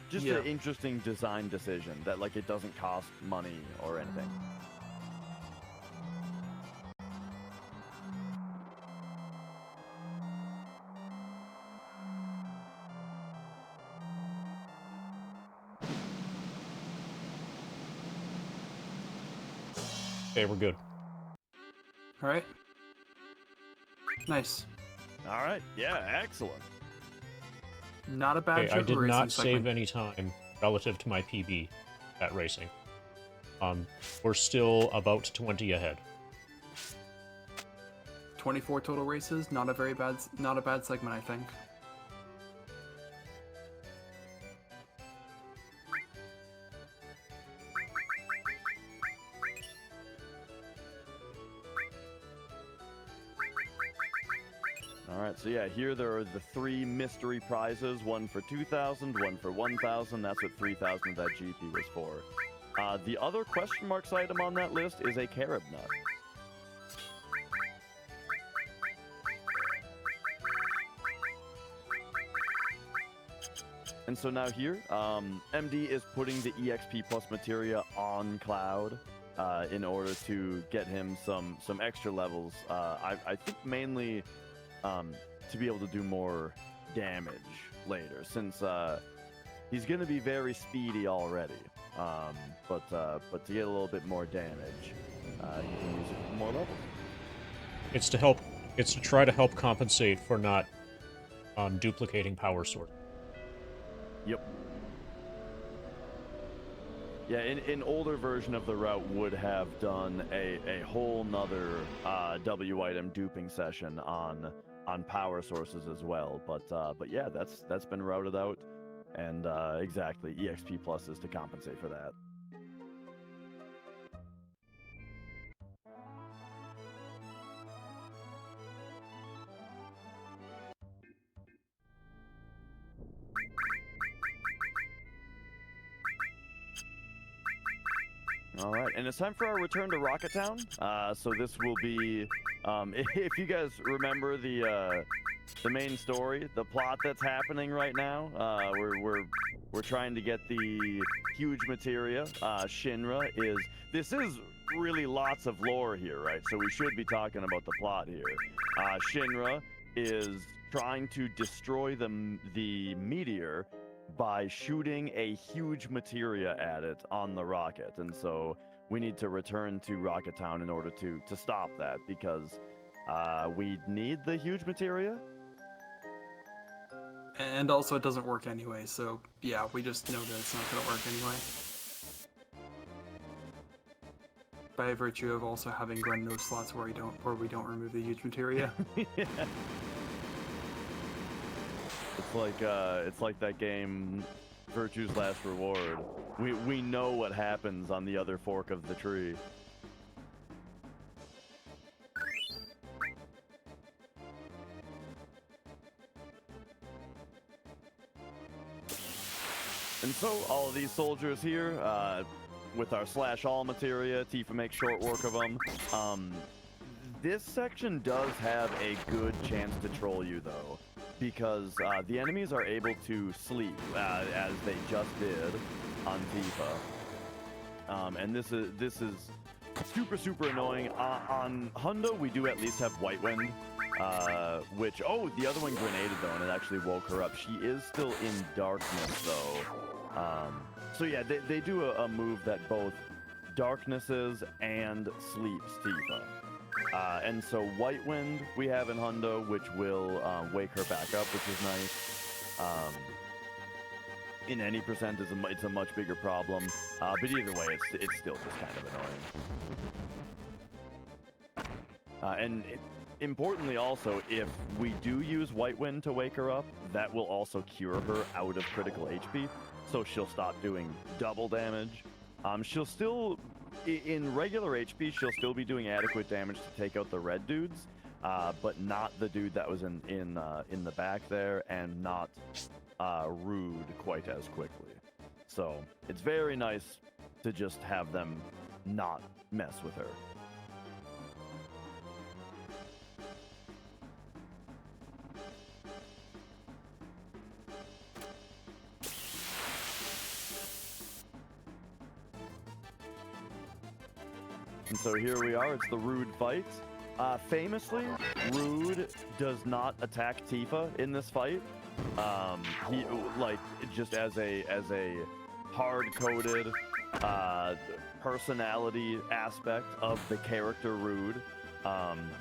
just an interesting design decision that, like, it doesn't cost money or anything. Okay, we're good. All right. Nice. All right. Yeah, excellent. Not a bad Okay, I joke did racing not segment. save any time relative to my PB at racing. We're still about 20 ahead. 24 total races. Not a bad segment, I think. All right, so yeah, here there are the 3 mystery prizes, one for 2,000, one for 1,000. That's what 3,000 of that GP was for. The other question marks item on that list is a carob nut. And so now here, MD is putting the EXP plus materia on Cloud in order to get him some extra levels. I think mainly to be able to do more damage later, since he's going to be very speedy already. But to get a little bit more damage, he can use it for more levels. It's to try to help compensate for not duplicating power source. Yep. Yeah, an older version of the route would have done a whole nother W item duping session on power sources as well. But yeah, that's been routed out, and exactly, EXP plus is to compensate for that. All right, and it's time for our return to Rocket Town. So this will be, if you guys remember the main story, the plot that's happening right now. We're trying to get the huge materia. Shinra is. This is really lots of lore here, right? So we should be talking about the plot here. Shinra is trying to destroy the meteor by shooting a huge materia at it on the rocket. And so we need to return to Rocket Town in order to stop that, because we need the huge materia. And also, it doesn't work anyway, so yeah, we just know that it's not going to work anyway. By virtue of also having run those slots where we don't remove the huge materia. Yeah. It's like that game, Virtue's Last Reward. We know what happens on the other fork of the tree. And so all of these soldiers here, with our slash all materia, Tifa makes short work of them. This section does have a good chance to troll you though, because the enemies are able to sleep, as they just did on Tifa. And this is super annoying. On Hundo, we do at least have White Wind, which, oh, the other one grenaded though, and it actually woke her up. She is still in darkness though. So yeah, they do a move that both darknesses and sleeps Tifa. And so White Wind we have in Hundo, which will wake her back up, which is nice. In any percent, it's a much bigger problem. But either way, it's still just kind of annoying. And importantly also, if we do use White Wind to wake her up, that will also cure her out of critical HP. So she'll stop doing double damage. She'll still... In regular HP, she'll still be doing adequate damage to take out the red dudes, but not the dude that was in the back there, and not Rude quite as quickly. So it's very nice to just have them not mess with her. And so here we are. It's the Rude fight. Famously, Rude does not attack Tifa in this fight. He like just as a hard-coded personality aspect of the character Rude.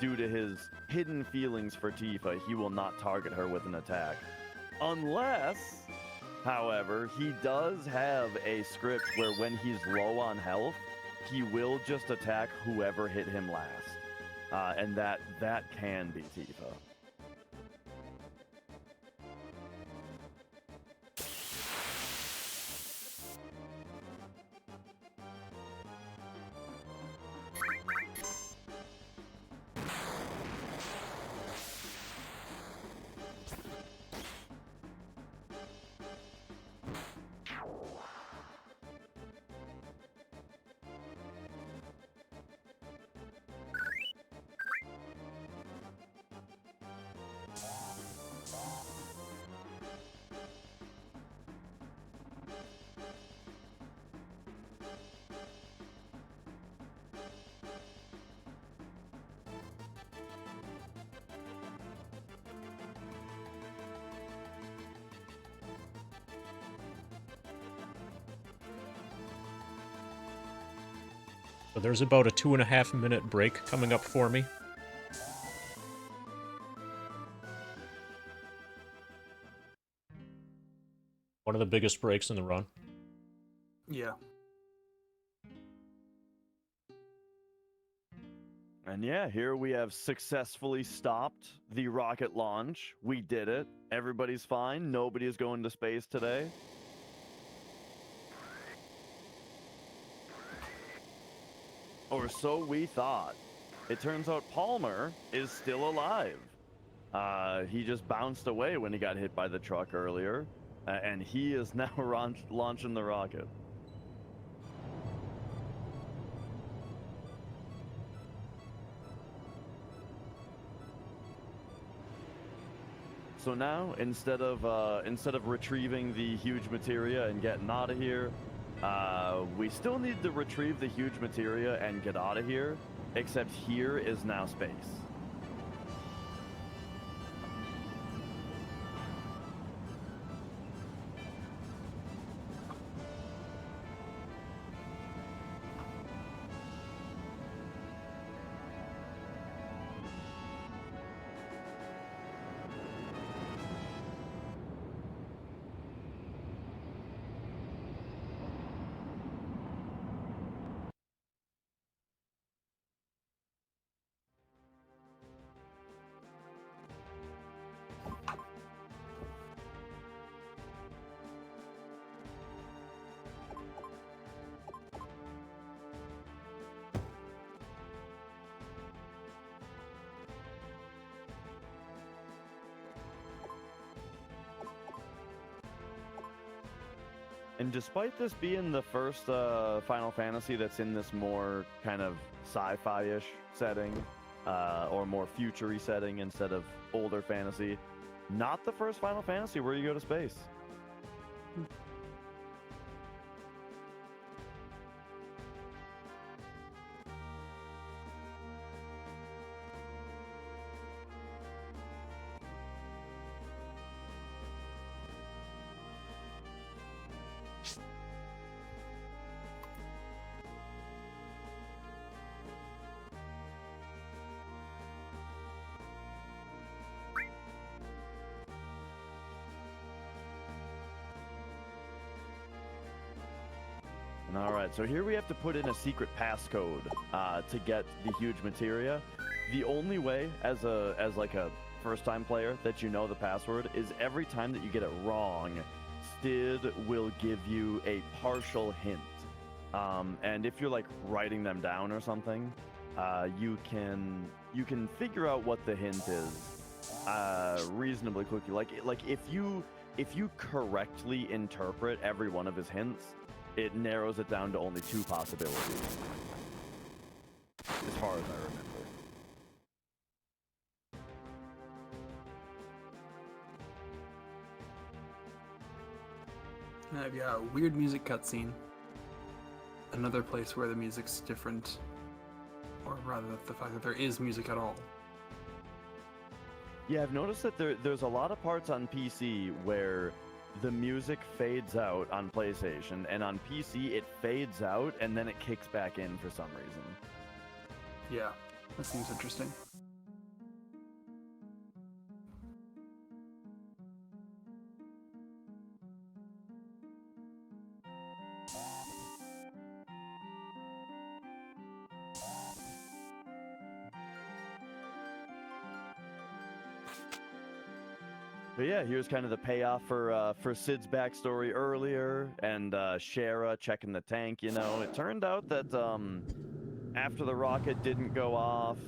Due to his hidden feelings for Tifa, he will not target her with an attack. Unless, however, he does have a script where when he's low on health, he will just attack whoever hit him last. And that can be Tifa. So there's about a 2.5-minute break coming up for me. One of the biggest breaks in the run. Yeah. And yeah, here we have successfully stopped the rocket launch. We did it. Everybody's fine. Nobody is going to space today. Or so we thought. It turns out Palmer is still alive. He just bounced away when he got hit by the truck earlier. And he is now launching the rocket. So now, instead of retrieving the huge materia and getting out of here, we still need to retrieve the huge materia and get out of here, except here is now space. And despite this being the first Final Fantasy that's in this more kind of sci-fi-ish setting, or more future-y setting instead of older fantasy, not the first Final Fantasy where you go to space. Alright, so here we have to put in a secret passcode to get the huge materia. The only way, as like a first-time player, that you know the password is every time that you get it wrong, Stid will give you a partial hint. And if you're like writing them down or something, you can figure out what the hint is reasonably quickly. Like if you correctly interpret every one of his hints, it narrows it down to only 2 possibilities, as far as I remember. Yeah, weird music cutscene. Another place where the music's different. or rather the fact that there is music at all. Yeah, I've noticed that there's a lot of parts on PC where the music fades out on PlayStation, and on PC it fades out and then it kicks back in for some reason. Yeah, that seems interesting. But yeah, here's kind of the payoff for Sid's backstory earlier, and Shara checking the tank. You know, it turned out that after the rocket didn't go off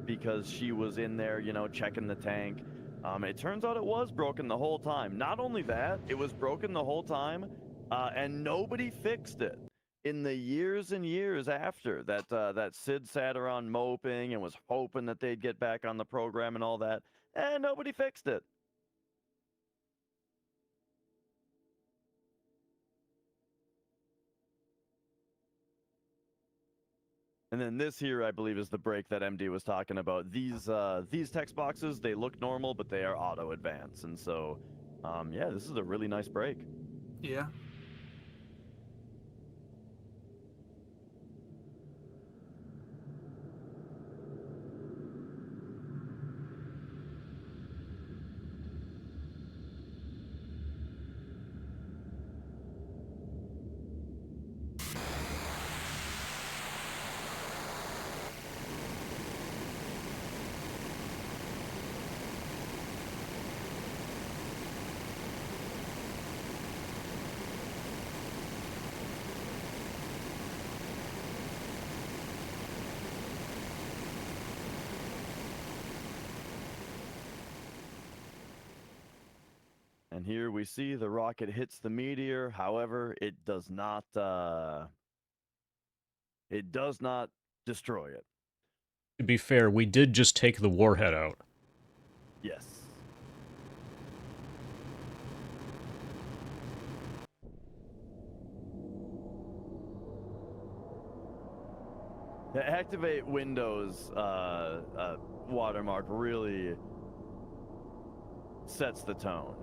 because she was in there, you know, checking the tank. It turns out it was broken the whole time. Not only that, it was broken the whole time, and nobody fixed it. In the years and years after that, that Sid sat around moping and was hoping that they'd get back on the program and all that, and nobody fixed it. And then this here, I believe, is the break that MD was talking about. These text boxes, they look normal, but they are auto advance, and so, yeah, this is a really nice break. Yeah. And here we see the rocket hits the meteor. However, it does not destroy it. To be fair, we did just take the warhead out. Yes. The activate Windows watermark really sets the tone.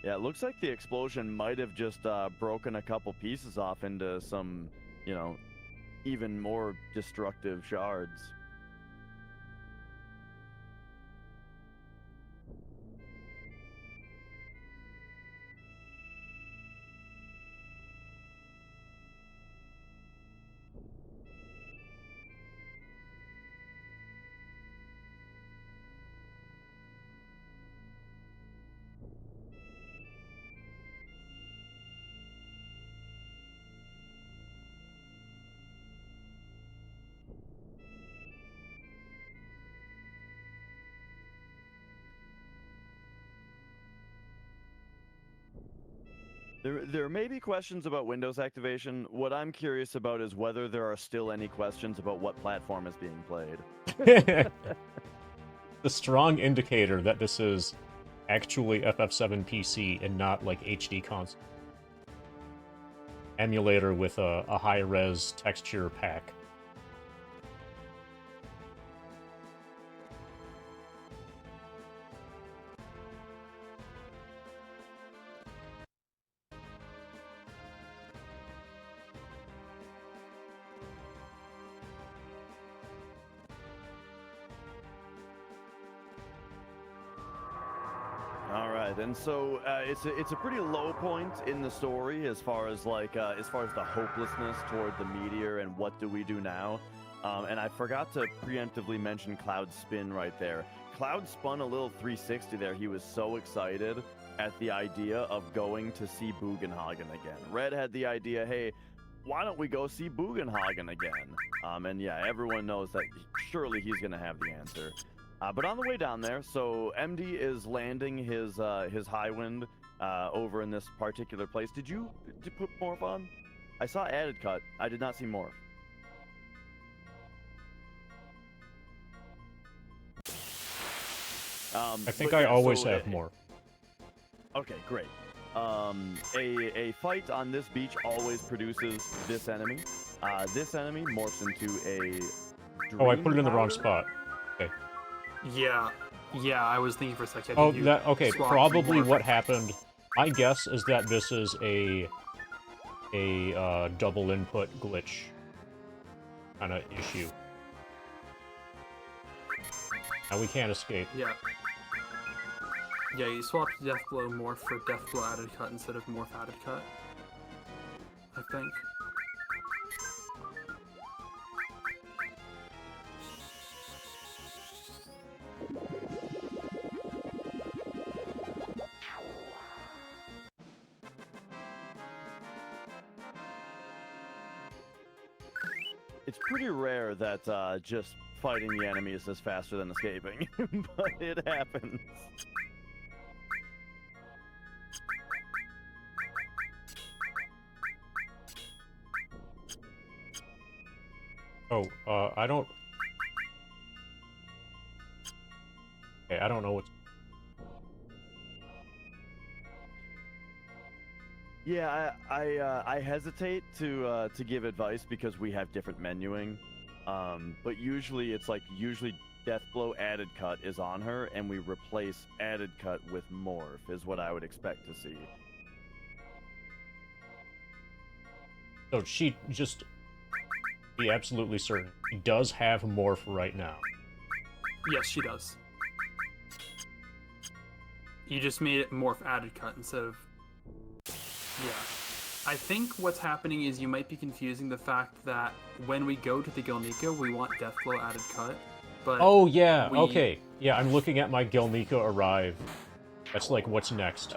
Yeah, it looks like the explosion might have just broken a couple pieces off into some, you know, even more destructive shards. There may be questions about Windows activation. What I'm curious about is whether there are still any questions about what platform is being played. The strong indicator that this is actually FF7 PC and not like HD console. Emulator with a high-res texture pack. And so it's a pretty low point in the story as far as like the hopelessness toward the meteor and what do we do now. And I forgot to preemptively mention Cloud's spin right there. Cloud spun a little 360 there. He was so excited at the idea of going to see Bugenhagen again. Red had the idea, hey, why don't we go see Bugenhagen again? And yeah, everyone knows that surely he's gonna have the answer. But on the way down there, so MD is landing his high wind over in this particular place. Did you put Morph on? I saw added cut. I did not see Morph. I think but I yeah, always so have more. Okay, great. A fight on this beach always produces this enemy. This enemy morphs into a dream Oh, I put it in the wrong powder. spot. Okay. Yeah, yeah. I was thinking for a second. I Oh, think you that okay. swapped Probably more. what happened. My guess is that this is a double input glitch kind of issue. Now we can't escape. Yeah. Yeah, you swapped Deathblow Morph for Deathblow Added Cut instead of Morph Added Cut. I think. It's pretty rare that just fighting the enemies is faster than escaping, but it happens. Oh, I don't. Okay, I don't know what's. Yeah, I hesitate to give advice because we have different menuing, but usually it's like Deathblow Added Cut is on her, and we replace Added Cut with Morph is what I would expect to see. So she just be absolutely certain. She does have Morph right now. Yes, she does. You just made it Morph Added Cut instead of... Yeah. I think what's happening is you might be confusing the fact that when we go to the Gilnika, we want Deathblow Added Cut, but... Oh, yeah, we... okay. Yeah, I'm looking at my Gelnika arrive. That's like, what's next?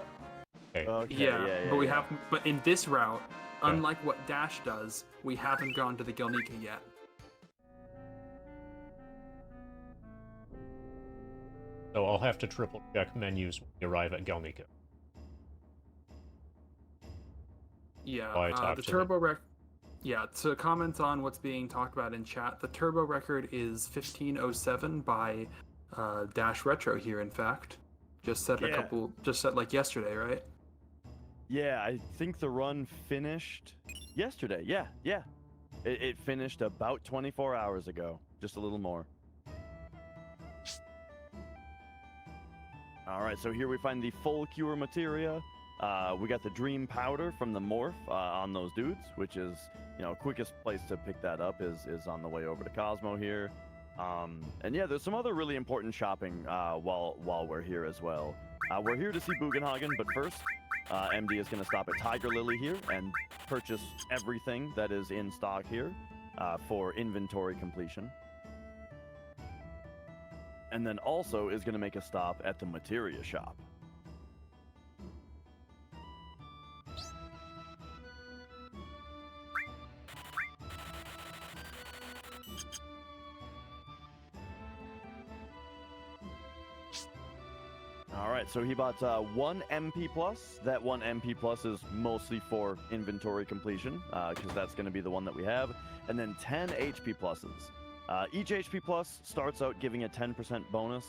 Okay. Okay, Yeah, but we yeah. have... But in this route, Yeah. unlike what Dash does, we haven't gone to the Gilnika yet. So I'll have to triple check menus when we arrive at Gelnika. Yeah, While I talk the to them. turbo rec. Yeah, to comment on what's being talked about in chat, the turbo record is 15:07 by Dash Retro here. In fact, just set Yeah. like yesterday, right? Yeah, I think the run finished yesterday. Yeah. It finished about 24 hours ago, just a little more. All right, so here we find the full cure materia. We got the dream powder from the morph on those dudes, which is, quickest place to pick that up is on the way over to Cosmo here. And yeah, there's some other really important shopping while we're here as well. We're here to see Bugenhagen, but first, MD is going to stop at Tiger Lily here and purchase everything that is in stock here for inventory completion. And then also is going to make a stop at the materia shop. All right, so he bought 1 MP plus. That 1 MP plus is mostly for inventory completion, because that's going to be the one that we have. And then 10 HP pluses. Each HP plus starts out giving a 10% bonus,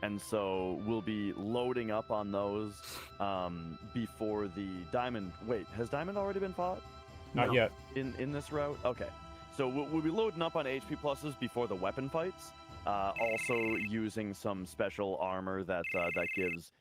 and so we'll be loading up on those before the diamond. Wait, has diamond already been fought? Not yet. In this route? Okay. So we'll be loading up on HP pluses before the weapon fights. Also using some special armor that gives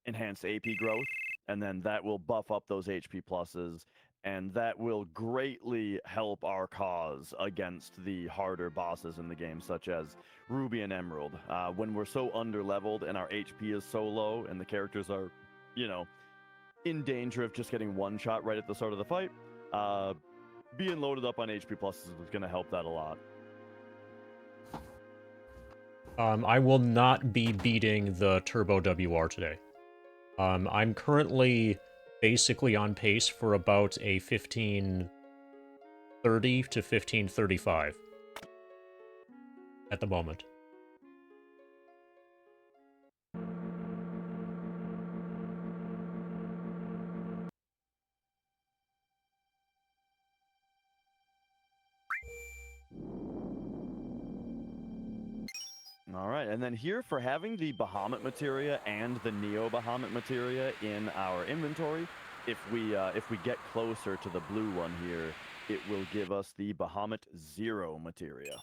enhanced AP growth, and then that will buff up those HP pluses, and that will greatly help our cause against the harder bosses in the game, such as Ruby and Emerald. When we're so underleveled and our HP is so low, and the characters are, in danger of just getting one shot right at the start of the fight, being loaded up on HP pluses is going to help that a lot. I will not be beating the Turbo WR today. I'm currently basically on pace for about a 1530 to 1535 at the moment. All right, and then here for having the Bahamut materia and the Neo Bahamut materia in our inventory, if we get closer to the blue one here, it will give us the Bahamut Zero materia.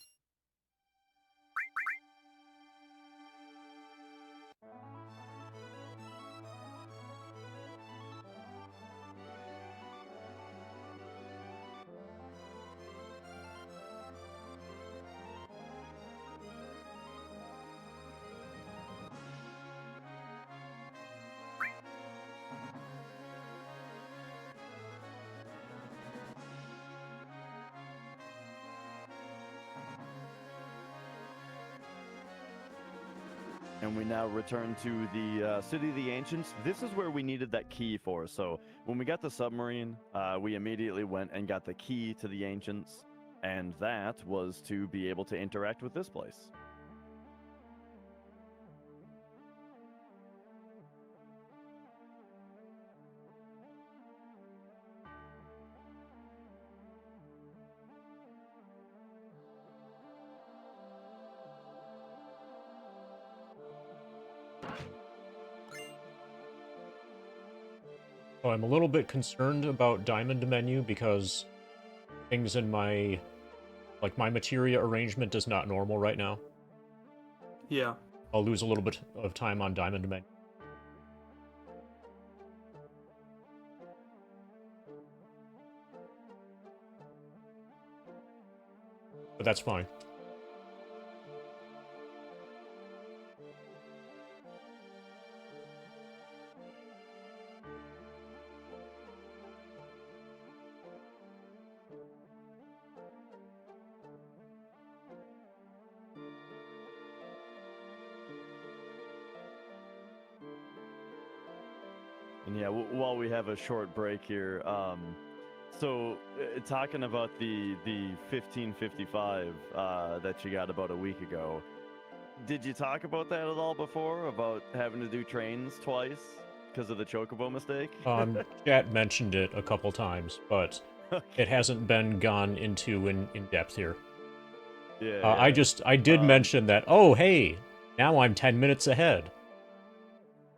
And we now return to the City of the Ancients. This is where we needed that key for. So when we got the submarine, we immediately went and got the key to the Ancients. And that was to be able to interact with this place. So I'm a little bit concerned about Diamond menu because things in my materia arrangement is not normal right now. Yeah. I'll lose a little bit of time on Diamond menu. But that's fine. And yeah, while we have a short break here, so talking about the 1555 that you got about a week ago, did you talk about that at all before? About having to do trains twice because of the chocobo mistake? Chat mentioned it a couple times, but it hasn't been gone into in depth here. Yeah, I did mention that, oh, hey, now I'm 10 minutes ahead.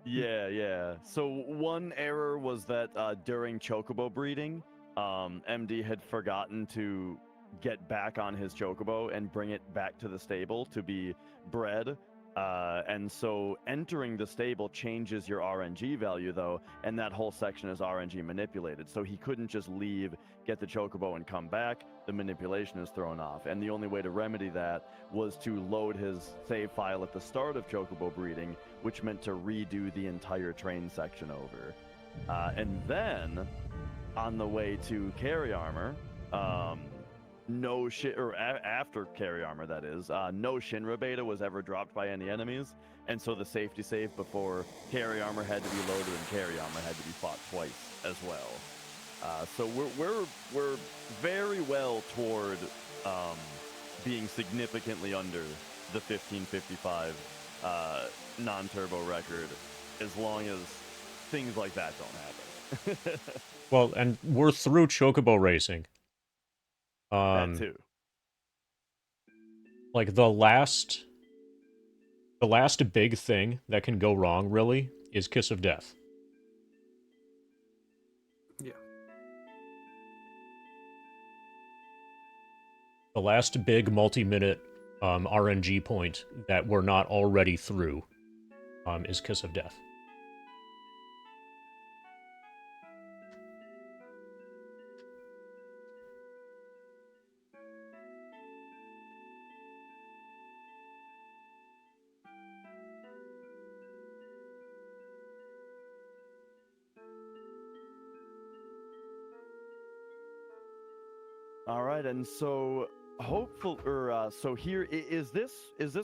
Yeah. So one error was that during chocobo breeding, MD had forgotten to get back on his chocobo and bring it back to the stable to be bred. And so entering the stable changes your RNG value, though, and that whole section is RNG manipulated. So he couldn't just leave, get the chocobo, and come back. The manipulation is thrown off. And the only way to remedy that was to load his save file at the start of chocobo breeding, which meant to redo the entire train section over. And then, on the way to carry armor, after carry armor, that is, no Shinra beta was ever dropped by any enemies, and so the safety save before carry armor had to be loaded and carry armor had to be fought twice as well. So we're very well toward being significantly under the 1555 non-turbo record, as long as things like that don't happen. Well, and we're through chocobo racing. That too. Like the last big thing that can go wrong, really, is Kiss of Death. Yeah. The last big multi-minute RNG point that we're not already through is Kiss of Death. All right, and so so here is this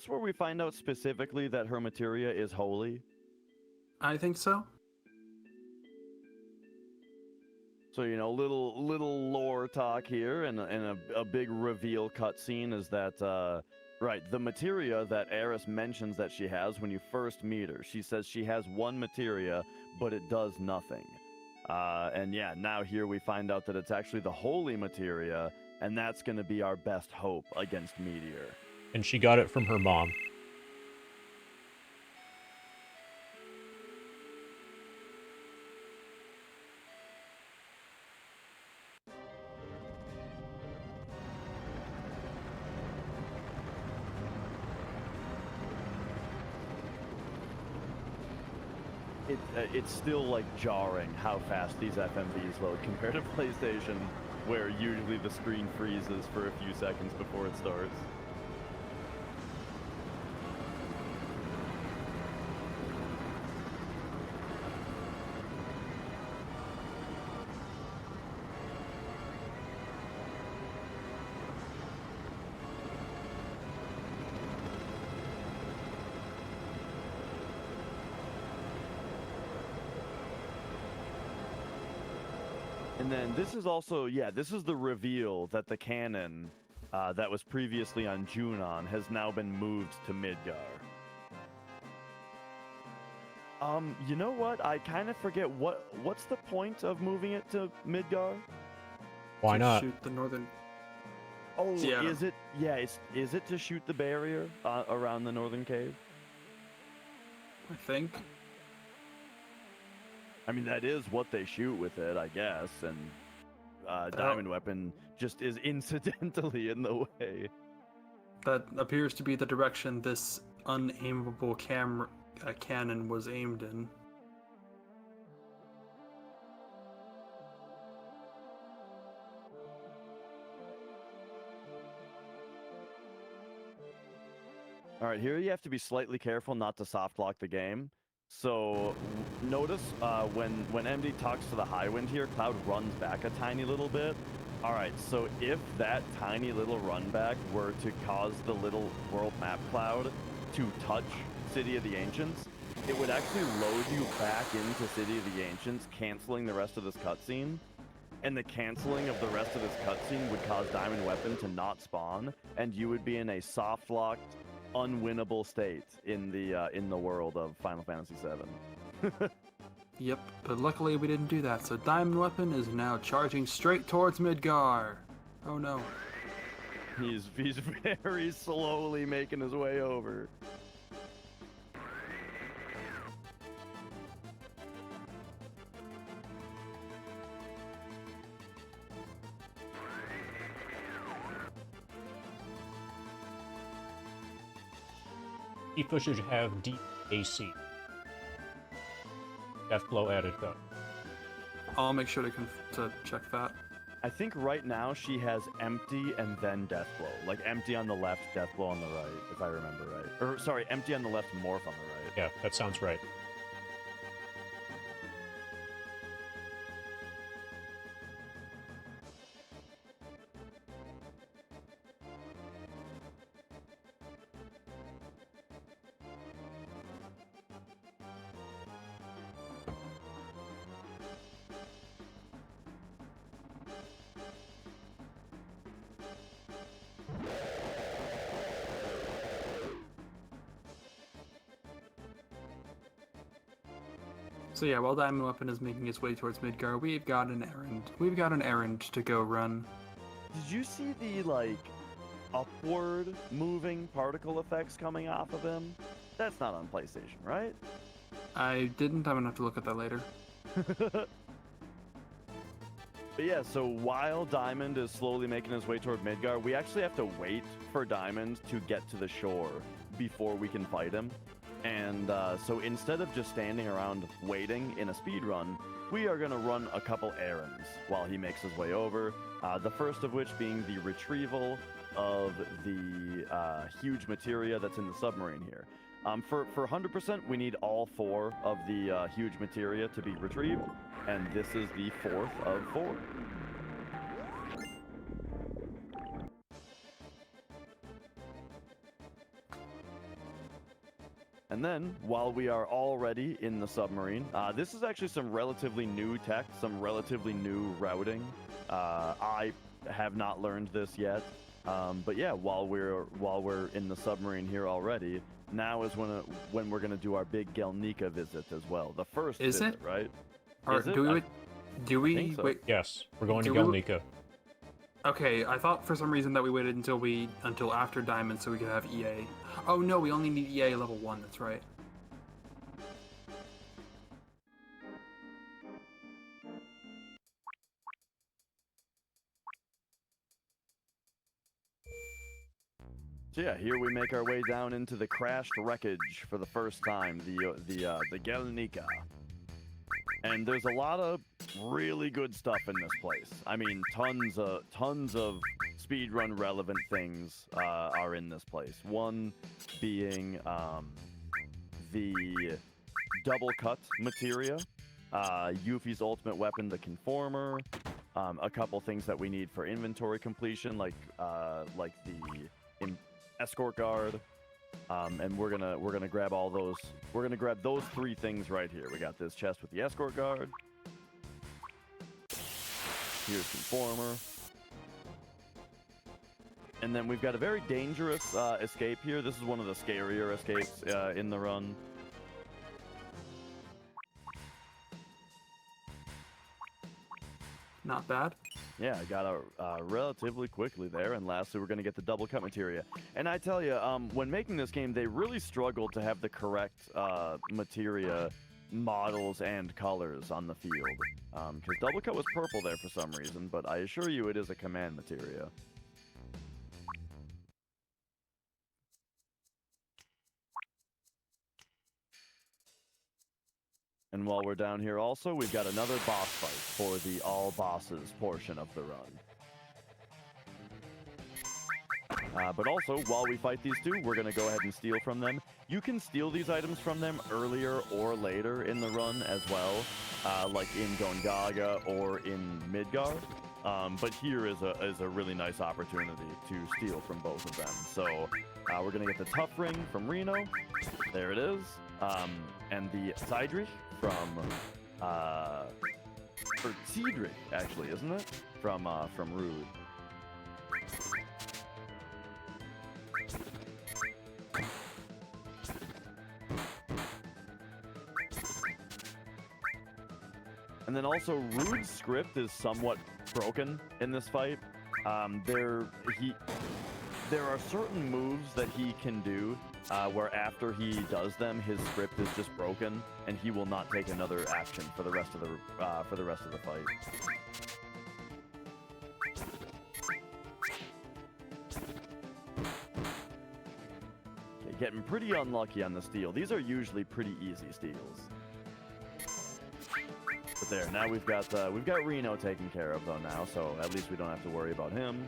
where we find out specifically that her materia is holy? I think so. So little lore talk here, and a big reveal cutscene is that right, the materia that Eris mentions that she has when you first meet her. She says she has one materia, but it does nothing. And yeah, now here we find out that it's actually the holy materia, and that's going to be our best hope against Meteor. And she got it from her mom. it's still like jarring how fast these FMVs load compared to PlayStation, where usually the screen freezes for a few seconds before it starts. And then this is also, yeah, this is the reveal that the cannon that was previously on Junon has now been moved to Midgar. You know what? I kind of forget what's the point of moving it to Midgar? Why to not? shoot the northern. Oh, Yeah. is it? Yeah, is it to shoot the barrier around the northern cave? I think. I mean, that is what they shoot with it, I guess, and Diamond Weapon just is incidentally in the way. That appears to be the direction this unaimable cannon was aimed in. All right, here you have to be slightly careful not to soft lock the game. So notice when MD talks to the High Wind here, Cloud runs back a tiny little bit. All right, so if that tiny little run back were to cause the little world map Cloud to touch City of the Ancients, it would actually load you back into City of the Ancients, canceling the rest of this cutscene. And the canceling of the rest of this cutscene would cause Diamond Weapon to not spawn, and you would be in a soft-locked, unwinnable state in the world of Final Fantasy VII. Yep, but luckily we didn't do that, so Diamond Weapon is now charging straight towards Midgar. Oh no. He's very slowly making his way over. Tifa should have deep AC. Deathblow added cut. I'll make sure to check that. I think right now she has empty and then Deathblow. Like empty on the left, Deathblow on the right, if I remember right. Or sorry, empty on the left, Morph on the right. Yeah, that sounds right. So yeah, while Diamond Weapon is making its way towards Midgar, we've got an errand. We've got an errand to go run. Did you see the like upward moving particle effects coming off of him? That's not on PlayStation, right? I didn't. I'm gonna have to look at that later. But yeah, so while Diamond is slowly making his way toward Midgar, we actually have to wait for Diamond to get to the shore before we can fight him. And so instead of just standing around waiting in a speed run, we are going to run a couple errands while he makes his way over. The first of which being the retrieval of the huge materia that's in the submarine here. For 100%, we need all 4 of the huge materia to be retrieved, and this is the 4th of 4. And then, while we are already in the submarine, this is actually some relatively new tech, some relatively new routing. I have not learned this yet, but yeah, while we're in the submarine here already, now is when we're gonna do our big Gelnika visit as well. The first Is visit, it? right? Or Is it? do we think so. wait? Yes, we're going to Do we- Gelnika. Okay, I thought for some reason that we waited until after Diamond so we could have EA. Oh no, we only need EA level 1. That's right. So yeah, here we make our way down into the crashed wreckage for the first time, the Gelnika. And there's a lot of really good stuff in this place. I mean, tons of speedrun relevant things are in this place. One being the double cut materia, Yuffie's ultimate weapon, the Conformer, a couple things that we need for inventory completion, like the escort guard. And we're gonna grab all those. We're gonna grab those 3 things right here. We got this chest with the escort guard. Here's Conformer. And then we've got a very dangerous escape here. This is one of the scarier escapes in the run. Not bad. Yeah, I got out relatively quickly there, and lastly, we're going to get the double cut materia. And I tell you, when making this game, they really struggled to have the correct materia models and colors on the field. Because double cut was purple there for some reason, but I assure you it is a command materia. And while we're down here also, we've got another boss fight for the all bosses portion of the run. But also, while we fight these 2, we're going to go ahead and steal from them. You can steal these items from them earlier or later in the run as well, like in Gongaga or in Midgard. But here is a really nice opportunity to steal from both of them. So we're going to get the Tough Ring from Reno. There it is. And the Seidrich from, or Cedric, actually, isn't it? From Rude. And then also, Rude's script is somewhat broken in this fight. There are certain moves that he can do where after he does them, his script is just broken, and he will not take another action for the rest of the fight. Okay, getting pretty unlucky on the steal. These are usually pretty easy steals. But there, now we've got Reno taken care of though now, so at least we don't have to worry about him.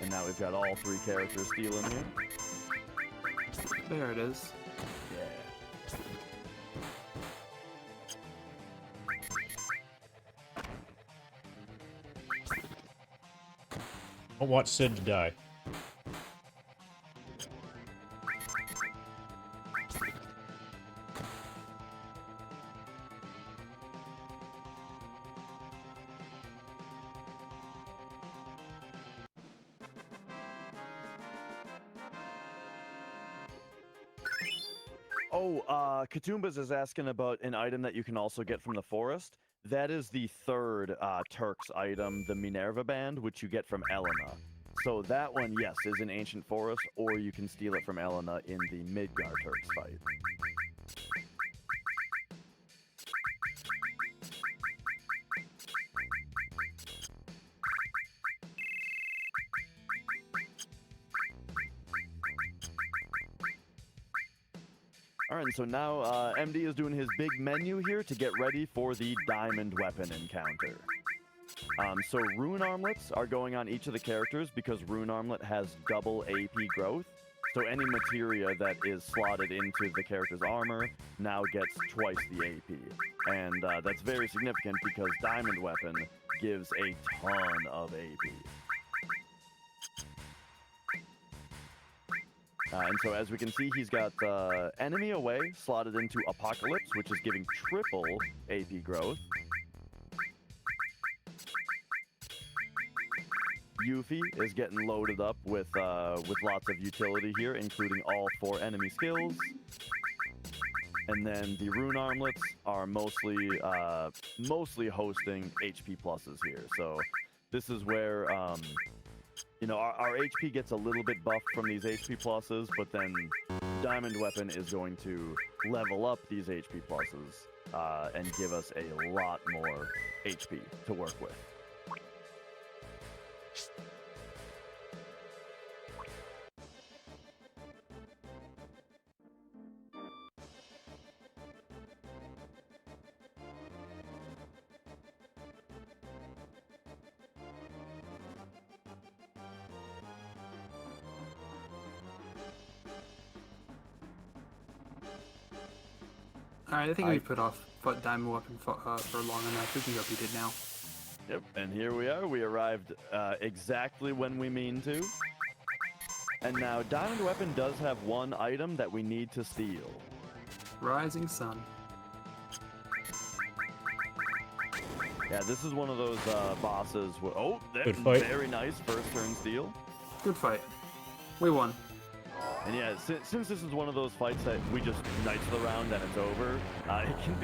And now we've got all 3 characters stealing here. There it is. Yeah. Don't want Sid to die. Oh, Katumbas is asking about an item that you can also get from the forest. That is the 3rd Turks item, the Minerva Band, which you get from Elena. So that one, yes, is in Ancient Forest, or you can steal it from Elena in the Midgard Turks fight. Alright, so now MD is doing his big menu here to get ready for the diamond weapon encounter. So rune armlets are going on each of the characters because rune armlet has double AP growth. So any materia that is slotted into the character's armor now gets twice the AP. And that's very significant because diamond weapon gives a ton of AP. And so as we can see, he's got Enemy Away slotted into Apocalypse, which is giving triple AP growth. Yuffie is getting loaded up with lots of utility here, including all 4 enemy skills. And then the rune armlets are mostly hosting HP pluses here. So this is where you know, our HP gets a little bit buffed from these HP pluses, but then Diamond Weapon is going to level up these HP pluses and give us a lot more HP to work with. Alright, I think we've put off Diamond Weapon for long enough. We can go beat it now. Yep, and here we are. We arrived exactly when we mean to. And now Diamond Weapon does have one item that we need to steal. Rising Sun. Yeah, this is one of those bosses. Oh, Good fight. Very nice first turn steal. Good fight. We won. And yeah, since this is one of those fights that we just knights the round and it's over, it can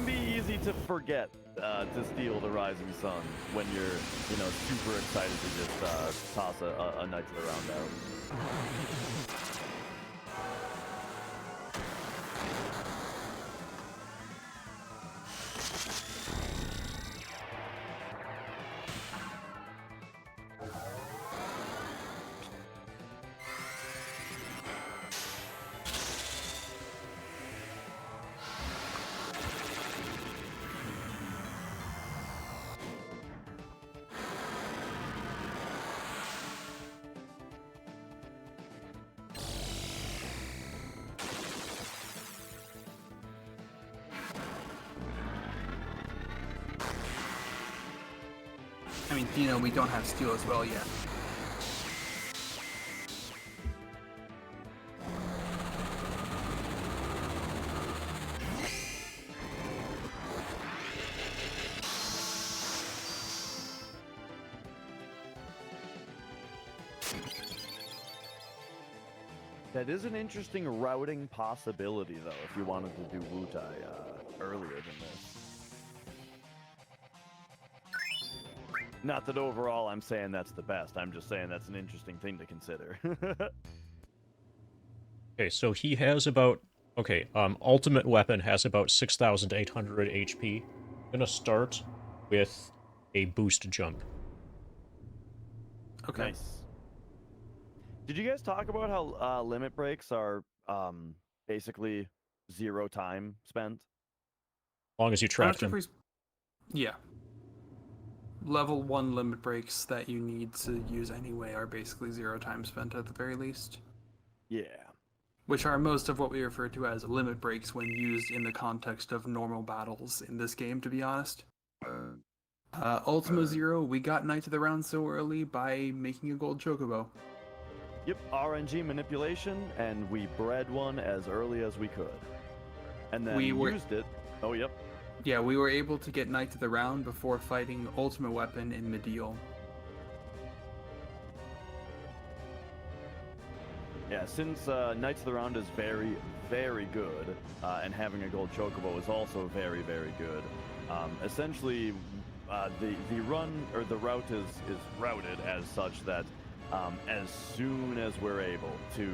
be easy to forget to steal the Rising Sun when you're super excited to just toss a knight to the round out. I mean, we don't have steel as well yet. That is an interesting routing possibility, though, if you wanted to do Wutai earlier than this. Not that overall I'm saying that's the best. I'm just saying that's an interesting thing to consider. Okay, so he has about... Okay, Ultimate Weapon has about 6,800 HP. I'm gonna start with a boost jump. Okay. Nice. Did you guys talk about how limit breaks are basically 0 time spent? As long as you track them. Yeah. Level 1 limit breaks that you need to use anyway are basically 0 time spent at the very least. Yeah. Which are most of what we refer to as limit breaks when used in the context of normal battles in this game, to be honest. Ultima Zero, we got Knight of the Round so early by making a gold chocobo. Yep, RNG manipulation, and we bred one as early as we could. And then used it. Oh, yep. Yeah, we were able to get Knight of the Round before fighting Ultimate Weapon in Medial. Yeah, since Knights of the Round is very, very good, and having a gold chocobo is also very, very good. Essentially, the run or the route is routed as such that as soon as we're able to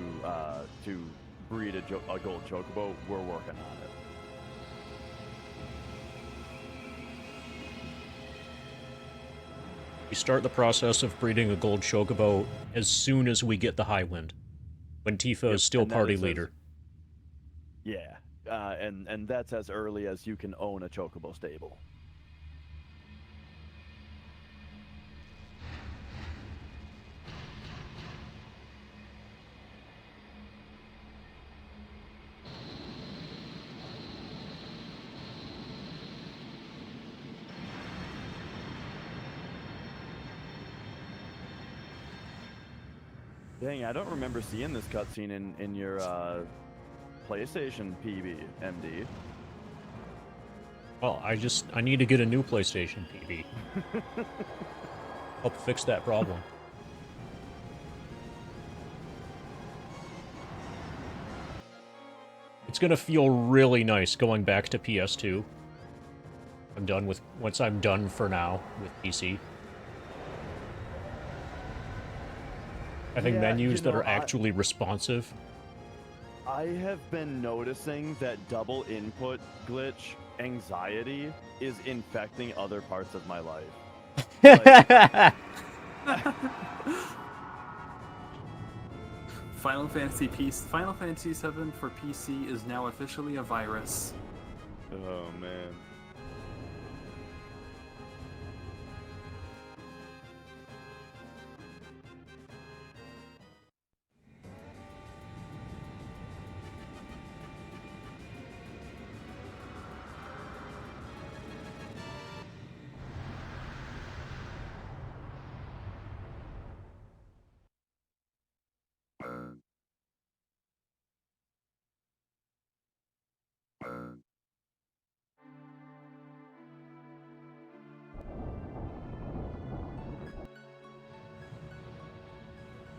breed a gold chocobo, we're working on it. We start the process of breeding a gold chocobo as soon as we get the high wind, when Tifa is still party leader. Yeah, and that's as early as you can own a chocobo stable. Dang, I don't remember seeing this cutscene in your PlayStation PB, MD. Well, I need to get a new PlayStation PB. Help fix that problem. It's gonna feel really nice going back to PS2. Once I'm done for now with PC. Having menus that are actually responsive. I have been noticing that double input glitch anxiety is infecting other parts of my life. Final Fantasy VII for PC is now officially a virus. Oh man.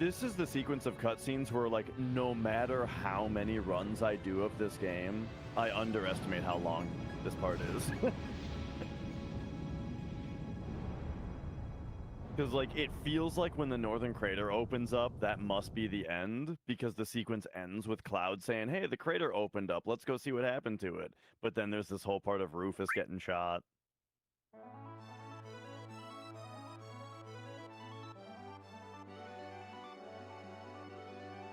This is the sequence of cutscenes where, like, no matter how many runs I do of this game, I underestimate how long this part is. Because, like, it feels like when the northern crater opens up, that must be the end, because the sequence ends with Cloud saying, hey, the crater opened up, let's go see what happened to it. But then there's this whole part of Rufus getting shot.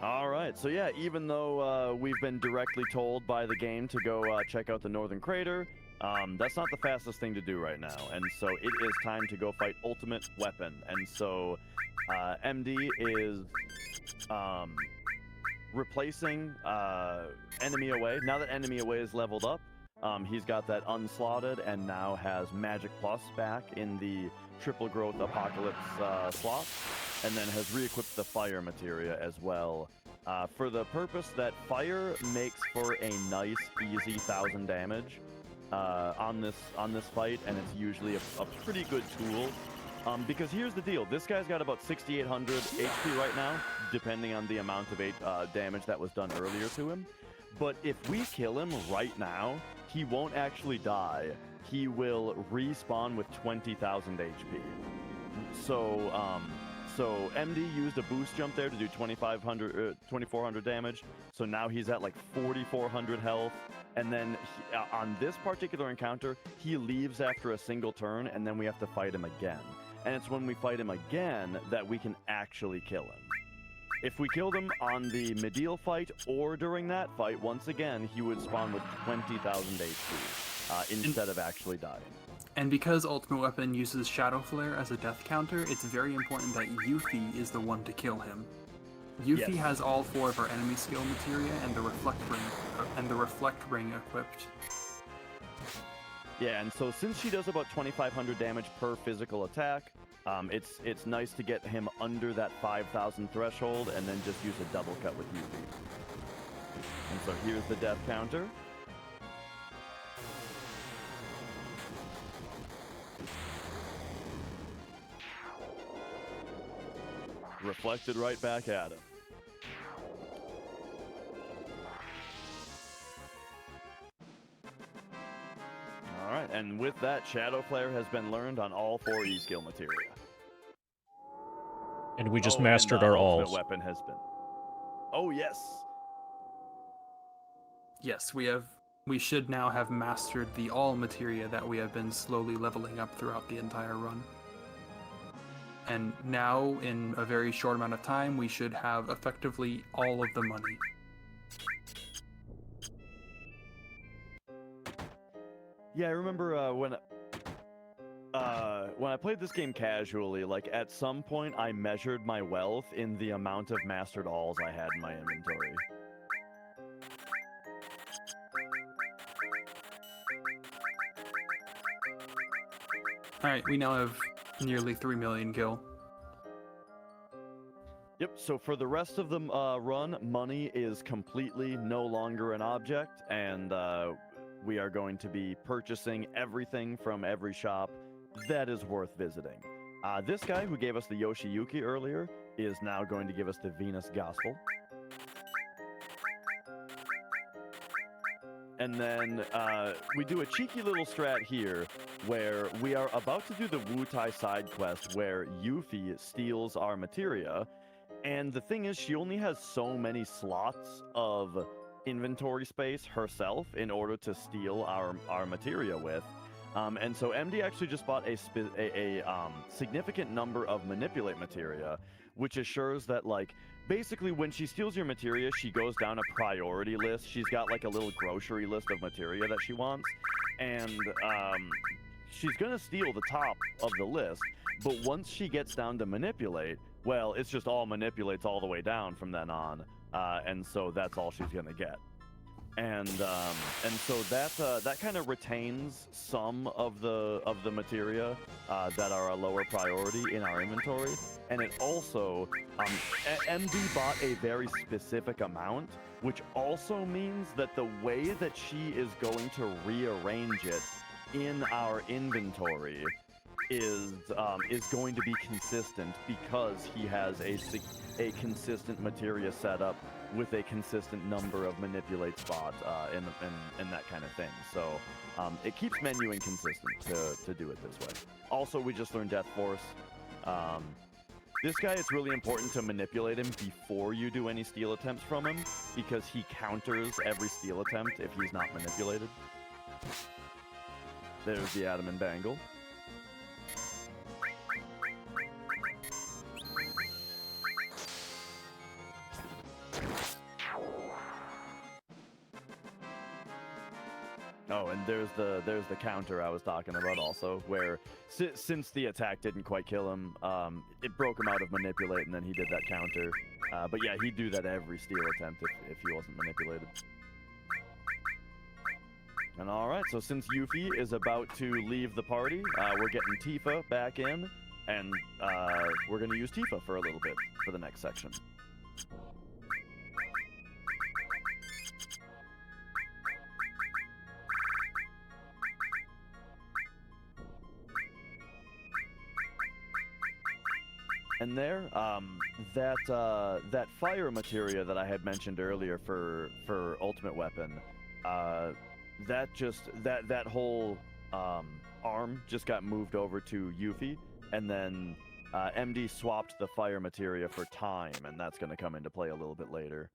All right, so yeah, even though we've been directly told by the game to go check out the northern crater, that's not the fastest thing to do right now, and so it is time to go fight Ultimate Weapon. And so MD is replacing Enemy Away. Now that Enemy Away is leveled up, he's got that unslotted and now has Magic Plus back in the triple growth Apocalypse slot, and then has re-equipped the Fire materia as well. For the purpose that Fire makes for a nice, easy 1,000 damage on this fight, and it's usually a pretty good tool. Because here's the deal: this guy's got about 6,800 HP right now, depending on the amount of damage that was done earlier to him. But if we kill him right now, he won't actually die. He will respawn with 20,000 HP. So MD used a boost jump there to do 2,400 damage. So now he's at like 4,400 health. And then on this particular encounter, he leaves after a single turn, and then we have to fight him again. And it's when we fight him again that we can actually kill him. If we killed him on the Medial fight or during that fight, once again, he would spawn with 20,000 HP instead of actually dying. And because Ultimate Weapon uses Shadow Flare as a death counter, it's very important that Yuffie is the one to kill him. Yuffie has all 4 of our enemy skill materia and the reflect ring equipped. Yeah, and so since she does about 2,500 damage per physical attack, it's nice to get him under that 5,000 threshold and then just use a double cut with Yuffie. And so here's the death counter. Reflected right back at him. Alright, and with that, Shadow Flare has been learned on all 4 E-skill materia. And we just mastered our Ultimate alls. Weapon has been... Oh, yes! Yes, we should now have mastered the all materia that we have been slowly leveling up throughout the entire run. And now, in a very short amount of time, we should have effectively all of the money. Yeah, I remember when I played this game casually, like, at some point I measured my wealth in the amount of mastered alls I had in my inventory. Alright, we now have nearly 3 million gil. Yep, so for the rest of the run, money is completely no longer an object, and we are going to be purchasing everything from every shop that is worth visiting. This guy who gave us the Yoshiyuki earlier is now going to give us the Venus Gospel. And then we do a cheeky little strat here where we are about to do the Wutai side quest where Yuffie steals our materia. And the thing is, she only has so many slots of inventory space herself in order to steal our materia with. And so MD actually just bought a significant number of manipulate materia, which assures that, like, basically when she steals your materia, she goes down a priority list. She's got like a little grocery list of materia that she wants, and she's gonna steal the top of the list, but once she gets down to manipulate, well, it's just all manipulates all the way down from then on, and so that's all she's gonna get. And so that kind of retains some of the materia that are a lower priority in our inventory, and it also MD bought a very specific amount, which also means that the way that she is going to rearrange it in our inventory is going to be consistent because he has a consistent materia setup with a consistent number of manipulate spots and that kind of thing. So it keeps menuing consistent to do it this way. Also, we just learned Death Force. This guy, it's really important to manipulate him before you do any steal attempts from him, because he counters every steal attempt if he's not manipulated. There's the Adam and Bangle. Oh, and there's the counter I was talking about also, where since the attack didn't quite kill him, it broke him out of manipulate, and then he did that counter. But yeah, he'd do that every steal attempt if he wasn't manipulated. And all right, so since Yuffie is about to leave the party, we're getting Tifa back in, and we're going to use Tifa for a little bit for the next section. And there, that fire materia that I had mentioned earlier for ultimate weapon, that whole arm just got moved over to Yuffie, and then MD swapped the fire materia for time, and that's going to come into play a little bit later.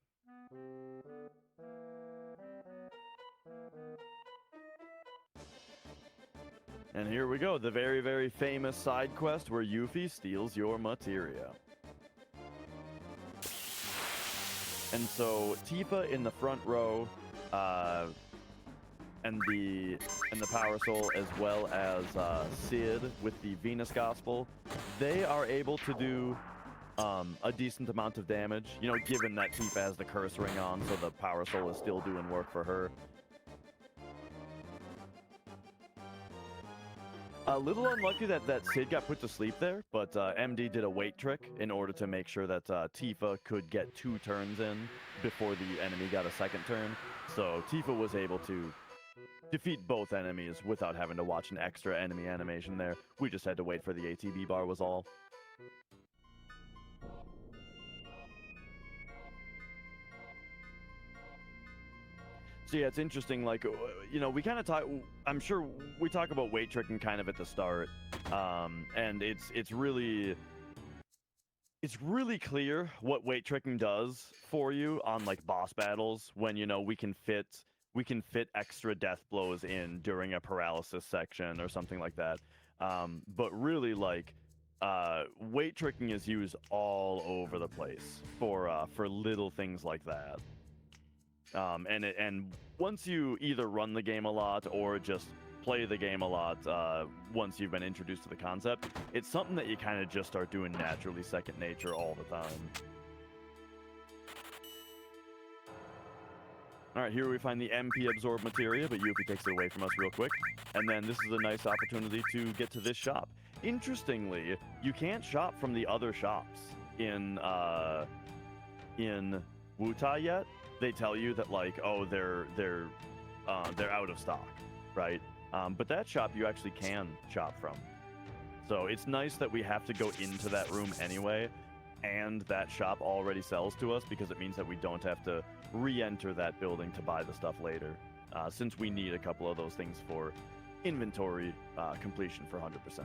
And here we go, the very, very famous side quest where Yuffie steals your materia. And so Tifa in the front row, and the Power Soul, as well as Sid with the Venus Gospel, they are able to do a decent amount of damage. You know, given that Tifa has the curse ring on, so the Power Soul is still doing work for her. A little unlucky that Sid got put to sleep there, but MD did a wait trick in order to make sure that Tifa could get 2 turns in before the enemy got a second turn. So Tifa was able to defeat both enemies without having to watch an extra enemy animation there. We just had to wait for the ATB bar was all. So yeah, it's interesting, like, you know, we kind of talk, I'm sure we talk about weight tricking kind of at the start, and it's really clear what weight tricking does for you on, like, boss battles when, you know, we can fit extra death blows in during a paralysis section or something like that. But really, like, weight tricking is used all over the place for little things like that. And once you either run the game a lot or just play the game a lot, once you've been introduced to the concept, it's something that you kind of just start doing naturally, second nature all the time. All right, here we find the MP absorb materia, but Yuffie takes it away from us real quick. And then this is a nice opportunity to get to this shop. Interestingly, you can't shop from the other shops in Wutai yet. They tell you that, like, oh, they're out of stock, right? But that shop you actually can shop from. So it's nice that we have to go into that room anyway, and that shop already sells to us, because it means that we don't have to re-enter that building to buy the stuff later, since we need a couple of those things for inventory completion for 100%.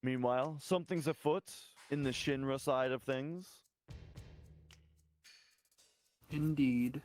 Meanwhile, something's afoot in the Shinra side of things. Indeed.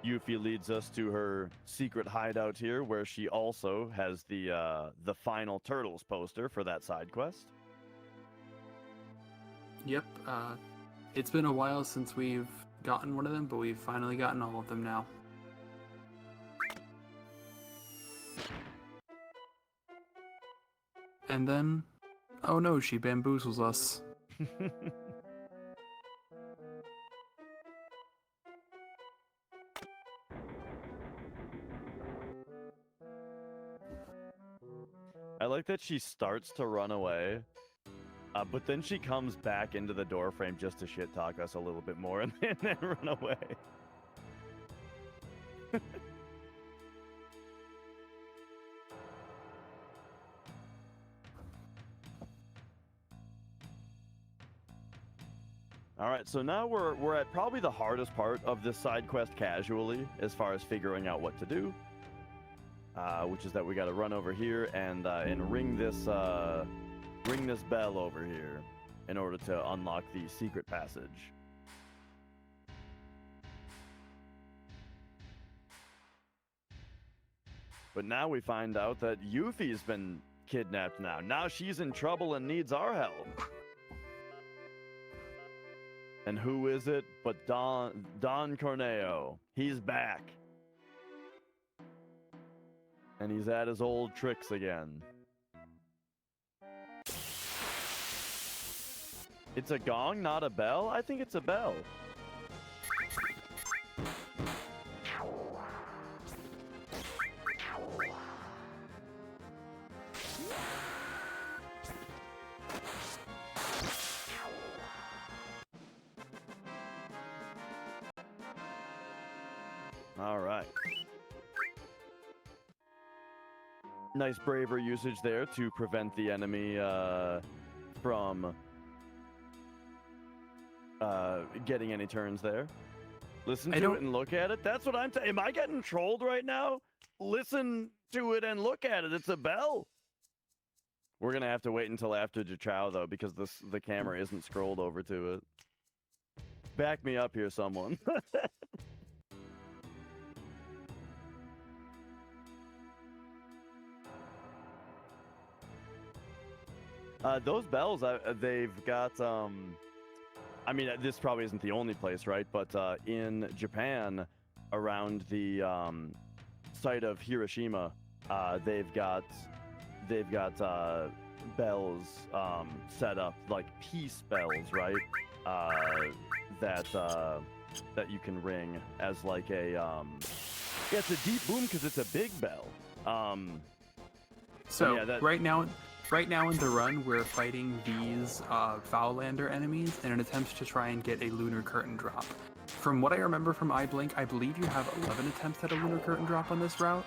Yuffie leads us to her secret hideout here, where she also has the final Turtles poster for that side quest. Yep. It's been a while since we've gotten one of them, but we've finally gotten all of them now. And then, oh no, she bamboozles us. I like that she starts to run away, but then she comes back into the doorframe just to shit talk us a little bit more and then run away. All right, so now we're at probably the hardest part of this side quest casually, as far as figuring out what to do, which is that we got to run over here and ring this bell over here in order to unlock the secret passage. But now we find out that Yuffie's been kidnapped now. Now she's in trouble and needs our help. And who is it but Don Corneo? He's back. And he's at his old tricks again. It's a gong, not a bell? I think it's a bell. All right. Nice braver usage there to prevent the enemy from getting any turns there. Listen to it and look at it. That's what I'm saying. Am I getting trolled right now? Listen to it and look at it. It's a bell. We're going to have to wait until after Jichao, though, because the camera isn't scrolled over to it. Back me up here, someone. Those bells, they've got, I mean, this probably isn't the only place, right? But in Japan, around the site of Hiroshima, they've got bells set up, like peace bells, right? That you can ring as like a, yeah, it's a deep boom because it's a big bell. So yeah, right now in the run, we're fighting these Foulander enemies in an attempt to try and get a Lunar Curtain drop. From what I remember from iBlink, I believe you have 11 attempts at a Lunar Curtain drop on this route.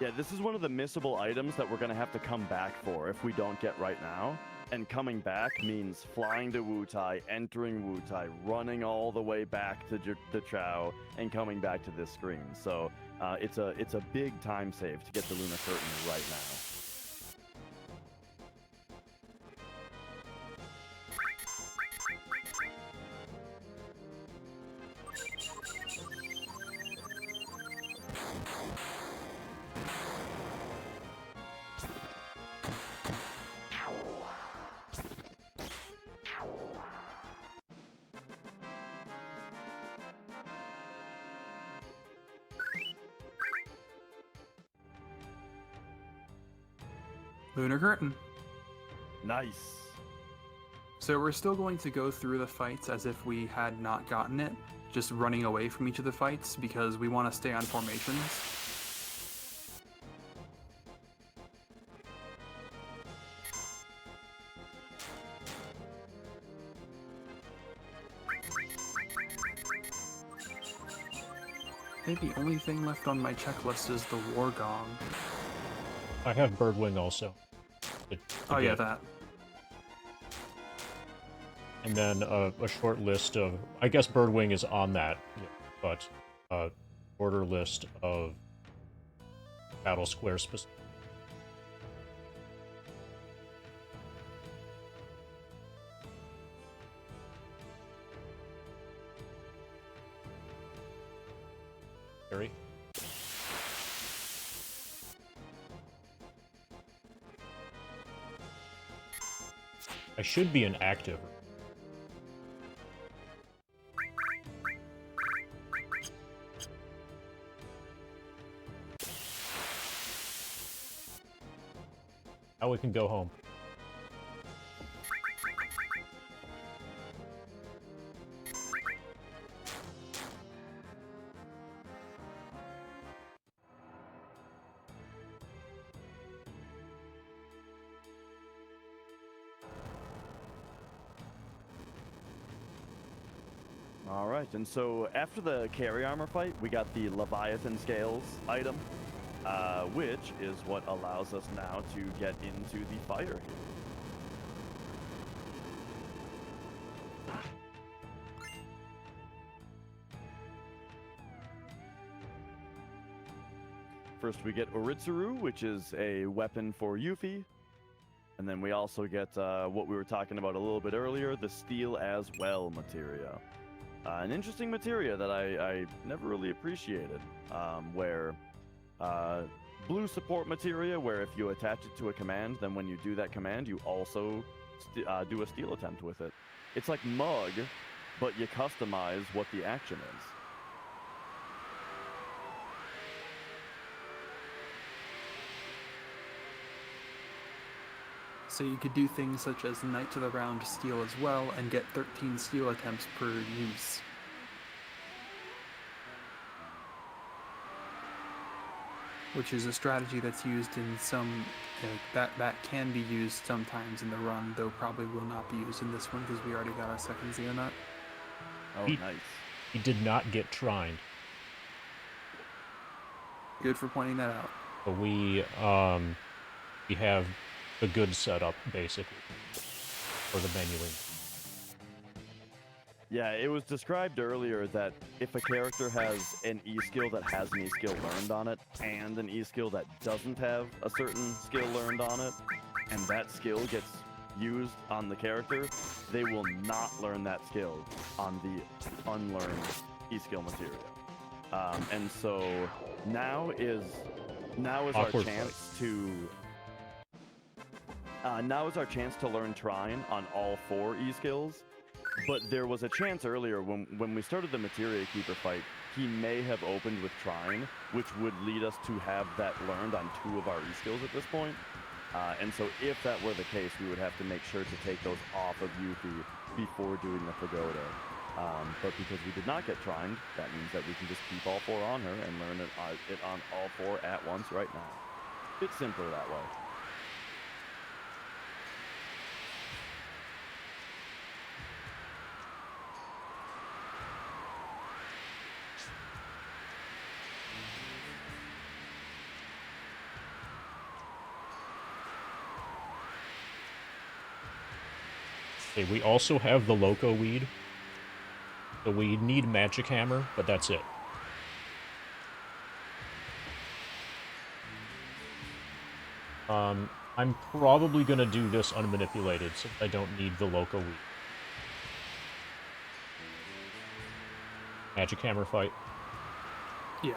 Yeah, this is one of the missable items that we're going to have to come back for if we don't get right now. And coming back means flying to Wutai, entering Wutai, running all the way back to the Chao, and coming back to this screen. So it's a big time save to get the Lunar Curtain right now. Lunar Curtain. Nice. So we're still going to go through the fights as if we had not gotten it, just running away from each of the fights because we want to stay on formations. I think the only thing left on my checklist is the War Gong. I have Birdwing also. Oh yeah, that. And then a short list of, I guess Birdwing is on that, but order list of battle square specific. Harry. I should be an active. Now we can go home. All right, and so after the carry armor fight, we got the Leviathan Scales item, which is what allows us now to get into the fire here. First, we get Oritsuru, which is a weapon for Yuffie. And then we also get what we were talking about a little bit earlier, the Steel as Well materia. An interesting materia that I never really appreciated, where blue support materia, where if you attach it to a command, then when you do that command, you also do a steal attempt with it. It's like Mug, but you customize what the action is. So you could do things such as Knight to the Round steal as well, and get 13 steal attempts per use. Which is a strategy that's used in some, that can be used sometimes in the run, though probably will not be used in this one because we already got our second Xeonut. Oh, nice. He did not get trined. Good for pointing that out. But we have a good setup, basically, for the menuing. Yeah, it was described earlier that if a character has an E-skill that has an E-skill learned on it, and an E-skill that doesn't have a certain skill learned on it, and that skill gets used on the character, they will not learn that skill on the unlearned E-skill material. And so now is our Awkward chance fight. to... now is our chance to learn Trine on all 4 E-skills, but there was a chance earlier when we started the Materia Keeper fight, he may have opened with Trine, which would lead us to have that learned on 2 of our E-skills at this point. And so if that were the case, we would have to make sure to take those off of Yuffie before doing the Pagoda. But because we did not get Trined, that means that we can just keep all 4 on her and learn it on all 4 at once right now. It's simpler that way. Okay, we also have the Loco Weed. So we need Magic Hammer, but that's it. I'm probably gonna do this unmanipulated, since I don't need the Loco Weed. Magic Hammer fight. Yeah.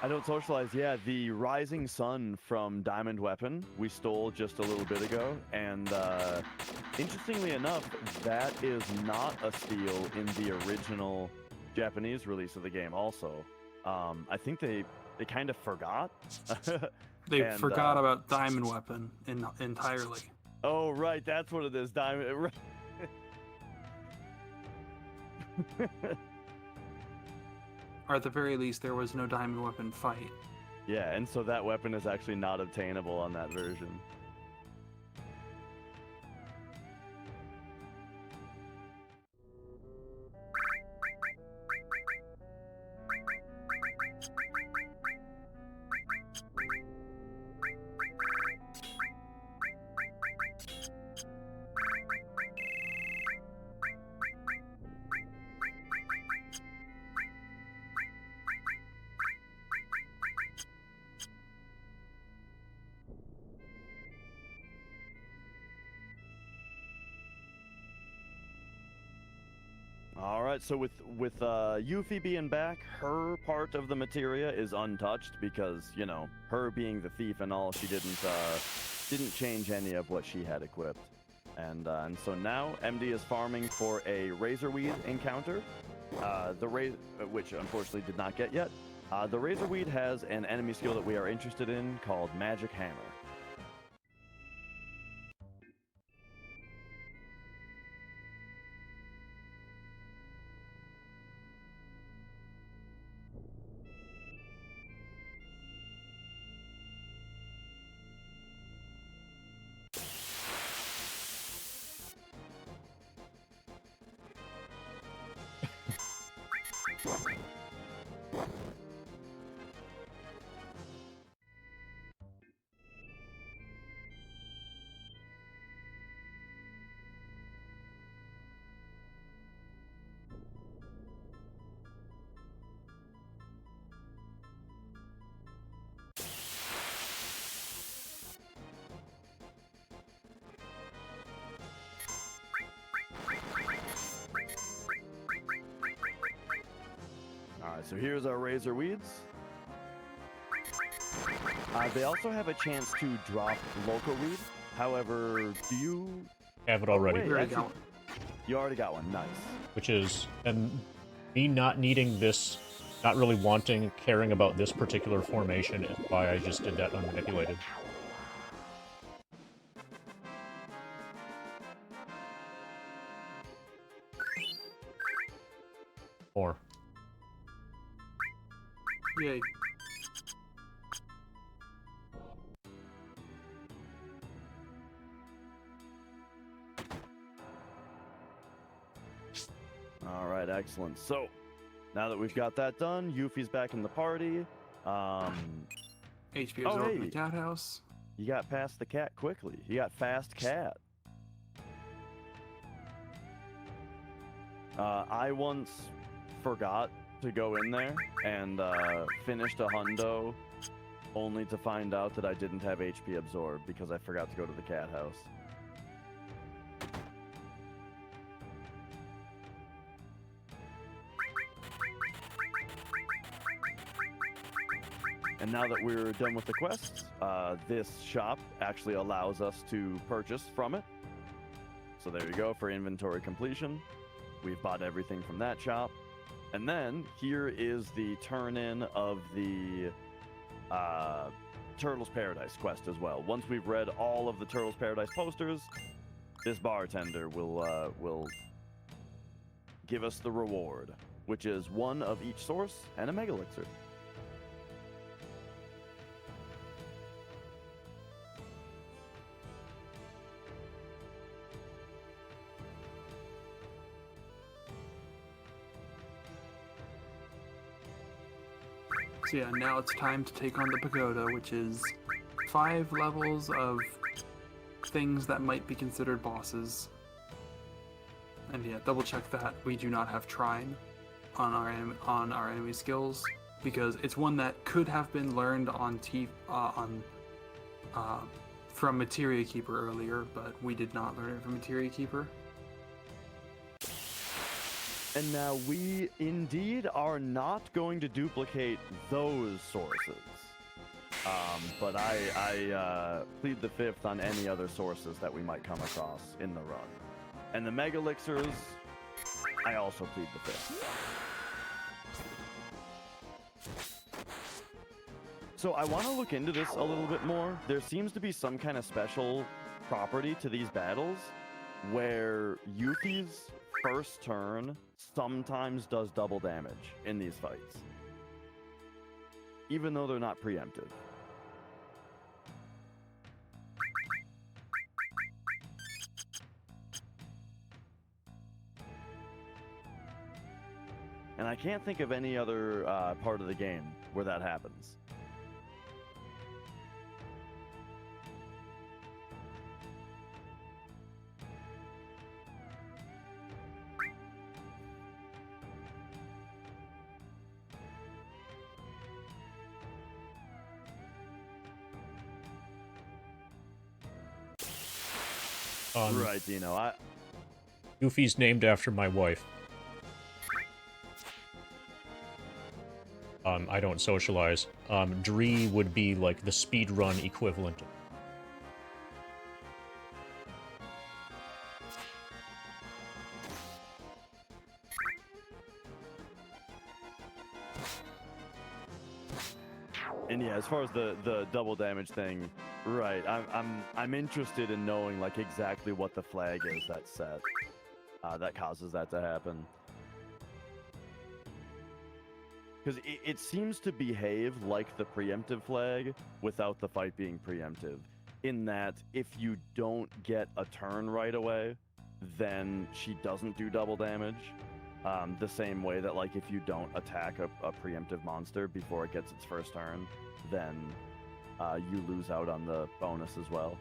I don't socialize. Yeah, the Rising Sun from Diamond Weapon we stole just a little bit ago, and interestingly enough, that is not a steal in the original Japanese release of the game also. I think they kind of forgot. They And, forgot about Diamond Weapon entirely. Oh, right, that's what it is, Diamond. Or at the very least, there was no Diamond Weapon fight. Yeah, and so that weapon is actually not obtainable on that version. right, so with Yuffie being back, her part of the materia is untouched because, you know, her being the thief and all, she didn't change any of what she had equipped. And so now MD is farming for a Razorweed encounter, which unfortunately did not get yet. The Razorweed has an enemy skill that we are interested in called Magic Hammer. Alright, so here's our Razorweeds. They also have a chance to drop Local Weed. However, do you Have it already. wait, actually, you already got one. Nice. Which is, and me not needing this, not really wanting, caring about this particular formation is why I just did that unmanipulated. Four. Yay. All right, excellent. So, now that we've got that done, Yuffie's back in the party. HP Oh, absorbed in hey. the cat house. You got past the cat quickly. You got fast cat. I once forgot to go in there and finished a hundo only to find out that I didn't have HP absorbed because I forgot to go to the cat house. And now that we're done with the quests, this shop actually allows us to purchase from it. So there you go for inventory completion. We've bought everything from that shop. And then here is the turn-in of the Turtles Paradise quest as well. Once we've read all of the Turtles Paradise posters, this bartender will give us the reward, which is one of each source and a Mega Elixir. So yeah, now it's time to take on the pagoda, which is 5 levels of things that might be considered bosses. And yeah, double check that we do not have Trine on our enemy skills, because it's one that could have been learned on from Materia Keeper earlier, but we did not learn it from Materia Keeper. And now we indeed are not going to duplicate those sources. But I plead the fifth on any other sources that we might come across in the run. And the Mega Elixirs, I also plead the fifth. So I want to look into this a little bit more. There seems to be some kind of special property to these battles where Yuffie's first turn sometimes does double damage in these fights, even though they're not preemptive. And I can't think of any other part of the game where that happens. Right, Dino. Goofy's named after my wife. I don't socialize. Dree would be like the speedrun equivalent. And yeah, as far as the double damage thing, right? I'm interested in knowing like exactly what the flag is that's set that causes that to happen. Because it seems to behave like the preemptive flag without the fight being preemptive. In that, if you don't get a turn right away, then she doesn't do double damage. The same way that, like, if you don't attack a preemptive monster before it gets its first turn, then you lose out on the bonus as well.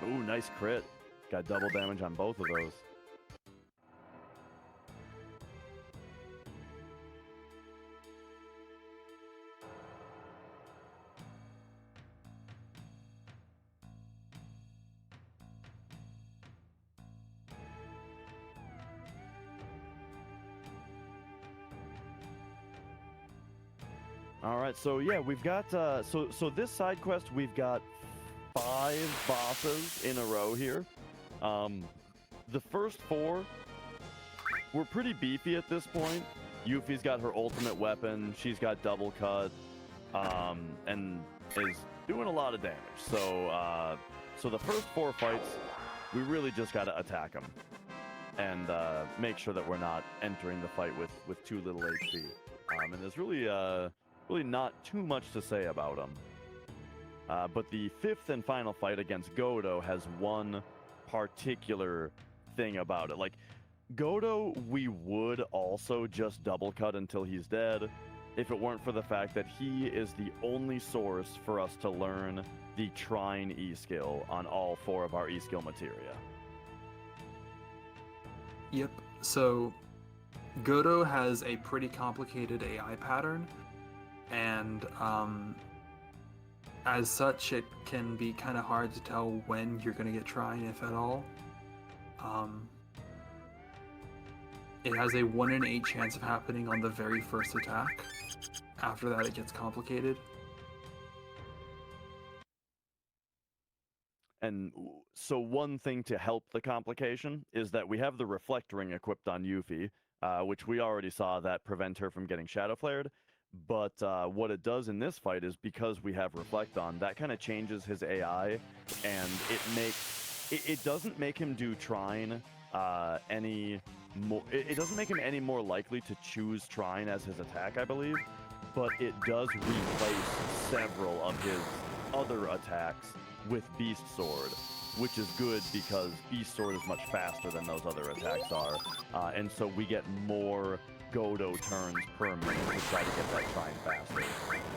Ooh, nice crit. Got double damage on both of those. All right, so yeah, we've got so this side quest we've got 5 bosses in a row here. The first 4 were pretty beefy at this point. Yuffie's got her ultimate weapon. She's got double cut, and is doing a lot of damage. So so the first 4 fights, we really just got to attack them and make sure that we're not entering the fight with too little HP. And there's really not too much to say about them. But the 5th and final fight against Godo has one particular thing about it. Like, Godo, we would also just double cut until he's dead if it weren't for the fact that he is the only source for us to learn the Trine E-skill on all 4 of our E-skill materia. Yep, so Godo has a pretty complicated AI pattern, and as such, it can be kind of hard to tell when you're going to get Trine, if at all. It has a 1 in 8 chance of happening on the very first attack. After that, it gets complicated. And so one thing to help the complication is that we have the Reflect Ring equipped on Yuffie, which we already saw that prevent her from getting Shadow Flared. But what it does in this fight is because we have Reflect on, that kind of changes his AI, and it doesn't make him do Trine any more. It doesn't make him any more likely to choose Trine as his attack, I believe. But it does replace several of his other attacks with Beast Sword, which is good because Beast Sword is much faster than those other attacks are, and so we get more Godo turns per minute to try to get that Trine faster.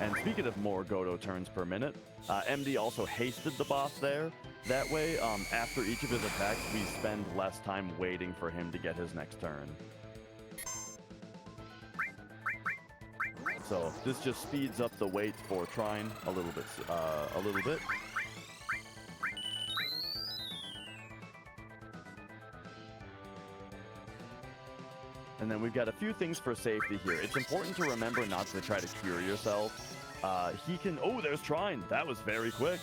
And speaking of more Godo turns per minute, MD also hasted the boss there. That way, after each of his attacks, we spend less time waiting for him to get his next turn. So this just speeds up the wait for Trine a little bit. And then we've got a few things for safety here. It's important to remember not to try to cure yourself. He can... Oh, there's Trine. That was very quick.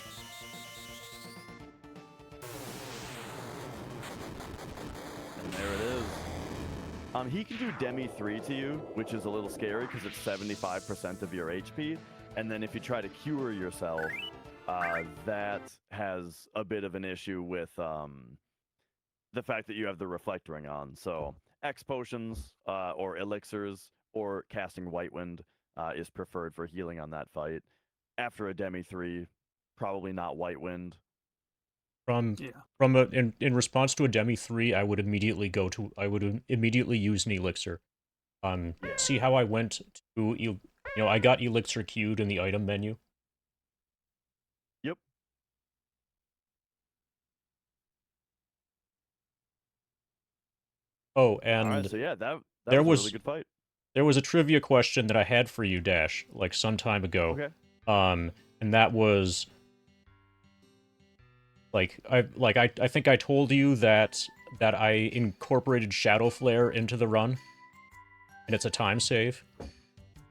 And there it is. He can do Demi 3 to you, which is a little scary because it's 75% of your HP. And then if you try to cure yourself, that has a bit of an issue with the fact that you have the Reflect Ring on. So X potions or elixirs or casting White Wind is preferred for healing on that fight. After a Demi 3, probably not White Wind. In response to a Demi 3, I would immediately use an elixir. See how I went to I got elixir queued in the item menu. Oh, All and right, so yeah, that there was a was really good fight. there was a trivia question that I had for you, Dash, like some time ago. Okay. And that was I think I told you that I incorporated Shadow Flare into the run, and it's a time save.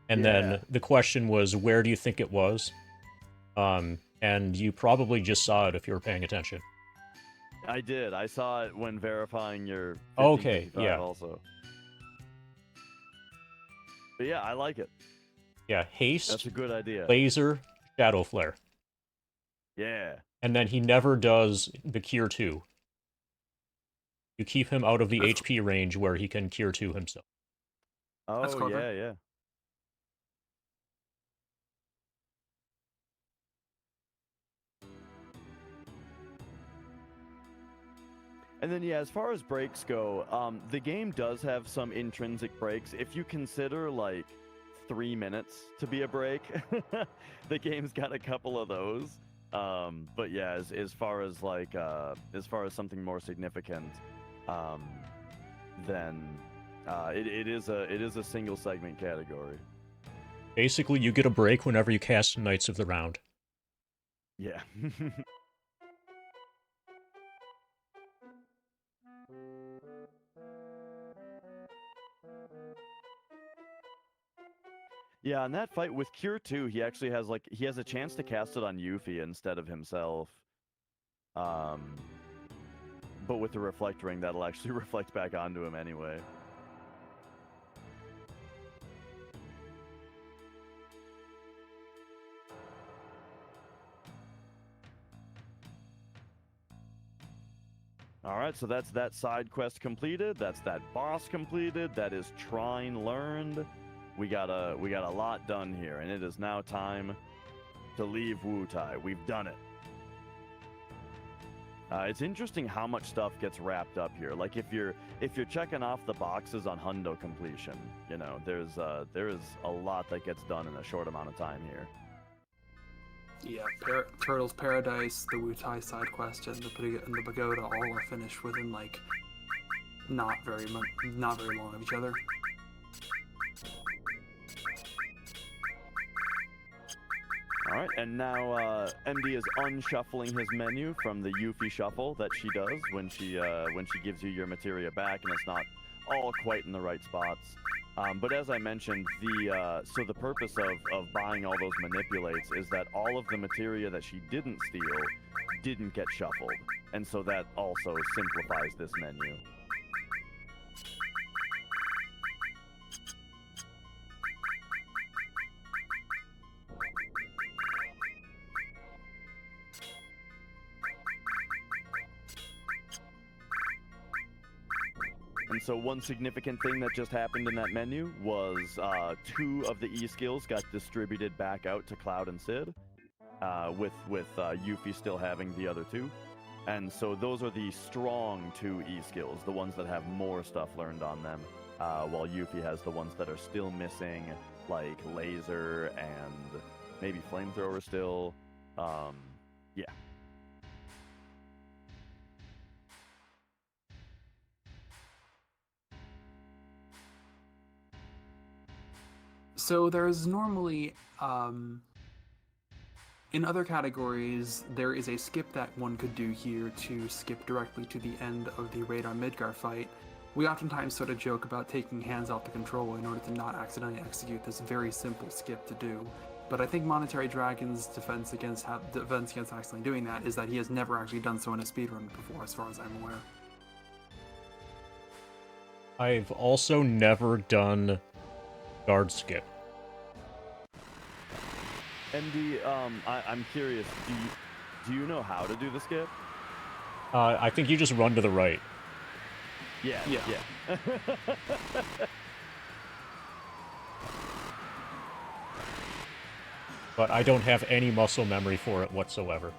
And Yeah. then the question was, where do you think it was? And you probably just saw it if you were paying attention. I did. I saw it when verifying your Okay, 1555 yeah. also. But yeah, I like it. Yeah, Haste, That's a good idea. Laser, Shadow Flare. Yeah. And then he never does the Cure 2. You keep him out of the That's- HP range where he can Cure 2 himself. That's Oh, clever. yeah, yeah. And then, yeah, as far as breaks go, the game does have some intrinsic breaks. If you consider, like, 3 minutes to be a break, the game's got a couple of those. But yeah, as far as, like, as far as something more significant, then it is a single segment category. Basically, you get a break whenever you cast Knights of the Round. Yeah. Yeah, in that fight with Cure 2, he actually has he has a chance to cast it on Yuffie instead of himself. But with the Reflect Ring, that'll actually reflect back onto him anyway. All right, so that's that side quest completed. That's that boss completed. That is Trine learned. We got a lot done here, and it is now time to leave Wutai. We've done it. It's interesting how much stuff gets wrapped up here. Like if you're checking off the boxes on Hundo completion, you know, there is a lot that gets done in a short amount of time here. Yeah, Turtles Paradise, the Wutai side quest, and the Pagoda all are finished within like not very long of each other. All right, and now MD is unshuffling his menu from the Yuffie shuffle that she does when she gives you your materia back, and it's not all quite in the right spots. But as I mentioned, so the purpose of buying all those manipulates is that all of the materia that she didn't steal didn't get shuffled, and so that also simplifies this menu. And so one significant thing that just happened in that menu was 2 of the E-skills got distributed back out to Cloud and Sid, with Yuffie still having the other 2. And so those are the strong 2 E-skills, the ones that have more stuff learned on them, while Yuffie has the ones that are still missing, like Laser and maybe Flamethrower still. Yeah. So there's normally, in other categories, there is a skip that one could do here to skip directly to the end of the Radar Midgar fight. We oftentimes sort of joke about taking hands off the controller in order to not accidentally execute this very simple skip to do. But I think Monetarydragon's defense against accidentally doing that is that he has never actually done so in a speedrun before, as far as I'm aware. I've also never done guard skip. MD, I'm curious. Do you know how to do the skip? I think you just run to the right. Yeah. But I don't have any muscle memory for it whatsoever.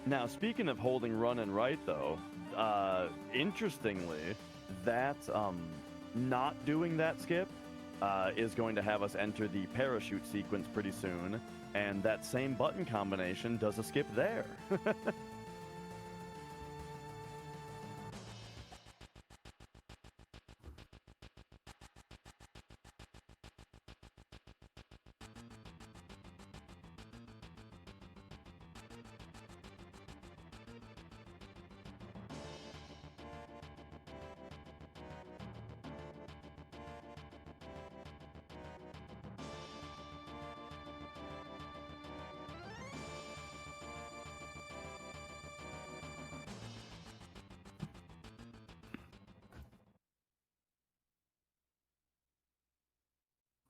Now, speaking of holding run and right, though, interestingly, that not doing that skip is going to have us enter the parachute sequence pretty soon, and that same button combination does a skip there.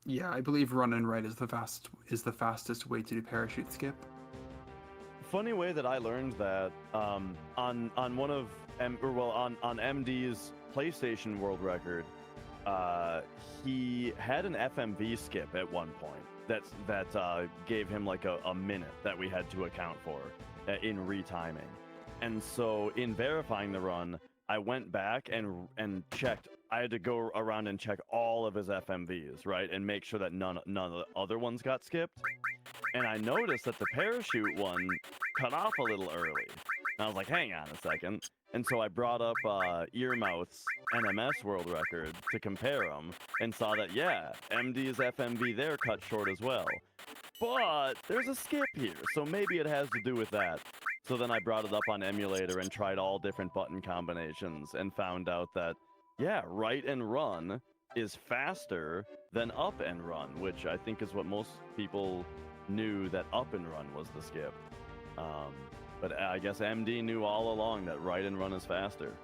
Yeah, I believe run and right is the fastest way to do parachute skip. Funny way that I learned that on one of on MD's PlayStation world record, he had an FMV skip at one point that gave him like a minute that we had to account for in retiming, and so in verifying the run, I went back and checked. I had to go around and check all of his FMVs, right, and make sure that none of the other ones got skipped. And I noticed that the parachute one cut off a little early. And I was like, hang on a second. And so I brought up Earmouth's NMS world record to compare them, and saw that, yeah, MD's FMV there cut short as well. But there's a skip here, so maybe it has to do with that. So then I brought it up on emulator and tried all different button combinations and found out that, yeah, right and run is faster than up and run, which I think is what most people knew, that up and run was the skip. But I guess MD knew all along that right and run is faster.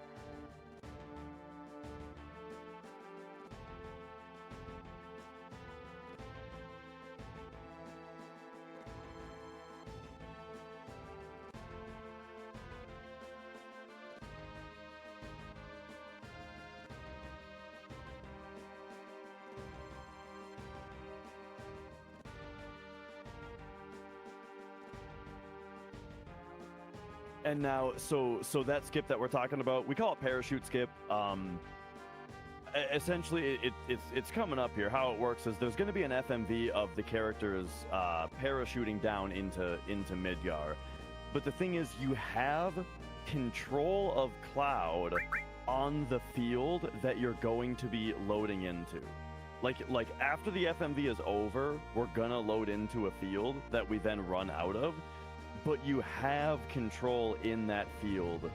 And now, so that skip that we're talking about, we call it parachute skip. Essentially, it's coming up here. How it works is there's going to be an FMV of the characters parachuting down into Midgar. But the thing is, you have control of Cloud on the field that you're going to be loading into. Like after the FMV is over, we're gonna load into a field that we then run out of. But you have control in that field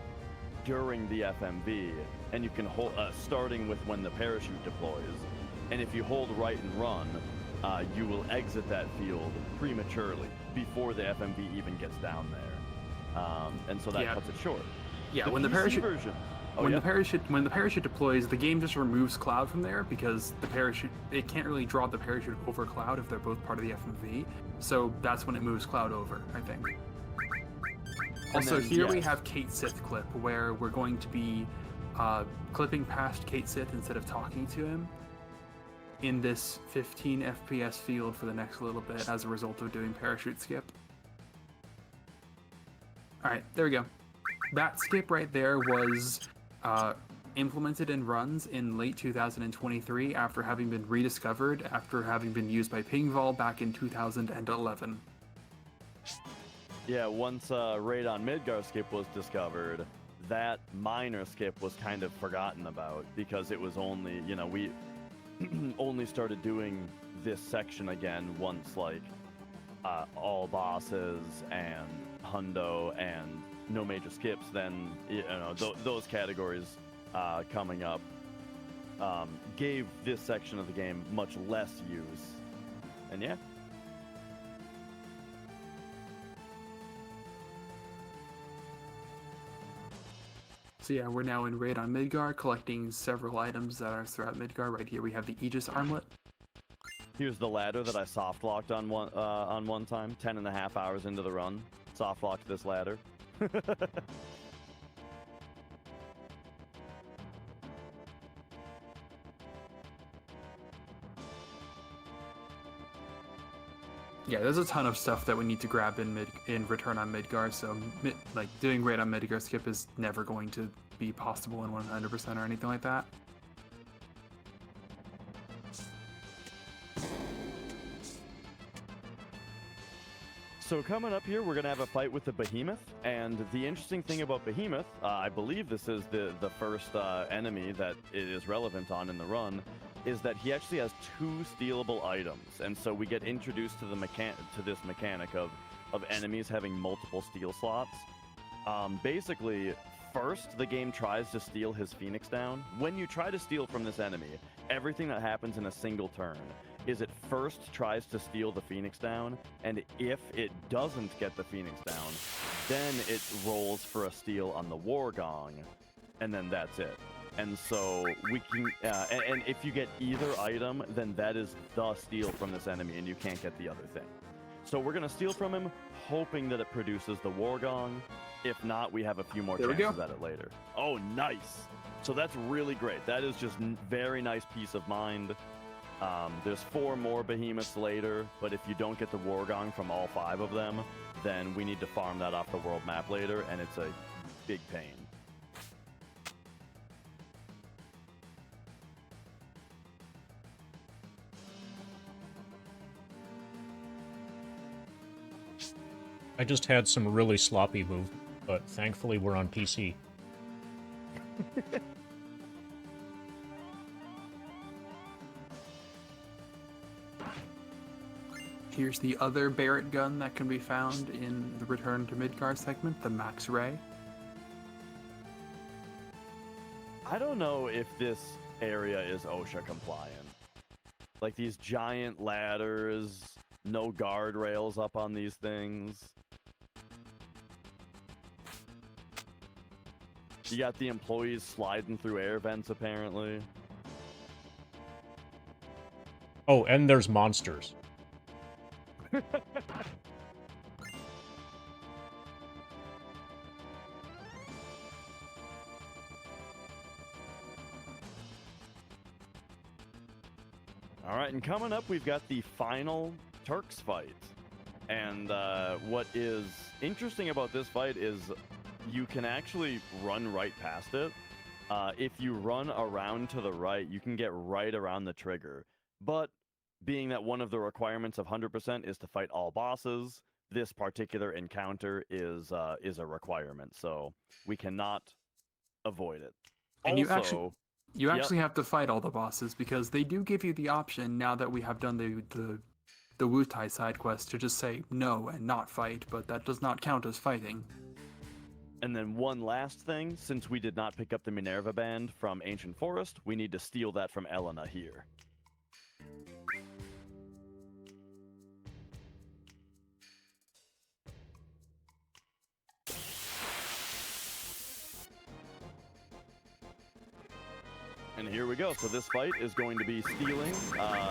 during the FMV, and you can hold, starting with when the parachute deploys. And if you hold right and run, you will exit that field prematurely before the FMV even gets down there. And so that cuts it short. Yeah, the when the PC parachute version. when the parachute deploys, the game just removes Cloud from there, because the parachute, it can't really draw the parachute over Cloud if they're both part of the FMV. So that's when it moves Cloud over, I think. Also, here we have Kate Sith clip, where we're going to be clipping past Kate Sith instead of talking to him in this 15 FPS field for the next little bit as a result of doing parachute skip. Alright, there we go. That skip right there was implemented in runs in late 2023 after having been rediscovered after having been used by Pingvol back in 2011. Yeah, once Radon Midgar skip was discovered, that minor skip was kind of forgotten about, because it was only, we only started doing this section again once, like, all bosses and Hundo and no major skips, then, those categories coming up gave this section of the game much less use. And yeah. So yeah, we're now in Raid on Midgar, collecting several items that are throughout Midgar. Right here we have the Aegis armlet. Here's the ladder that I soft locked on one time, 10.5 hours into the run. Soft locked this ladder. Yeah, there's a ton of stuff that we need to grab in Return on Midgar, so doing Raid on Midgar skip is never going to be possible in 100% or anything like that. So coming up here, we're going to have a fight with the Behemoth, and the interesting thing about Behemoth, I believe this is the first enemy that it is relevant on in the run, is that he actually has 2 stealable items, and so we get introduced to this mechanic of enemies having multiple steal slots. Basically, first the game tries to steal his Phoenix down. When you try to steal from this enemy, everything that happens in a single turn is it first tries to steal the Phoenix down, and if it doesn't get the Phoenix down, then it rolls for a steal on the War Gong, and then that's it. And so we can, and if you get either item, then that is the steal from this enemy, and you can't get the other thing. So we're gonna steal from him, hoping that it produces the War Gong. If not, we have a few more chances at it later. Oh, nice! So that's really great. That is just very nice peace of mind. There's 4 more behemoths later, but if you don't get the War Gong from all 5 of them, then we need to farm that off the world map later, and it's a big pain. I just had some really sloppy move, but thankfully we're on PC. Here's the other Barrett gun that can be found in the Return to Midgard segment, the Max Ray. I don't know if this area is OSHA compliant. Like these giant ladders, no guardrails up on these things. You got the employees sliding through air vents, apparently. Oh, and there's monsters. All right, and coming up, we've got the final Turks fight. And what is interesting about this fight is you can actually run right past it. If you run around to the right, you can get right around the trigger. But being that one of the requirements of 100% is to fight all bosses, this particular encounter is a requirement, so we cannot avoid it. And also, you actually have to fight all the bosses, because they do give you the option, now that we have done the Wutai side quest, to just say no and not fight, but that does not count as fighting. And then one last thing, since we did not pick up the Minerva Band from Ancient Forest, we need to steal that from Elena here. And here we go. So this fight is going to be stealing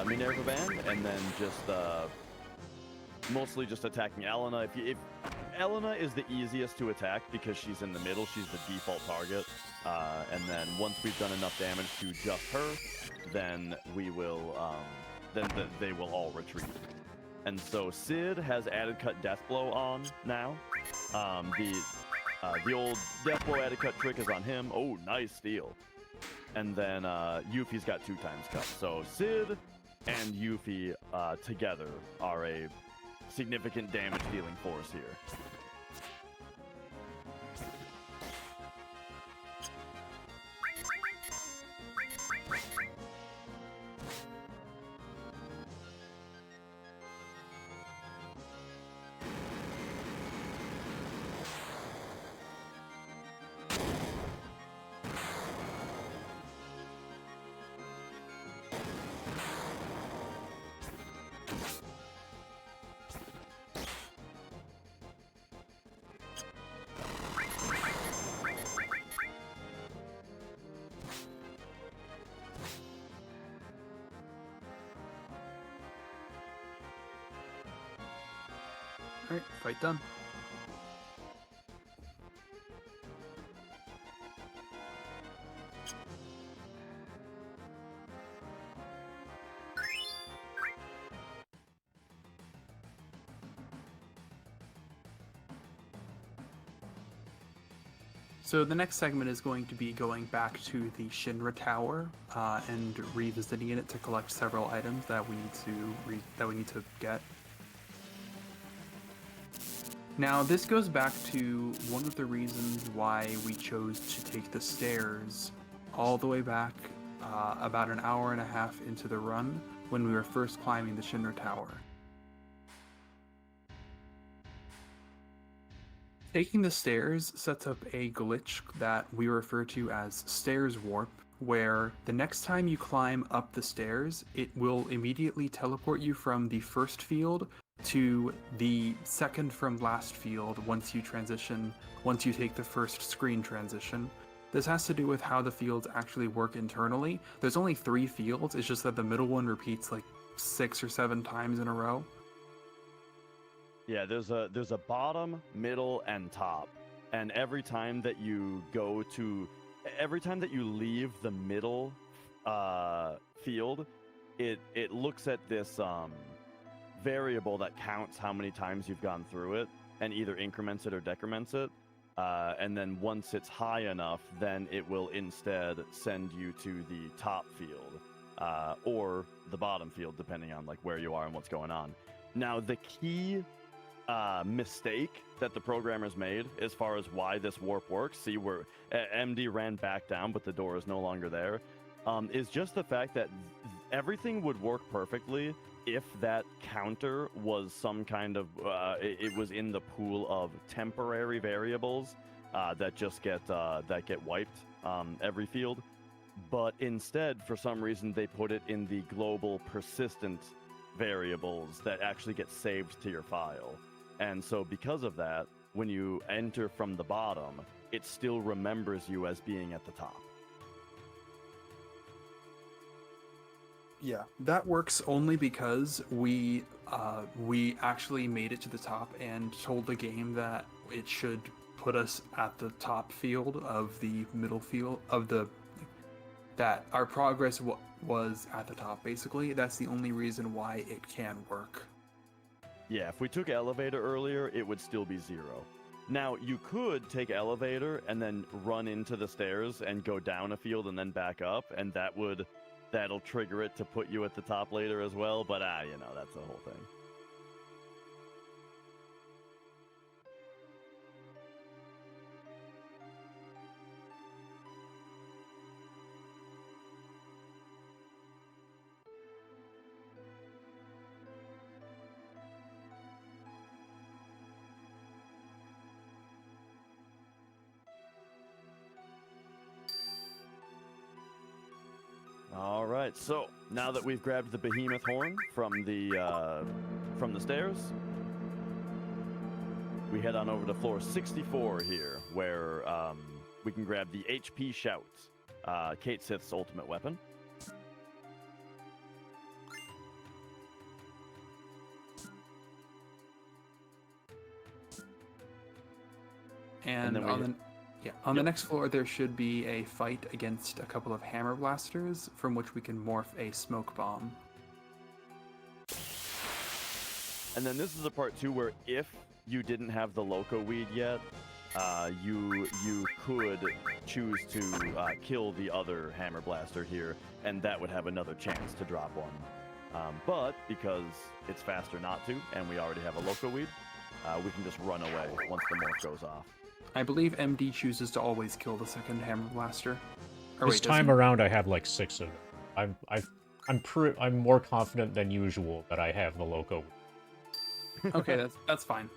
Minerva Band, and then just mostly just attacking Elena. If Elena is the easiest to attack because she's in the middle, she's the default target. And then once we've done enough damage to just her, then we will they will all retreat. And so Sid has added cut Deathblow on now. The old Deathblow added cut trick is on him. Oh, nice steal. And then Yuffie's got 2 times cut. So Sid and Yuffie together are a significant damage dealing force here. Alright, fight done. So the next segment is going to be going back to the Shinra Tower and revisiting it to collect several items that we need to get. Now, this goes back to one of the reasons why we chose to take the stairs all the way back about an hour and a half into the run when we were first climbing the Shinra Tower. Taking the stairs sets up a glitch that we refer to as stairs warp, where the next time you climb up the stairs, it will immediately teleport you from the first field to the second from last field once you take the first screen transition. This has to do with how the fields actually work internally. There's only 3 fields, it's just that the middle one repeats like 6 or 7 times in a row. Yeah, there's a bottom, middle, and top. And every time that you leave the middle field, it looks at this variable that counts how many times you've gone through it and either increments it or decrements it. And then once it's high enough, then it will instead send you to the top field or the bottom field, depending on like where you are and what's going on. Now, the key mistake that the programmers made as far as why this warp works, see where MD ran back down but the door is no longer there, is just the fact that everything would work perfectly if that counter was some kind of it was in the pool of temporary variables that just get wiped every field. But instead, for some reason, they put it in the global persistent variables that actually get saved to your file. And so because of that, when you enter from the bottom, it still remembers you as being at the top. Yeah, that works only because we actually made it to the top and told the game that it should put us at the top field of the middle field that our progress was at the top. Basically, that's the only reason why it can work. Yeah, if we took elevator earlier, it would still be 0. Now, you could take elevator and then run into the stairs and go down a field and then back up, and that'll trigger it to put you at the top later as well, but that's the whole thing. All right, so now that we've grabbed the behemoth horn from the stairs, we head on over to floor 64 here, where we can grab the HP Shout, Kate Sith's ultimate weapon. And on the next floor, there should be a fight against a couple of hammer blasters, from which we can morph a smoke bomb. And then this is the part too where if you didn't have the Loco Weed yet, you could choose to kill the other hammer blaster here, and that would have another chance to drop one. But because it's faster not to, and we already have a Loco Weed, we can just run away once the morph goes off. I believe MD chooses to always kill the second hammer blaster. This time around, I have like 6 of them. I'm more confident than usual that I have the Loco. Okay, that's fine.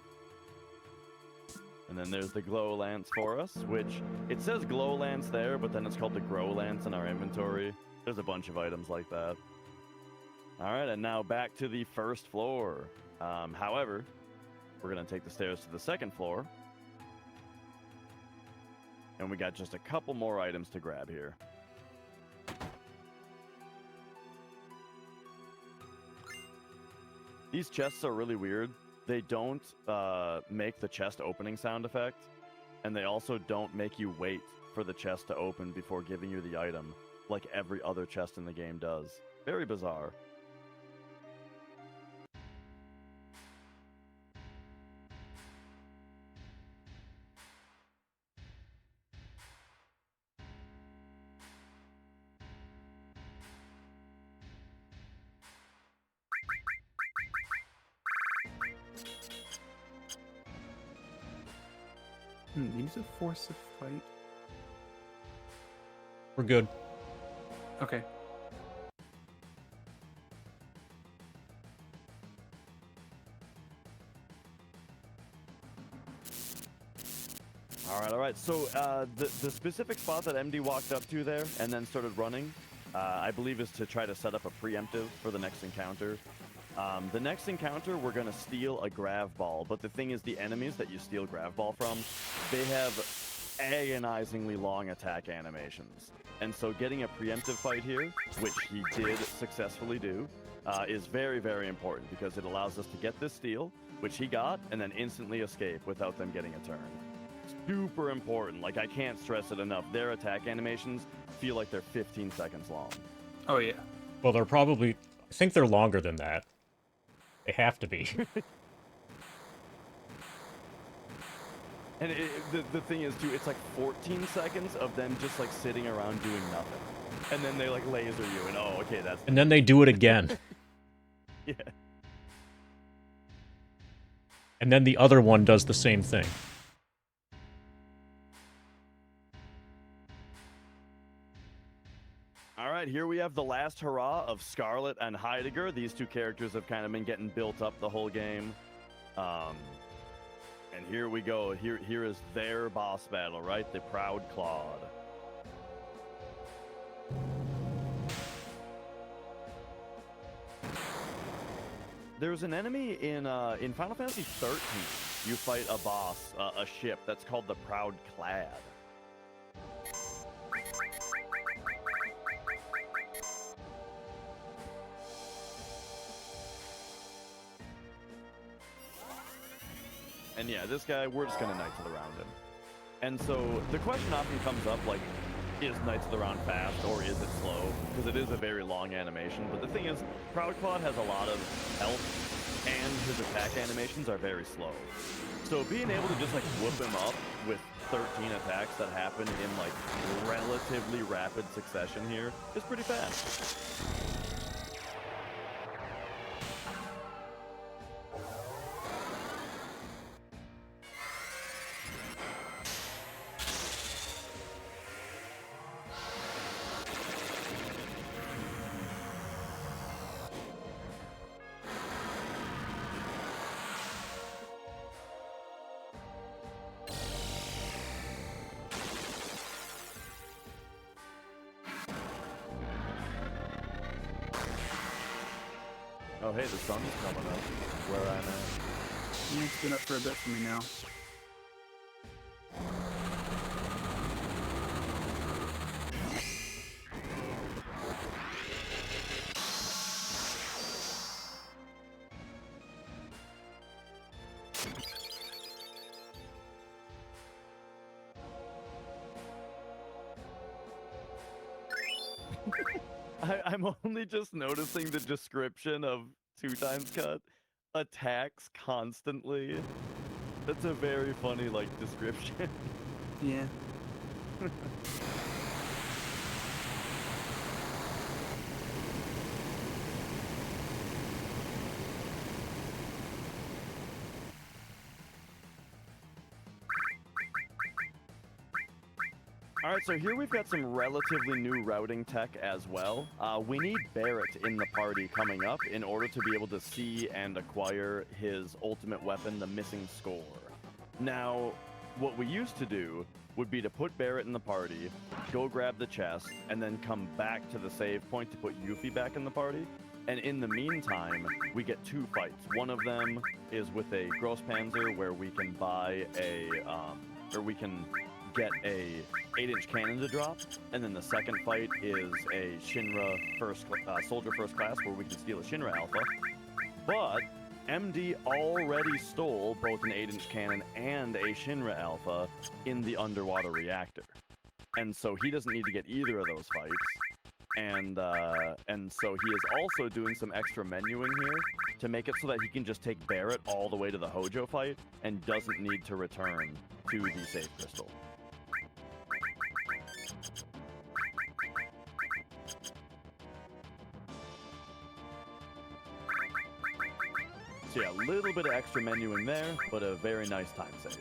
And then there's the Glow Lance for us, which it says Glow Lance there, but then it's called the Grow Lance in our inventory. There's a bunch of items like that. All right, and now back to the first floor. However, we're gonna take the stairs to the second floor. And we got just a couple more items to grab here. These chests are really weird. They don't make the chest opening sound effect, and they also don't make you wait for the chest to open before giving you the item, like every other chest in the game does. Very bizarre. Use a force of fight. We're good. Okay. All right. So the specific spot that MD walked up to there and then started running, I believe is to try to set up a preemptive for the next encounter. The next encounter, we're going to steal a grav ball, but the thing is the enemies that you steal grav ball from, they have agonizingly long attack animations. And so getting a preemptive fight here, which he did successfully do, is very, very important because it allows us to get this steal, which he got, and then instantly escape without them getting a turn. Super important. Like, I can't stress it enough. Their attack animations feel like they're 15 seconds long. Oh yeah. Well, they're probably... I think they're longer than that. They have to be. And the thing is, too, it's like 14 seconds of them just, like, sitting around doing nothing. And then they, like, laser you, and oh, okay, that's... And then they do it again. Yeah. And then the other one does the same thing. All right, here we have the last hurrah of Scarlet and Heidegger. These two characters have kind of been getting built up the whole game. And here we go. Here is their boss battle, right? The Proud Claude. There's an enemy in Final Fantasy 13. You fight a boss, a ship that's called the Proud Clad. And yeah, this guy, we're just gonna Knights of the Round him. And so the question often comes up, like, is Knights of the Round fast or is it slow? Because it is a very long animation. But the thing is, Proud Claude has a lot of health, and his attack animations are very slow. So being able to just, like, whoop him up with 13 attacks that happen in, like, relatively rapid succession here is pretty fast. Oh, hey, the sun's coming up where I'm at. Yeah, it's been up for a bit for me now. I'm only just noticing the description of 2x cut. Attacks constantly. That's a very funny, like, description. Yeah. Alright, so here we've got some relatively new routing tech as well. We need Barrett in the party coming up in order to be able to see and acquire his ultimate weapon, the Missing Score. Now, what we used to do would be to put Barrett in the party, go grab the chest, and then come back to the save point to put Yuffie back in the party. And in the meantime, we get two fights. One of them is with a Grosspanzer where we can buy a, we can get a 8-inch cannon to drop, and then the second fight is a Shinra soldier first class where we can steal a Shinra Alpha. But MD already stole both an 8-inch cannon and a Shinra Alpha in the underwater reactor, and so he doesn't need to get either of those fights. And so he is also doing some extra menuing here to make it so that he can just take Barrett all the way to the Hojo fight and doesn't need to return to the save crystal. So yeah, a little bit of extra menuing there, but a very nice time save.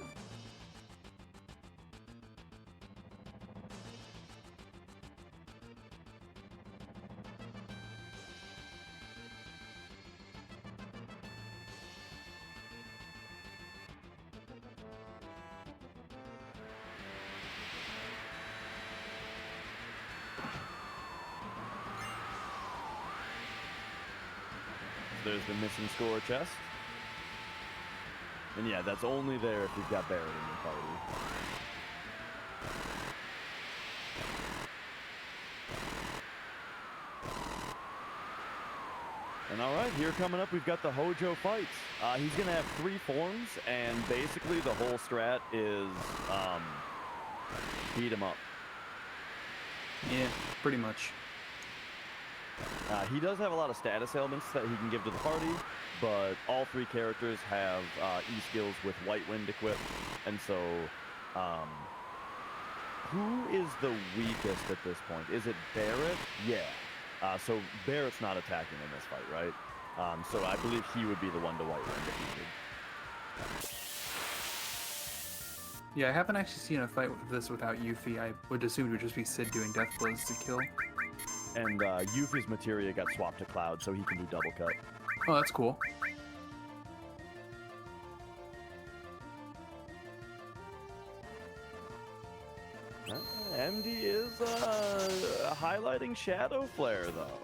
there's the missing score chest. And yeah, that's only there if you've got Barret in your party. And all right, here coming up, we've got the Hojo fights. He's going to have 3 forms, and basically the whole strat is beat him up. Yeah, pretty much. He does have a lot of status ailments that he can give to the party, but all 3 characters have E-skills with White Wind equipped, and so who is the weakest at this point? Is it Barret? Yeah. So Barret's not attacking in this fight, right? So I believe he would be the one to White Wind if needed. Yeah, I haven't actually seen a fight with this without Yuffie. I would assume it would just be Sid doing death blows to kill. And Yuffie's materia got swapped to Cloud, so he can do double cut. Oh, that's cool. MD is highlighting Shadow Flare, though.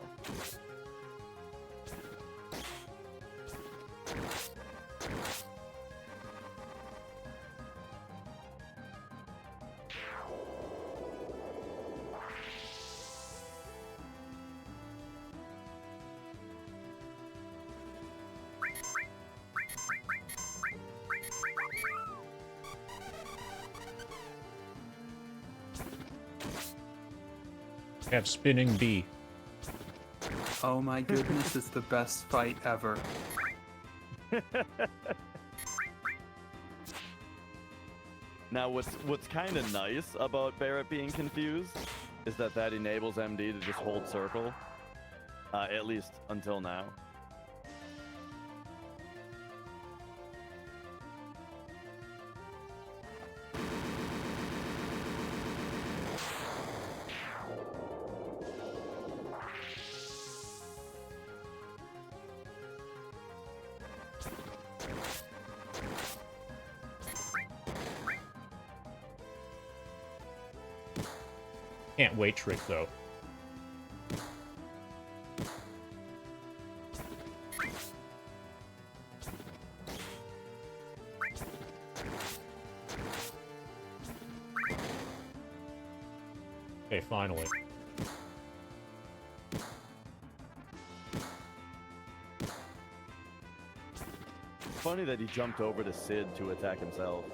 Have spinning B. Oh my goodness, it's the best fight ever. Now, what's kind of nice about Barret being confused is that enables MD to just hold circle, at least until now. Can't wait trick though. Okay, finally. It's funny that he jumped over to Sid to attack himself.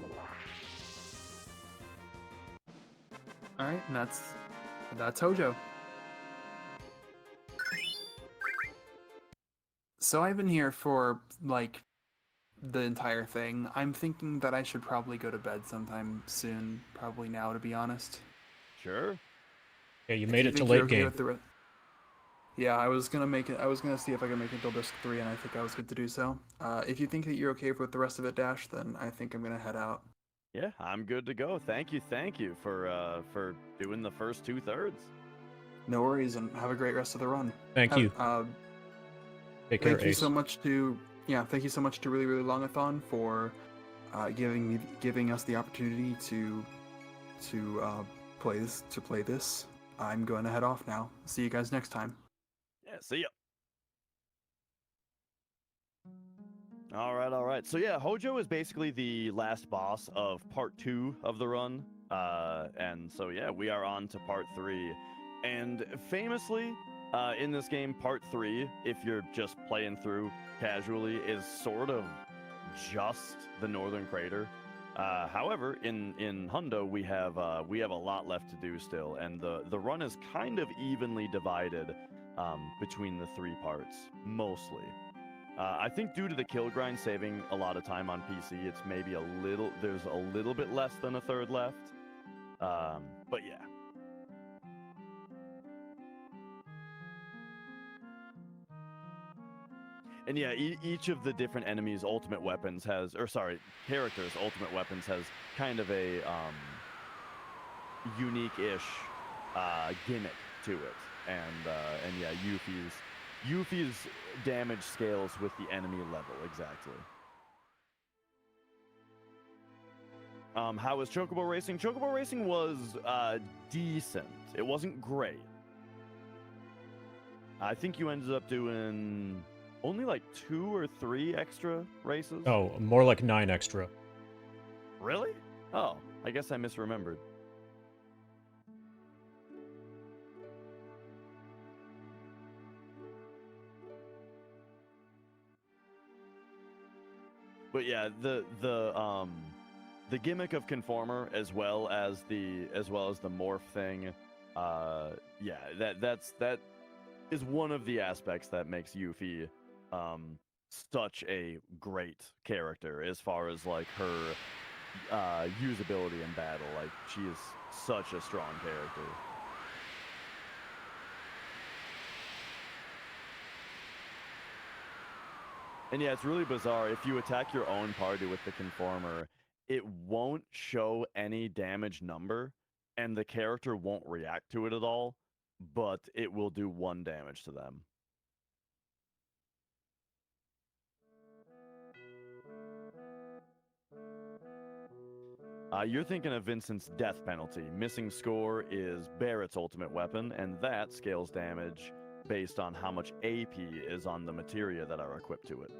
Alright, and that's Hojo. So I've been here for, like, the entire thing. I'm thinking that I should probably go to bed sometime soon. Probably now, to be honest. Sure. Yeah, you If made you it to think you're late okay game. with the yeah, I was gonna make it. I was gonna see if I could make it till disc 3, and I think I was good to do so. If you think that you're okay with the rest of it, Dash, then I think I'm gonna head out. Yeah, I'm good to go. Thank you for doing the first 2/3. No worries, and have a great rest of the run. Thank you. Take care, Thank you Ace. so much to thank you so much to Really Really Longathon for giving us the opportunity to play this. I'm going to head off now. See you guys next time. Yeah, see ya. All right. So yeah, Hojo is basically the last boss of part 2 of the run. And so yeah, we are on to part 3. And famously, in this game, part 3, if you're just playing through casually, is sort of just the Northern Crater. However, in Hundo, we have a lot left to do still, and the run is kind of evenly divided between the 3 parts, mostly. I think due to the kill grind saving a lot of time on PC, it's maybe there's a little bit less than a third left. But yeah. And yeah, each of the different enemies' ultimate weapons characters' ultimate weapons has kind of a unique-ish gimmick to it, and yeah, Yuffie's damage scales with the enemy level exactly. How was Chocobo Racing? Chocobo Racing was decent. It wasn't great. I think you ended up doing only like 2 or 3 extra races? Oh, more like 9 extra. Really? Oh, I guess I misremembered. But yeah, the gimmick of Conformer as well as the morph thing, yeah, that is one of the aspects that makes Yuffie such a great character as far as like her usability in battle. Like she is such a strong character. And yeah, it's really bizarre. If you attack your own party with the Conformer, it won't show any damage number, and the character won't react to it at all, but it will do 1 damage to them. You're thinking of Vincent's death penalty. Missing score is Barrett's ultimate weapon, and that scales damage based on how much AP is on the materia that are equipped to it.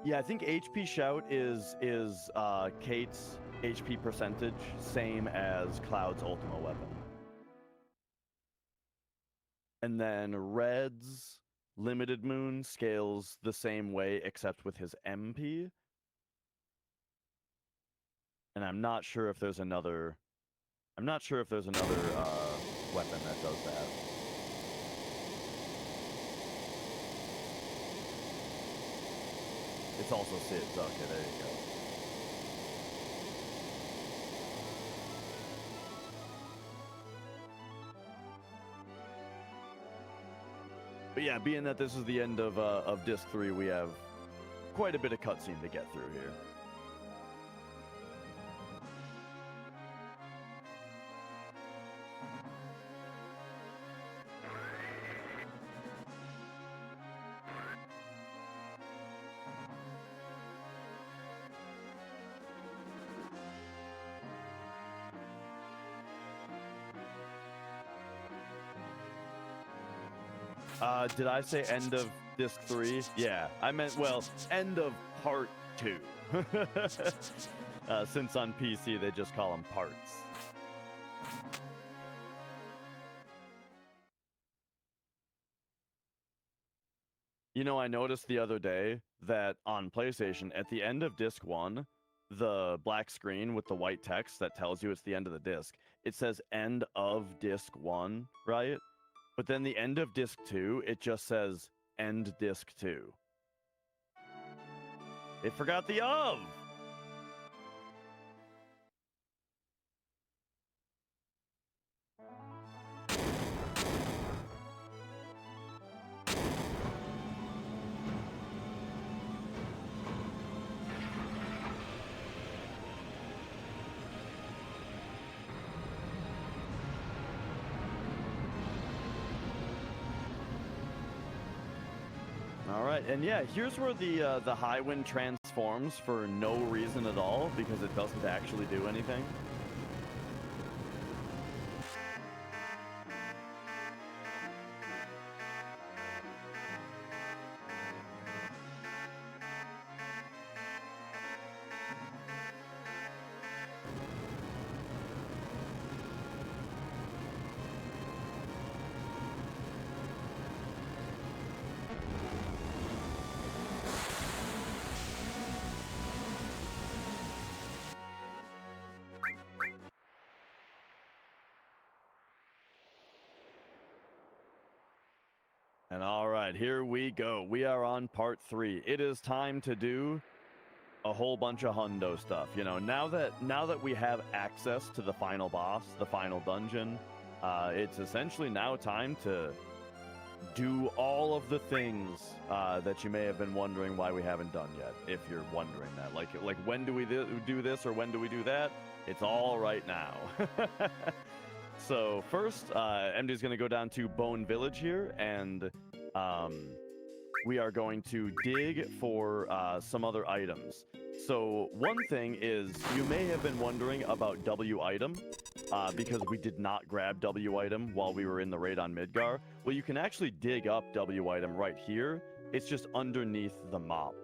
Yeah, I think HP Shout is Kate's HP percentage, same as Cloud's ultimate weapon. And then Red's Limited Moon scales the same way, except with his MP. And I'm not sure if there's another weapon that does that. It's also Sid's. Okay, there you go. But yeah, being that this is the end of Disc 3, we have quite a bit of cutscene to get through here. Did I say end of Disc 3? Yeah, I meant, well, end of Part 2. Since on PC they just call them parts. You know, I noticed the other day that on PlayStation, at the end of Disc 1, the black screen with the white text that tells you it's the end of the disc, it says end of Disc 1, right? But then the end of Disc 2, it just says end Disc 2. It forgot the of! Alright, and yeah, here's where the high wind transforms for no reason at all, because it doesn't actually do anything. And all right, here we go. We are on part 3. It is time to do a whole bunch of hundo stuff. You know, now that we have access to the final boss, the final dungeon, it's essentially now time to do all of the things that you may have been wondering why we haven't done yet, if you're wondering that. Like when do we do this or when do we do that? It's all right now. So first, MD's going to go down to Bone Village here, and we are going to dig for some other items. So one thing is, you may have been wondering about W item, because we did not grab W item while we were in the raid on Midgar. Well, you can actually dig up W item right here. It's just underneath the mop.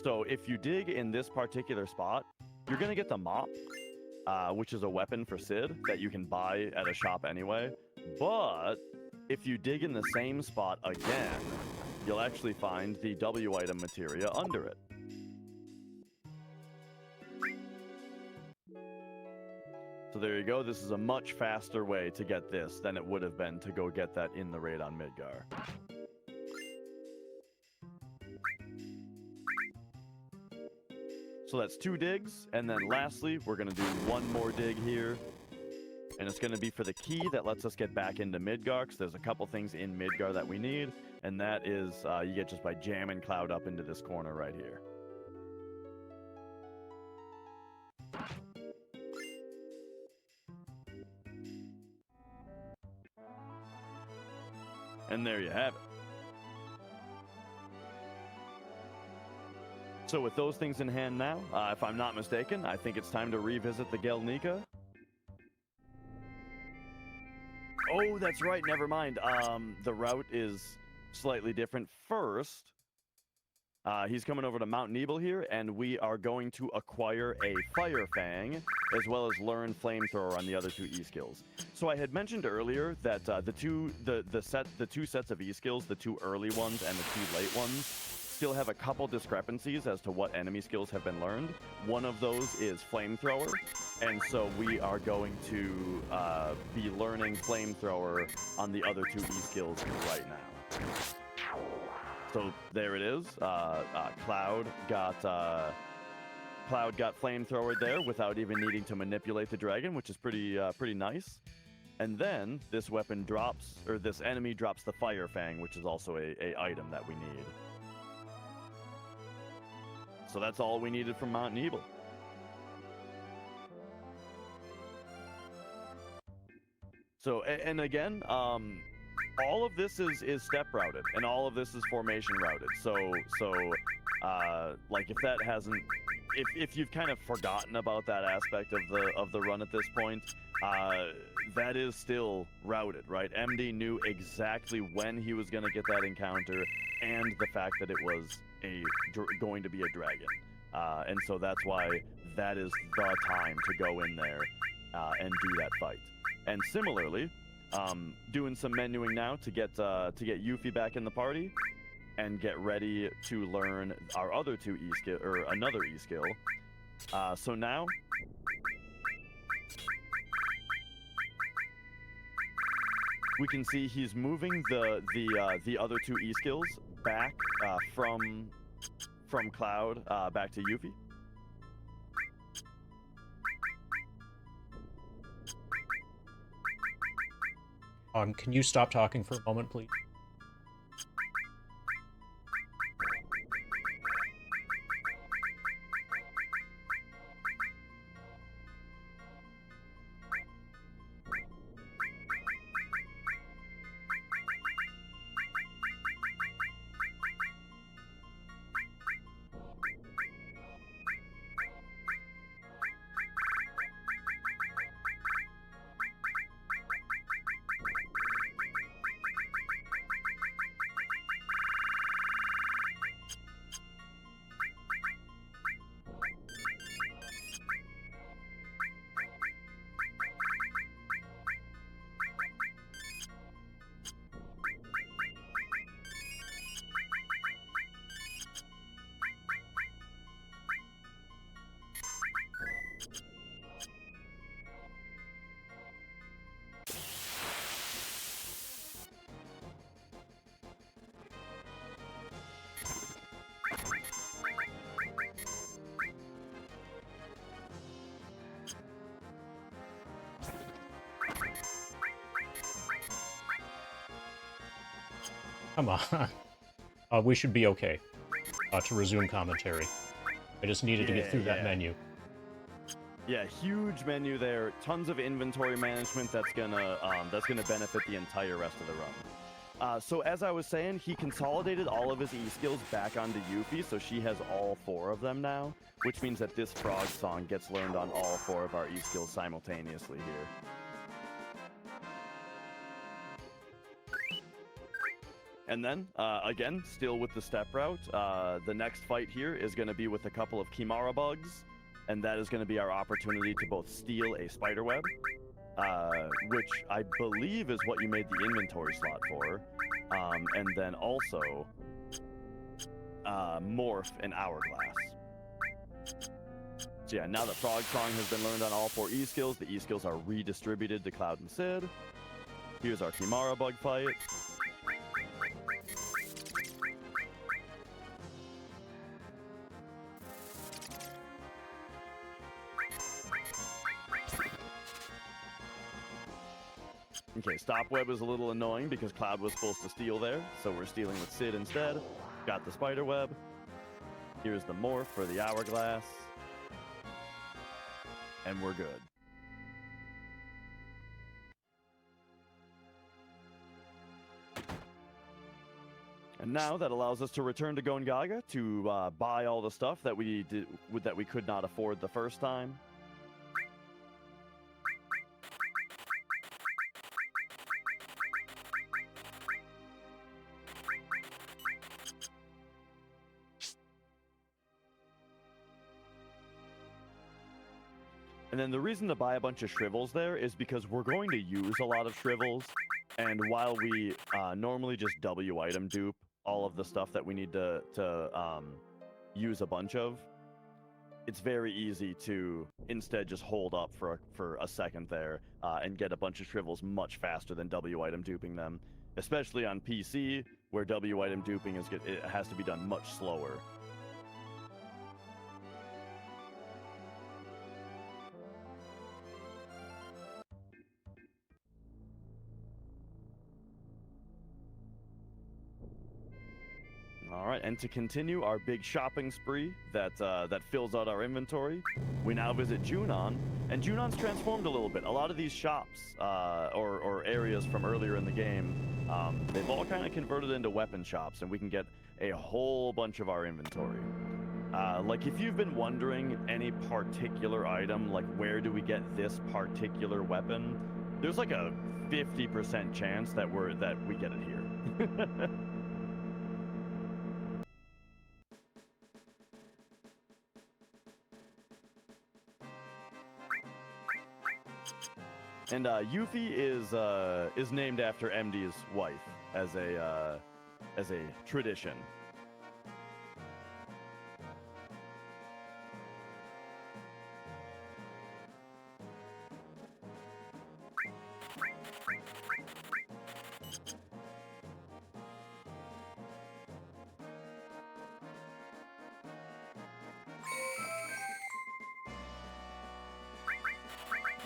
So if you dig in this particular spot, you're going to get the mop, which is a weapon for Sid that you can buy at a shop anyway. But if you dig in the same spot again, you'll actually find the W item materia under it. So there you go. This is a much faster way to get this than it would have been to go get that in the raid on Midgar. So that's 2 digs, and then lastly, we're going to do 1 more dig here. And it's going to be for the key that lets us get back into Midgar, because there's a couple things in Midgar that we need, and that is you get just by jamming Cloud up into this corner right here. And there you have it. So with those things in hand now, if I'm not mistaken, I think it's time to revisit the Gelnika. Oh, that's right. Never mind. The route is slightly different. First, he's coming over to Mount Nebel here, and we are going to acquire a Fire Fang, as well as learn Flamethrower on the other 2 E-skills. So I had mentioned earlier that the two sets of E-skills, the 2 early ones and the 2 late ones, still have a couple discrepancies as to what enemy skills have been learned. One of those is Flamethrower, and so we are going to be learning Flamethrower on the other 2 E-skills right now. So there it is. Cloud got Flamethrower there without even needing to manipulate the dragon, which is pretty nice. And then this weapon drops, or this enemy drops the Fire Fang, which is also a item that we need. So that's all we needed from Mount Nebel. So, and again, all of this is step routed, and all of this is formation routed. So like if that hasn't, if you've kind of forgotten about that aspect of the run at this point, that is still routed, right? MD knew exactly when he was going to get that encounter, and the fact that it was going to be a dragon, and so that's why that is the time to go in there and do that fight. And similarly, doing some menuing now to get Yuffie back in the party, and get ready to learn our other 2 E-skill, or another E-skill. So now, we can see he's moving the other 2 E-skills back from Cloud back to Yuffie. Can you stop talking for a moment, please? Come on. We should be okay to resume commentary. I just needed to get through that menu. Yeah, huge menu there. Tons of inventory management that's gonna benefit the entire rest of the run. So as I was saying, he consolidated all of his E-skills back onto Yuffie, so she has all 4 of them now, which means that this frog song gets learned on all 4 of our E-skills simultaneously here. And then, again, still with the step route, the next fight here is going to be with a couple of Kimara bugs, and that is going to be our opportunity to both steal a spider web, which I believe is what you made the inventory slot for, and then also morph an hourglass. So yeah, now that Frog Song has been learned on all 4 E-skills, the E-skills are redistributed to Cloud and Sid. Here's our Kimara bug fight. Okay, Stop Web is a little annoying because Cloud was supposed to steal there, so we're stealing with Sid instead. Got the Spider Web. Here's the Morph for the Hourglass. And we're good. And now that allows us to return to Gongaga to buy all the stuff that we could not afford the first time. And then the reason to buy a bunch of shrivels there is because we're going to use a lot of shrivels, and while we normally just W item dupe all of the stuff that we need to use a bunch of, it's very easy to instead just hold up for a second there and get a bunch of shrivels much faster than W item duping them, especially on PC where W item duping it has to be done much slower. All right, and to continue our big shopping spree that fills out our inventory, we now visit Junon, and Junon's transformed a little bit. A lot of these shops or areas from earlier in the game, they've all kind of converted into weapon shops, and we can get a whole bunch of our inventory. Like if you've been wondering any particular item, like where do we get this particular weapon, there's like a 50% chance that we get it here. And Yuffie is named after MD's wife as a tradition.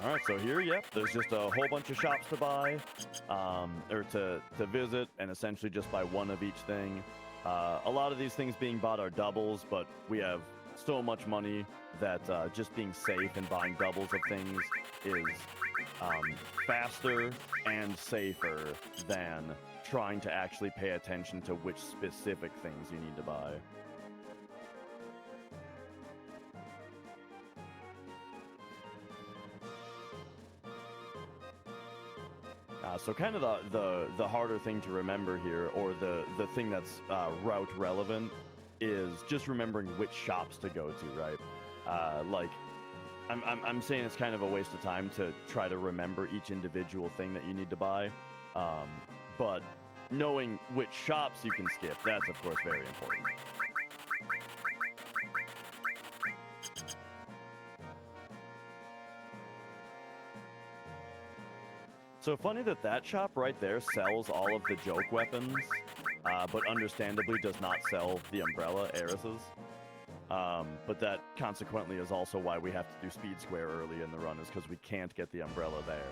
All right, so here, yep, there's just a whole bunch of shops to buy, or to visit, and essentially just buy one of each thing. A lot of these things being bought are doubles, but we have so much money that just being safe and buying doubles of things is faster and safer than trying to actually pay attention to which specific things you need to buy. So kind of the harder thing to remember here, or the thing that's route relevant, is just remembering which shops to go to, right? Like, I'm saying it's kind of a waste of time to try to remember each individual thing that you need to buy, but knowing which shops you can skip, that's of course very important. So funny that shop right there sells all of the joke weapons, but understandably does not sell the umbrella heiresses. But that consequently is also why we have to do speed square early in the run, is because we can't get the umbrella there.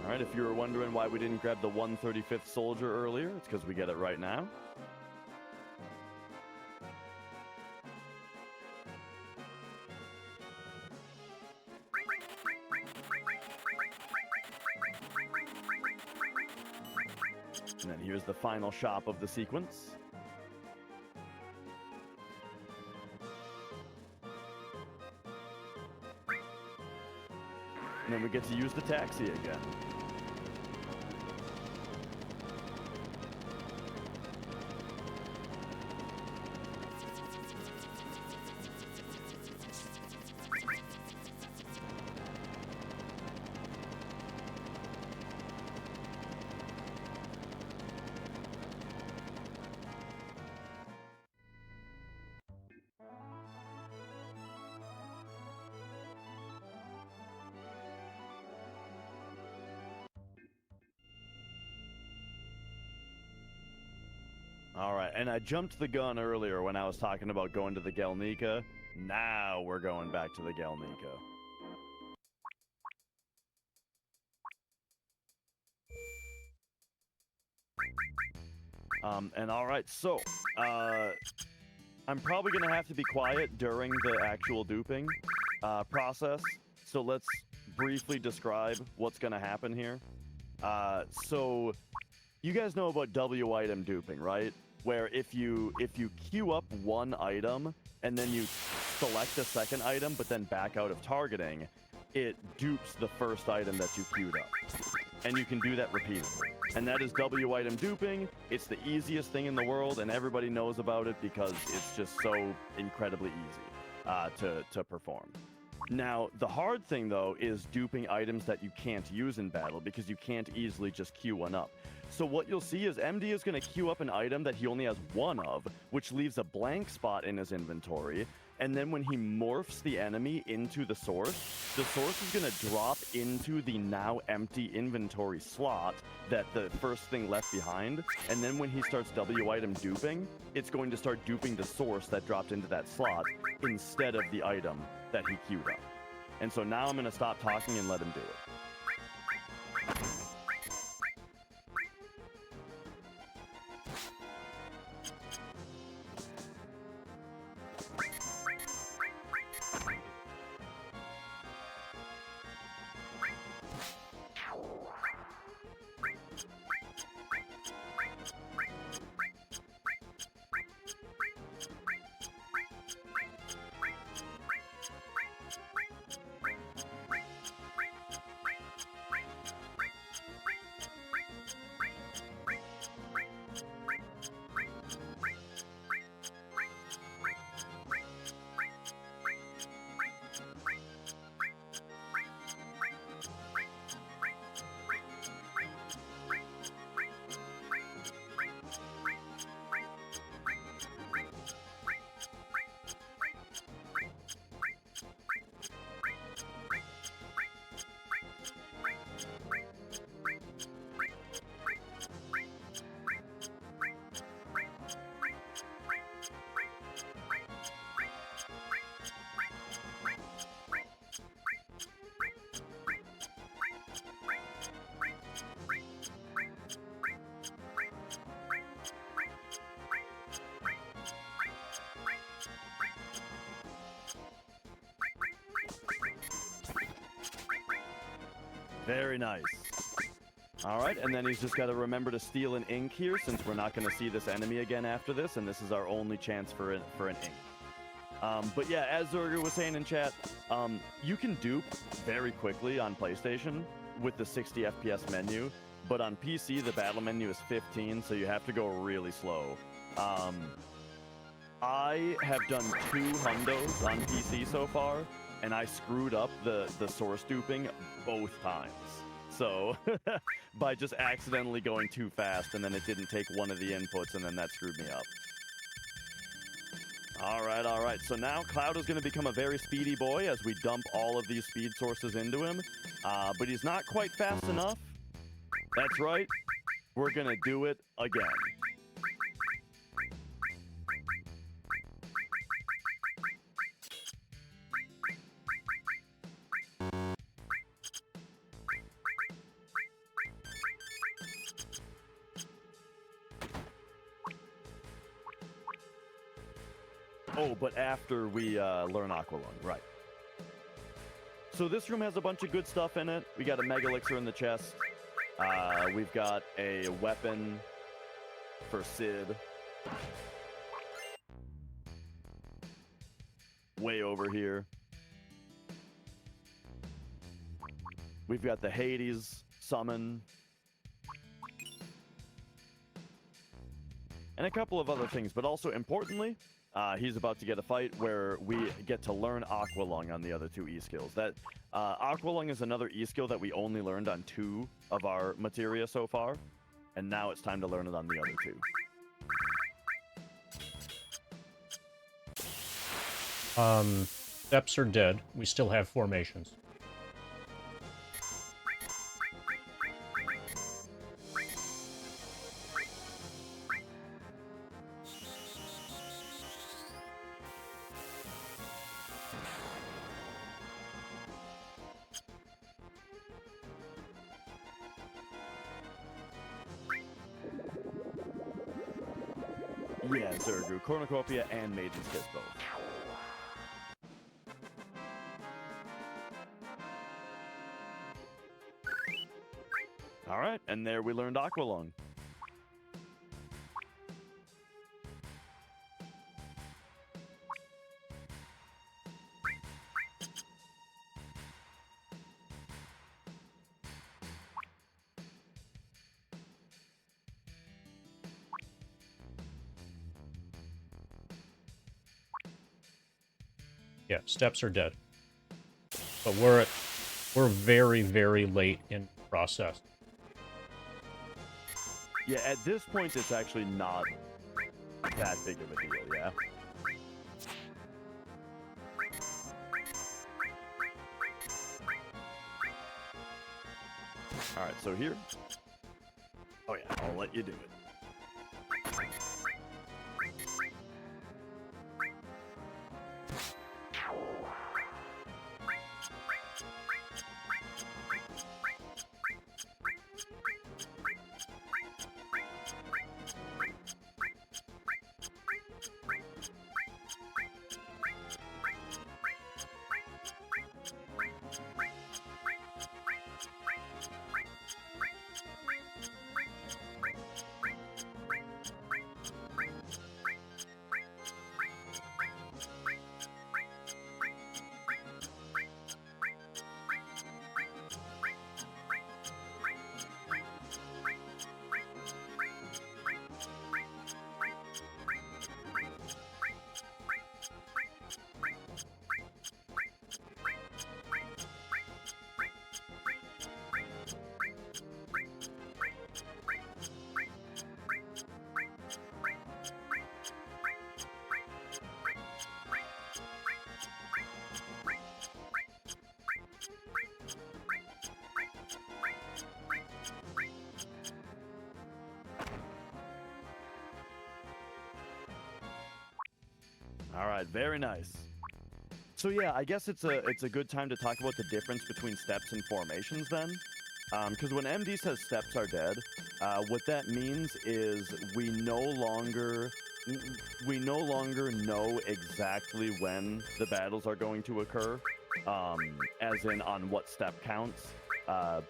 Alright, if you were wondering why we didn't grab the 135th soldier earlier, it's because we get it right now. And then here's the final shop of the sequence. And then we get to use the taxi again. All right, and I jumped the gun earlier when I was talking about going to the Gelnika. Now we're going back to the Gelnika. And all right, so I'm probably gonna have to be quiet during the actual duping process. So let's briefly describe what's gonna happen here. So you guys know about W item duping, right? Where if you queue up one item and then you select a second item but then back out of targeting, it dupes the first item that you queued up. And you can do that repeatedly. And that is W item duping. It's the easiest thing in the world, and everybody knows about it because it's just so incredibly easy to perform. Now, the hard thing, though, is duping items that you can't use in battle because you can't easily just queue one up. So what you'll see is MD is going to queue up an item that he only has one of, which leaves a blank spot in his inventory. And then when he morphs the enemy into the source is going to drop into the now empty inventory slot that the first thing left behind. And then when he starts W item duping, it's going to start duping the source that dropped into that slot instead of the item that he queued up. And so now I'm going to stop talking and let him do it. Very nice. All right, and then he's just got to remember to steal an ink here since we're not going to see this enemy again after this, and this is our only chance for an ink. But yeah, as Zurger was saying in chat, you can dupe very quickly on PlayStation with the 60 FPS menu, but on PC, the battle menu is 15, so you have to go really slow. I have done 2 hundos on PC so far, and I screwed up the source duping both times. So, by just accidentally going too fast, and then it didn't take one of the inputs, and then that screwed me up. All right. So now Cloud is going to become a very speedy boy as we dump all of these speed sources into him. But he's not quite fast enough. That's right. We're going to do it again. Oh, but after we learn Aqualung, right. So this room has a bunch of good stuff in it. We got a Mega Elixir in the chest. We've got a weapon for Sid. Way over here. We've got the Hades summon. And a couple of other things, but also importantly, he's about to get a fight where we get to learn Aqualung on the other two E-skills. That Aqualung is another E-skill that we only learned on 2 of our materia so far, and now it's time to learn it on the other 2. Steps are dead. We still have formations. Yeah, Zergu, Cornucopia, and Maiden's Kiss both. Alright, and there we learned Aqualung. Yeah, steps are dead. But we're very, very late in the process. Yeah, at this point, it's actually not that big of a deal, yeah? Alright, so here. Oh yeah, I'll let you do it. All right, very nice. So yeah, I guess it's a good time to talk about the difference between steps and formations then. Because when MD says steps are dead, what that means is we no longer know exactly when the battles are going to occur, as in on what step counts,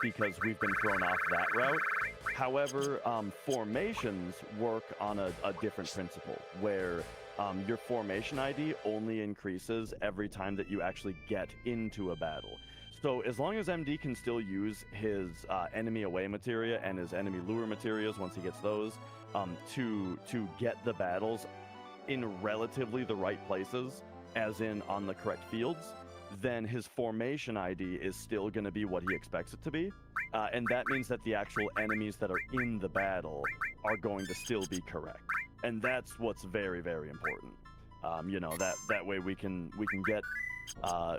because we've been thrown off that route. However, formations work on a different principle, where your formation ID only increases every time that you actually get into a battle. So as long as MD can still use his enemy away materia and his enemy lure materias once he gets those, to get the battles in relatively the right places, as in on the correct fields, then his formation ID is still going to be what he expects it to be. And that means that the actual enemies that are in the battle are going to still be correct. And that's what's very, very important. You know, that way we can get,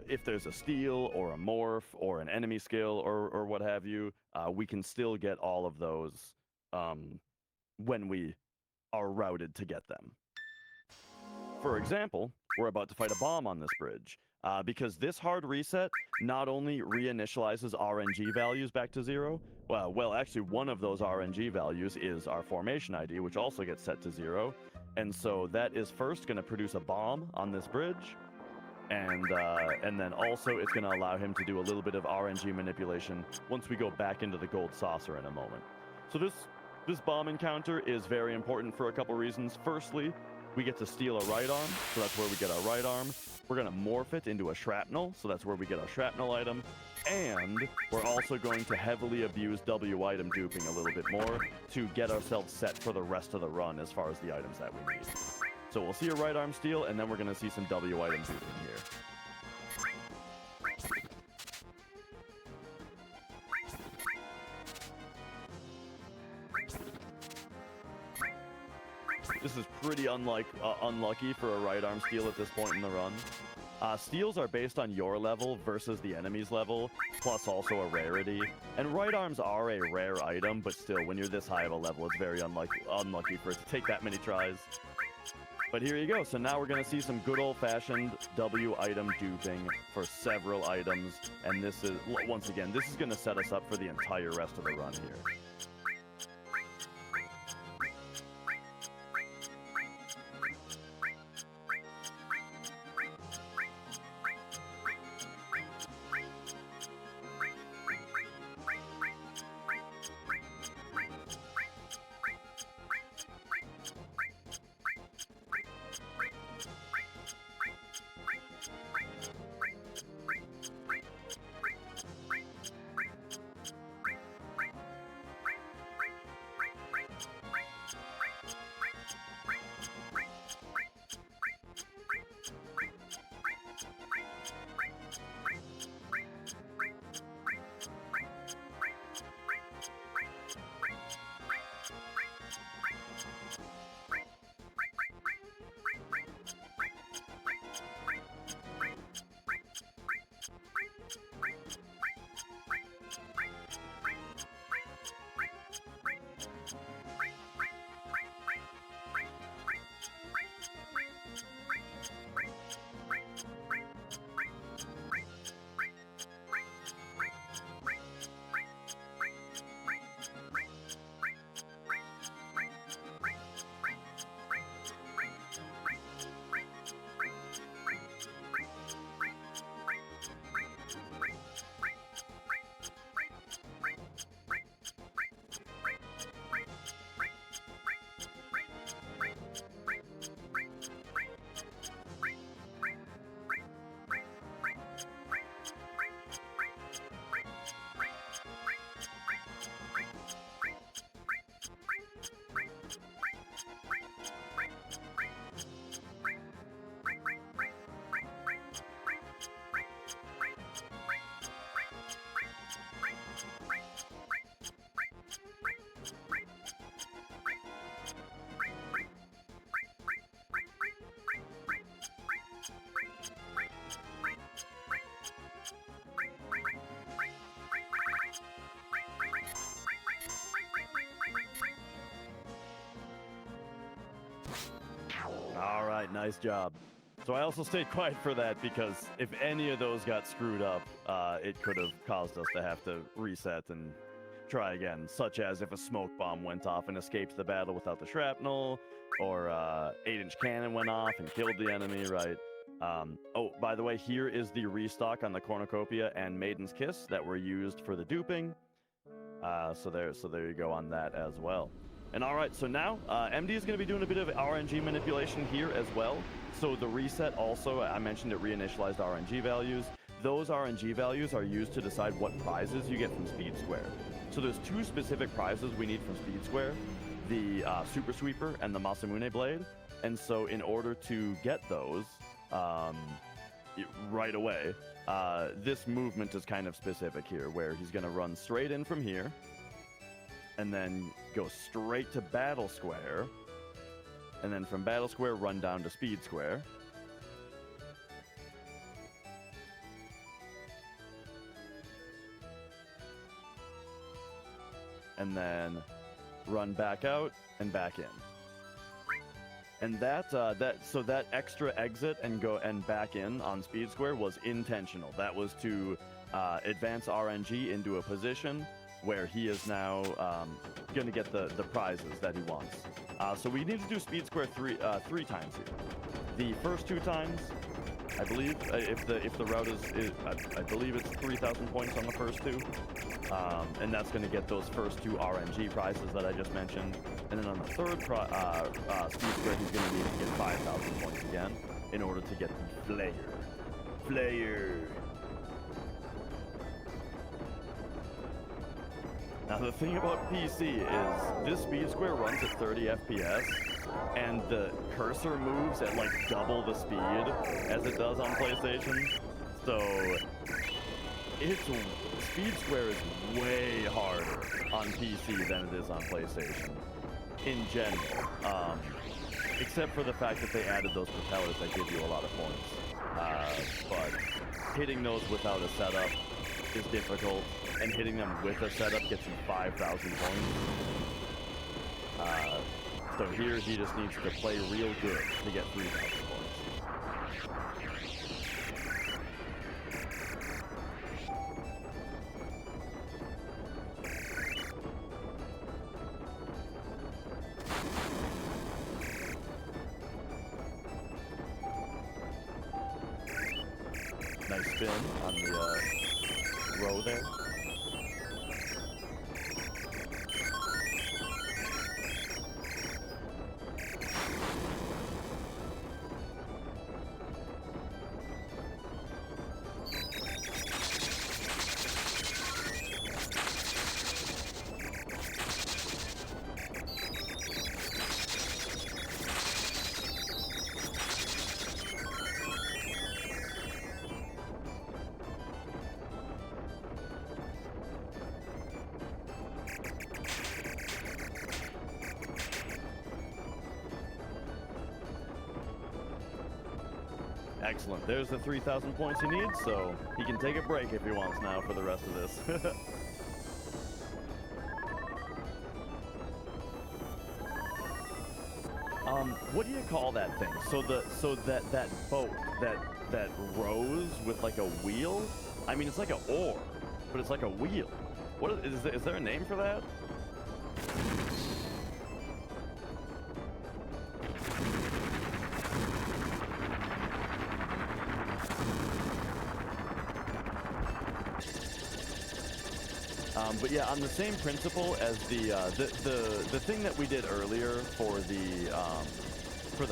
if there's a steal or a morph or an enemy skill or what have you, we can still get all of those when we are routed to get them. For example, we're about to fight a bomb on this bridge. Because this hard reset not only reinitializes RNG values back to 0, well, actually one of those RNG values is our formation ID, which also gets set to 0. And so that is first going to produce a bomb on this bridge, and then also it's going to allow him to do a little bit of RNG manipulation once we go back into the gold saucer in a moment. So this bomb encounter is very important for a couple reasons. Firstly, we get to steal a right arm, so that's where we get our right arm. We're going to morph it into a shrapnel, so that's where we get our shrapnel item. And we're also going to heavily abuse W item duping a little bit more to get ourselves set for the rest of the run as far as the items that we need. So we'll see a right arm steal, and then we're going to see some W item duping here. This is pretty unlucky for a right arm steal at this point in the run. Steals are based on your level versus the enemy's level, plus also a rarity. And right arms are a rare item, but still, when you're this high of a level, it's very unlucky for it to take that many tries. But here you go. So now we're going to see some good old-fashioned W item duping for several items. And this is, once again, this is going to set us up for the entire rest of the run here. All right, nice job. So I also stayed quiet for that because if any of those got screwed up, it could have caused us to have to reset and try again, such as if a smoke bomb went off and escaped the battle without the shrapnel, or 8-inch cannon went off and killed the enemy, right? Oh, by the way, here is the restock on the Cornucopia and Maiden's Kiss that were used for the duping. So there you go on that as well. And all right, so now MD is going to be doing a bit of RNG manipulation here as well. So the reset also, I mentioned it reinitialized RNG values. Those RNG values are used to decide what prizes you get from Speed Square. So there's two specific prizes we need from Speed Square, the Super Sweeper and the Masamune Blade. And so in order to get those right away, this movement is kind of specific here, where he's going to run straight in from here, and then go straight to Battle Square, and then from Battle Square run down to Speed Square. And then run back out and back in. And so that extra exit and go and back in on Speed Square was intentional. That was to advance RNG into a position where he is now going to get the prizes that he wants. So we need to do speed square three times here. The first 2 times, I believe, if the route is I believe it's 3,000 points on the first 2, and that's going to get those first 2 RNG prizes that I just mentioned. And then on the third speed square, he's going to need to get 5,000 points again in order to get the Flayer. Now the thing about PC is this speed square runs at 30 FPS, and the cursor moves at like double the speed as it does on PlayStation. So speed square is way harder on PC than it is on PlayStation in general. Except for the fact that they added those propellers that give you a lot of points. But hitting those without a setup is difficult, and hitting them with a setup gets you 5,000 points. So here he just needs to play real good to get 3,000 points. Nice spin on the row there. Excellent. There's the 3,000 points he needs, so he can take a break if he wants now for the rest of this. What do you call that thing? So that boat that rows with like a wheel? I mean, it's like an oar, but it's like a wheel. What is there a name for that? But yeah, on the same principle as the thing that we did earlier for the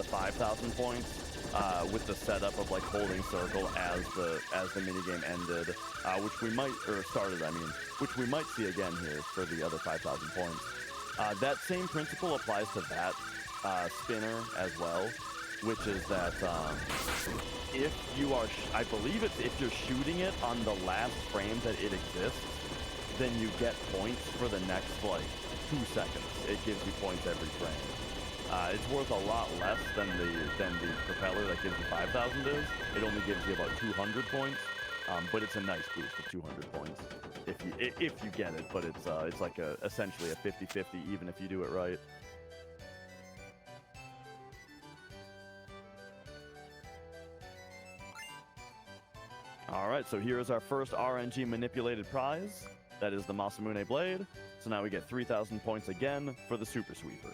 5,000 points with the setup of like holding circle as the minigame ended, which we might which we might see again here for the other 5,000 points. That same principle applies to that spinner as well, which is that if you are, I believe it's if you're shooting it on the last frame that it exists, then you get points for the next, like, 2 seconds. It gives you points every frame. It's worth a lot less than the propeller that gives you 5,000 is. It only gives you about 200 points, but it's a nice boost of 200 points if you get it. But it's like essentially a 50-50 even if you do it right. All right, so here is our first RNG manipulated prize. That is the Masamune Blade. So now we get 3,000 points again for the Super Sweeper.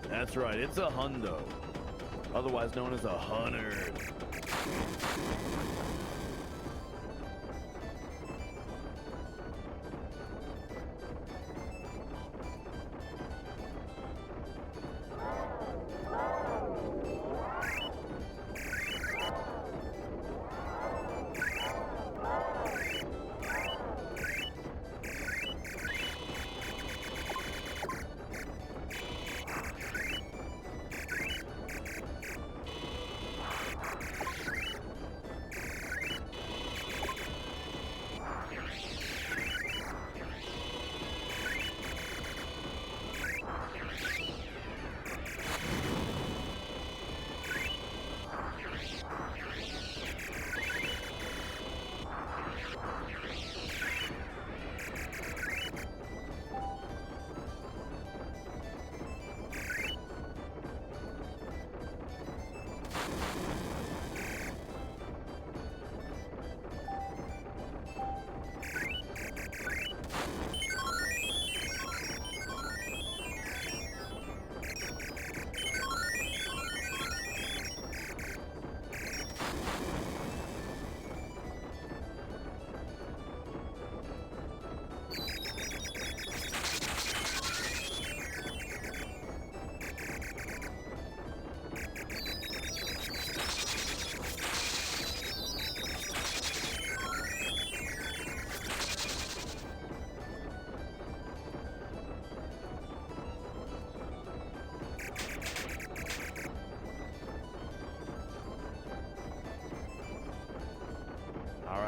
That's right, it's a hundo, otherwise known as a hundred.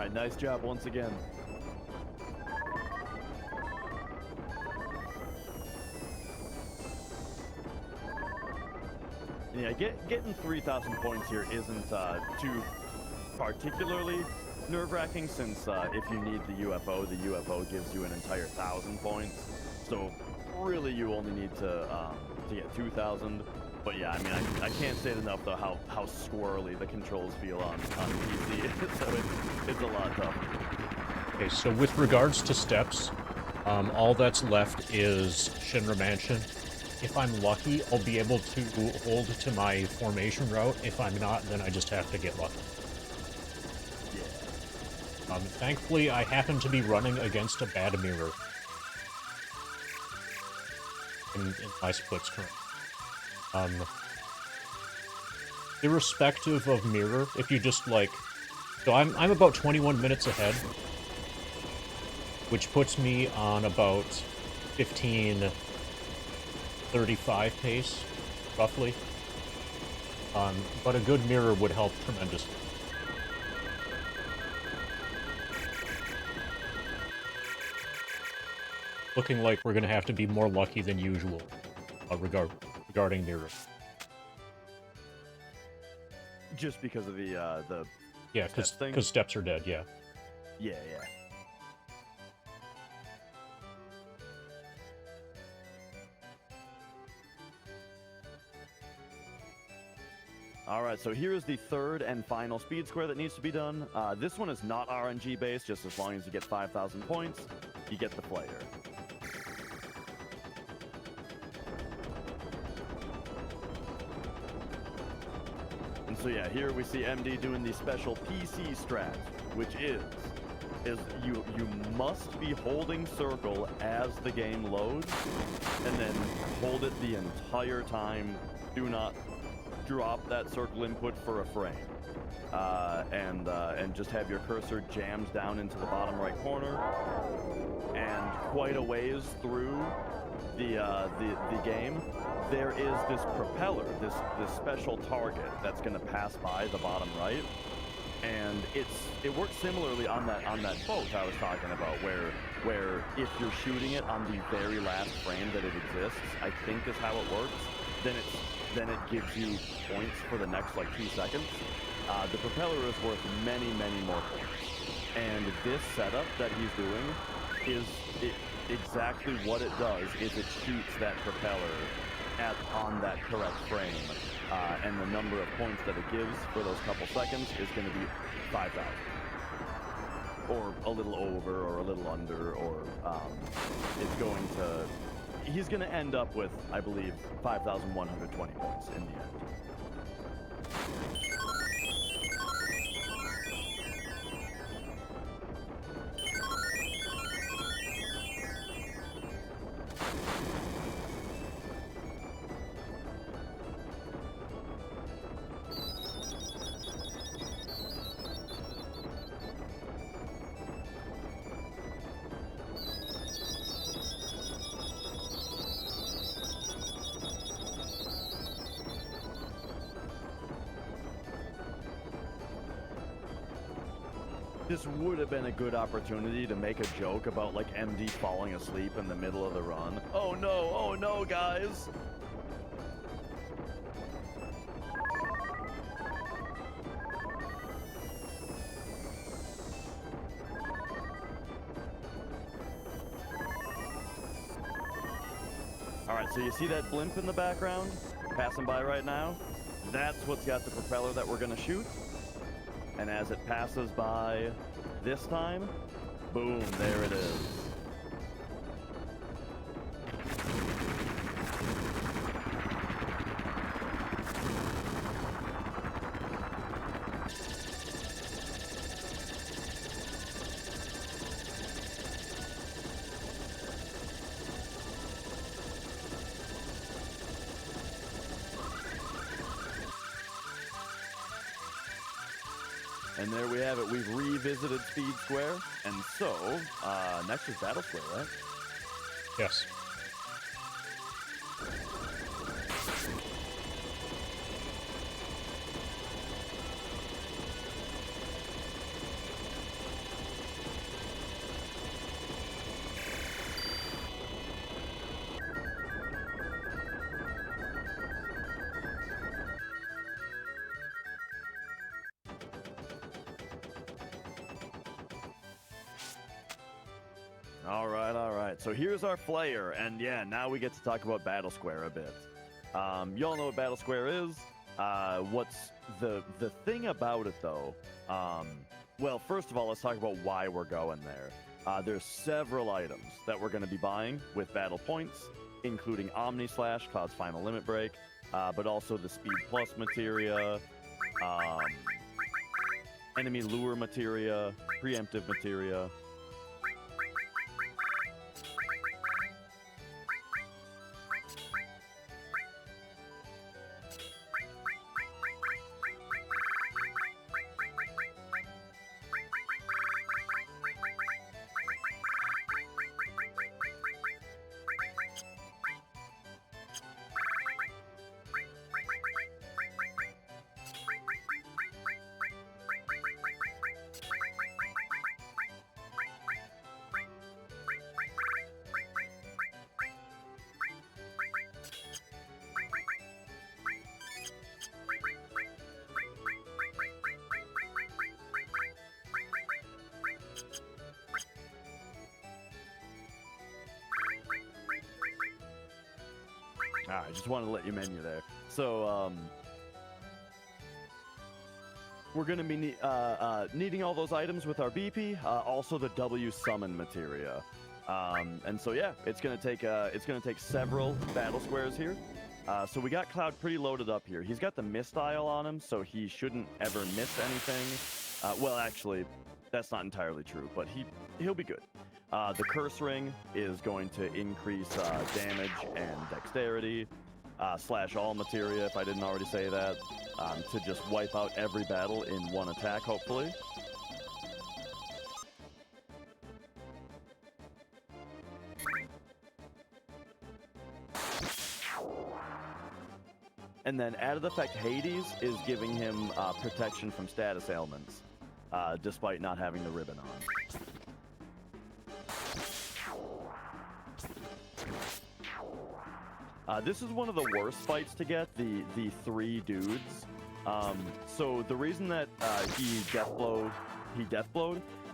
right, nice job once again. Yeah, getting 3,000 points here isn't too particularly nerve-wracking, since if you need the UFO gives you an entire 1,000 points. So really, you only need to get 2,000. But yeah, I mean, I can't say it enough though how squirrely the controls feel on PC. So it's a lot tougher. Okay, so with regards to steps, all that's left is Shinra Mansion. If I'm lucky, I'll be able to hold to my formation route. If I'm not, then I just have to get lucky. Yeah. Thankfully, I happen to be running against a bad mirror in my splits currently. Irrespective of mirror, if you just like, so I'm about 21 minutes ahead, which puts me on about 15:35 pace, roughly. But a good mirror would help tremendously. Looking like we're gonna have to be more lucky than usual regarding mirror. Just because of the Yeah, because steps are dead. Yeah. Yeah. Alright, so here is the third and final speed square that needs to be done. This one is not RNG based, just as long as you get 5,000 points, you get the player. And so yeah, here we see MD doing the special PC strat, which is you must be holding circle as the game loads, and then hold it the entire time. Do not drop that circle input for a frame, and just have your cursor jammed down into the bottom right corner, and quite a ways through the game, there is this propeller, this special target that's going to pass by the bottom right, and it works similarly on that boat I was talking about, where if you're shooting it on the very last frame that it exists, I think is how it works, then it gives you points for the next like 2 seconds. The propeller is worth many more points, and this setup that he's doing exactly what it does is it shoots that propeller on that correct frame, and the number of points that it gives for those couple seconds is going to be 5,000, or a little over, or a little under, or he's going to end up with, I believe, 5,120 points in the end. This would have been a good opportunity to make a joke about, like, MD falling asleep in the middle of the run. Oh no, guys! Alright, so you see that blimp in the background? Passing by right now? That's what's got the propeller that we're gonna shoot. And as it passes by this time, boom, there it is. And there we have it. We've revisited Speed Square. And so, next is Battle Square, right? Yes. All right, all right. So here's our Flayer, and yeah, now we get to talk about Battle Square a bit. Y'all know what Battle Square is. What's the thing about it, though? Well, first of all, let's talk about why we're going there. There's several items that we're going to be buying with battle points, including Omni Slash, Cloud's Final Limit Break, but also the Speed Plus materia, enemy lure materia, preemptive materia. I just wanted to let you menu there. So, we're going to be needing all those items with our BP, also the W summon materia. And so, yeah, it's going to take several battle squares here. So we got Cloud pretty loaded up here. He's got the Mistile on him, so he shouldn't ever miss anything. Well, actually, that's not entirely true, but he'll be good. The Curse Ring is going to increase damage and dexterity. Slash all materia, if I didn't already say that, to just wipe out every battle in one attack, hopefully. And then added effect Hades is giving him protection from status ailments, despite not having the ribbon on. This is one of the worst fights to get, the three dudes. So the reason that he deathblowed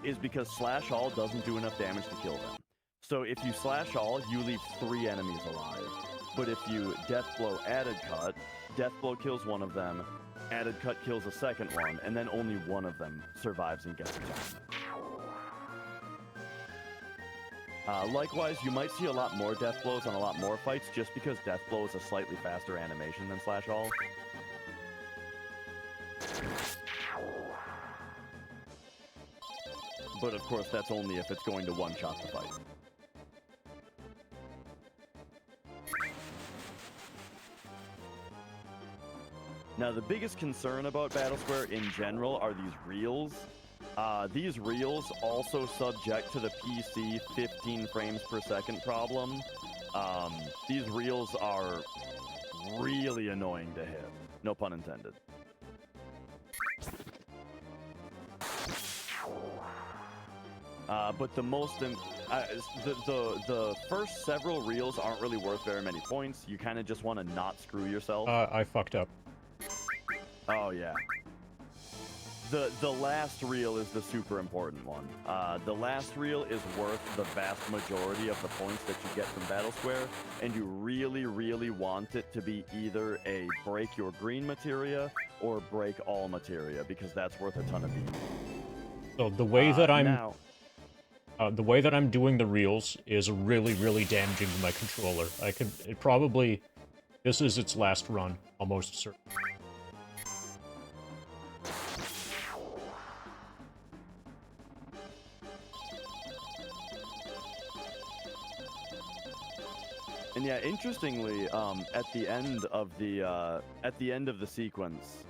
is because slash all doesn't do enough damage to kill them. So if you slash all, you leave 3 enemies alive. But if you deathblow added cut, deathblow kills one of them, added cut kills a second one, and then only one of them survives and gets attacked. Likewise, you might see a lot more death blows on a lot more fights just because death blow is a slightly faster animation than slash all. But of course, that's only if it's going to one-shot the fight. Now, the biggest concern about Battle Square in general are these reels. These reels also subject to the PC 15 frames per second problem. These reels are really annoying to hit. No pun intended. But the most, the first several reels aren't really worth very many points. You kind of just want to not screw yourself. I fucked up. Oh yeah. The last reel is the super important one. The last reel is worth the vast majority of the points that you get from Battle Square, and you really, really want it to be either a break your green materia or break all materia, because that's worth a ton of BP. So the way that I'm doing the reels is really, really damaging to my controller. This is its last run, almost certain. And yeah, interestingly, at the end of the sequence,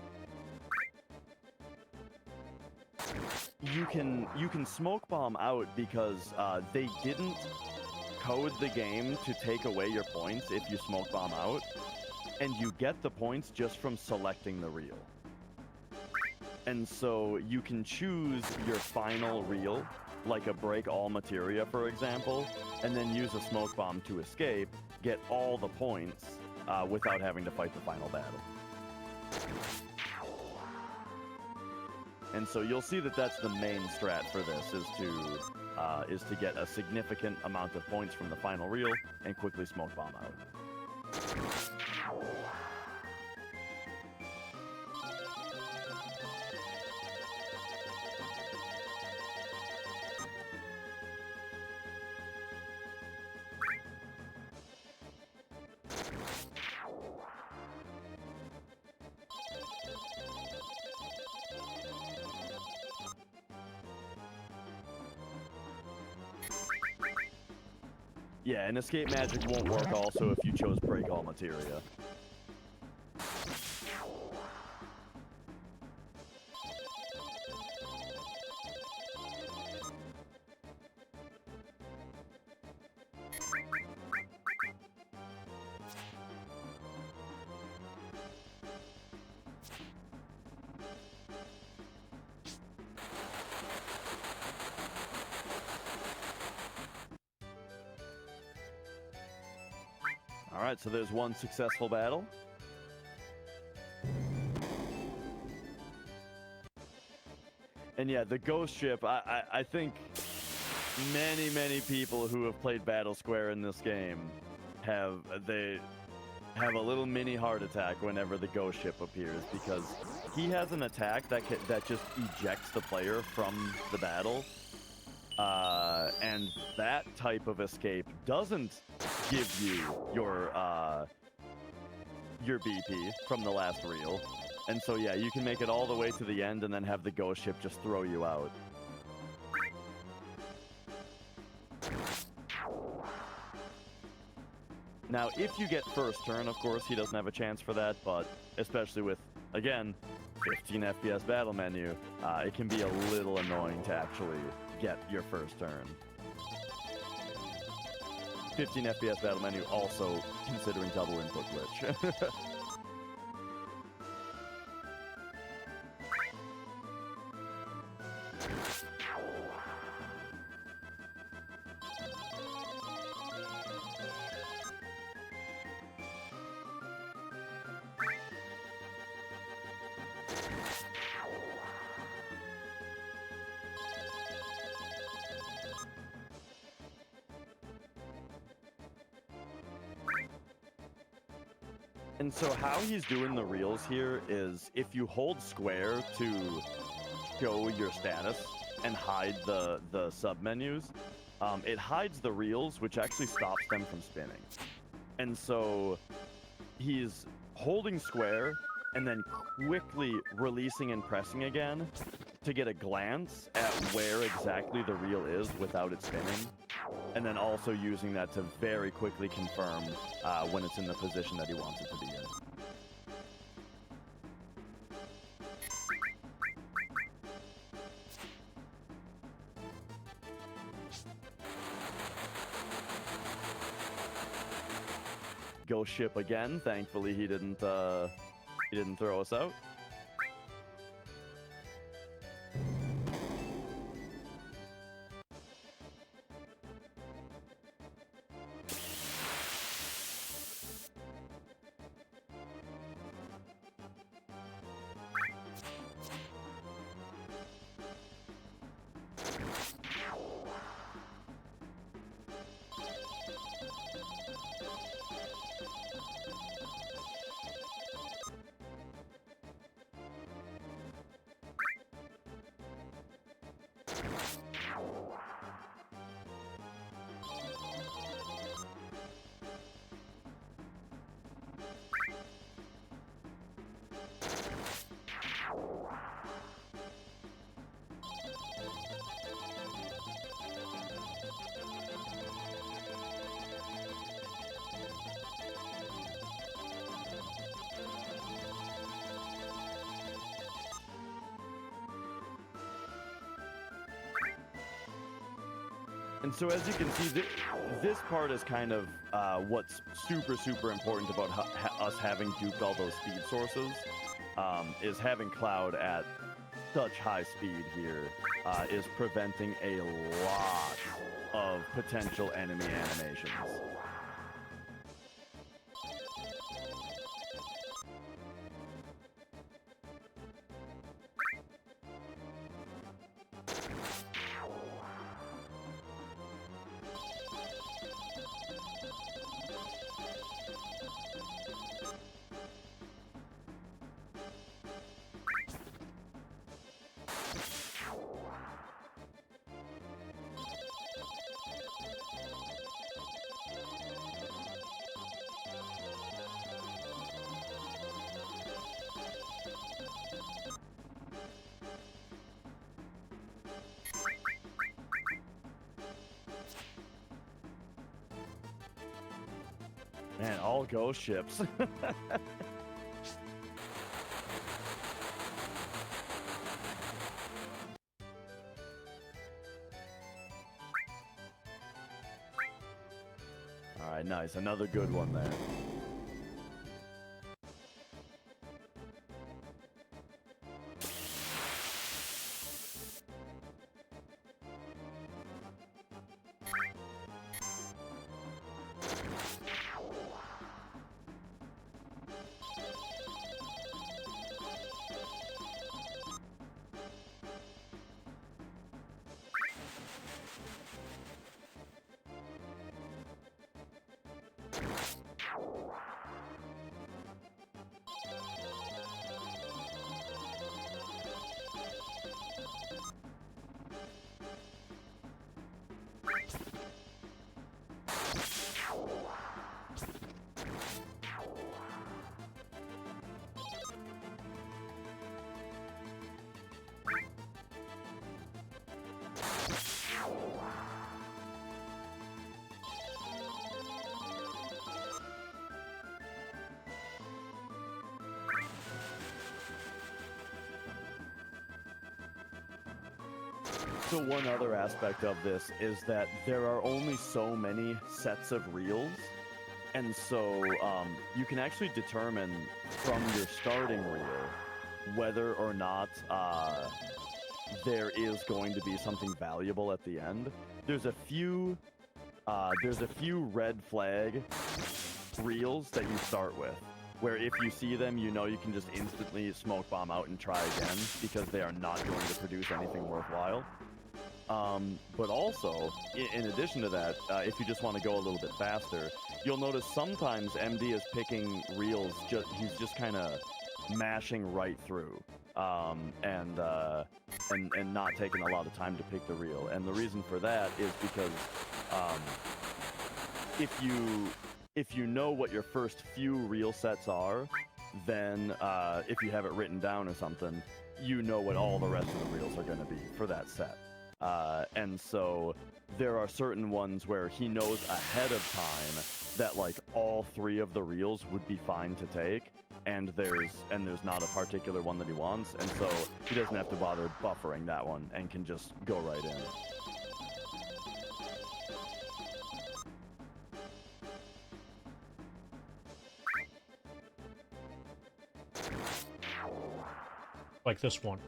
you can smoke bomb out because they didn't code the game to take away your points if you smoke bomb out, and you get the points just from selecting the reel. And so you can choose your final reel, like a break all materia, for example, and then use a smoke bomb to escape, get all the points without having to fight the final battle. And so you'll see that that's the main strat for this, is to get a significant amount of points from the final reel and quickly smoke bomb out. Yeah, and escape magic won't work also if you chose break all materia. Alright, so there's one successful battle. And yeah, the ghost ship, I think many people who have played Battle Square in this game have a little mini heart attack whenever the ghost ship appears, because he has an attack that just ejects the player from the battle. And that type of escape doesn't give you your BP from the last reel. And so yeah, you can make it all the way to the end and then have the ghost ship just throw you out. Now, if you get first turn, of course, he doesn't have a chance for that, but especially with, again, 15 FPS battle menu, it can be a little annoying to actually get your first turn. 15 FPS battle menu also considering double input glitch. And so how he's doing the reels here is if you hold square to show your status and hide the submenus, it hides the reels, which actually stops them from spinning. And so he's holding square and then quickly releasing and pressing again to get a glance at where exactly the reel is without it spinning. And then also using that to very quickly confirm when it's in the position that he wants it to be in. Ghost ship again. Thankfully, he didn't throw us out. And so as you can see, this part is kind of what's super important about us having duped all those speed sources, is having Cloud at such high speed here is preventing a lot of potential enemy animations. Man, all ghost ships. All right, nice. Another good one there. So one other aspect of this is that there are only so many sets of reels, and so you can actually determine from your starting reel whether or not there is going to be something valuable at the end. There's a few red flag reels that you start with, where if you see them, you know you can just instantly smoke bomb out and try again because they are not going to produce anything worthwhile. But also, in addition to that, if you just want to go a little bit faster, you'll notice sometimes MD is picking reels, he's just kind of mashing right through, and not taking a lot of time to pick the reel. And the reason for that is because if you know what your first few reel sets are, then if you have it written down or something, you know what all the rest of the reels are going to be for that set. And so there are certain ones where he knows ahead of time that like all three of the reels would be fine to take, and there's not a particular one that he wants, and so he doesn't have to bother buffering that one and can just go right in. Like this one.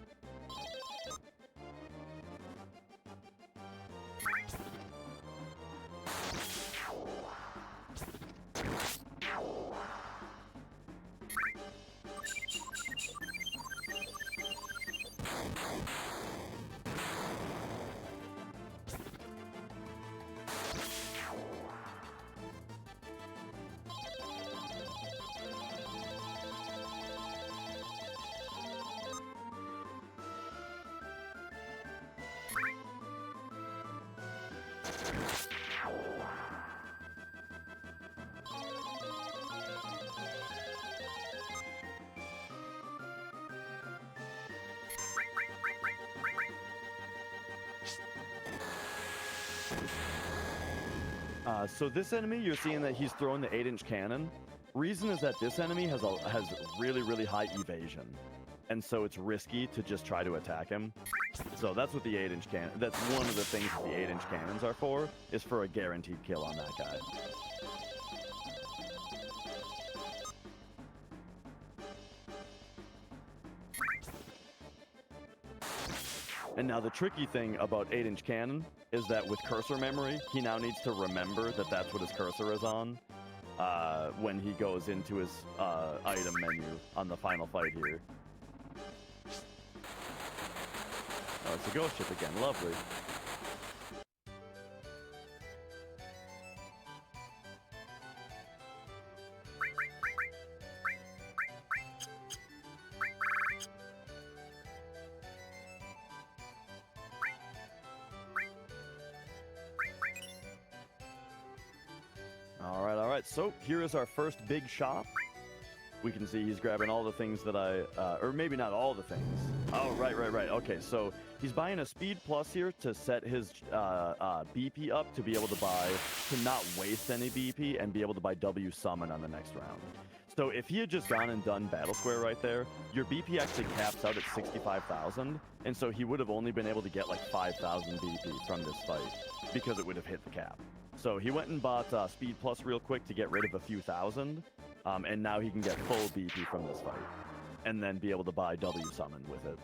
So this enemy, you're seeing that he's throwing the 8-inch cannon. Reason is that this enemy has really, really high evasion, and so it's risky to just try to attack him. So that's what the 8-inch cannon, that's one of the things that the 8-inch cannons are for, is for a guaranteed kill on that guy. And now the tricky thing about 8-inch cannon is that with cursor memory, he now needs to remember that that's what his cursor is on when he goes into his item menu on the final fight here. Oh, it's a ghost ship again. Lovely. All right. So here is our first big shop. we can see he's grabbing all the things that or maybe not all the things. Oh, right. Okay, so he's buying a speed plus here to set his BP up to be able to not waste any BP and be able to buy W summon on the next round. So if he had just gone and done Battle Square right there, your BP actually caps out at 65,000, and so he would have only been able to get like 5,000 BP from this fight because it would have hit the cap. So he went and bought Speed Plus real quick to get rid of a few thousand, and now he can get full BP from this fight, and then be able to buy W Summon with it.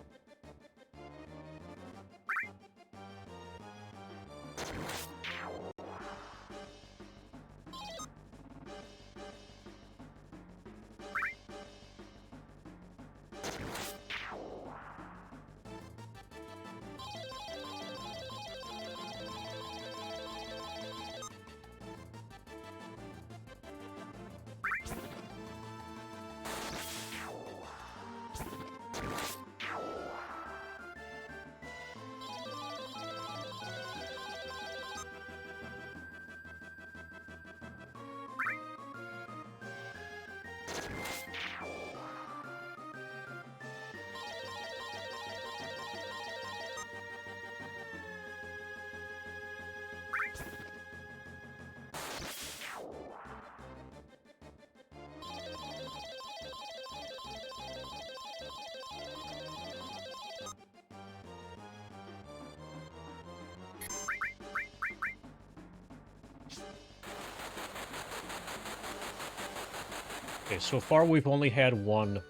Okay, so far we've only had one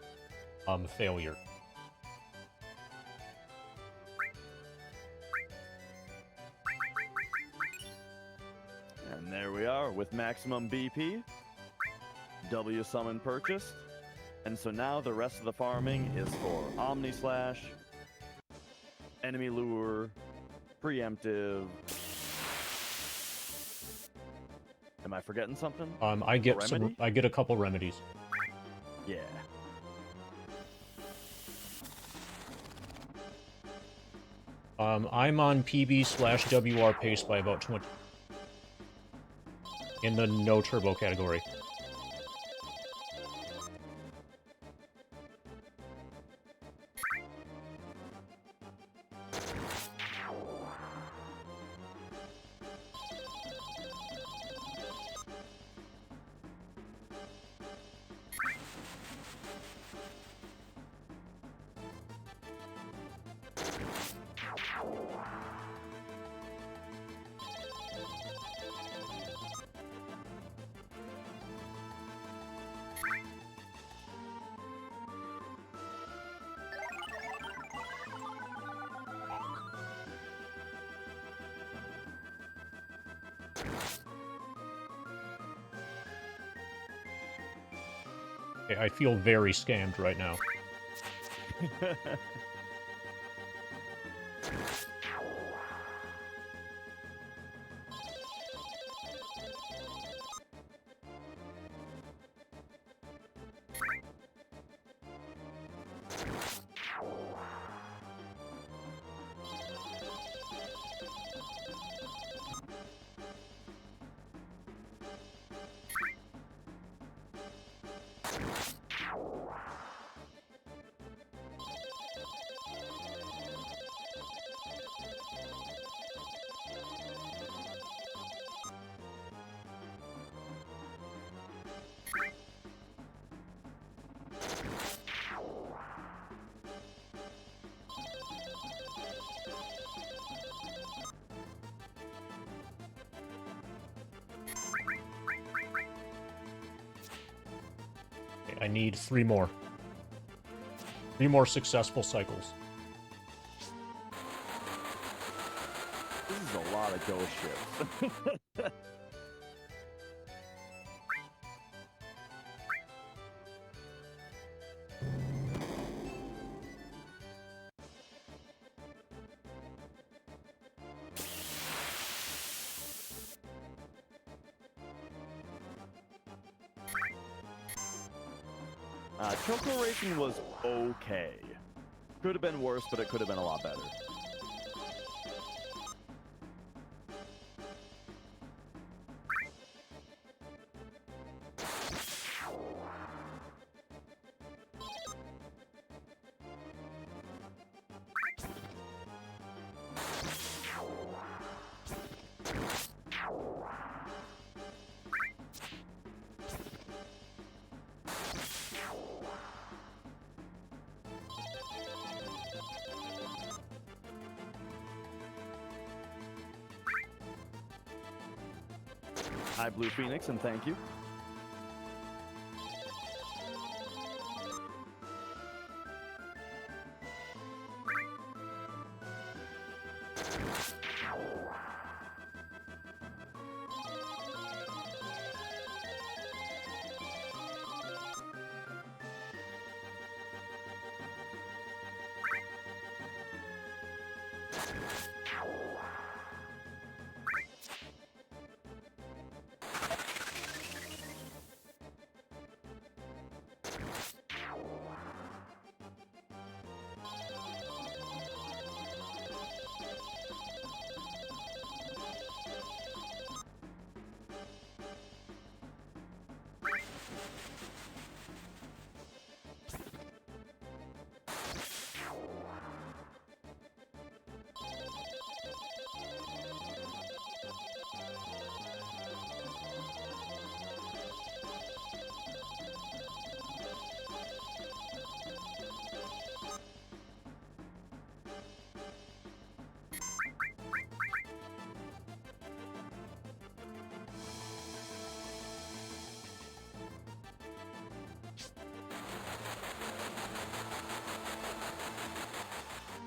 failure. And there we are with maximum BP, W Summon purchased, and so now the rest of the farming is for Omni Slash, Enemy Lure, Preemptive. Am I forgetting something? I get a couple remedies. Yeah. I'm on PB/WR pace by about 20 in the no turbo category. Okay, I feel very scammed right now. I need 3 more. 3 more successful cycles. This is a lot of ghost ships. Choco Racing was okay. Could have been worse, but it could have been a lot better. Hi, Blue Phoenix, and thank you.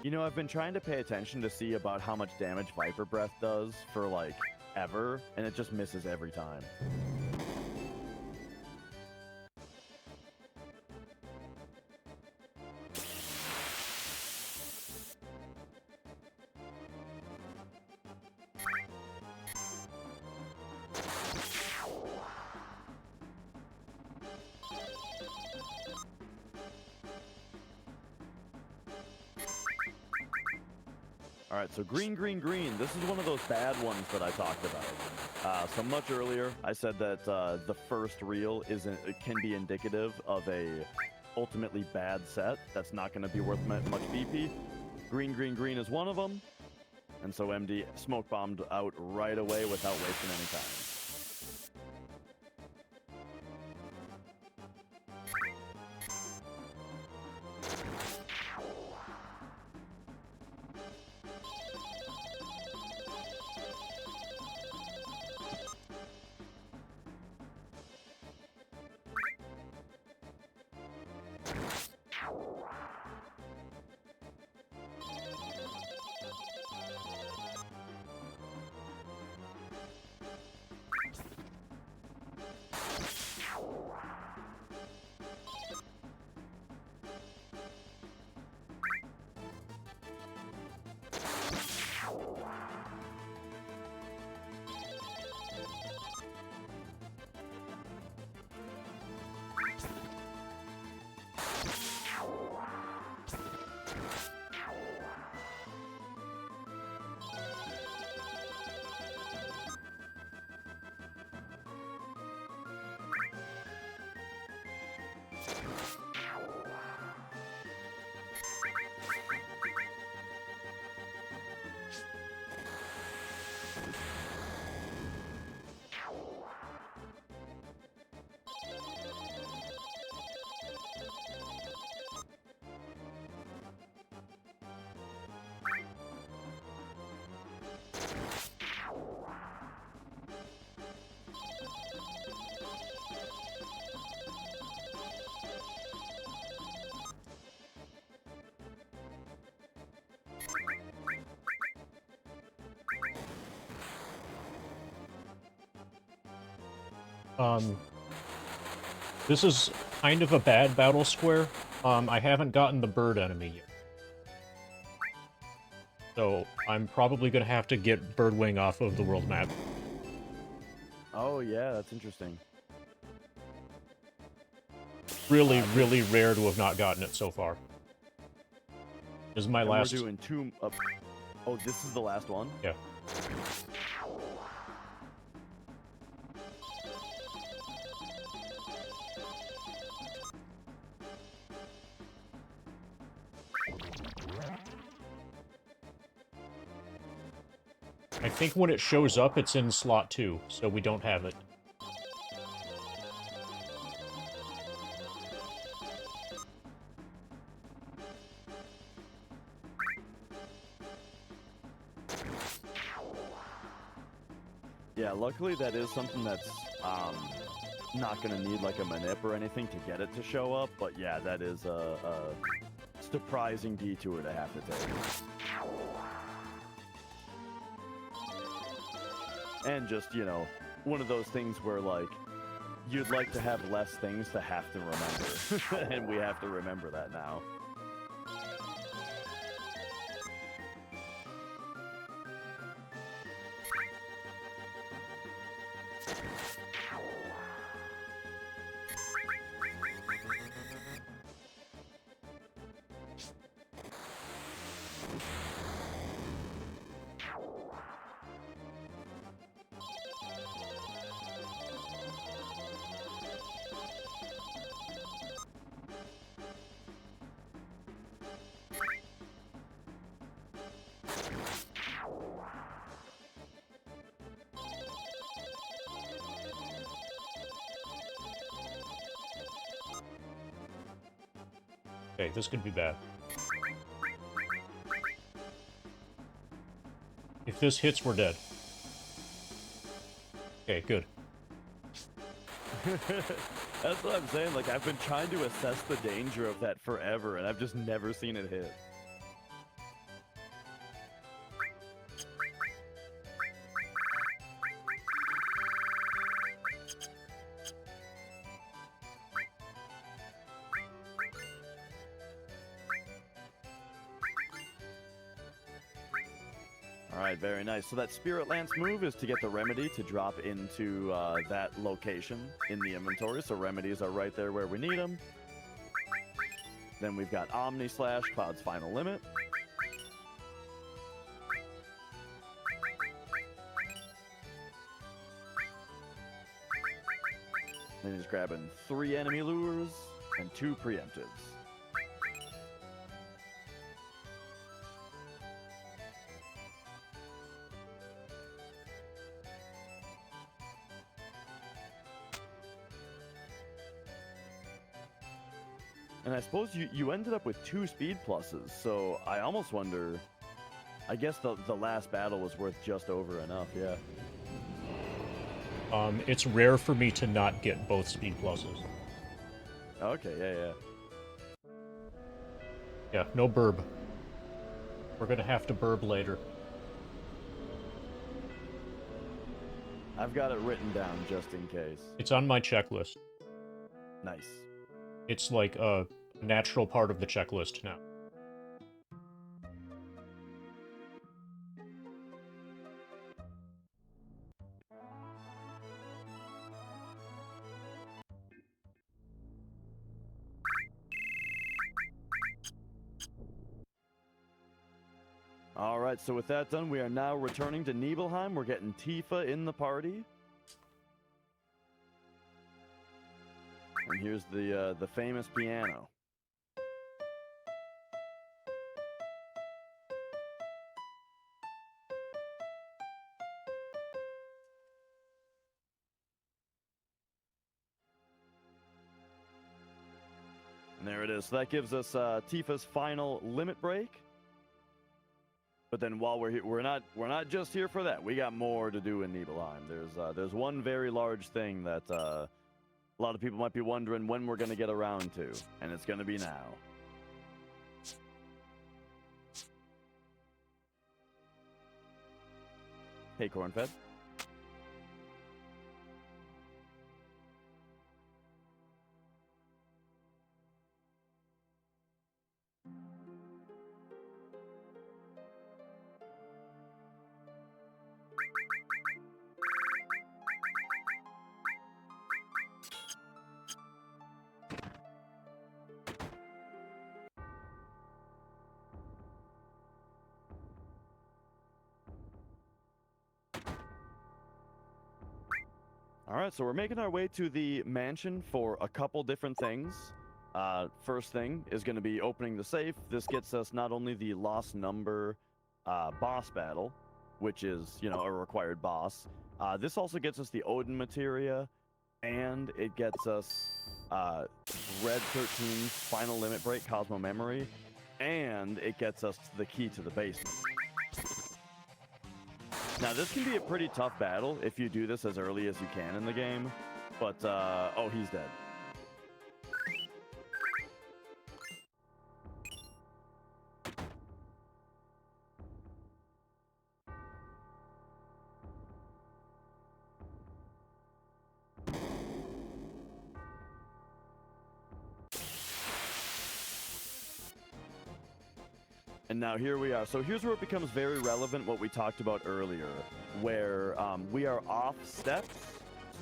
You know, I've been trying to pay attention to see about how much damage Viper Breath does for, like, ever, and it just misses every time. All right, so green, green, green. This is one of those bad ones that I talked about. So much earlier, I said that the first reel can be indicative of a ultimately bad set that's not going to be worth much BP. Green, green, green is one of them, and so MD smoke bombed out right away without wasting any time. This is kind of a bad battle square. I haven't gotten the bird enemy yet. So I'm probably going to have to get Birdwing off of the world map. Oh, yeah, that's interesting. Really, really rare to have not gotten it so far. This is my And last... We're doing two... oh, this is the last one? Yeah. I think when it shows up, it's in slot 2, so we don't have it. Yeah, luckily that is something that's not going to need like a manip or anything to get it to show up, but yeah, that is a surprising detour to have to take. And just, you know, one of those things where like you'd like to have less things to have to remember, and we have to remember that now. Okay, this could be bad. If this hits, we're dead. Okay, good. That's what I'm saying, like, I've been trying to assess the danger of that forever, and I've just never seen it hit. Alright, very nice. So that Spirit Lance move is to get the Remedy to drop into that location in the inventory. So Remedies are right there where we need them. Then we've got Omni Slash, Cloud's Final Limit. Then he's grabbing 3 enemy lures and 2 preemptives. And I suppose you ended up with 2 speed pluses, so I almost wonder... I guess the last battle was worth just over enough, yeah. It's rare for me to not get both speed pluses. Okay, yeah. Yeah, no burb. We're gonna have to burb later. I've got it written down just in case. It's on my checklist. Nice. It's like a natural part of the checklist now. Alright, so with that done, we are now returning to Nibelheim. We're getting Tifa in the party. And here's the famous piano. And there it is. So that gives us Tifa's final limit break. But then while we're here, we're not just here for that. We got more to do in Nibelheim. There's one very large thing that a lot of people might be wondering when we're going to get around to, and it's going to be now. Hey, Cornfed. All right, so we're making our way to the mansion for a couple different things. First thing is going to be opening the safe. This gets us not only the Lost Number boss battle, which is, you know, a required boss. This also gets us the Odin materia, and it gets us Red 13's Final Limit Break Cosmo Memory, and it gets us the key to the basement. Now, this can be a pretty tough battle if you do this as early as you can in the game. But, oh, he's dead. And now here we are. So here's where it becomes very relevant what we talked about earlier, where we are off steps,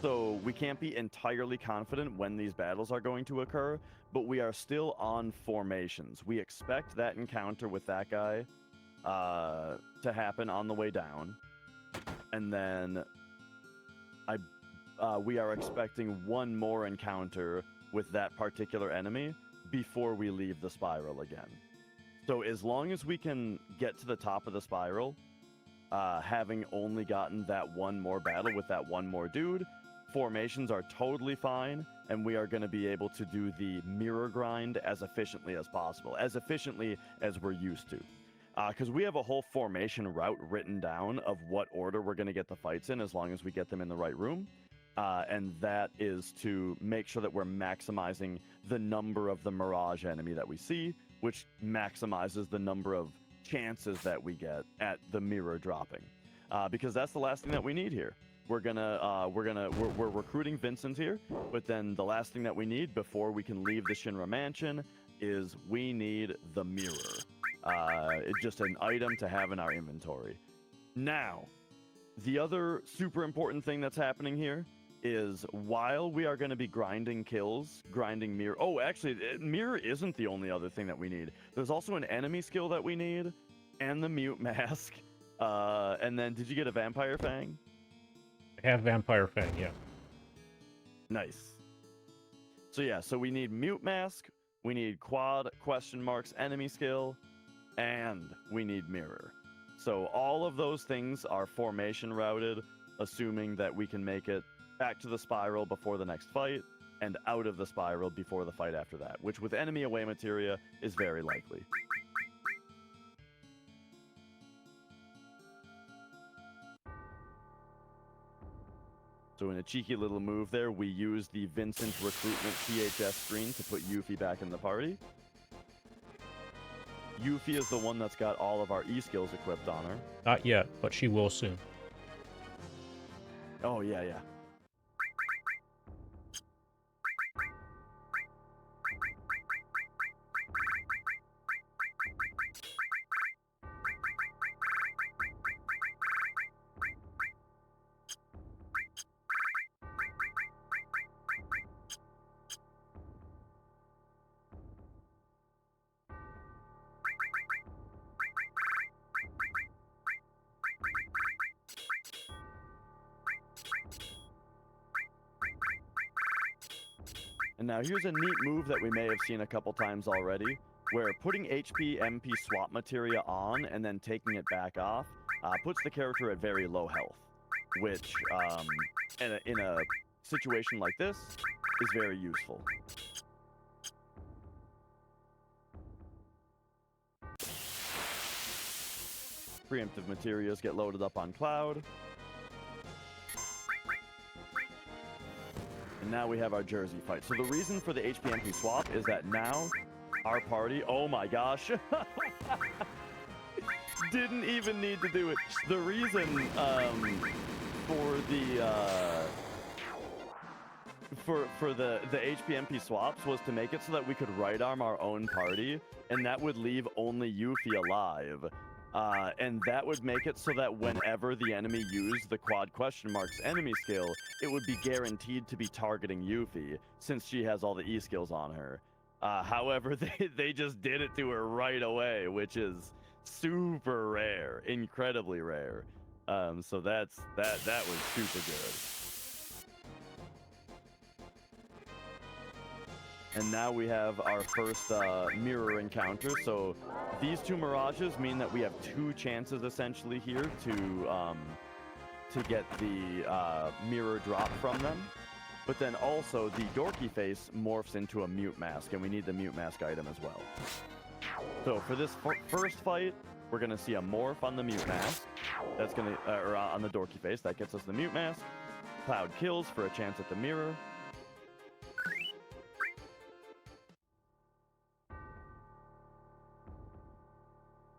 so we can't be entirely confident when these battles are going to occur, but we are still on formations. We expect that encounter with that guy to happen on the way down, and then we are expecting one more encounter with that particular enemy before we leave the spiral again. So as long as we can get to the top of the spiral, having only gotten that one more battle with that one more dude, formations are totally fine, and we are going to be able to do the mirror grind as efficiently as possible, as efficiently as we're used to. Because we have a whole formation route written down of what order we're going to get the fights in as long as we get them in the right room. And that is to make sure that we're maximizing the number of the Mirage enemy that we see, which maximizes the number of chances that we get at the mirror dropping, because that's the last thing that we need here. We're recruiting Vincent here, but then the last thing that we need before we can leave the Shinra Mansion is we need the mirror. It's just an item to have in our inventory. Now, the other super important thing that's happening here is while we are going to be grinding kills, grinding mirror. Oh, actually, mirror isn't the only other thing that we need. There's also an enemy skill that we need, and the mute mask. And then, did you get a vampire fang? I have vampire fang, yeah. Nice. So yeah, so we need mute mask, we need quad question marks enemy skill, and we need mirror. So all of those things are formation routed, assuming that we can make it back to the spiral before the next fight, and out of the spiral before the fight after that, which with enemy away materia is very likely. So in a cheeky little move there, we use the Vincent recruitment CHS screen to put Yuffie back in the party. Yuffie is the one that's got all of our E-skills equipped on her. Not yet, but she will soon. Oh, yeah. And now here's a neat move that we may have seen a couple times already, where putting HP MP swap materia on and then taking it back off puts the character at very low health, which in a situation like this is very useful. Preemptive materials get loaded up on Cloud. And now we have our Jersey fight. So the reason for the HPMP swap is that now our party, oh my gosh, didn't even need to do it. The reason for the HPMP swaps was to make it so that we could right arm our own party, and that would leave only Yuffie alive. And that would make it so that whenever the enemy used the quad question marks enemy skill, it would be guaranteed to be targeting Yuffie, since she has all the E skills on her. However, they just did it to her right away, which is super rare, incredibly rare. So that was super good. And now we have our first mirror encounter. So these two mirages mean that we have two chances essentially here to get the mirror drop from them. But then also the dorky face morphs into a mute mask, and we need the mute mask item as well. So for this first fight, we're going to see a morph on the mute mask. That's gonna, or on the dorky face, that gets us the mute mask. Cloud kills for a chance at the mirror.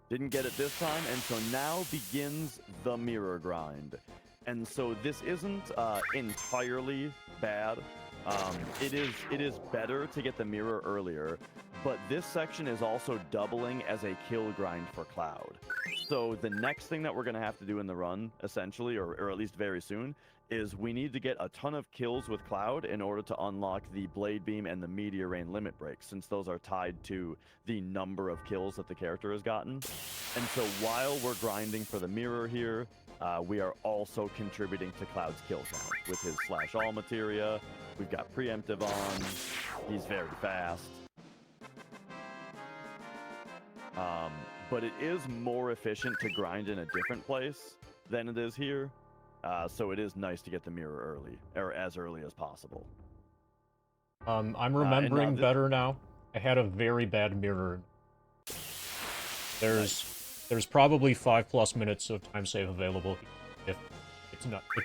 Didn't get it this time, and so now begins the mirror grind. And so this isn't entirely bad. It is better to get the mirror earlier, but this section is also doubling as a kill grind for Cloud. So the next thing that we're going to have to do in the run, essentially, or at least very soon, is we need to get a ton of kills with Cloud in order to unlock the Blade Beam and the Meteor Rain limit breaks, since those are tied to the number of kills that the character has gotten. And so while we're grinding for the mirror here, we are also contributing to Cloud's kill count with his slash all materia. We've got preemptive on. He's very fast. But it is more efficient to grind in a different place than it is here. So it is nice to get the mirror early, or as early as possible. I'm remembering better now. I had a very bad mirror. There's probably 5+ minutes of time save available if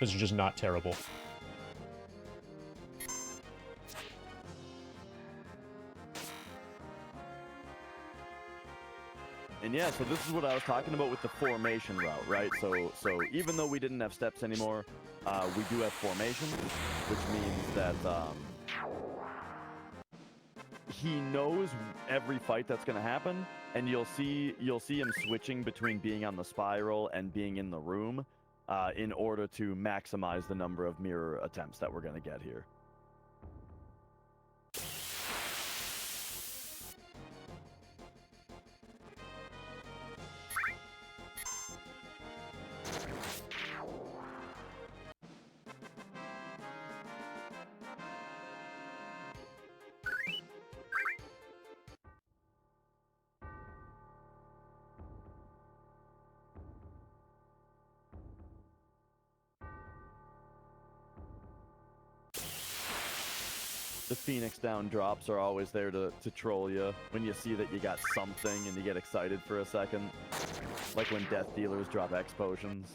it's just not terrible. And yeah, so this is what I was talking about with the formation route, right? So even though we didn't have steps anymore, we do have formation, which means that he knows every fight that's going to happen, and you'll see him switching between being on the spiral and being in the room in order to maximize the number of mirror attempts that we're going to get here. The Phoenix down drops are always there to troll you when you see that you got something and you get excited for a second. Like when Death Dealers drop X potions.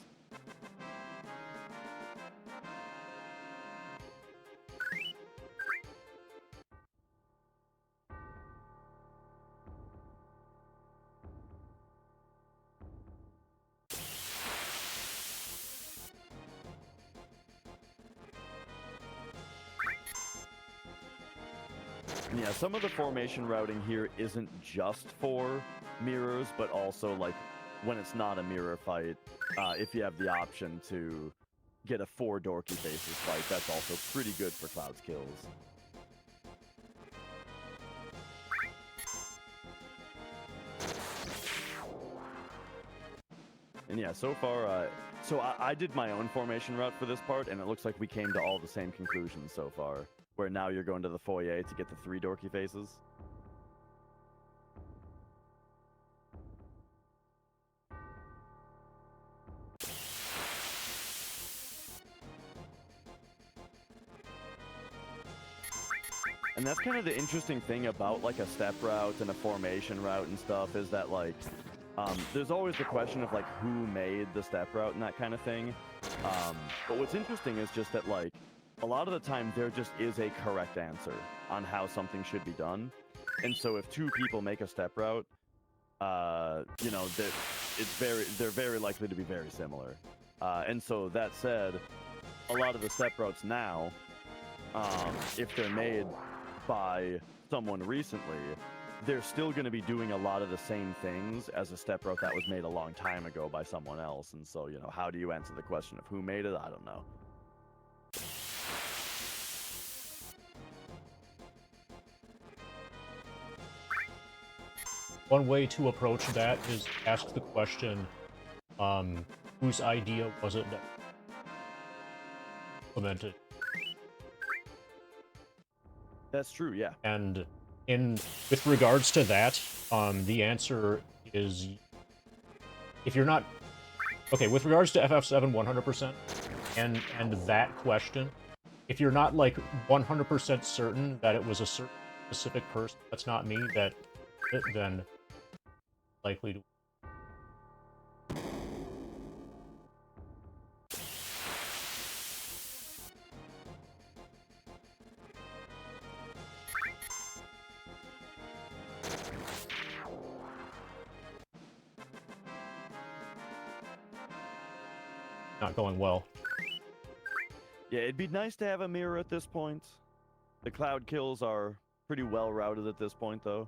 Yeah, some of the formation routing here isn't just for mirrors, but also like when it's not a mirror fight, if you have the option to get a 4 dorky faces fight, that's also pretty good for Cloud's kills. And yeah, so far, so I did my own formation route for this part, and it looks like we came to all the same conclusions so far. Where now you're going to the foyer to get the 3 dorky faces. And that's kind of the interesting thing about like a step route and a formation route and stuff, is that like there's always the question of like who made the step route and that kind of thing. But what's interesting is just that like a lot of the time there just is a correct answer on how something should be done. And so if 2 people make a step route, you know, they're very likely to be very similar. And so that said, a lot of the step routes now, if they're made by someone recently, they're still going to be doing a lot of the same things as a step route that was made a long time ago by someone else. And so, you know, how do you answer the question of who made it? I don't know. One way to approach that is ask the question, whose idea was it that implemented? That's true, yeah. And with regards to that, the answer is, if you're not... Okay, with regards to FF7 100%, and that question, if you're not, like, 100% certain that it was a certain specific person that's not me, then likely to... not going well. Yeah, it'd be nice to have a mirror at this point. The cloud kills are pretty well routed at this point, though.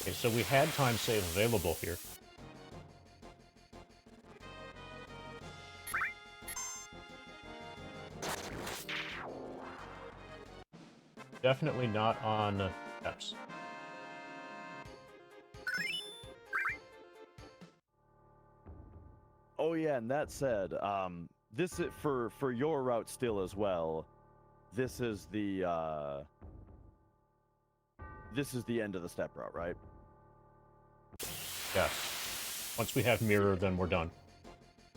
Okay, so we had time save available here. Definitely not on steps. Oh yeah, and that said, this is for your route still as well. This is the end of the step route, right? Yes. Once we have mirror, then we're done.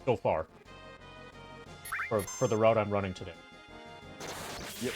So far. For the route I'm running today. Yep.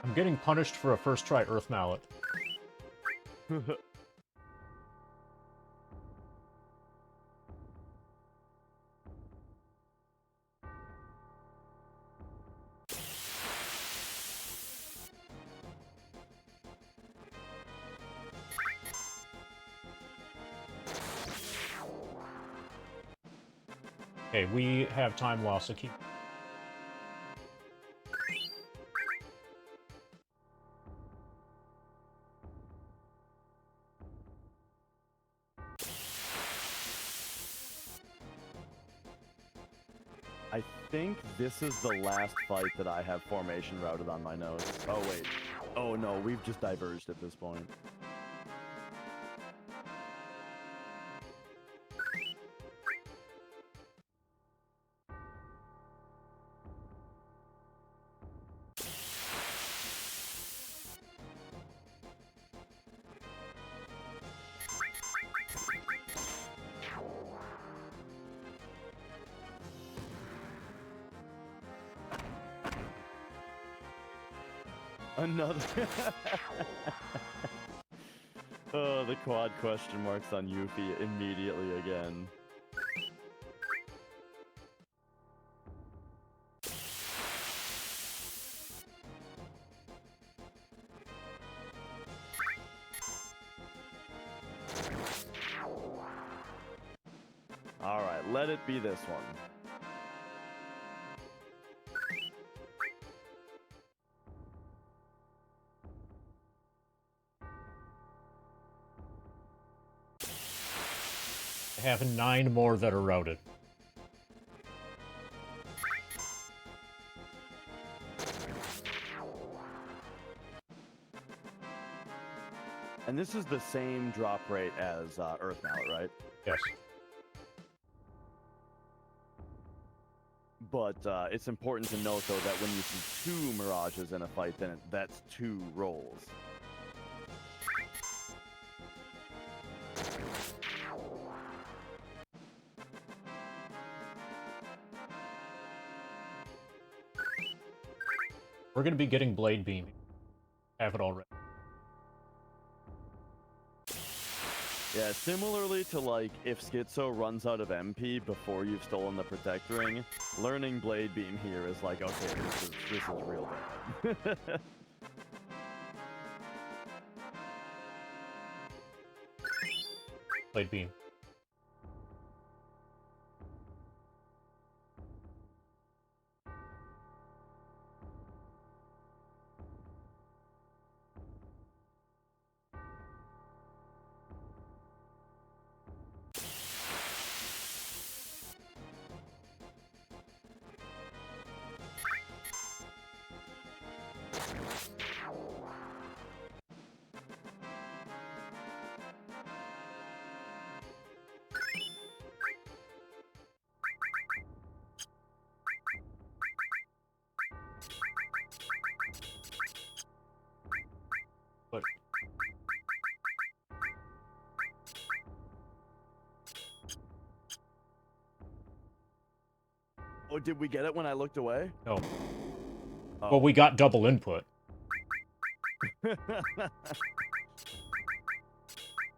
I'm getting punished for a first try Earth Mallet. Okay, we have time loss, so keep... I think this is the last fight that I have formation routed on my nose. Oh wait. Oh no, we've just diverged at this point. Another. Oh, the quad question marks on Yuffie immediately again. Alright, let it be this one. have 9 more that are routed. And this is the same drop rate as Earth Mallet, right? Yes. But it's important to note, though, that when you see 2 Mirages in a fight, then that's 2 rolls. We're going to be getting Blade Beam. Have it already. Yeah, similarly to, like, if Schizo runs out of MP before you've stolen the Protect Ring, learning Blade Beam here is like, okay, this is real bad. Blade Beam. But Oh, did we get it when I looked away? no. Oh. Well, we got double input.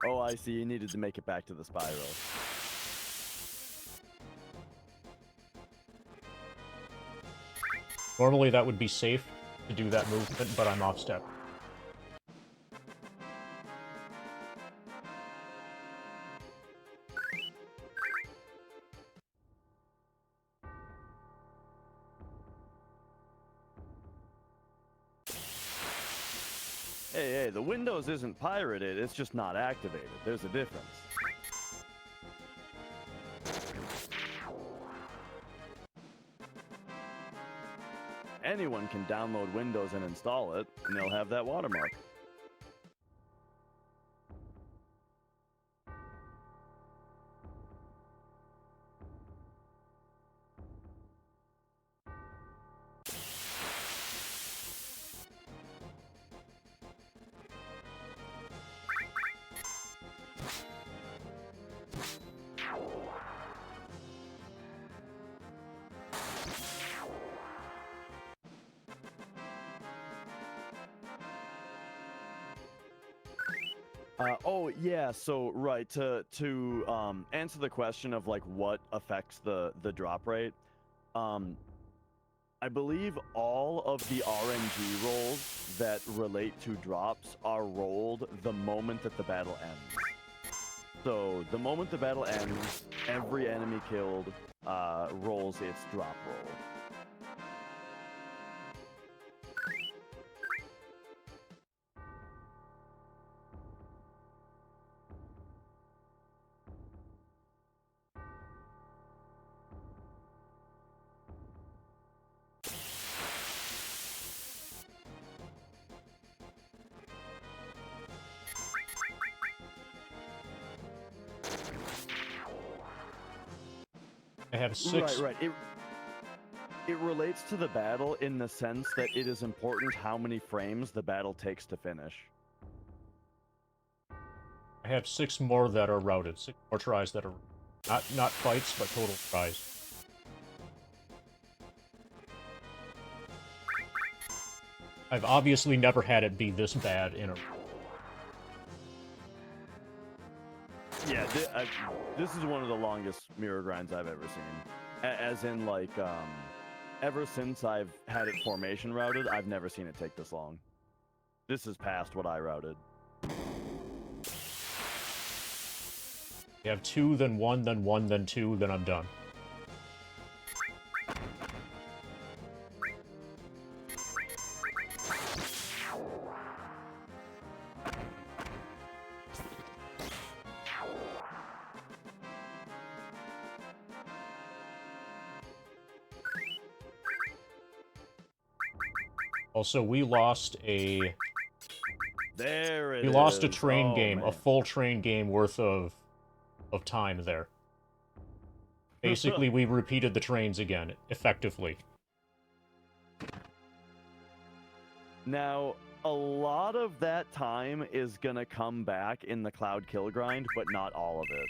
Oh, I see. You needed to make it back to the spiral. Normally that would be safe to do that movement, but I'm off step. Hey, the Windows isn't pirated, it's just not activated. There's a difference. Anyone can download Windows and install it, and they'll have that watermark. Oh yeah, so right to answer the question of like what affects the drop rate, I believe all of the RNG rolls that relate to drops are rolled the moment that the battle ends. So the moment the battle ends, every enemy killed rolls its drop roll. I have 6. Right. It relates to the battle in the sense that it is important how many frames the battle takes to finish. I have 6 more that are routed. 6 more tries that are not fights, but total tries. I've obviously never had it be this bad in a... Yeah, this is one of the longest mirror grinds I've ever seen. As in, like, ever since I've had it formation routed, I've never seen it take this long. This is past what I routed. You have 2, then 1, then 1, then 2, then I'm done. Also, we lost a There it we is. lost a train Oh, game, a man. full train game worth of time there. Basically, we repeated the trains again, effectively. Now, a lot of that time is gonna come back in the Cloud Kill grind, but not all of it.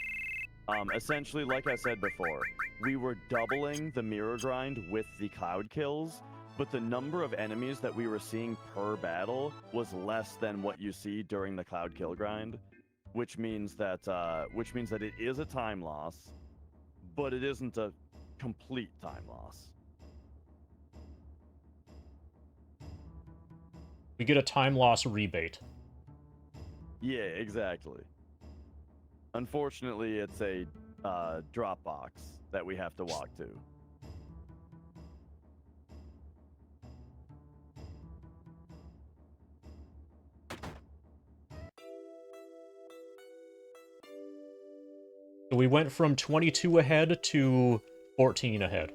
Essentially, like I said before, we were doubling the mirror grind with the Cloud Kills, but the number of enemies that we were seeing per battle was less than what you see during the Cloud Kill grind, which means that it is a time loss, but it isn't a complete time loss. We get a time loss rebate. Yeah, exactly. Unfortunately, it's a drop box that we have to walk to. So we went from 22 ahead to 14 ahead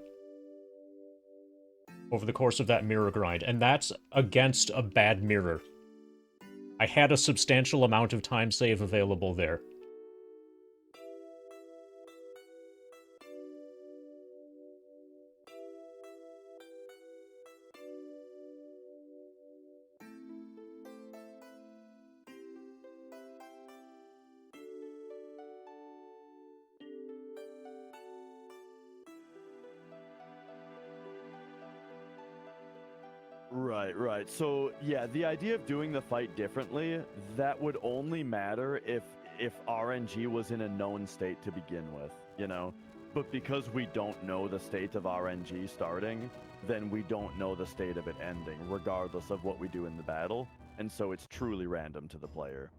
over the course of that mirror grind, and that's against a bad mirror. I had a substantial amount of time save available there. Right. So yeah, the idea of doing the fight differently, that would only matter if RNG was in a known state to begin with, you know? But because we don't know the state of RNG starting, then we don't know the state of it ending, regardless of what we do in the battle, and so it's truly random to the player.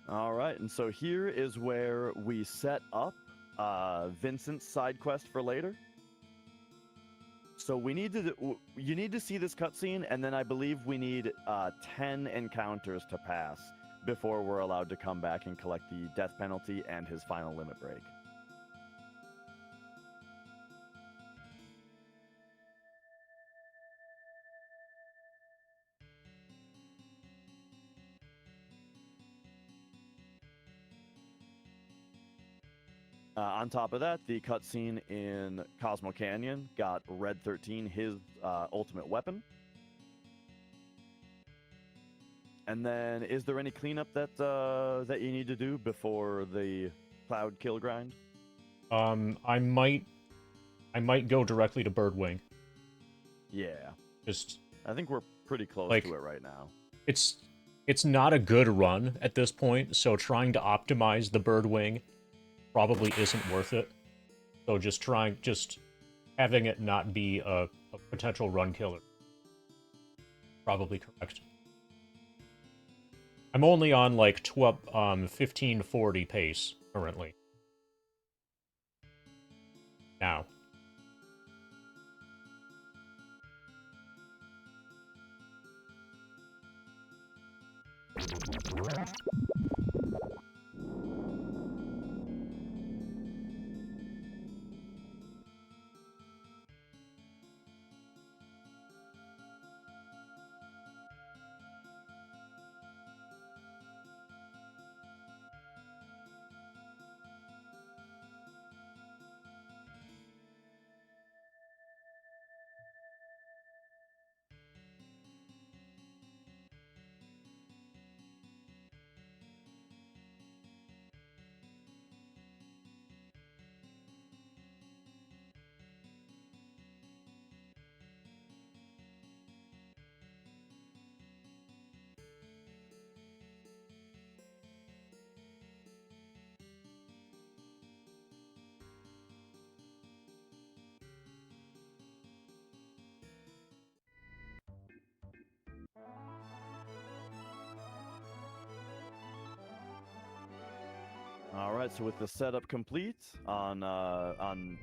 All right, and so here is where we set up Vincent's side quest for later. So we need to you need to see this cutscene, and then I believe we need 10 encounters to pass before we're allowed to come back and collect the death penalty and his final limit break. On top of that, the cutscene in Cosmo Canyon got Red 13 his ultimate weapon. And then, is there any cleanup that that you need to do before the Cloud Kill grind? I might go directly to Birdwing. Yeah, Just I think we're pretty close like to it right now. it's not a good run at this point, so trying to optimize the Birdwing probably isn't worth it. So just having it not be a potential run killer. Probably correct. I'm only on like 1540 pace currently. Now. right, so with the setup complete on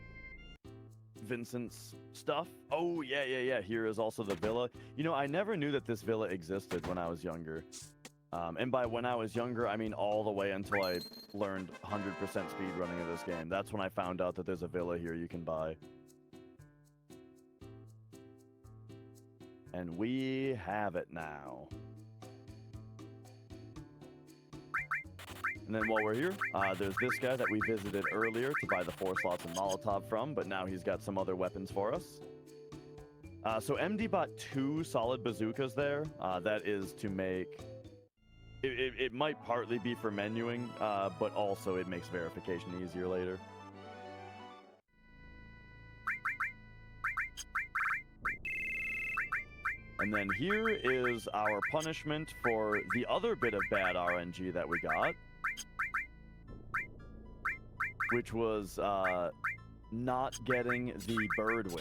Vincent's stuff. Oh, yeah. Here is also the villa. You know, I never knew that this villa existed when I was younger. And by when I was younger, I mean all the way until I learned 100% speedrunning of this game. That's when I found out that there's a villa here you can buy. And we have it now. And then while we're here, there's this guy that we visited earlier to buy the 4 slots of Molotov from, but now he's got some other weapons for us. So MD bought 2 solid bazookas there. That is to make... It might partly be for menuing, but also it makes verification easier later. And then here is our punishment for the other bit of bad RNG that we got, which was not getting the bird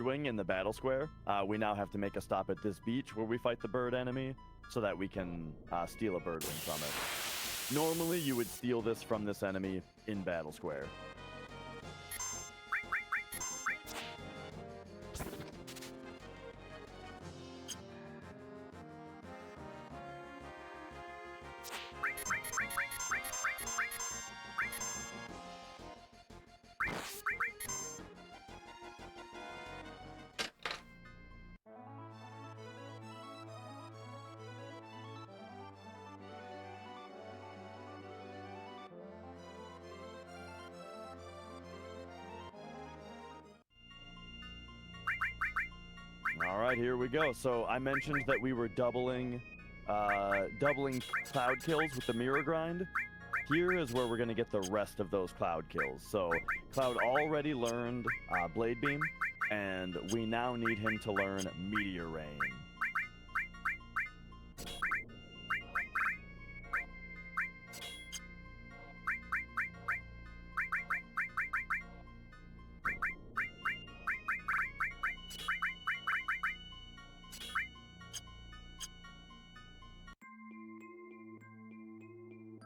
wing in the battle square. We now have to make a stop at this beach where we fight the bird enemy so that we can steal a bird wing from it. Normally you would steal this from this enemy in battle square. All right, here we go. So I mentioned that we were doubling cloud kills with the mirror grind. Here is where we're going to get the rest of those cloud kills. So Cloud already learned Blade Beam, and we now need him to learn Meteor Rain.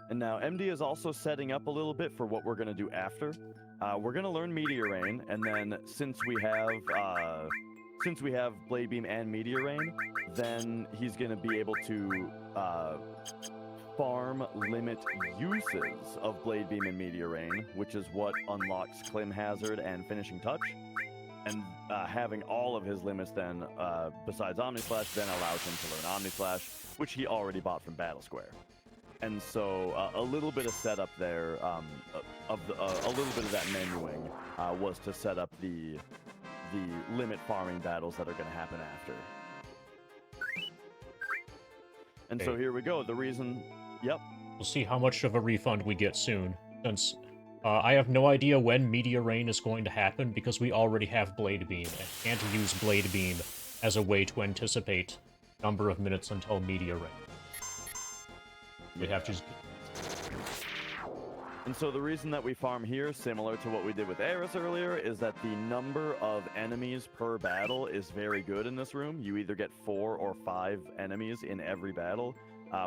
And now MD is also setting up a little bit for what we're going to do after. We're going to learn Meteor Rain, and then since we have Blade Beam and Meteor Rain, then he's going to be able to farm limit uses of Blade Beam and Meteor Rain, which is what unlocks Clim Hazard and Finishing Touch. And having all of his limits then, besides Omni Slash, then allows him to learn Omni Slash, which he already bought from Battle Square. And so a little bit of setup there, a little bit of that menuing was to set up the limit farming battles that are going to happen after. And so here we go. The reason, yep. We'll see how much of a refund we get soon, since I have no idea when Meteor Rain is going to happen because we already have Blade Beam and can't use Blade Beam as a way to anticipate number of minutes until Meteor Rain. We'd have to just... And so the reason that we farm here, similar to what we did with Eris earlier, is that the number of enemies per battle is very good in this room. You either get 4 or 5 enemies in every battle,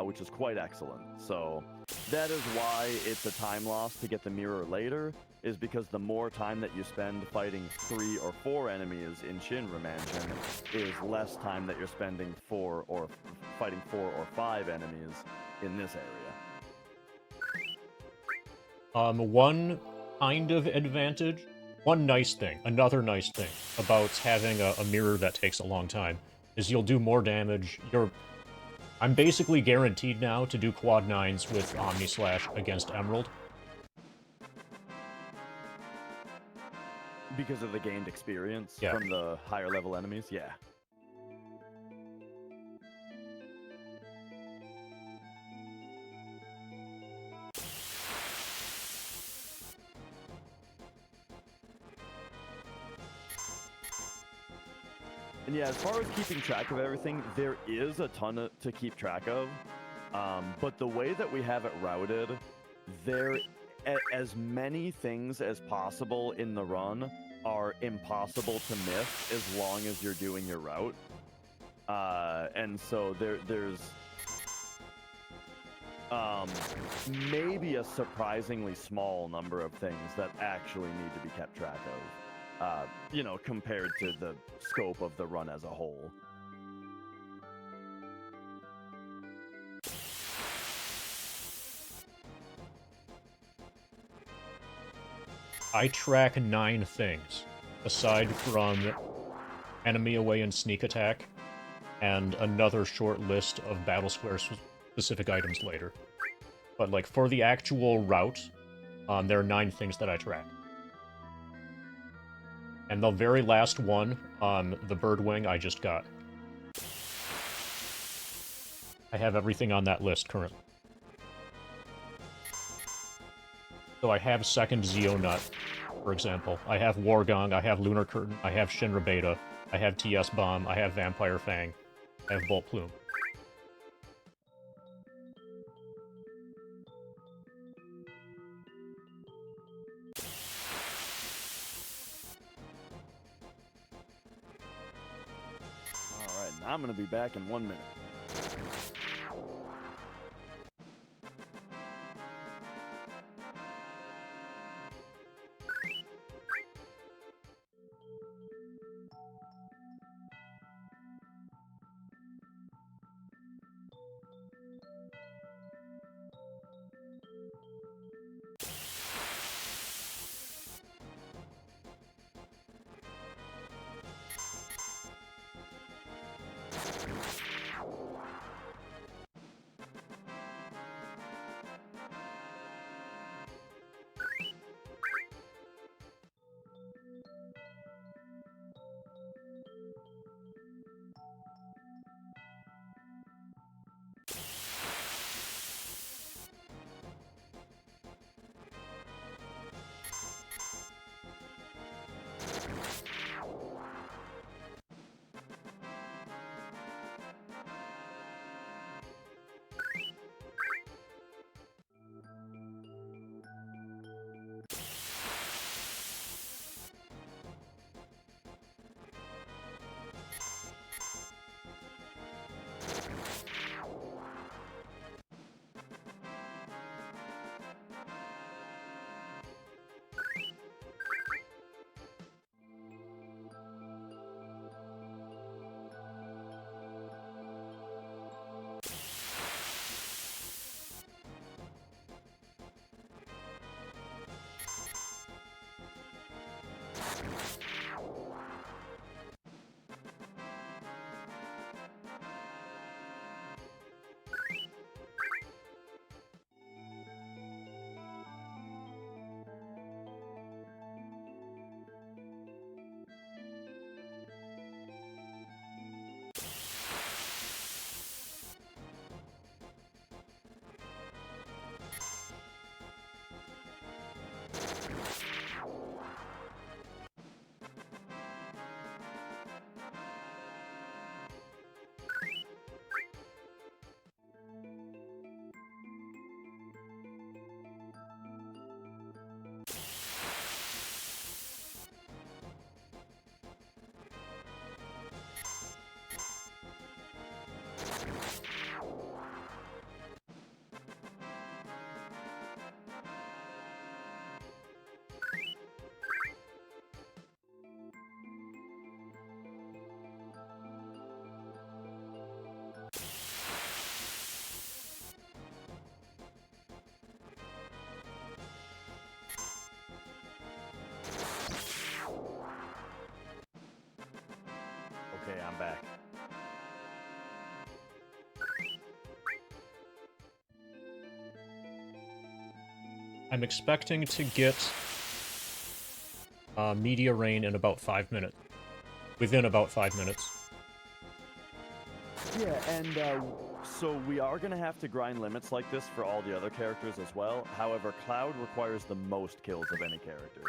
which is quite excellent. So that is why it's a time loss to get the mirror later, is because the more time that you spend fighting 3 or 4 enemies in Shinra Mansion is less time that you're spending fighting 4 or 5 enemies in this area. One kind of advantage, another nice thing about having a mirror that takes a long time is you'll do more damage. I'm basically guaranteed now to do quad 9s with Omni Slash against Emerald. Because of the gained experience Yeah. from the higher level enemies, yeah. And yeah, as far as keeping track of everything, there is a ton to keep track of. But the way that we have it routed, as many things as possible in the run are impossible to miss as long as you're doing your route. And so there's maybe a surprisingly small number of things that actually need to be kept track of, you know, compared to the scope of the run as a whole. I track 9 things, aside from enemy away and sneak attack, and another short list of battle square specific items later. But like for the actual route, there are 9 things that I track. And the very last one, the bird wing, I just got. I have everything on that list currently. So I have second Zeo Nut, for example. I have Wargong, I have Lunar Curtain, I have Shinra Beta, I have TS Bomb, I have Vampire Fang, I have Bolt Plume. Alright, now I'm gonna be back in 1 minute. Okay, I'm back. I'm expecting to get Media Rain in about 5 minutes. Within about 5 minutes. Yeah, and so we are going to have to grind limits like this for all the other characters as well. However, Cloud requires the most kills of any character.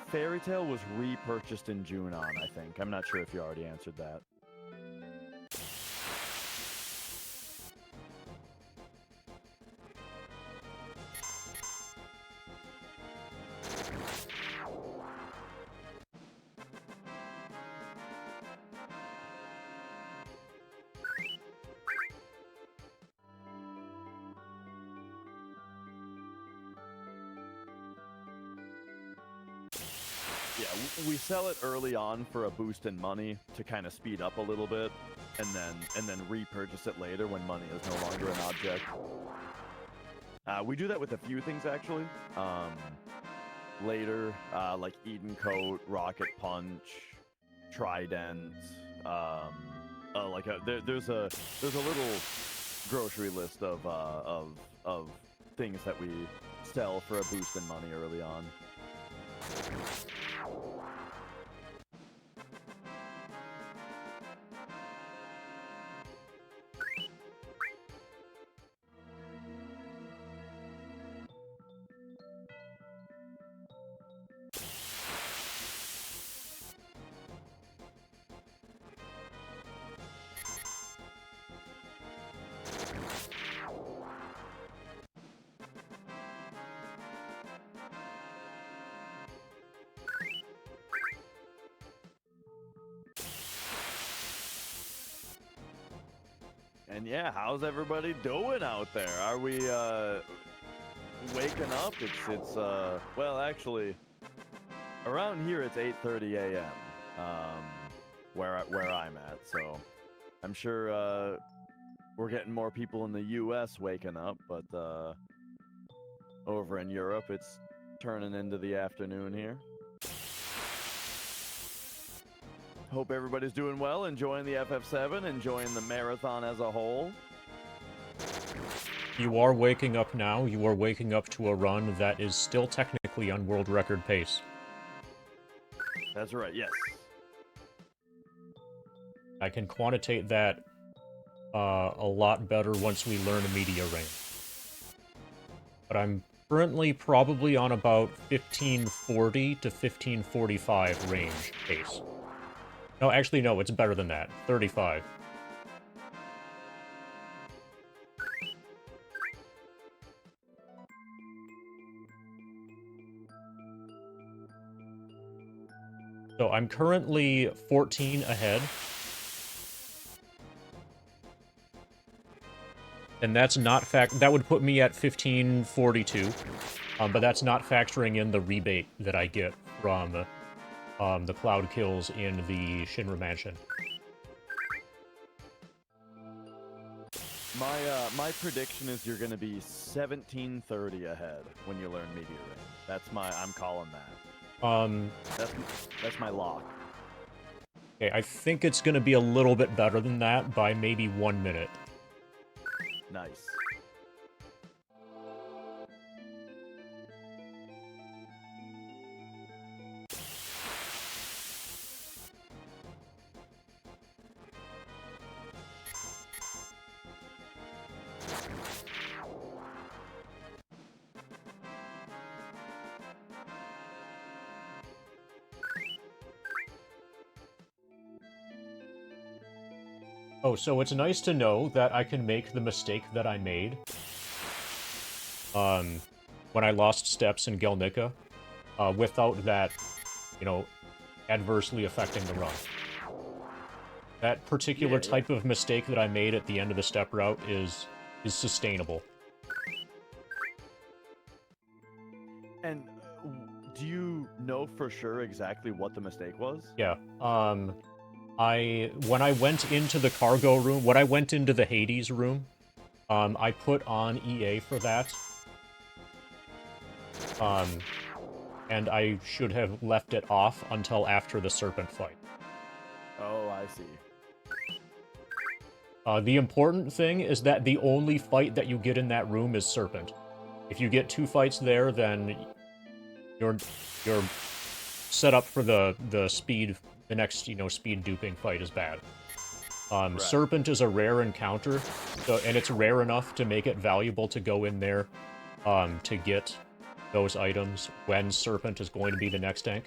Fairy Tale was repurchased in June on, I think. I'm not sure if you already answered that. Yeah, we sell it early on for a boost in money to kind of speed up a little bit, and then repurchase it later when money is no longer an object. We do that with a few things actually. Later, like Eden Coat, Rocket Punch, Trident. There's a little grocery list of things that we sell for a boost in money early on. And yeah, how's everybody doing out there? Are we waking up? It's well, actually, around here it's 8:30 a.m. Where I'm at, so I'm sure we're getting more people in the U.S. waking up, but over in Europe it's turning into the afternoon here. Hope everybody's doing well, enjoying the FF7, enjoying the marathon as a whole. You are waking up now. You are waking up to a run that is still technically on world record pace. That's right, yes. I can quantitate that a lot better once we learn media range. But I'm currently probably on about 1540 to 1545 range pace. No, actually, no, it's better than that. 35. So I'm currently 14 ahead. And that's not that would put me at 1542. But that's not factoring in the rebate that I get from the cloud kills in the Shinra Mansion. My prediction is you're gonna be 1730 ahead when you learn Meteor Ring. I'm calling that. That's my lock. Okay, I think it's gonna be a little bit better than that by maybe 1 minute. Nice. Oh, so it's nice to know that I can make the mistake that I made when I lost steps in Gelnica without that, adversely affecting the run. That particular type of mistake that I made at the end of the step route is sustainable. And do you know for sure exactly what the mistake was? Yeah. When I went into the cargo room, when I went into the Hades room, I put on EA for that. And I should have left it off until after the serpent fight. Oh, I see. The important thing is that the only fight that you get in that room is serpent. If you get 2 fights there, then you're set up for the speed. The next, speed duping fight is bad. Right. Serpent is a rare encounter, and it's rare enough to make it valuable to go in there to get those items when Serpent is going to be the next tank.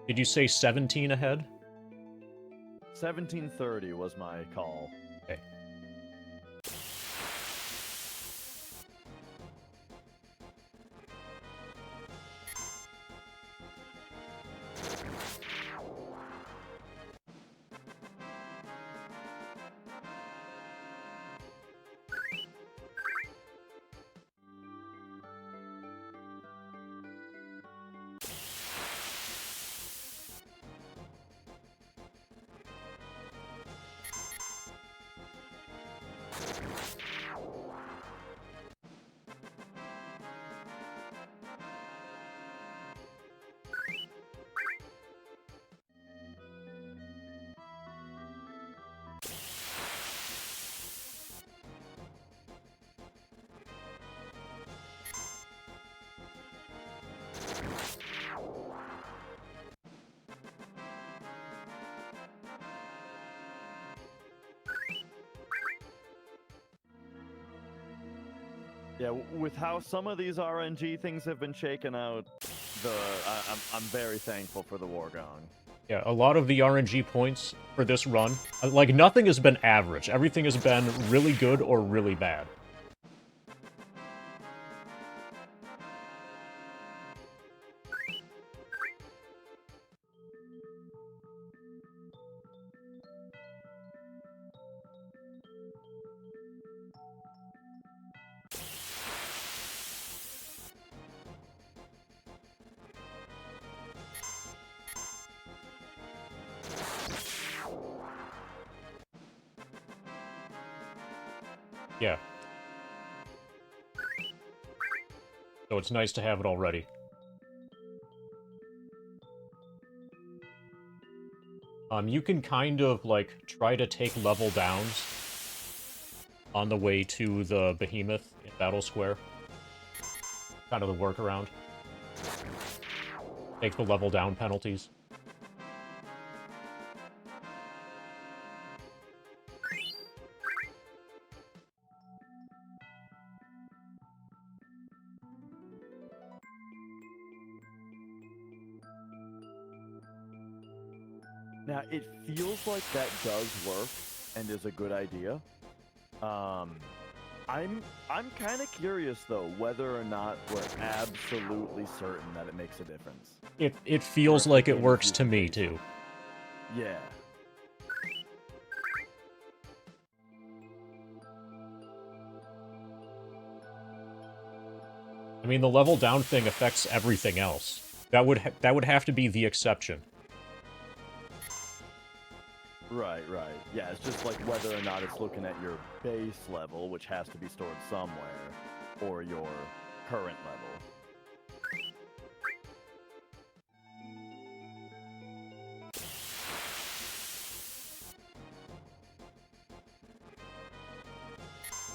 Did you say 17 ahead? 1730 was my call. Okay. Yeah, with how some of these RNG things have been shaken out, I'm very thankful for the War Gong. Yeah, a lot of the RNG points for this run, like, nothing has been average. Everything has been really good or really bad. Yeah. So it's nice to have it already. You can kind of, like, try to take level downs on the way to the Behemoth in Battle Square. Kind of the workaround. Take the level down penalties. Now, it feels like that does work and is a good idea. I'm kind of curious though whether or not we're absolutely certain that it makes a difference. It feels like it works to me too. Yeah. I mean, the level down thing affects everything else. That would have to be the exception. Right. Yeah, it's just like whether or not it's looking at your base level, which has to be stored somewhere, or your current level.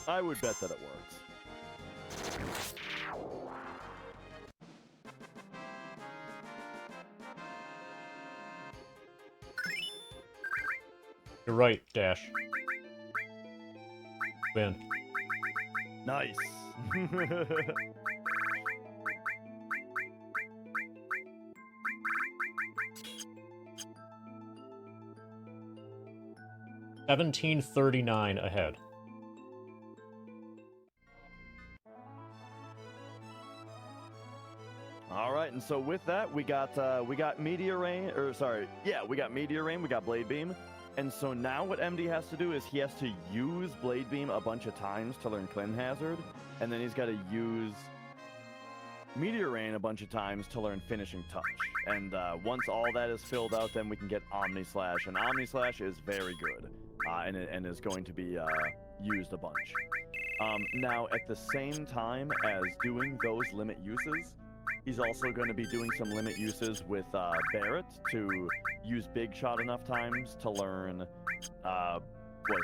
I would bet that it works. You're right, Dash. Win. Nice. $17.39 ahead. All right, and so with that, we got Meteor Rain, we got Meteor Rain, we got Blade Beam, and so now what MD has to do is he has to use Blade Beam a bunch of times to learn Clean Hazard, and then he's got to use Meteor Rain a bunch of times to learn Finishing Touch. And once all that is filled out, then we can get Omni Slash, and Omni Slash is very good, and is going to be used a bunch. Now, at the same time as doing those limit uses, He's also going to be doing some limit uses with Barrett to use Big Shot enough times to learn, what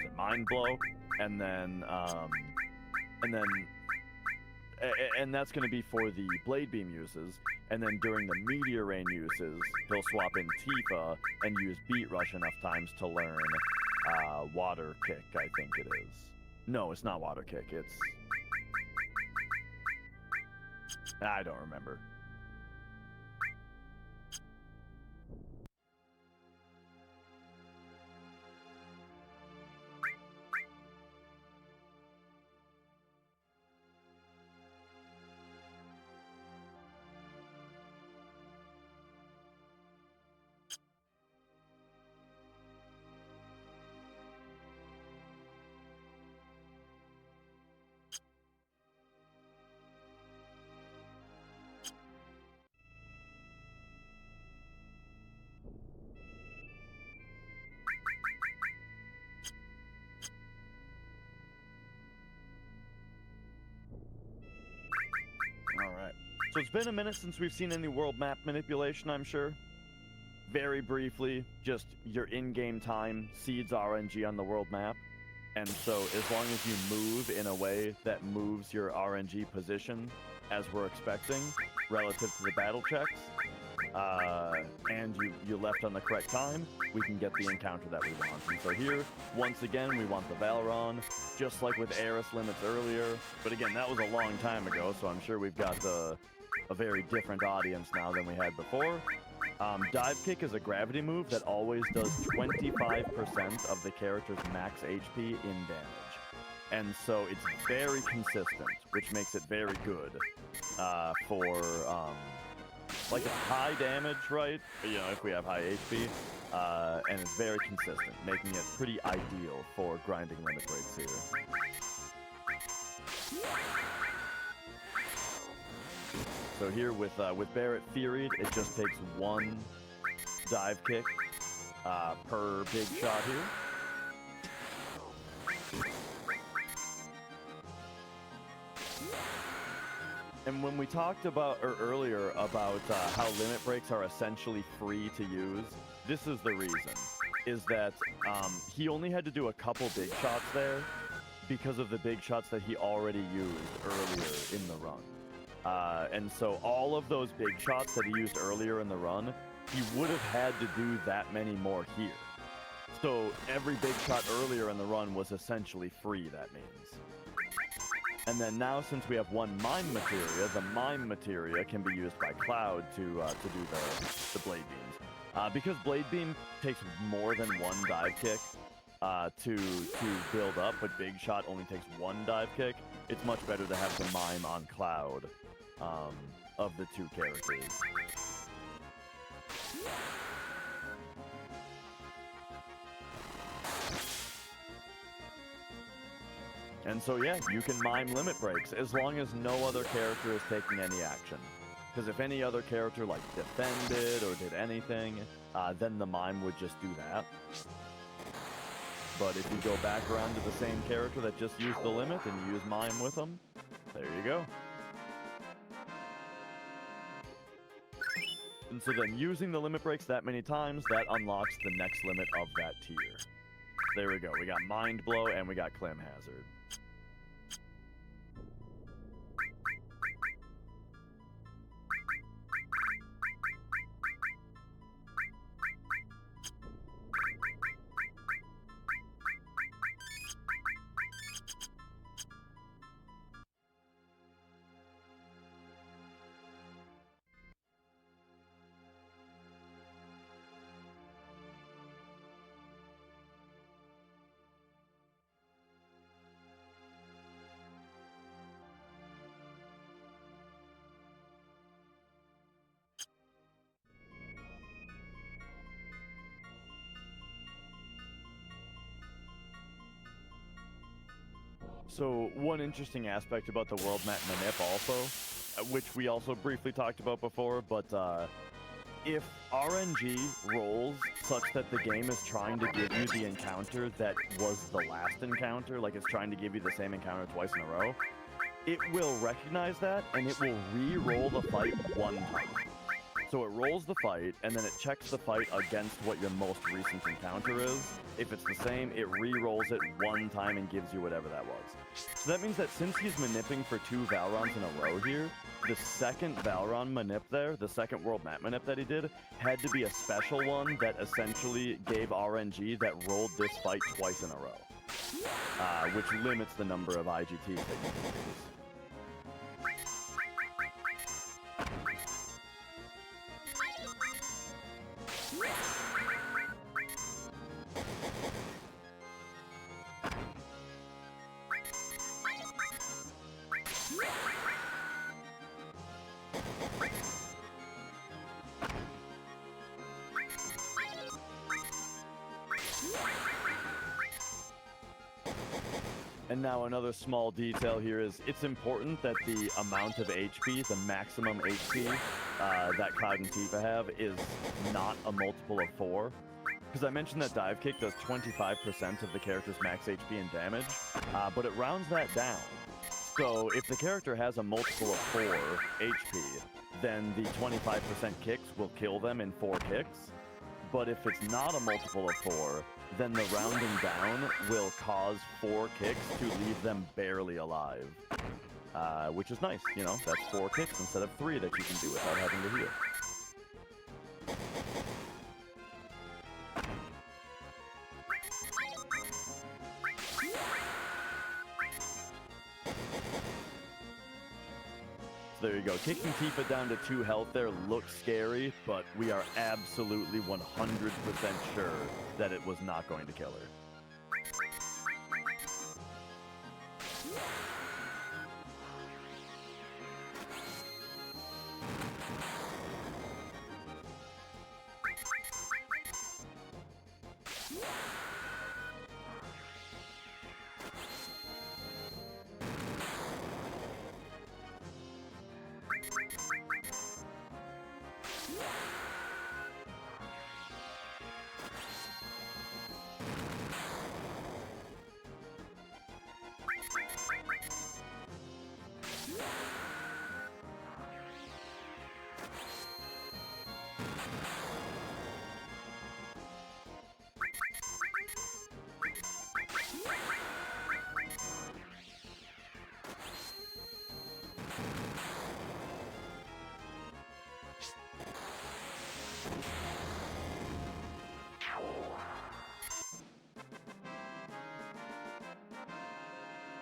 is it, Mind Blow, and then that's going to be for the Blade Beam uses. And then during the Meteor Rain uses, he'll swap in Tifa and use Beat Rush enough times to learn Water Kick, I think it is. No, it's not Water Kick, it's... I don't remember. Alright. So it's been a minute since we've seen any world map manipulation, I'm sure. Very briefly, just your in-game time seeds RNG on the world map. And so as long as you move in a way that moves your RNG position as we're expecting, relative to the battle checks, and you left on the correct time, we can get the encounter that we want. And so here, once again, we want the Valron, just like with Eris limits earlier. But again, that was a long time ago, so I'm sure we've got a very different audience now than we had before. Dive Kick is a gravity move that always does 25% of the character's max HP in damage. And so it's very consistent, which makes it very good for... like it's high damage, right? You know, if we have high HP, and it's very consistent, making it pretty ideal for grinding limit breaks here. So here with Barrett Theoried, it just takes one dive kick per big shot here. And when we talked about earlier about how limit breaks are essentially free to use, this is the reason. Is that he only had to do a couple big shots there because of the big shots that he already used earlier in the run. And so all of those big shots that he used earlier in the run, he would have had to do that many more here. So every big shot earlier in the run was essentially free, that means. And then now, since we have one Mime Materia, the Mime Materia can be used by Cloud to do the Blade Beams. Because Blade Beam takes more than one dive kick to build up, but Big Shot only takes one dive kick, it's much better to have the Mime on Cloud of the two characters. And so yeah, you can mime limit breaks as long as no other character is taking any action. Because if any other character like defended or did anything, then the mime would just do that. But if you go back around to the same character that just used the limit and you use mime with them, there you go. And so then using the limit breaks that many times, that unlocks the next limit of that tier. There we go. We got Mind Blow and we got Clam Hazard. So one interesting aspect about the world map manip also, which we also briefly talked about before, but if RNG rolls such that the game is trying to give you the encounter that was the last encounter, like it's trying to give you the same encounter twice in a row, it will recognize that, and it will re-roll the fight one time. So it rolls the fight, and then it checks the fight against what your most recent encounter is. If it's the same, it re-rolls it one time and gives you whatever that was. So that means that since he's manipping for 2 Valrons in a row here, the second Valron manip there, the second world map manip that he did, had to be a special one that essentially gave RNG that rolled this fight twice in a row, which limits the number of IGTs that you can use. And now another small detail here is it's important that the amount of HP, the maximum HP that Cloud and Tifa have is not a multiple of 4. Because I mentioned that Dive Kick does 25% of the character's max HP and damage, but it rounds that down. So if the character has a multiple of 4 HP, then the 25% kicks will kill them in 4 kicks. But if it's not a multiple of 4, then the rounding down will cause 4 kicks to leave them barely alive. Which is nice, you know, that's 4 kicks instead of 3 that you can do without having to heal. There you go. Kicking Tifa down to 2 health there looks scary, but we are absolutely 100% sure that it was not going to kill her.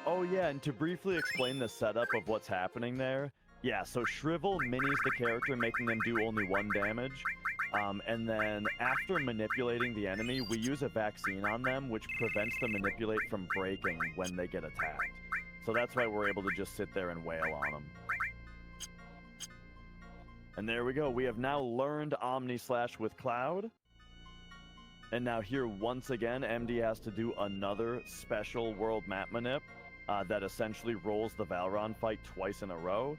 Oh yeah, and to briefly explain the setup of what's happening there, yeah, so Shrivel minis the character, making them do only 1 damage, and then after manipulating the enemy, we use a vaccine on them, which prevents the manipulate from breaking when they get attacked. So that's why we're able to just sit there and wail on them. And there we go, we have now learned Omni Slash with Cloud. And now here, once again, MD has to do another special world map manip that essentially rolls the Valron fight twice in a row,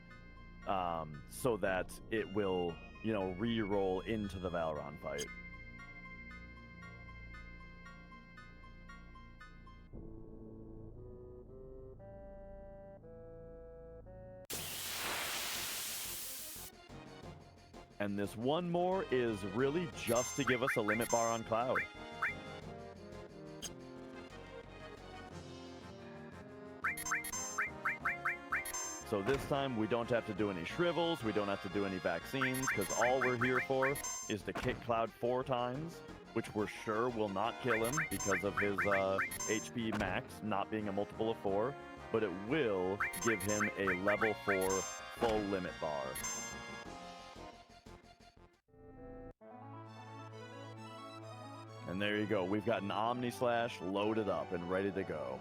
so that it will, you know, re-roll into the Valron fight. And this one more is really just to give us a limit bar on Cloud. So this time, we don't have to do any shrivels, we don't have to do any vaccines, because all we're here for is to kick Cloud 4 times, which we're sure will not kill him because of his HP max not being a multiple of 4, but it will give him a level 4 full limit bar. And there you go, we've got an Omni Slash loaded up and ready to go.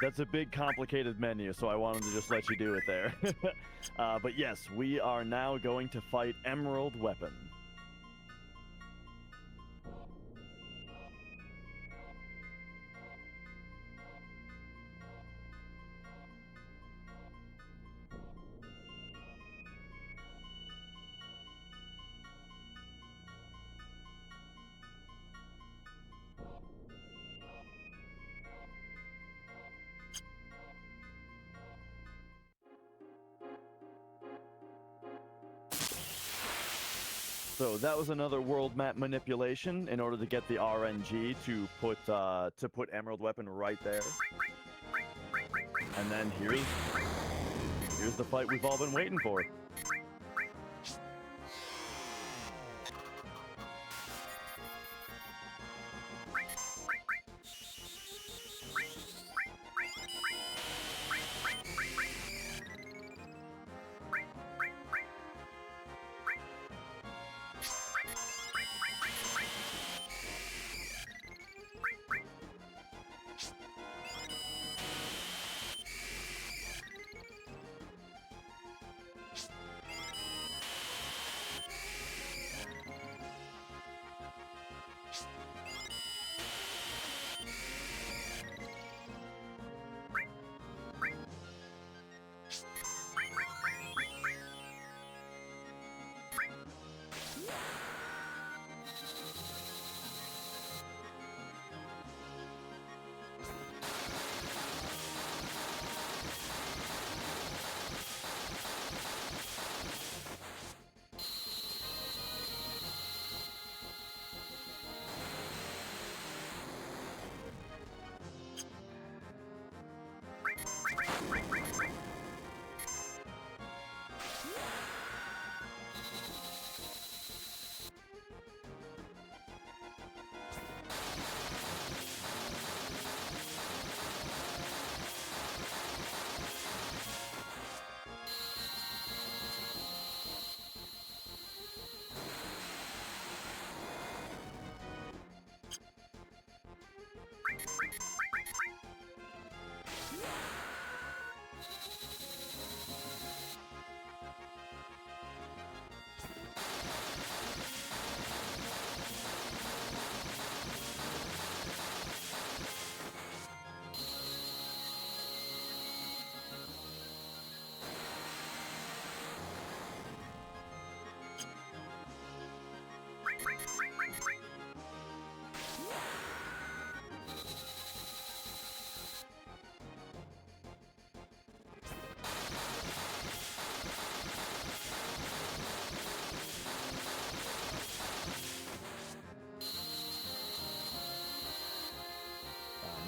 that's a big complicated menu, so I wanted to just let you do it there. But yes, we are now going to fight Emerald Weapon. So that was another world map manipulation in order to get the RNG to put Emerald Weapon right there. And then here's the fight we've all been waiting for.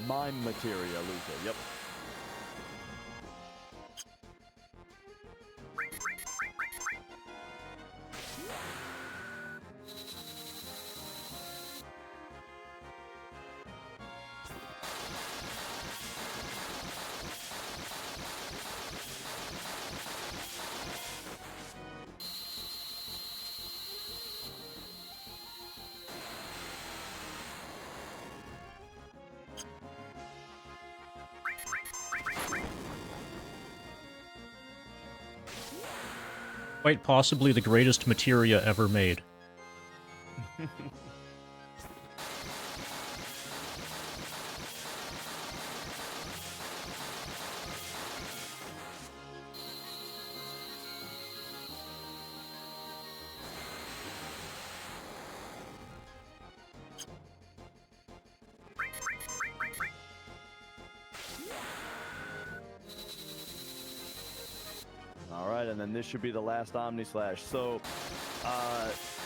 Mime materia, Luca. Yep. Quite possibly the greatest materia ever made. Alright, and then this should be the last Omni Slash. So,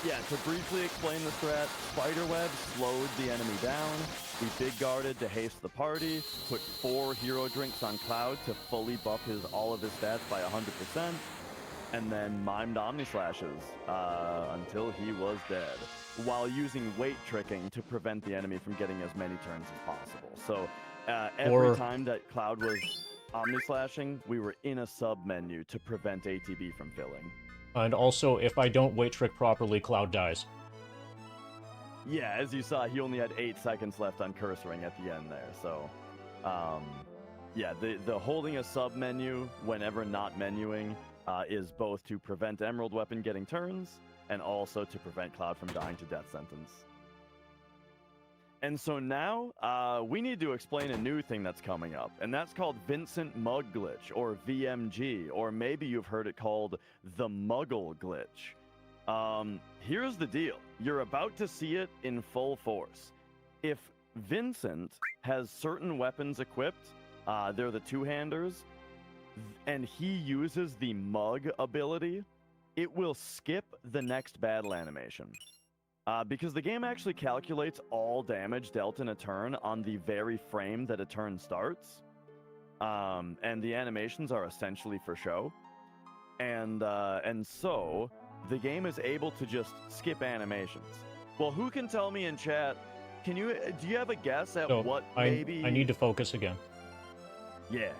yeah, to briefly explain the strat, Spiderweb slowed the enemy down. We big guarded to haste the party, put 4 hero drinks on Cloud to fully buff all of his stats by 100%, and then mimed Omni Slashes until he was dead, while using weight tricking to prevent the enemy from getting as many turns as possible. So, every time that Cloud was Omni Slashing, we were in a sub menu to prevent ATB from filling. And also, if I don't weight trick properly, Cloud dies. Yeah, as you saw, he only had 8 seconds left on cursoring at the end there, so Yeah, the holding a sub menu whenever not menuing is both to prevent Emerald Weapon getting turns and also to prevent Cloud from dying to death sentence. And so now we need to explain a new thing that's coming up, and that's called Vincent Mug Glitch, or VMG, or maybe you've heard it called the Muggle Glitch. Here's the deal. You're about to see it in full force. If Vincent has certain weapons equipped, they're the two-handers, and he uses the Mug ability, it will skip the next battle animation. Because the game actually calculates all damage dealt in a turn on the very frame that a turn starts. And the animations are essentially for show. And so the game is able to just skip animations. Well, who can tell me in chat, do you have a guess at what maybe... I need to focus again. Yeah.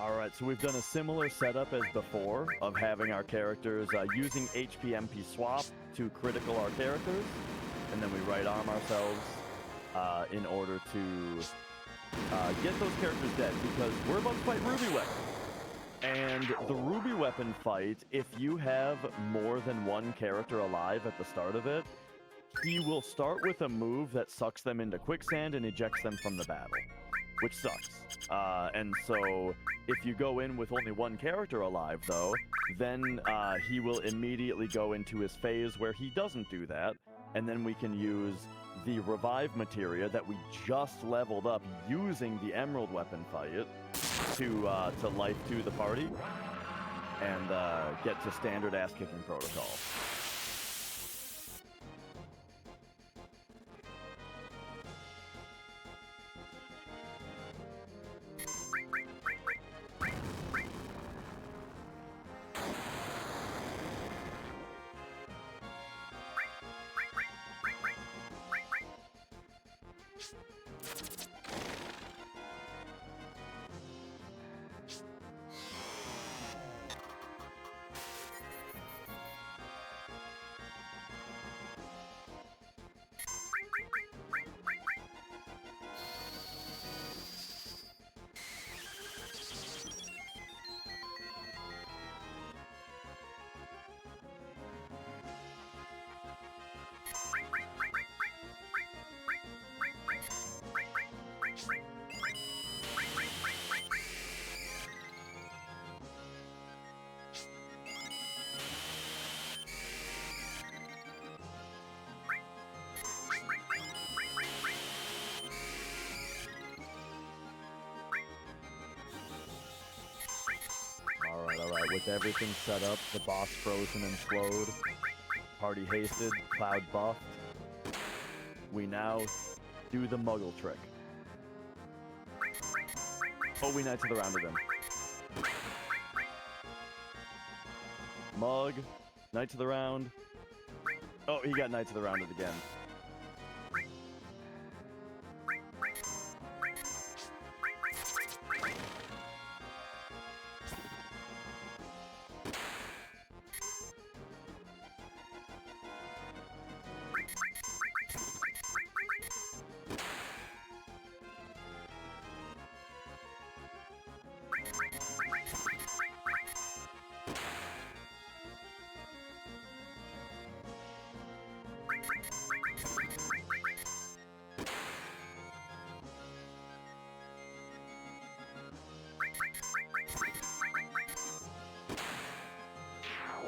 Alright, so we've done a similar setup as before of having our characters using HP-MP swap to critical our characters, and then we right arm ourselves in order to get those characters dead, because we're about to fight Ruby Weapon. And the Ruby Weapon fight, if you have more than one character alive at the start of it, he will start with a move that sucks them into quicksand and ejects them from the battle, which sucks. And so if you go in with only one character alive, though, then he will immediately go into his phase where he doesn't do that, and then we can use the revive materia that we just leveled up using the Emerald Weapon fight to life to the party and get to standard ass-kicking protocol. with everything set up, the boss frozen and slowed, party hasted, Cloud buffed, we now do the Muggle trick. Oh, we Knight to the Rounded him. Mug, Knight to the Round. Oh, he got Knight to the Rounded again.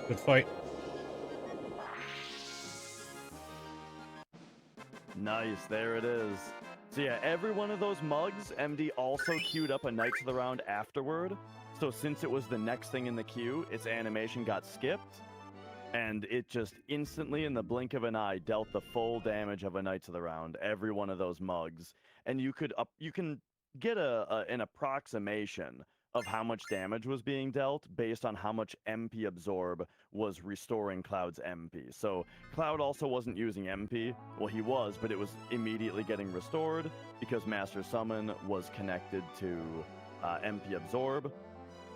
Good fight. Nice, there it is. So yeah, every one of those mugs, MD also queued up a Knight to the Round afterward. So since it was the next thing in the queue, its animation got skipped. And it just instantly, in the blink of an eye, dealt the full damage of a Knight to the Round, every one of those mugs. And you can get an approximation of how much damage was being dealt based on how much MP Absorb was restoring Cloud's MP. So Cloud also wasn't using MP. Well, he was, but it was immediately getting restored because Master Summon was connected to MP Absorb.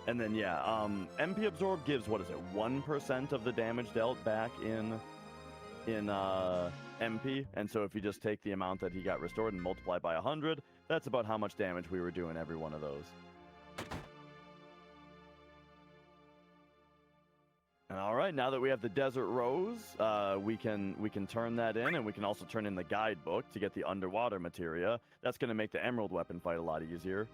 And then, yeah, MP Absorb gives, what is it, 1% of the damage dealt back in MP. And so if you just take the amount that he got restored and multiply by 100, that's about how much damage we were doing every one of those. All right, now that we have the Desert Rose, we can turn that in, and we can also turn in the guidebook to get the underwater materia. That's going to make the Emerald weapon fight a lot easier.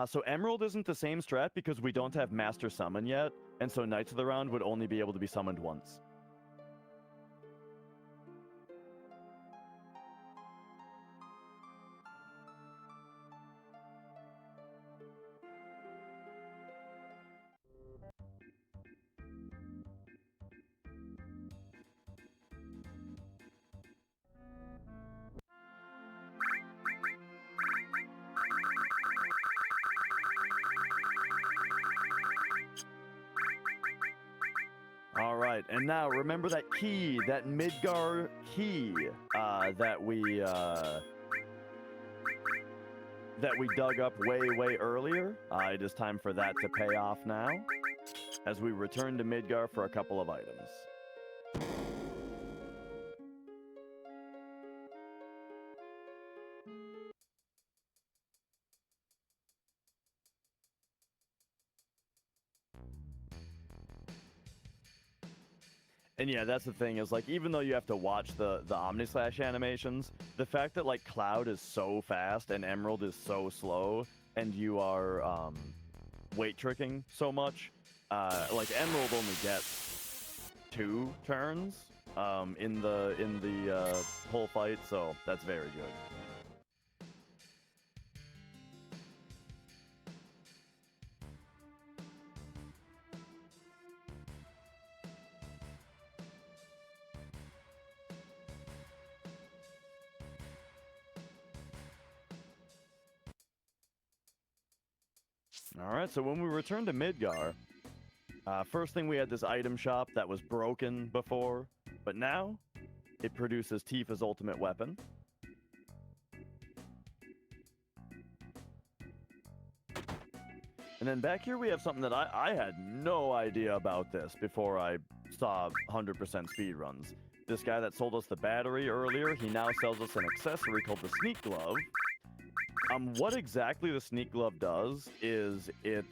So Emerald isn't the same strat because we don't have Master Summon yet, and so Knights of the Round would only be able to be summoned once. All right, and now remember that key, that Midgar key that we dug up way earlier. It is time for that to pay off now, as we return to Midgar for a couple of items. And yeah, that's the thing, is like, even though you have to watch the Omnislash animations, the fact that like Cloud is so fast and Emerald is so slow, and you are weight tricking so much, like Emerald only gets 2 turns in the whole fight, so that's very good. All right, so when we return to Midgar, first thing we had this item shop that was broken before, but now it produces Tifa's ultimate weapon. And then back here we have something that I had no idea about this before I saw 100% speedruns. This guy that sold us the battery earlier, he now sells us an accessory called the Sneak Glove. What exactly the Sneak Glove does is it,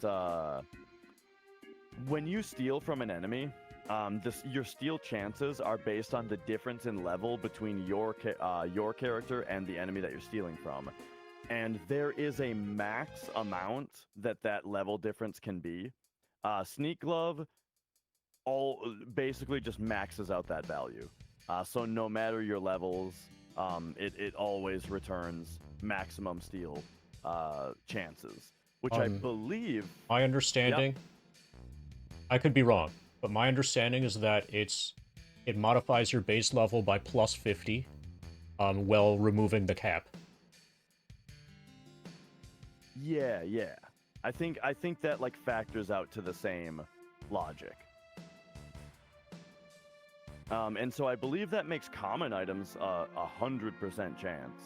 when you steal from an enemy, your steal chances are based on the difference in level between your character and the enemy that you're stealing from. And there is a max amount that level difference can be. Sneak Glove basically just maxes out that value. So no matter your levels, it always returns maximum steal chances, which I believe. My understanding, I could be wrong, but my understanding is that it modifies your base level by plus 50, while removing the cap. Yeah. I think that like factors out to the same logic. And so I believe that makes common items 100% chance.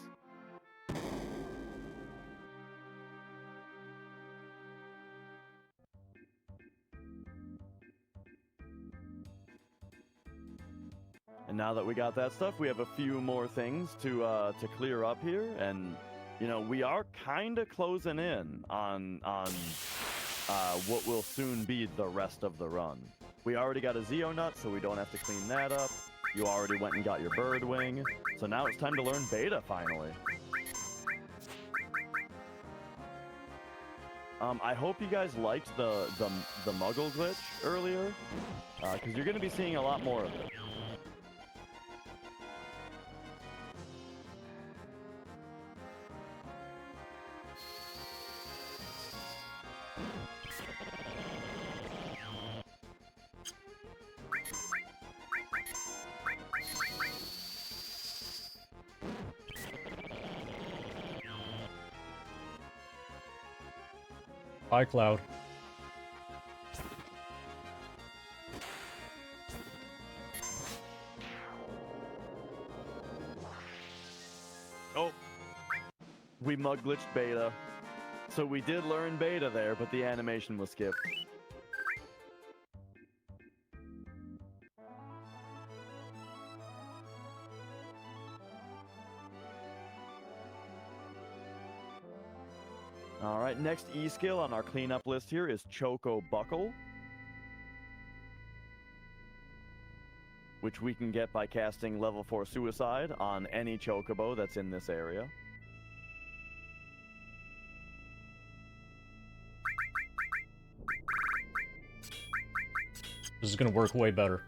And now that we got that stuff, we have a few more things to clear up here, and you know we are kind of closing in on what will soon be the rest of the run. We already got a Zeo Nut, so we don't have to clean that up. You already went and got your Bird Wing, so now it's time to learn Beta finally. I hope you guys liked the Muggle glitch earlier, because you're going to be seeing a lot more of it. Bye, Cloud. Oh, we mug glitched Beta. So we did learn Beta there, but the animation was skipped. All right, next E skill on our cleanup list here is Choco Buckle, which we can get by casting level 4 Suicide on any Chocobo that's in this area. This is gonna work way better.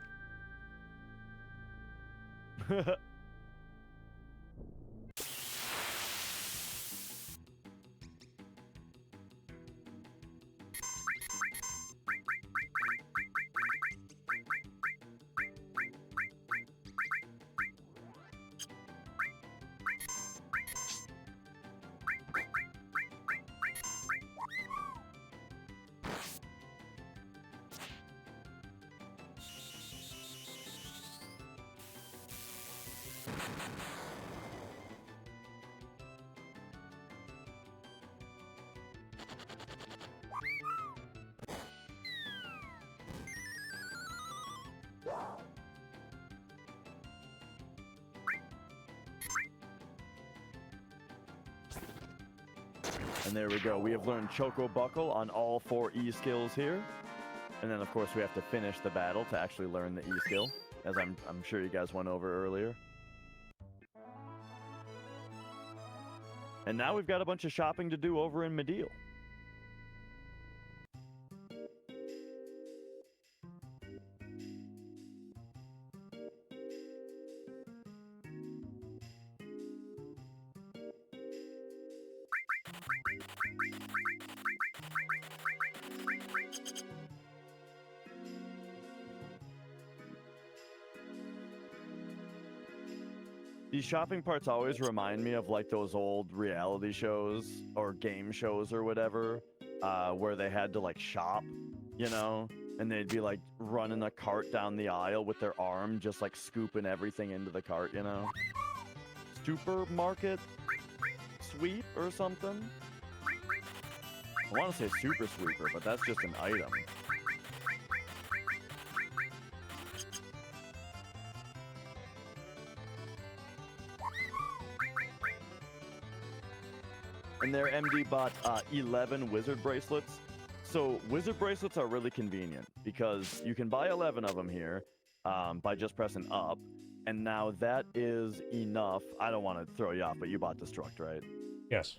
And there we go. We have learned Choco Buckle on all 4 E skills here. And then, of course, we have to finish the battle to actually learn the E skill, as I'm sure you guys went over earlier. And now we've got a bunch of shopping to do over in Medill. These shopping parts always remind me of like those old reality shows or game shows or whatever, where they had to like shop, you know, and they'd be like running a cart down the aisle with their arm, just like scooping everything into the cart, you know. Supermarket sweep or something. I want to say super sweeper, but that's just an item. And they're MD bought 11 wizard bracelets. So wizard bracelets are really convenient because you can buy 11 of them here by just pressing up. And now that is enough. I don't want to throw you off, but you bought Destruct, right? Yes.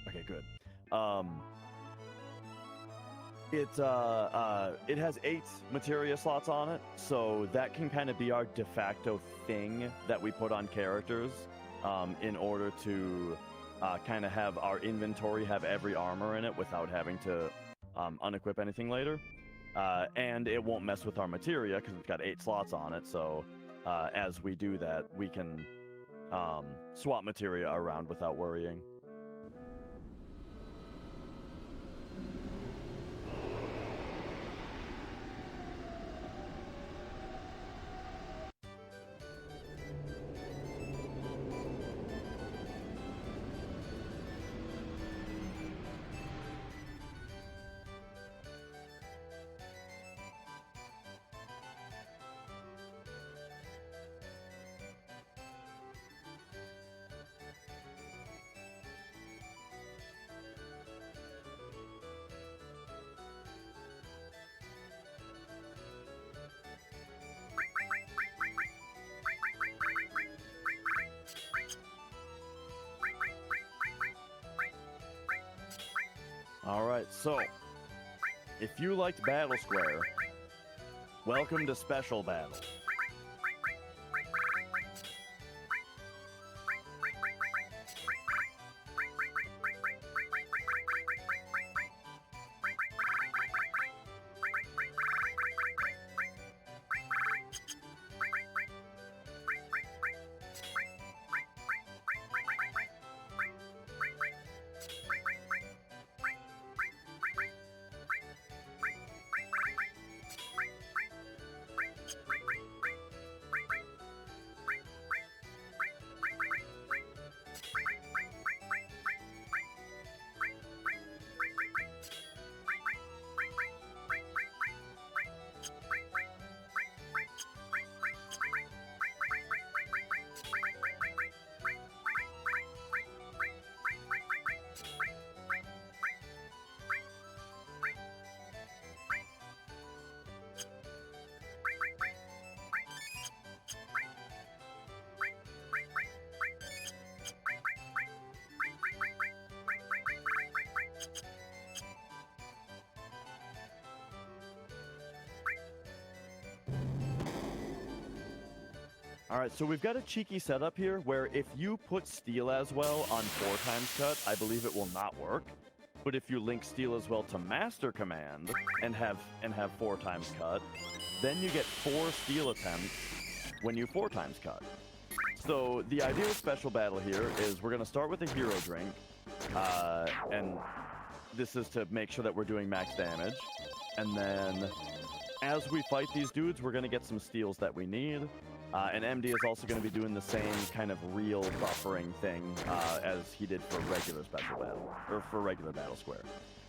Okay, good. It has 8 materia slots on it, so that can kind of be our de facto thing that we put on characters, in order to kind of have our inventory have every armor in it without having to unequip anything later. And it won't mess with our materia because it's got 8 slots on it. So as we do that, we can swap materia around without worrying. Alright, so if you liked Battle Square, welcome to Special Battle. Alright, so we've got a cheeky setup here where if you put Steel as well on 4 times cut, I believe it will not work. But if you link Steel as well to Master Command and have 4 times cut, then you get 4 Steel attempts when you 4 times cut. So the idea of Special Battle here is we're going to start with a hero drink, and this is to make sure that we're doing max damage. And then as we fight these dudes, we're going to get some steals that we need. And MD is also going to be doing the same kind of real buffering thing as he did for regular Special Battle, or for regular Battle Square.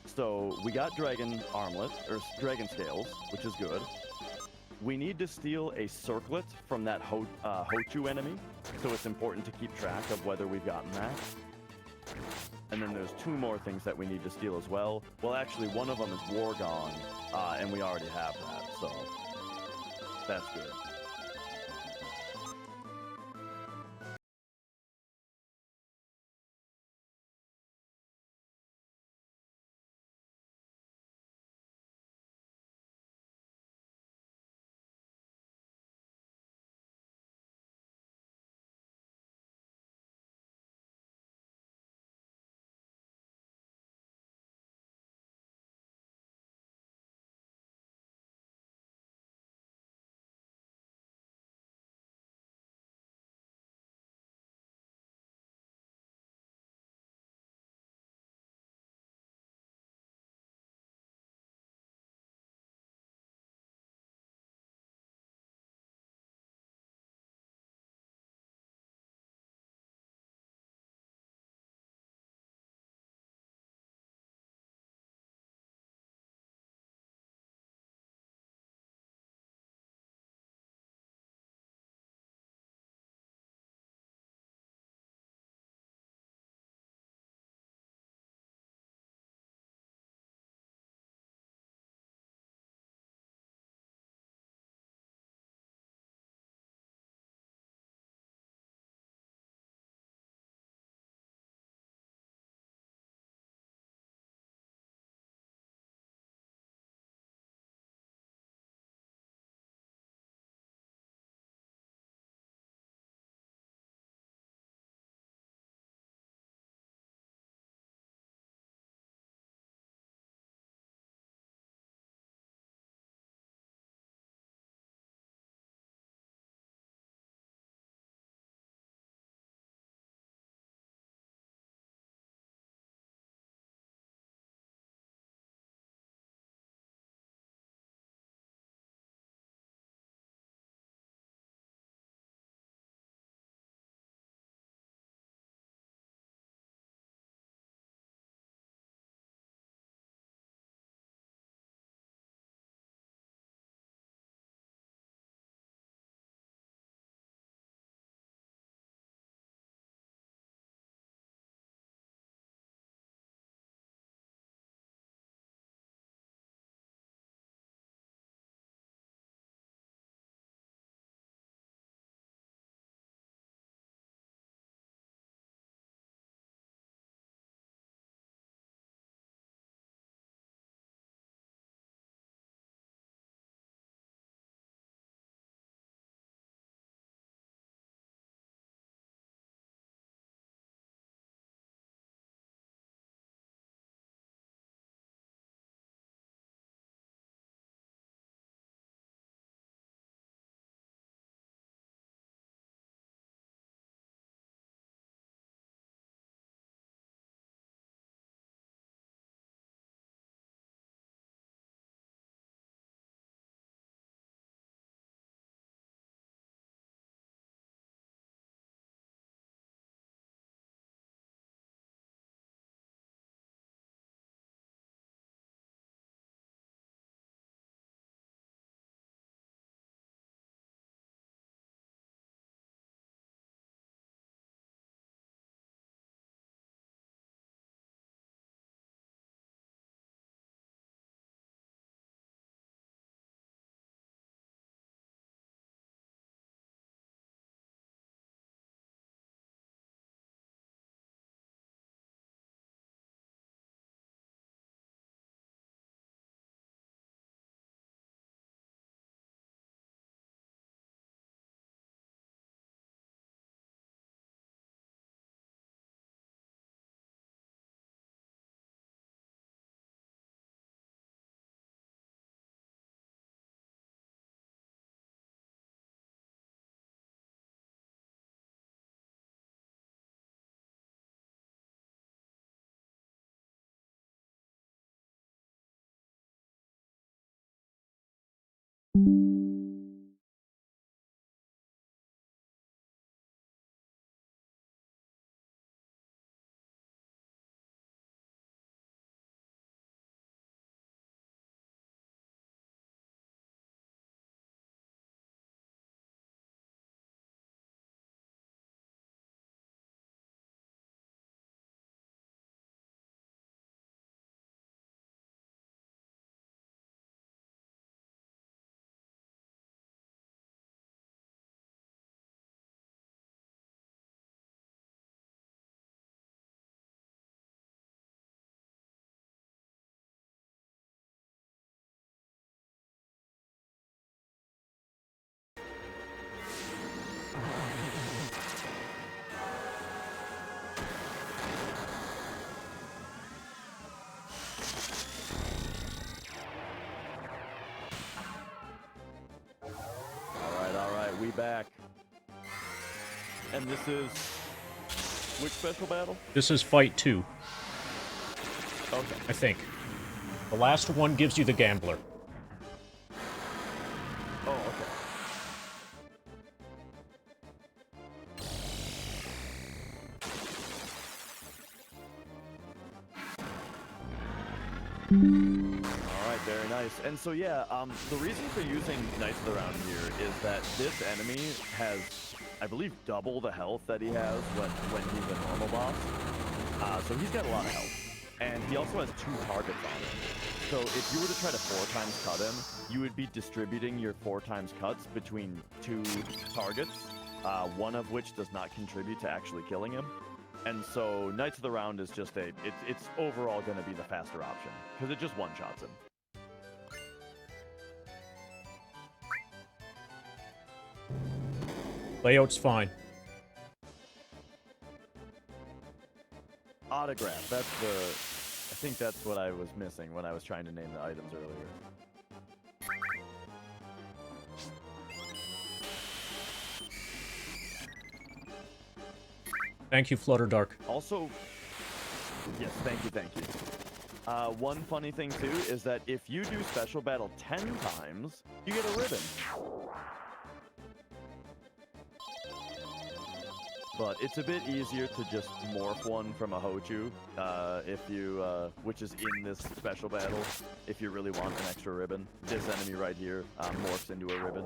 So we got Dragon Armlet, or Dragon Scales, which is good. We need to steal a circlet from that Hochu enemy, so it's important to keep track of whether we've gotten that. And then there's 2 more things that we need to steal as well. Well, actually, one of them is Wargone, and we already have that, so that's good. All right, we back. And this is which special battle? This is Fight 2, Okay. I think. The last one gives you the Gambler. Oh, okay. Alright, very nice. And so yeah, the reason for using Knights of the Round here is that this enemy has, I believe, double the health that he has when he's a normal boss. So he's got a lot of health. And he also has 2 targets on him. So if you were to try to 4 times cut him, you would be distributing your 4 times cuts between 2 targets, one of which does not contribute to actually killing him. And so Knights of the Round is just it's overall going to be the faster option, because it just one-shots him. Layout's fine. Autograph, I think that's what I was missing when I was trying to name the items earlier. Thank you, Flutter Dark. Also, yes, thank you. One funny thing, too, is that if you do Special Battle 10 times, you get a ribbon. But it's a bit easier to just morph one from a Hochu, which is in this special battle, if you really want an extra ribbon. This enemy right here morphs into a ribbon.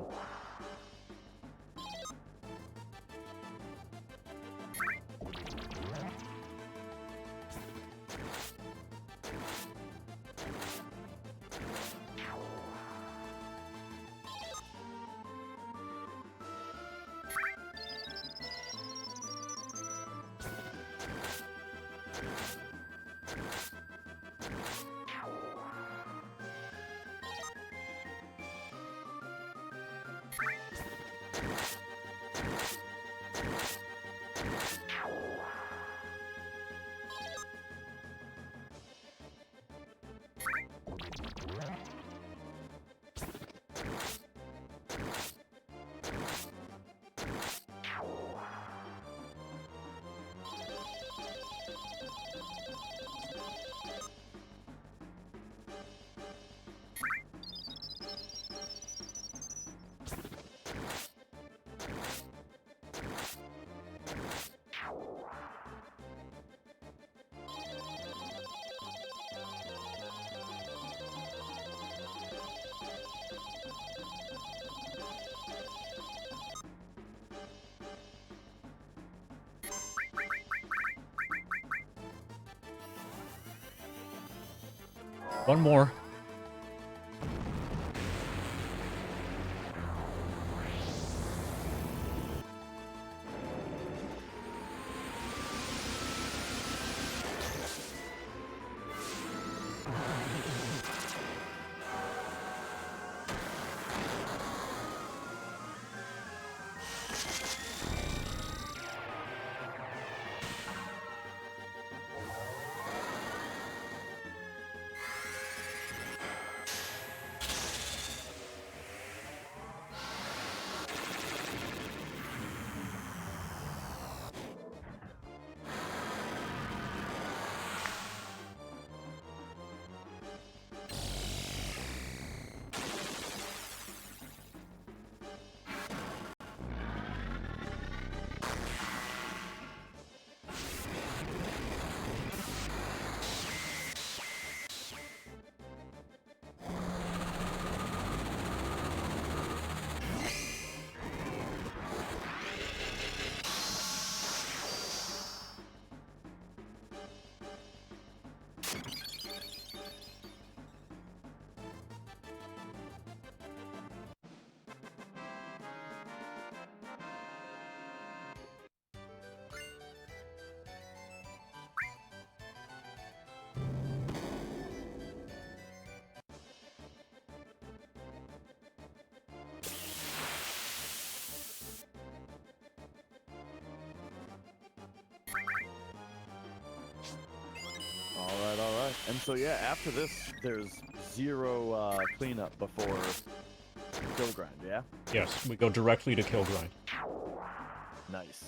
One more. And so yeah, after this, there's 0 cleanup before kill grind, yeah? Yes, we go directly to kill grind. Nice.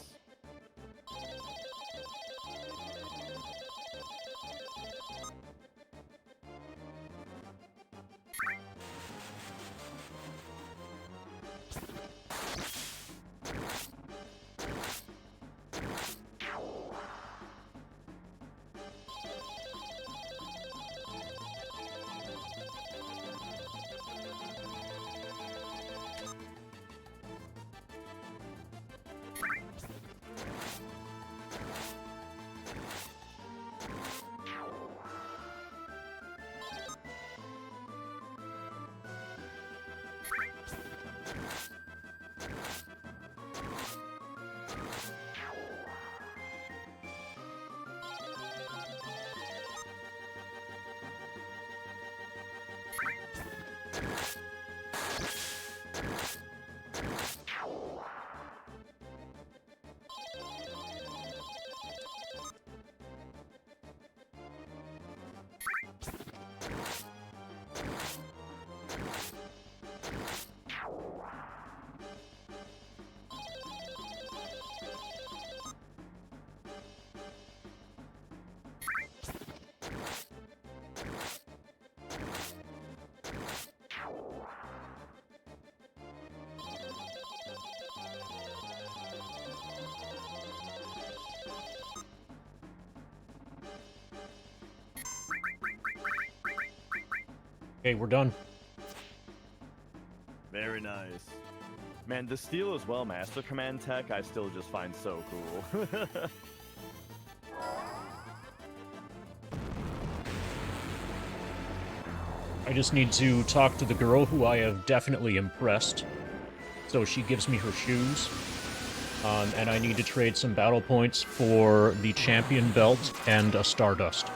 Okay, we're done. Very nice. Man, the steel as well, Master Command tech, I still just find so cool. I just need to talk to the girl who I have definitely impressed. So she gives me her shoes. And I need to trade some battle points for the champion belt and a Stardust.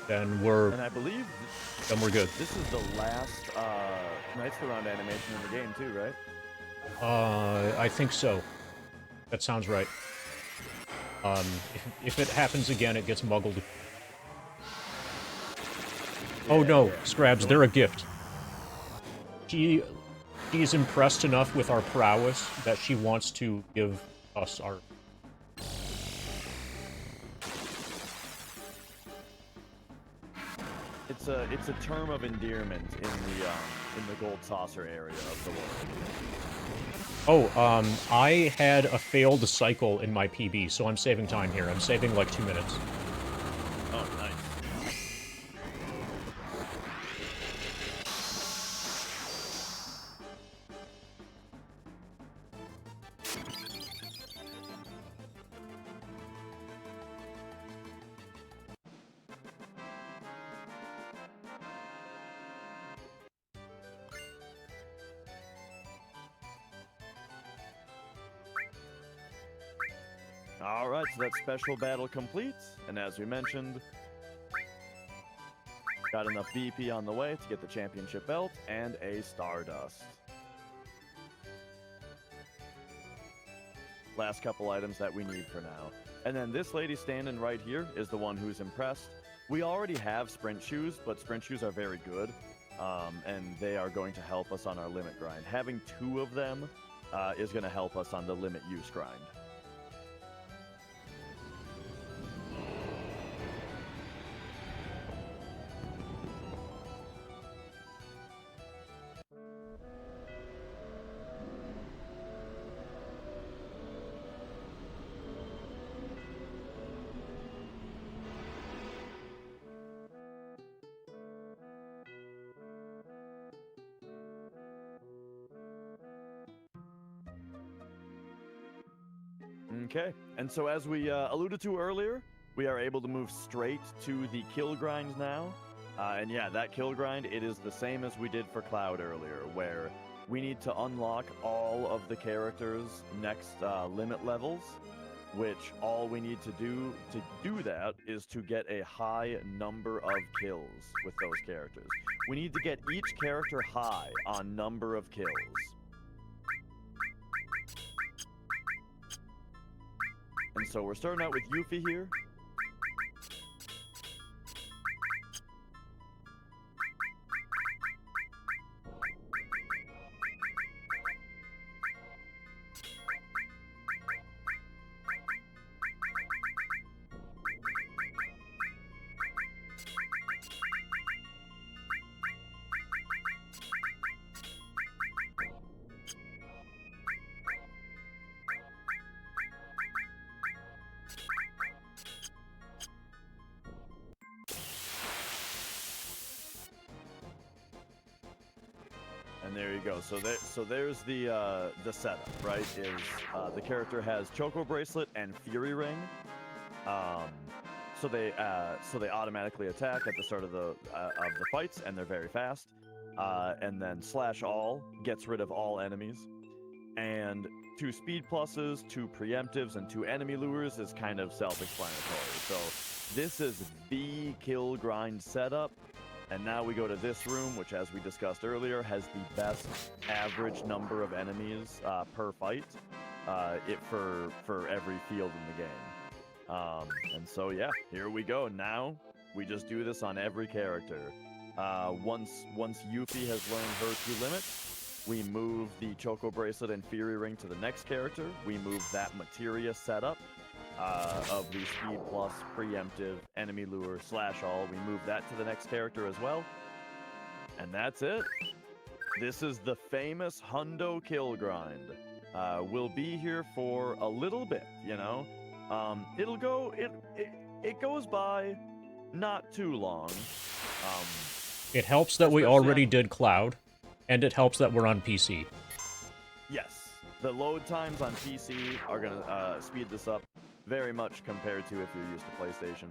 Then we're... And I believe Then we're good. this is the last Knights of the Round animation in the game too, right? I think so. That sounds right. If it happens again, it gets muggled. Oh no, yeah. Scrabs, they're a gift. She's impressed enough with our prowess that she wants to give us our... It's a term of endearment in the gold saucer area of the world. Oh, I had a failed cycle in my PB, so I'm saving time here. I'm saving like 2 minutes. Oh, nice. Alright, so that special battle completes, and as we mentioned, got enough BP on the way to get the championship belt and a Stardust. Last couple items that we need for now. And then this lady standing right here is the one who's impressed. We already have sprint shoes, but sprint shoes are very good, and they are going to help us on our limit grind. Having 2 of them is going to help us on the limit use grind. Okay, and so as we alluded to earlier, we are able to move straight to the kill grind now. And yeah, that kill grind, it is the same as we did for Cloud earlier, where we need to unlock all of the characters' next limit levels, which all we need to do that is to get a high number of kills with those characters. We need to get each character high on number of kills. And so we're starting out with Yuffie here. And there you go. So there's the setup, right? Is the character has Choco Bracelet and Fury Ring. So they automatically attack at the start of the fights, and they're very fast. And then Slash All gets rid of all enemies. And 2 speed pluses, 2 preemptives, and 2 enemy lures is kind of self-explanatory. So this is the kill grind setup. And now we go to this room, which, as we discussed earlier, has the best average number of enemies per fight for every field in the game. And so, yeah, here we go. Now we just do this on every character. Once Yuffie has learned her 2 limits, we move the Choco Bracelet and Fury Ring to the next character. We move that materia setup of the Speed Plus, Preemptive, Enemy Lure, Slash All. We move that to the next character as well. And that's it. This is the famous Hundo kill grind. We'll be here for a little bit, you know. It goes by not too long. It helps that we already did Cloud, and it helps that we're on PC. Yes, the load times on PC are gonna speed this up very much compared to if you're used to PlayStation.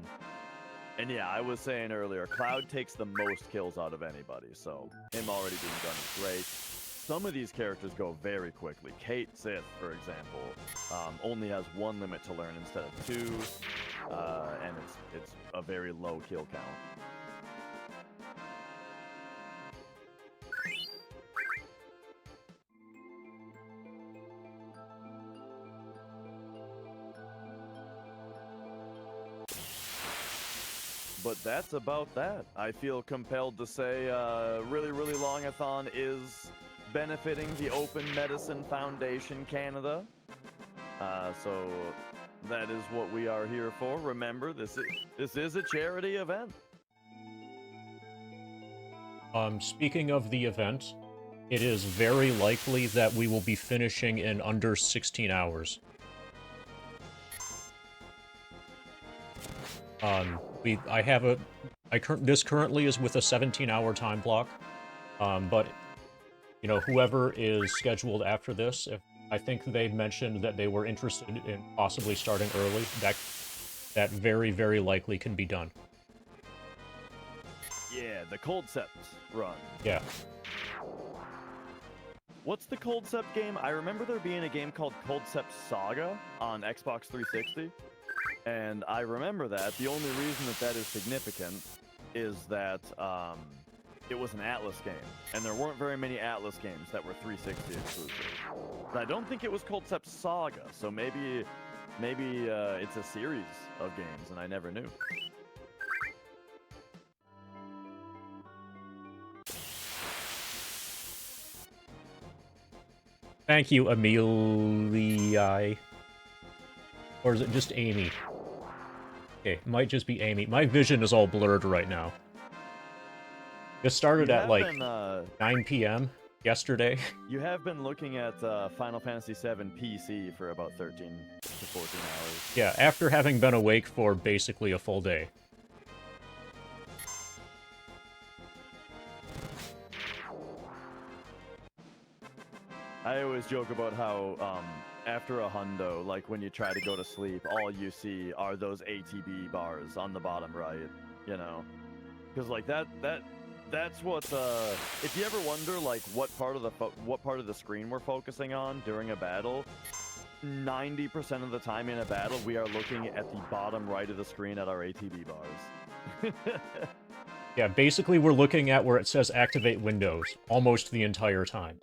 And yeah, I was saying earlier, Cloud takes the most kills out of anybody, so him already being done is great. Some of these characters go very quickly. Kate Sith, for example, only has 1 limit to learn instead of 2, and it's a very low kill count. But that's about that. I feel compelled to say Really Really Longathon is benefiting the Open Medicine Foundation Canada. So that is what we are here for. Remember, this is a charity event. Speaking of the event, it is very likely that we will be finishing in under 16 hours. This currently is with a 17-hour time block, but, you know, whoever is scheduled after this, I think they mentioned that they were interested in possibly starting early, that very, very likely can be done. Yeah, the Coldcept run. Yeah. What's the Coldcept game? I remember there being a game called Coldcept Saga on Xbox 360. And I remember that. The only reason that is significant is that it was an Atlas game. And there weren't very many Atlas games that were 360 exclusive. But I don't think it was Coldcept Saga, so maybe it's a series of games and I never knew. Thank you, Amelie. Or is it just Amy? Okay, it might just be Amy. My vision is all blurred right now. This started at like 9 p.m. yesterday. You have been looking at Final Fantasy VII PC for about 13 to 14 hours. Yeah, after having been awake for basically a full day. I always joke about how after a hundo, like when you try to go to sleep, all you see are those ATB bars on the bottom right, you know? Because like that's what if you ever wonder like what part of the screen we're focusing on during a battle, 90% of the time in a battle we are looking at the bottom right of the screen at our ATB bars. Yeah, basically we're looking at where it says activate Windows almost the entire time.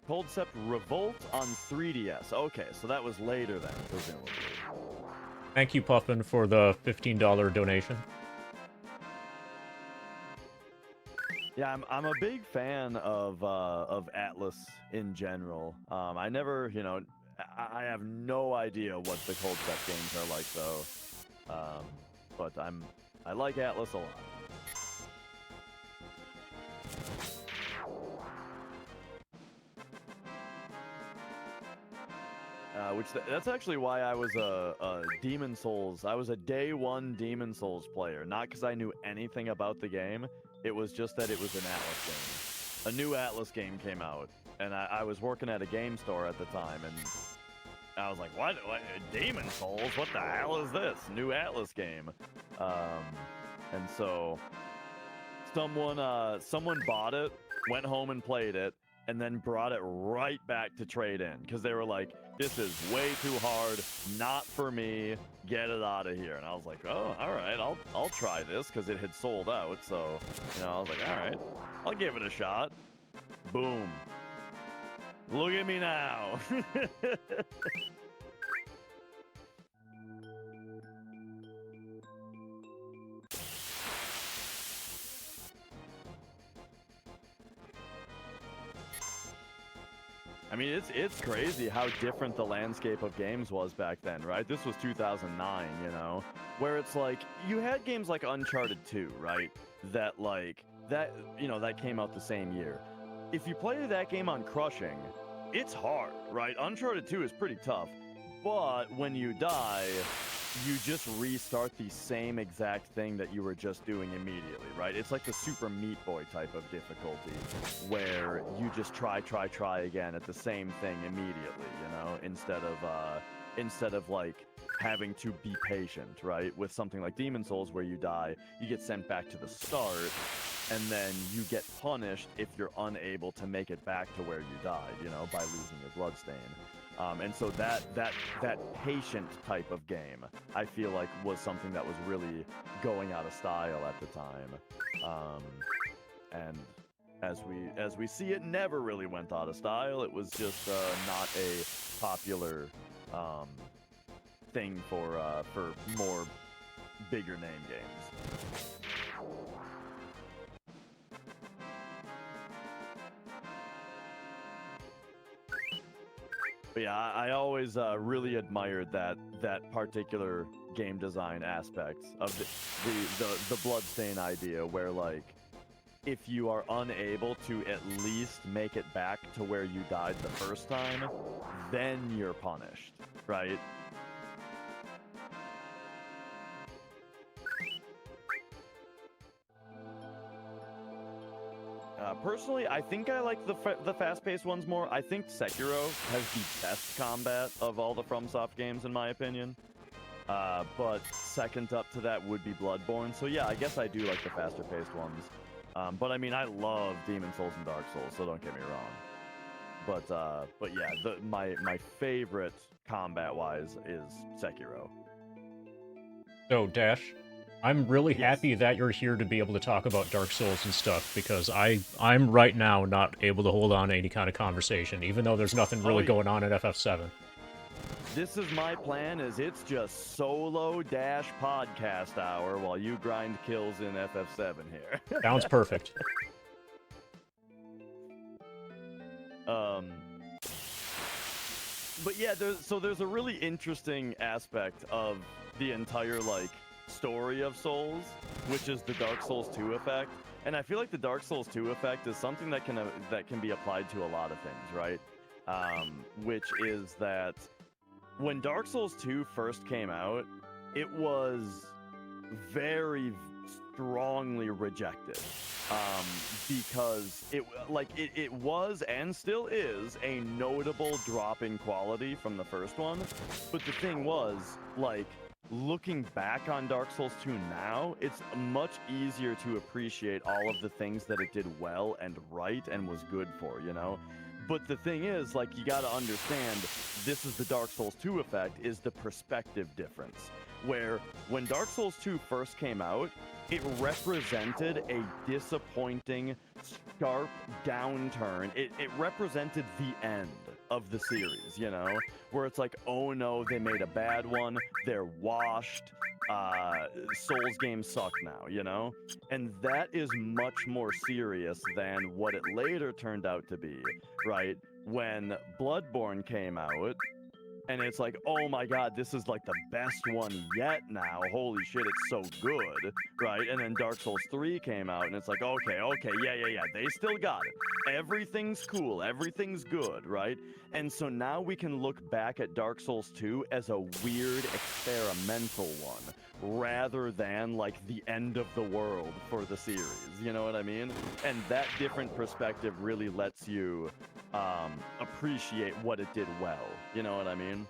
Coldcept Revolt on 3DS. Okay, so that was later then, presumably. Thank you, Puffin, for the $15 donation. Yeah, I'm a big fan of Atlas in general. I never, you know, I have no idea what the Coldcept games are like though. But I like Atlas a lot. That's actually why I was a Demon Souls. I was a day one Demon Souls player, not because I knew anything about the game. It was just that it was an Atlas game. A new Atlas game came out, and I was working at a game store at the time, and I was like, what Demon Souls? What the hell is this? New Atlas game. And so someone bought it, went home and played it, and then brought it right back to trade in because they were like, this is way too hard, not for me, get it out of here. And I was like, oh, all right, I'll try this because it had sold out. So, I was like, all right, I'll give it a shot. Boom. Look at me now. I mean, it's crazy how different the landscape of games was back then, right? This was 2009, where it's like you had games like Uncharted 2, right? That came out the same year. If you play that game on crushing, it's hard, right? Uncharted 2 is pretty tough, but when you die, you just restart the same exact thing that you were just doing immediately, right? It's like the Super Meat Boy type of difficulty, where you just try again at the same thing immediately, instead of like having to be patient, right? With something like Demon Souls, where you die, you get sent back to the start, and then you get punished if you're unable to make it back to where you died, by losing your bloodstain. And so that patient type of game, I feel like, was something that was really going out of style at the time. And as we see, it never really went out of style. It was just not a popular thing for more bigger name games. But yeah, I always really admired that particular game design aspect of the bloodstain idea, where like if you are unable to at least make it back to where you died the first time, then you're punished, right? Personally, I think I like the fast-paced ones more. I think Sekiro has the best combat of all the FromSoft games, in my opinion. But second up to that would be Bloodborne. So yeah, I guess I do like the faster-paced ones. But I mean, I love Demon Souls and Dark Souls, so don't get me wrong. But yeah, my favorite combat-wise is Sekiro. So, Dash, I'm really Yes. happy that you're here to be able to talk about Dark Souls and stuff, because I'm right now not able to hold on to any kind of conversation, even though there's nothing really going on at FF7. This is my plan, is it's just solo dash podcast hour while you grind kills in FF7 here. Sounds perfect. But yeah, there's a really interesting aspect of the entire like story of Souls, which is the Dark Souls 2 effect. And I feel like the Dark Souls 2 effect is something that can be applied to a lot of things, right? Which is that when Dark Souls 2 first came out, it was very strongly rejected. Because it was and still is a notable drop in quality from the first one. But the thing was, like, looking back on Dark Souls 2 now, it's much easier to appreciate all of the things that it did well and right and was good for, But the thing is, like, you gotta understand, this is the Dark Souls 2 effect, is the perspective difference. Where when Dark Souls 2 first came out, it represented a disappointing, sharp downturn. It represented the end of the series, Where it's like, oh no, they made a bad one, they're washed, Souls games suck now, And that is much more serious than what it later turned out to be, right? When Bloodborne came out, and it's like, oh my god, this is like the best one yet now. Holy shit, it's so good, right? And then Dark Souls 3 came out, and it's like, okay, yeah, they still got it. Everything's cool, everything's good, right? And so now we can look back at Dark Souls 2 as a weird experimental one, rather than like the end of the world for the series, you know what I mean? And that different perspective really lets you appreciate what it did well, you know what I mean?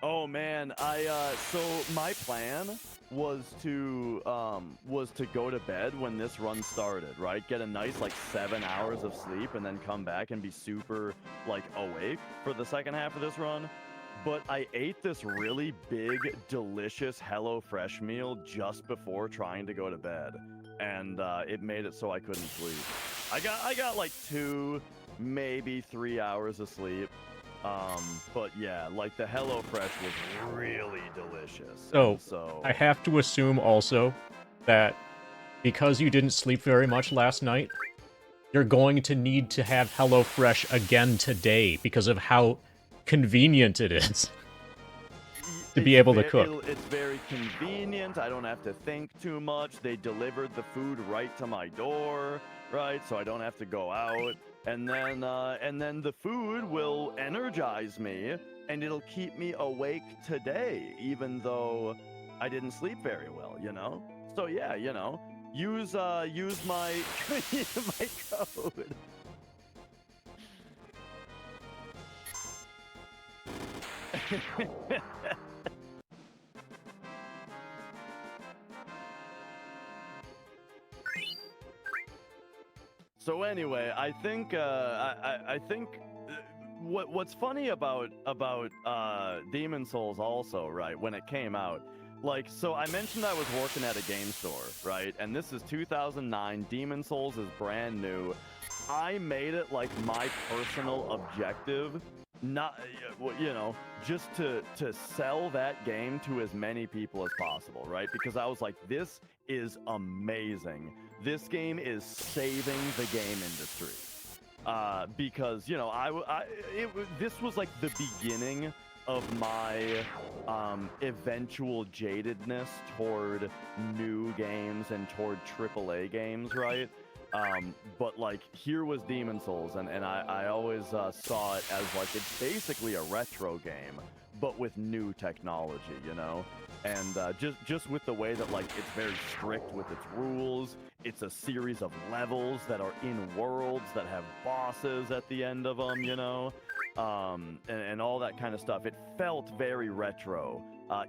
Oh man, so my plan was to go to bed when this run started, right? Get a nice like 7 hours of sleep and then come back and be super like awake for the second half of this run. But I ate this really big, delicious HelloFresh meal just before trying to go to bed, and it made it so I couldn't sleep. I got like 2, maybe 3 hours of sleep. But yeah, like the HelloFresh was really delicious. So I have to assume also that because you didn't sleep very much last night, you're going to need to have HelloFresh again today because of how convenient it is to be able to cook. It's very convenient. I don't have to think too much. They delivered the food right to my door, right? So I don't have to go out. And then the food will energize me, and it'll keep me awake today, even though I didn't sleep very well, you know? So yeah, you know, use my my code. So anyway, I think what's funny about Demon Souls also, right? When it came out, like, so I mentioned I was working at a game store, right? And this is 2009. Demon Souls is brand new. I made it like my personal objective, not, you know, just to sell that game to as many people as possible, right? Because I was like, this is amazing. This game is saving the game industry. Because, you know, this was like the beginning of my eventual jadedness toward new games and toward AAA games, right? But like, here was Demon Souls, and I always saw it as like, it's basically a retro game, but with new technology, you know? And just with the way that like it's very strict with its rules, it's a series of levels that are in worlds that have bosses at the end of them, you know? And all that kind of stuff. It felt very retro,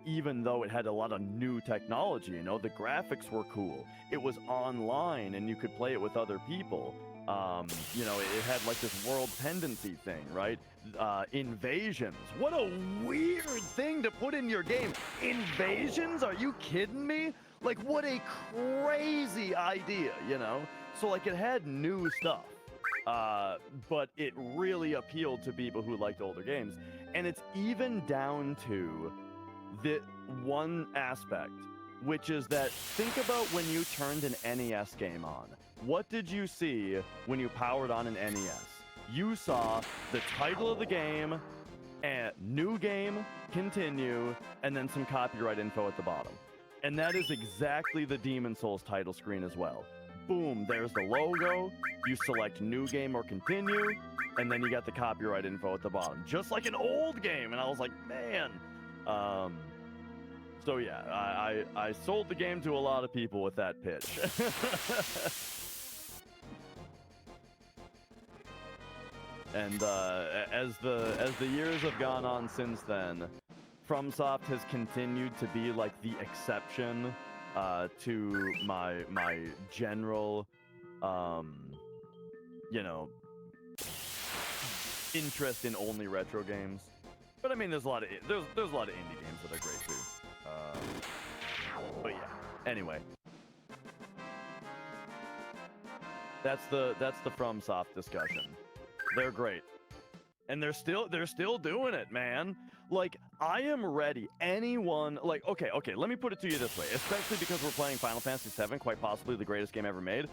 even though it had a lot of new technology, you know? The graphics were cool. It was online, and you could play it with other people. You know, it had like this world pendency thing, right? Invasions. What a weird thing to put in your game. Invasions? Are you kidding me? Like, what a crazy idea, you know? So like, it had new stuff. But it really appealed to people who liked older games. And it's even down to the one aspect, which is that, think about when you turned an NES game on. What did you see when you powered on an NES? You saw the title of the game, and new game, continue, and then some copyright info at the bottom. And that is exactly the Demon Souls title screen as well. Boom, there's the logo, you select new game or continue, and then you got the copyright info at the bottom. Just like an old game, and I was like, man. So yeah, I sold the game to a lot of people with that pitch. And as the years have gone on since then, FromSoft has continued to be like the exception to my general, you know, interest in only retro games. But I mean, there's a lot of indie games that are great too. But yeah. Anyway, that's the FromSoft discussion. They're great, and they're still doing it, man. Like, I am ready. Anyone, like, okay, let me put it to you this way, especially because we're playing Final Fantasy VII, quite possibly the greatest game ever made.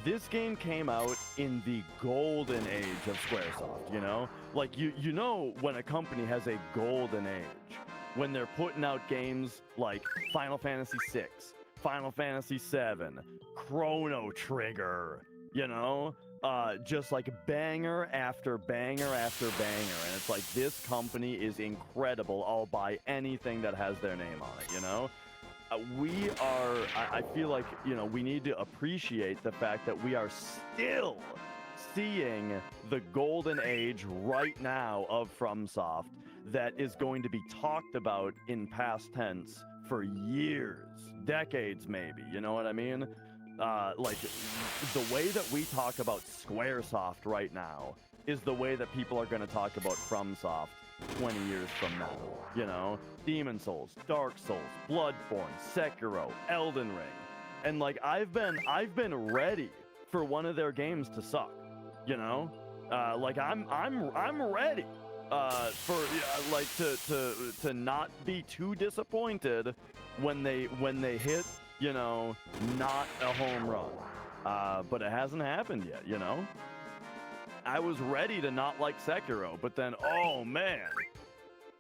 This game came out in the golden age of Squaresoft, you know? Like, you know when a company has a golden age, when they're putting out games like Final Fantasy VI, Final Fantasy VII, Chrono Trigger, you know? Just like banger after banger after banger. And it's like, this company is incredible. I'll buy anything that has their name on it, you know? I feel like, you know, we need to appreciate the fact that we are still seeing the golden age right now of FromSoft that is going to be talked about in past tense for years, decades maybe, you know what I mean? Like, the way that we talk about Squaresoft right now is the way that people are going to talk about FromSoft 20 years from now, you know? Demon Souls, Dark Souls, Bloodborne, Sekiro, Elden Ring. And like, I've been ready for one of their games to suck, you know? Like, I'm ready for like to not be too disappointed when they hit, you know, not a home run. But it hasn't happened yet, you know? I was ready to not like Sekiro, but then, oh man.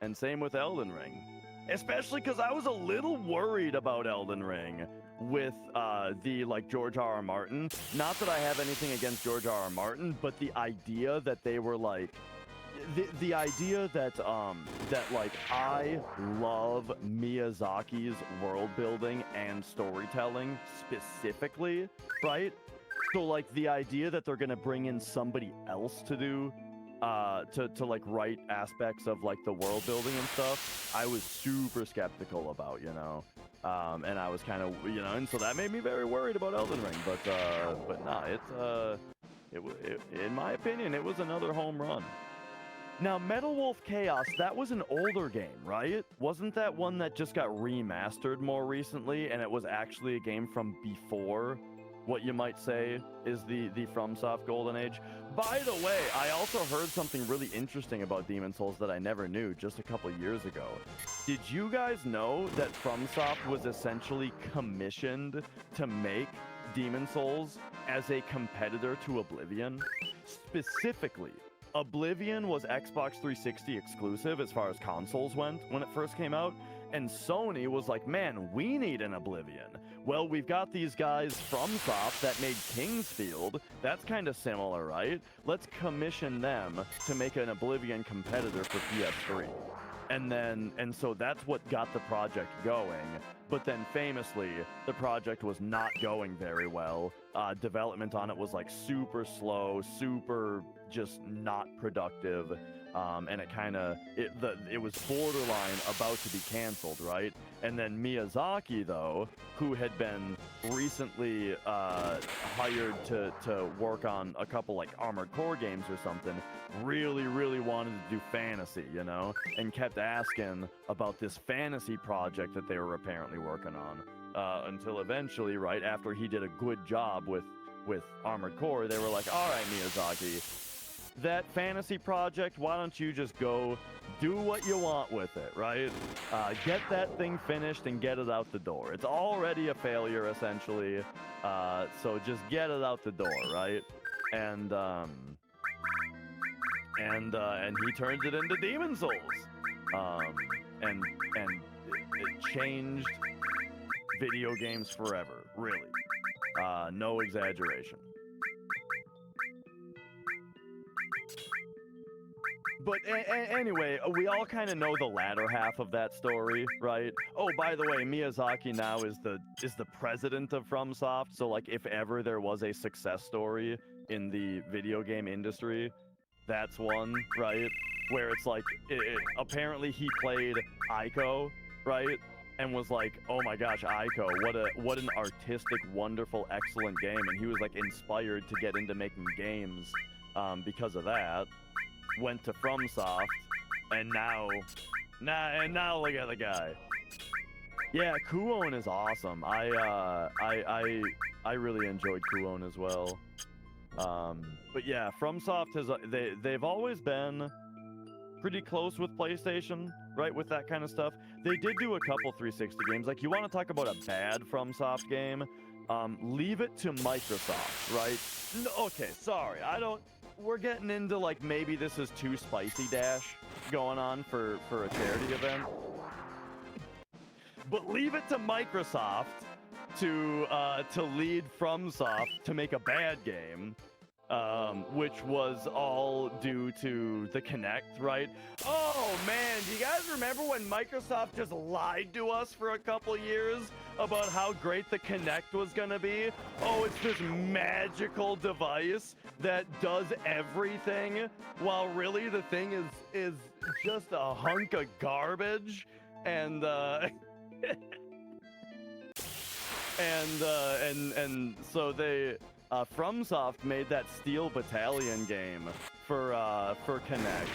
And same with Elden Ring. Especially because I was a little worried about Elden Ring with the, like, George R.R. Martin. Not that I have anything against George R.R. Martin, but the idea that they were, like, the idea that, like, I love Miyazaki's world building and storytelling specifically, right? So, like, the idea that they're gonna bring in somebody else to do, to like, write aspects of, like, the world building and stuff, I was super skeptical about, you know? And I was kind of, you know, and so that made me very worried about Elden Ring, but nah, in my opinion, it was another home run. Now, Metal Wolf Chaos, that was an older game, right? Wasn't that one that just got remastered more recently, and it was actually a game from before what you might say is the FromSoft Golden Age? By the way, I also heard something really interesting about Demon Souls that I never knew just a couple years ago. Did you guys know that FromSoft was essentially commissioned to make Demon Souls as a competitor to Oblivion? Specifically, Oblivion was Xbox 360 exclusive as far as consoles went when it first came out, and Sony was like, man, we need an Oblivion. Well, we've got these guys from FromSoft that made Kingsfield. That's kind of similar, right? Let's commission them to make an Oblivion competitor for PS3. And so that's what got the project going. But then famously, the project was not going very well. Development on it was like super slow, super just not productive. And it was borderline about to be canceled, right? And then Miyazaki, though, who had been recently hired to work on a couple, like, Armored Core games or something, really, really wanted to do fantasy, you know? And kept asking about this fantasy project that they were apparently working on. Until eventually, right, after he did a good job with Armored Core, they were like, all right, Miyazaki, that fantasy project, why don't you just go do what you want with it, right? Get that thing finished and get it out the door. It's already a failure, essentially, so just get it out the door, right? And he turned it into Demon Souls, and it changed video games forever, really. No exaggeration. But anyway, we all kind of know the latter half of that story, right? Oh, by the way, Miyazaki now is the president of FromSoft, so, like, if ever there was a success story in the video game industry, that's one, right? Where it's like, apparently he played Ico, right? And was like, oh my gosh, Ico, what an artistic, wonderful, excellent game. And he was, like, inspired to get into making games because of that. Went to FromSoft, and now look at the guy. Yeah, Kuon is awesome. I really enjoyed Kuon as well. But yeah, FromSoft has they've always been pretty close with PlayStation, right, with that kind of stuff. They did do a couple 360 games. Like, you want to talk about a bad FromSoft game? leave it to Microsoft, right? No, okay, sorry, we're getting into like maybe this is too spicy dash going on for a charity event. But leave it to Microsoft to lead FromSoft to make a bad game, which was all due to the Kinect, right? Oh man, do you guys remember when Microsoft just lied to us for a couple years about how great the Kinect was gonna be? Oh, it's this magical device that does everything, while really the thing is just a hunk of garbage, and and so they FromSoft made that Steel Battalion game for Kinect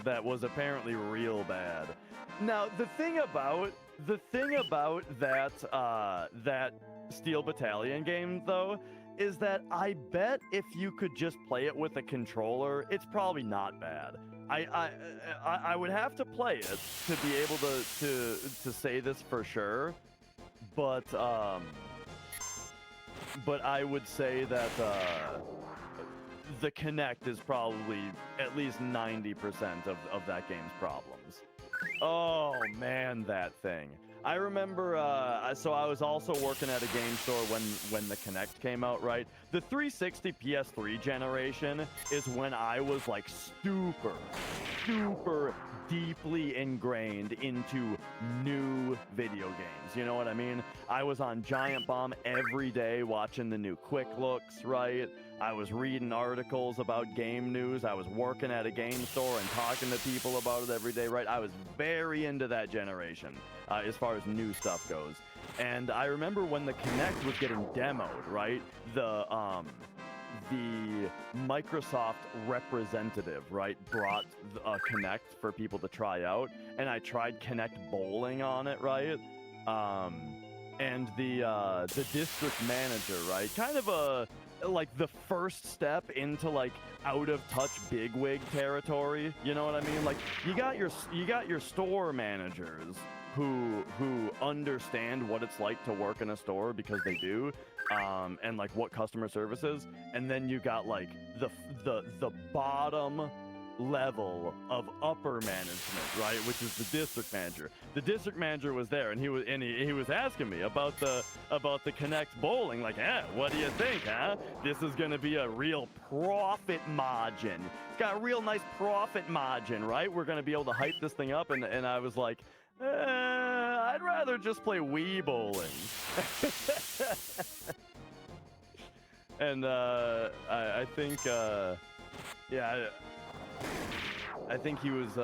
that was apparently real bad. Now the thing about that Steel Battalion game though is that I bet if you could just play it with a controller, it's probably not bad. I would have to play it to be able to say this for sure, but I would say that the Kinect is probably at least 90% of that game's problems. Oh man, that thing. I remember, so I was also working at a game store when the Kinect came out, right? The 360 PS3 generation is when I was like super deeply ingrained into new video games. You know what I mean? I was on Giant Bomb every day watching the new Quick Looks, right? I was reading articles about game news. I was working at a game store and talking to people about it every day, right? I was very into that generation as far as new stuff goes. And I remember when the Kinect was getting demoed, right? The Microsoft representative, right, brought a Kinect for people to try out, and I tried Kinect bowling on it, right? And the district manager, right, kind of like the first step into like out of touch bigwig territory. You know what I mean? Like you got your store managers who understand what it's like to work in a store because they do. And like what customer service is, and then you got like the bottom level of upper management, right, which is the district manager. The district manager was there, and he was asking me about the Kinect bowling, like, what do you think, huh? This is gonna be a real profit margin. It's got a real nice profit margin, right? We're gonna be able to hype this thing up, and I was like, I'd rather just play Wii bowling. And I think, yeah, I think he was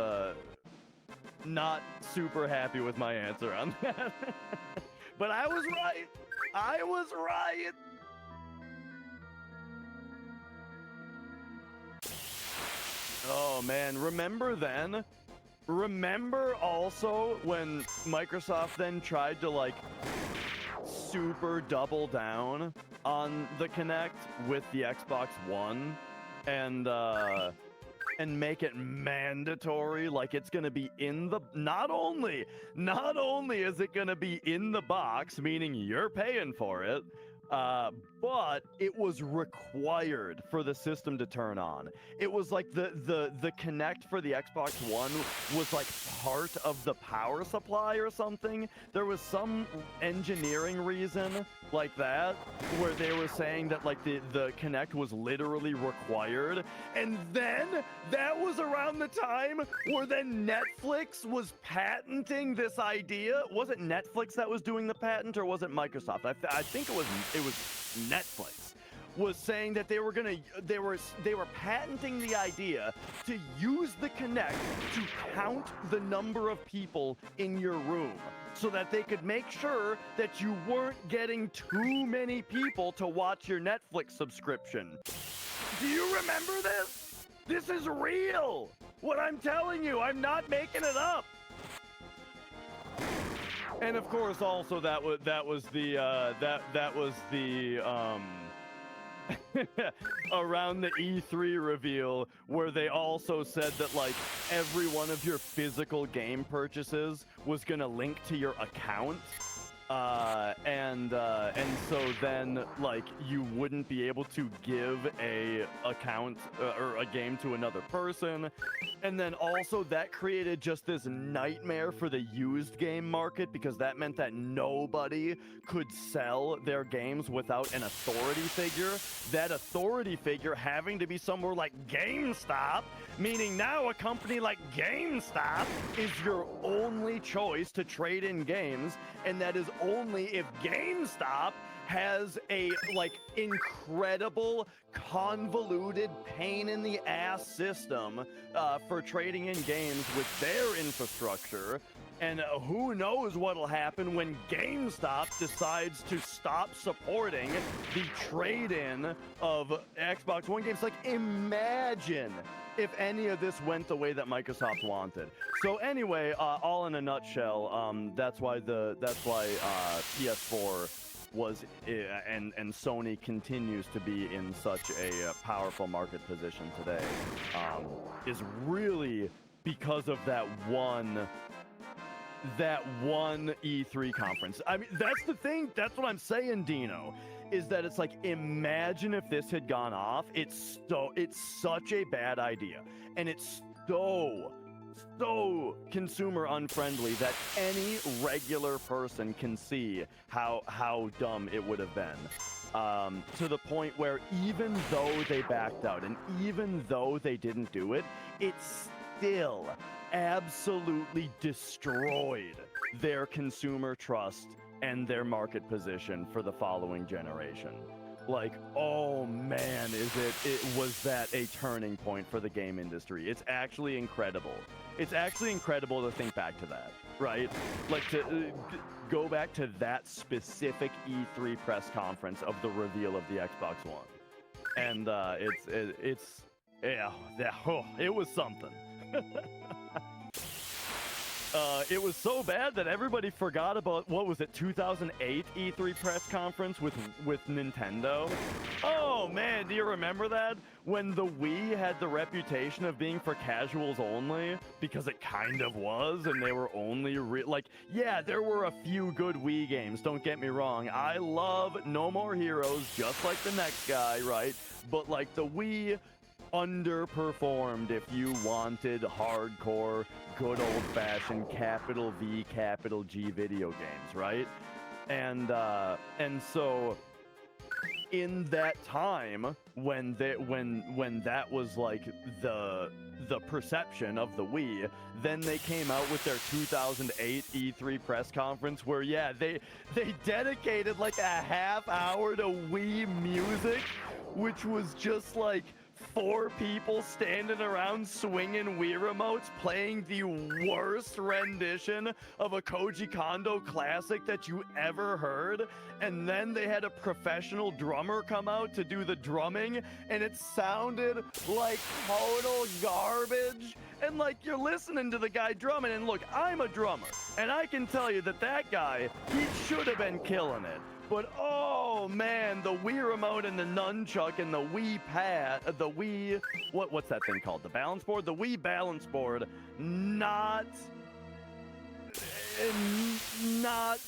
not super happy with my answer on that. But I was right. I was right. Oh man, remember then? Remember also when Microsoft then tried to like super double down on the Kinect with the Xbox One and make it mandatory, like it's gonna be in the not only is it gonna be in the box, meaning you're paying for it, but it was required for the system to turn on. It was like the Kinect for the Xbox One was like part of the power supply or something. There was some engineering reason like that where they were saying that like the Kinect was literally required. And then that was around the time where then Netflix was patenting this idea. Was it Netflix that was doing the patent, or was it Microsoft? I think it was Netflix was saying that they were patenting the idea to use the Kinect to count the number of people in your room so that they could make sure that you weren't getting too many people to watch your Netflix subscription. Do you remember this? This is real. What I'm telling you, I'm not making it up. And of course, also that was the around the E3 reveal where they also said that like every one of your physical game purchases was gonna link to your account. And so then like you wouldn't be able to give a account or a game to another person, and then also that created just this nightmare for the used game market, because that meant that nobody could sell their games without an authority figure. That authority figure having to be somewhere like GameStop, meaning now a company like GameStop is your only choice to trade in games, and that is only if GameStop has a like incredible convoluted pain in the ass system for trading in games with their infrastructure. And who knows what'll happen when GameStop decides to stop supporting the trade-in of Xbox One games. Like, imagine if any of this went the way that Microsoft wanted. So anyway, all in a nutshell, that's why PS4 was and Sony continues to be in such a powerful market position today, is really because of that one E3 conference. I mean, that's the thing. That's what I'm saying, Dino, is that it's like, imagine if this had gone off. It's such a bad idea, and it's so consumer unfriendly that any regular person can see how dumb it would have been, to the point where even though they backed out and even though they didn't do it, it still absolutely destroyed their consumer trust and their market position for the following generation. Like, oh man, was that a turning point for the game industry. It's actually incredible. It's actually incredible to think back to that, right? Like, to go back to that specific E3 press conference of the reveal of the Xbox One. And it was something. It was so bad that everybody forgot about, what was it, 2008 E3 press conference with Nintendo? Oh man, do you remember that? When the Wii had the reputation of being for casuals only, because it kind of was, and they were only like, yeah, there were a few good Wii games, don't get me wrong. I love No More Heroes, just like the next guy, right? But like, the Wii underperformed if you wanted hardcore, good old-fashioned capital V, capital G video games, right? And so in that time, when that was like the perception of the Wii, then they came out with their 2008 E3 press conference where, yeah, they dedicated like a half hour to Wii music, which was just like 4 people standing around swinging Wii remotes playing the worst rendition of a Koji Kondo classic that you ever heard. And then they had a professional drummer come out to do the drumming, and it sounded like total garbage. And like, you're listening to the guy drumming, and look, I'm a drummer, and I can tell you that guy, he should have been killing it. But oh man, the Wii remote and the nunchuck and the Wii pad, the Wii, what's that thing called? The balance board? The Wii balance board, not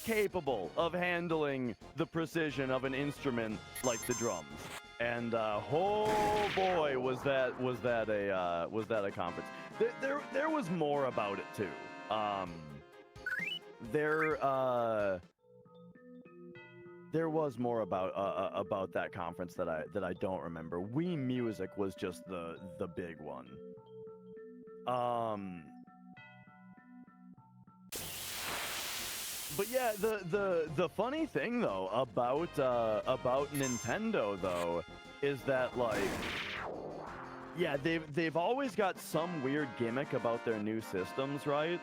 capable of handling the precision of an instrument like the drums. And oh boy, was that a conference. There was more about it too. There was more about that conference that I don't remember. Wii Music was just the big one. But yeah, the funny thing though about Nintendo though is that, like, yeah, they've always got some weird gimmick about their new systems, right?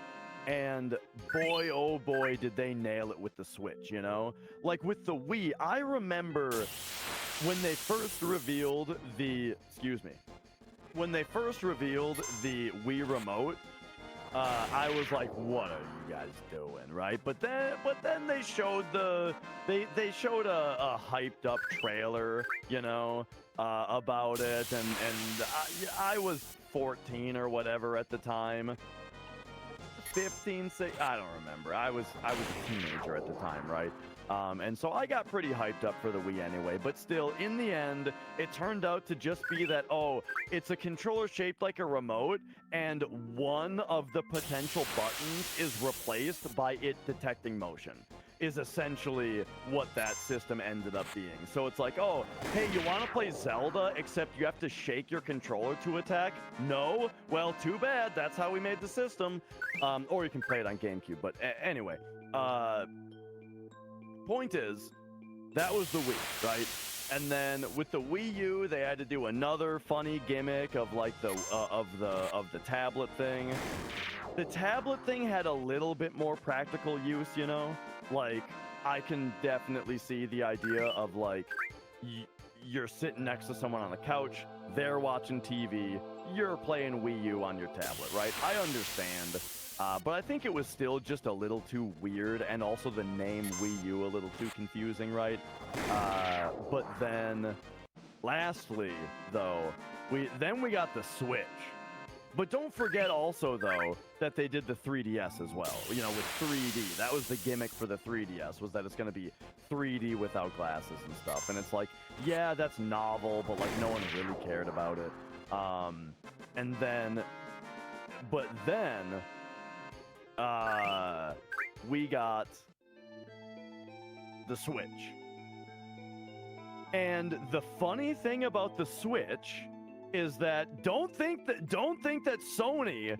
And boy, oh boy, did they nail it with the Switch, you know? Like with the Wii, I remember when they first revealed the Wii remote, I was like, what are you guys doing, right? But then they showed they showed a hyped up trailer, you know, about it, and I was 14 or whatever at the time. 15, 6, I don't remember. I was a teenager at the time, right? And so I got pretty hyped up for the Wii anyway, but still, in the end, it turned out to just be that, oh, it's a controller shaped like a remote, and one of the potential buttons is replaced by it detecting motion, is essentially what that system ended up being. So it's like, oh, hey, you want to play Zelda, except you have to shake your controller to attack? No? Well, too bad. That's how we made the system. Or you can play it on GameCube, but anyway. Point is, that was the Wii, right? And then with the Wii U, they had to do another funny gimmick of like the tablet thing. The tablet thing had a little bit more practical use, you know? Like, I can definitely see the idea of like you're sitting next to someone on the couch, they're watching TV, you're playing Wii U on your tablet, right? I understand. But I think it was still just a little too weird, and also the name Wii U a little too confusing, right? But then, lastly, though, we got the Switch. But don't forget also, though, that they did the 3DS as well, you know, with 3D. That was the gimmick for the 3DS, was that it's going to be 3D without glasses and stuff. And it's like, yeah, that's novel, but, like, no one really cared about it. But then... we got the Switch. And the funny thing about the Switch is that don't think that Sony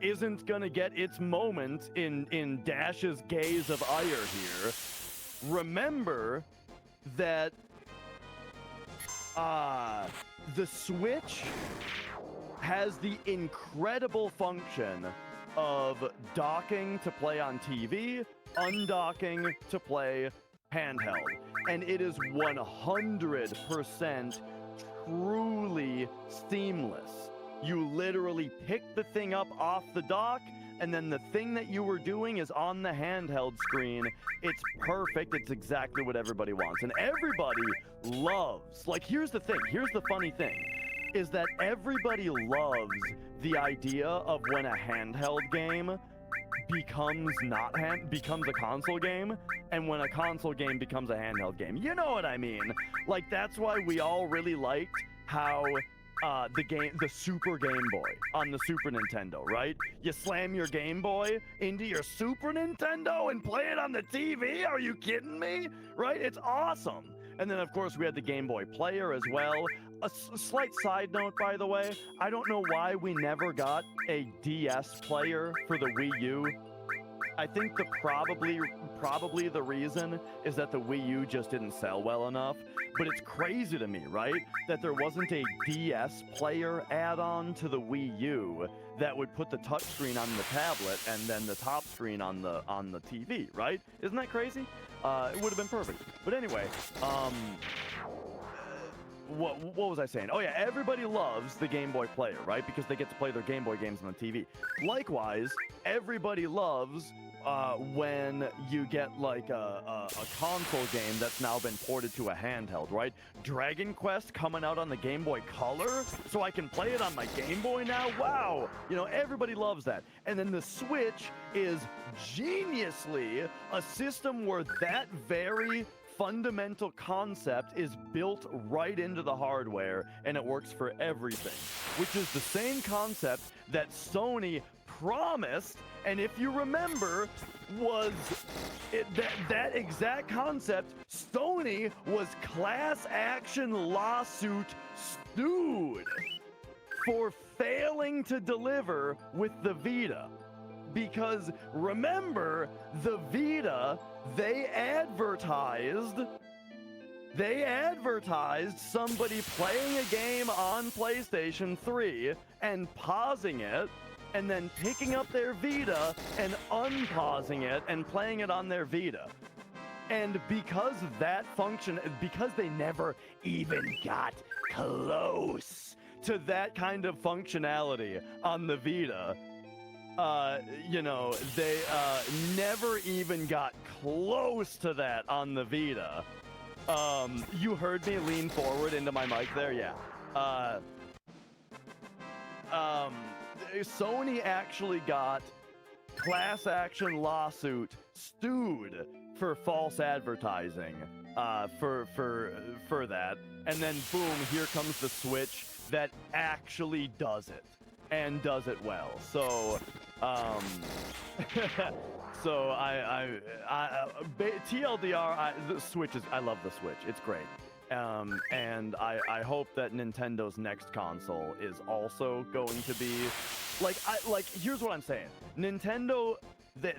isn't gonna get its moment in Dash's gaze of ire here. Remember that the Switch has the incredible function of docking to play on TV, undocking to play handheld. And it is 100% truly seamless. You literally pick the thing up off the dock, and then the thing that you were doing is on the handheld screen. It's perfect. It's exactly what everybody wants. And everybody loves, like, here's the thing. Here's the funny thing. Is that everybody loves the idea of when a handheld game becomes a console game, and when a console game becomes a handheld game. You know what I mean? Like, that's why we all really liked how the Super Game Boy on the Super Nintendo, right? You slam your Game Boy into your Super Nintendo and play it on the TV? Are you kidding me? Right? It's awesome. And then, of course, we had the Game Boy Player as well. A slight side note, by the way, I don't know why we never got a DS player for the Wii U. I think probably the reason is that the Wii U just didn't sell well enough. But it's crazy to me, right? That there wasn't a DS player add-on to the Wii U that would put the touchscreen on the tablet and then the top screen on the TV, right? Isn't that crazy? It would have been perfect. But anyway, what was I saying? Oh yeah, everybody loves the Game Boy player, right? Because they get to play their Game Boy games on the TV. Likewise, everybody loves when you get like a console game that's now been ported to a handheld, right? Dragon Quest coming out on the Game Boy Color, so I can play it on my Game Boy now? Wow! You know, everybody loves that. And then the Switch is geniusly a system where that very fundamental concept is built right into the hardware, and it works for everything, which is the same concept that Sony promised, and if you remember, was that exact concept. Sony was class action lawsuit sued for failing to deliver with the Vita. Because remember, the Vita, they advertised somebody playing a game on PlayStation 3 and pausing it, and then picking up their Vita and unpausing it and playing it on their Vita. And because of that function, because they never even got close to that kind of functionality on the Vita, you know, they never even got close to that on the Vita. You heard me lean forward into my mic there? Yeah. Sony actually got class action lawsuit stewed for false advertising for that, and then boom, here comes the Switch that actually does it and does it well. So so TLDR, the Switch is, I love the Switch, it's great. And I hope that Nintendo's next console is also going to be like, here's what I'm saying. Nintendo,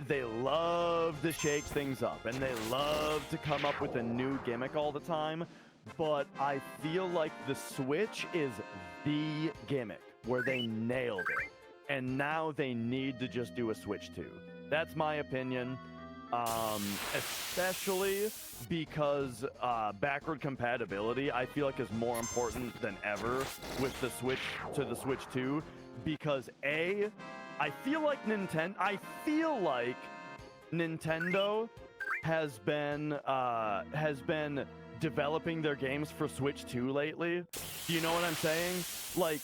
they love to shake things up, and they love to come up with a new gimmick all the time, but I feel like the Switch is the gimmick where they nailed it, and now they need to just do a Switch 2. That's my opinion, especially because backward compatibility, I feel like, is more important than ever with the Switch to the Switch 2, because I feel like Nintendo has been developing their games for Switch 2 lately. Do you know what I'm saying? Like,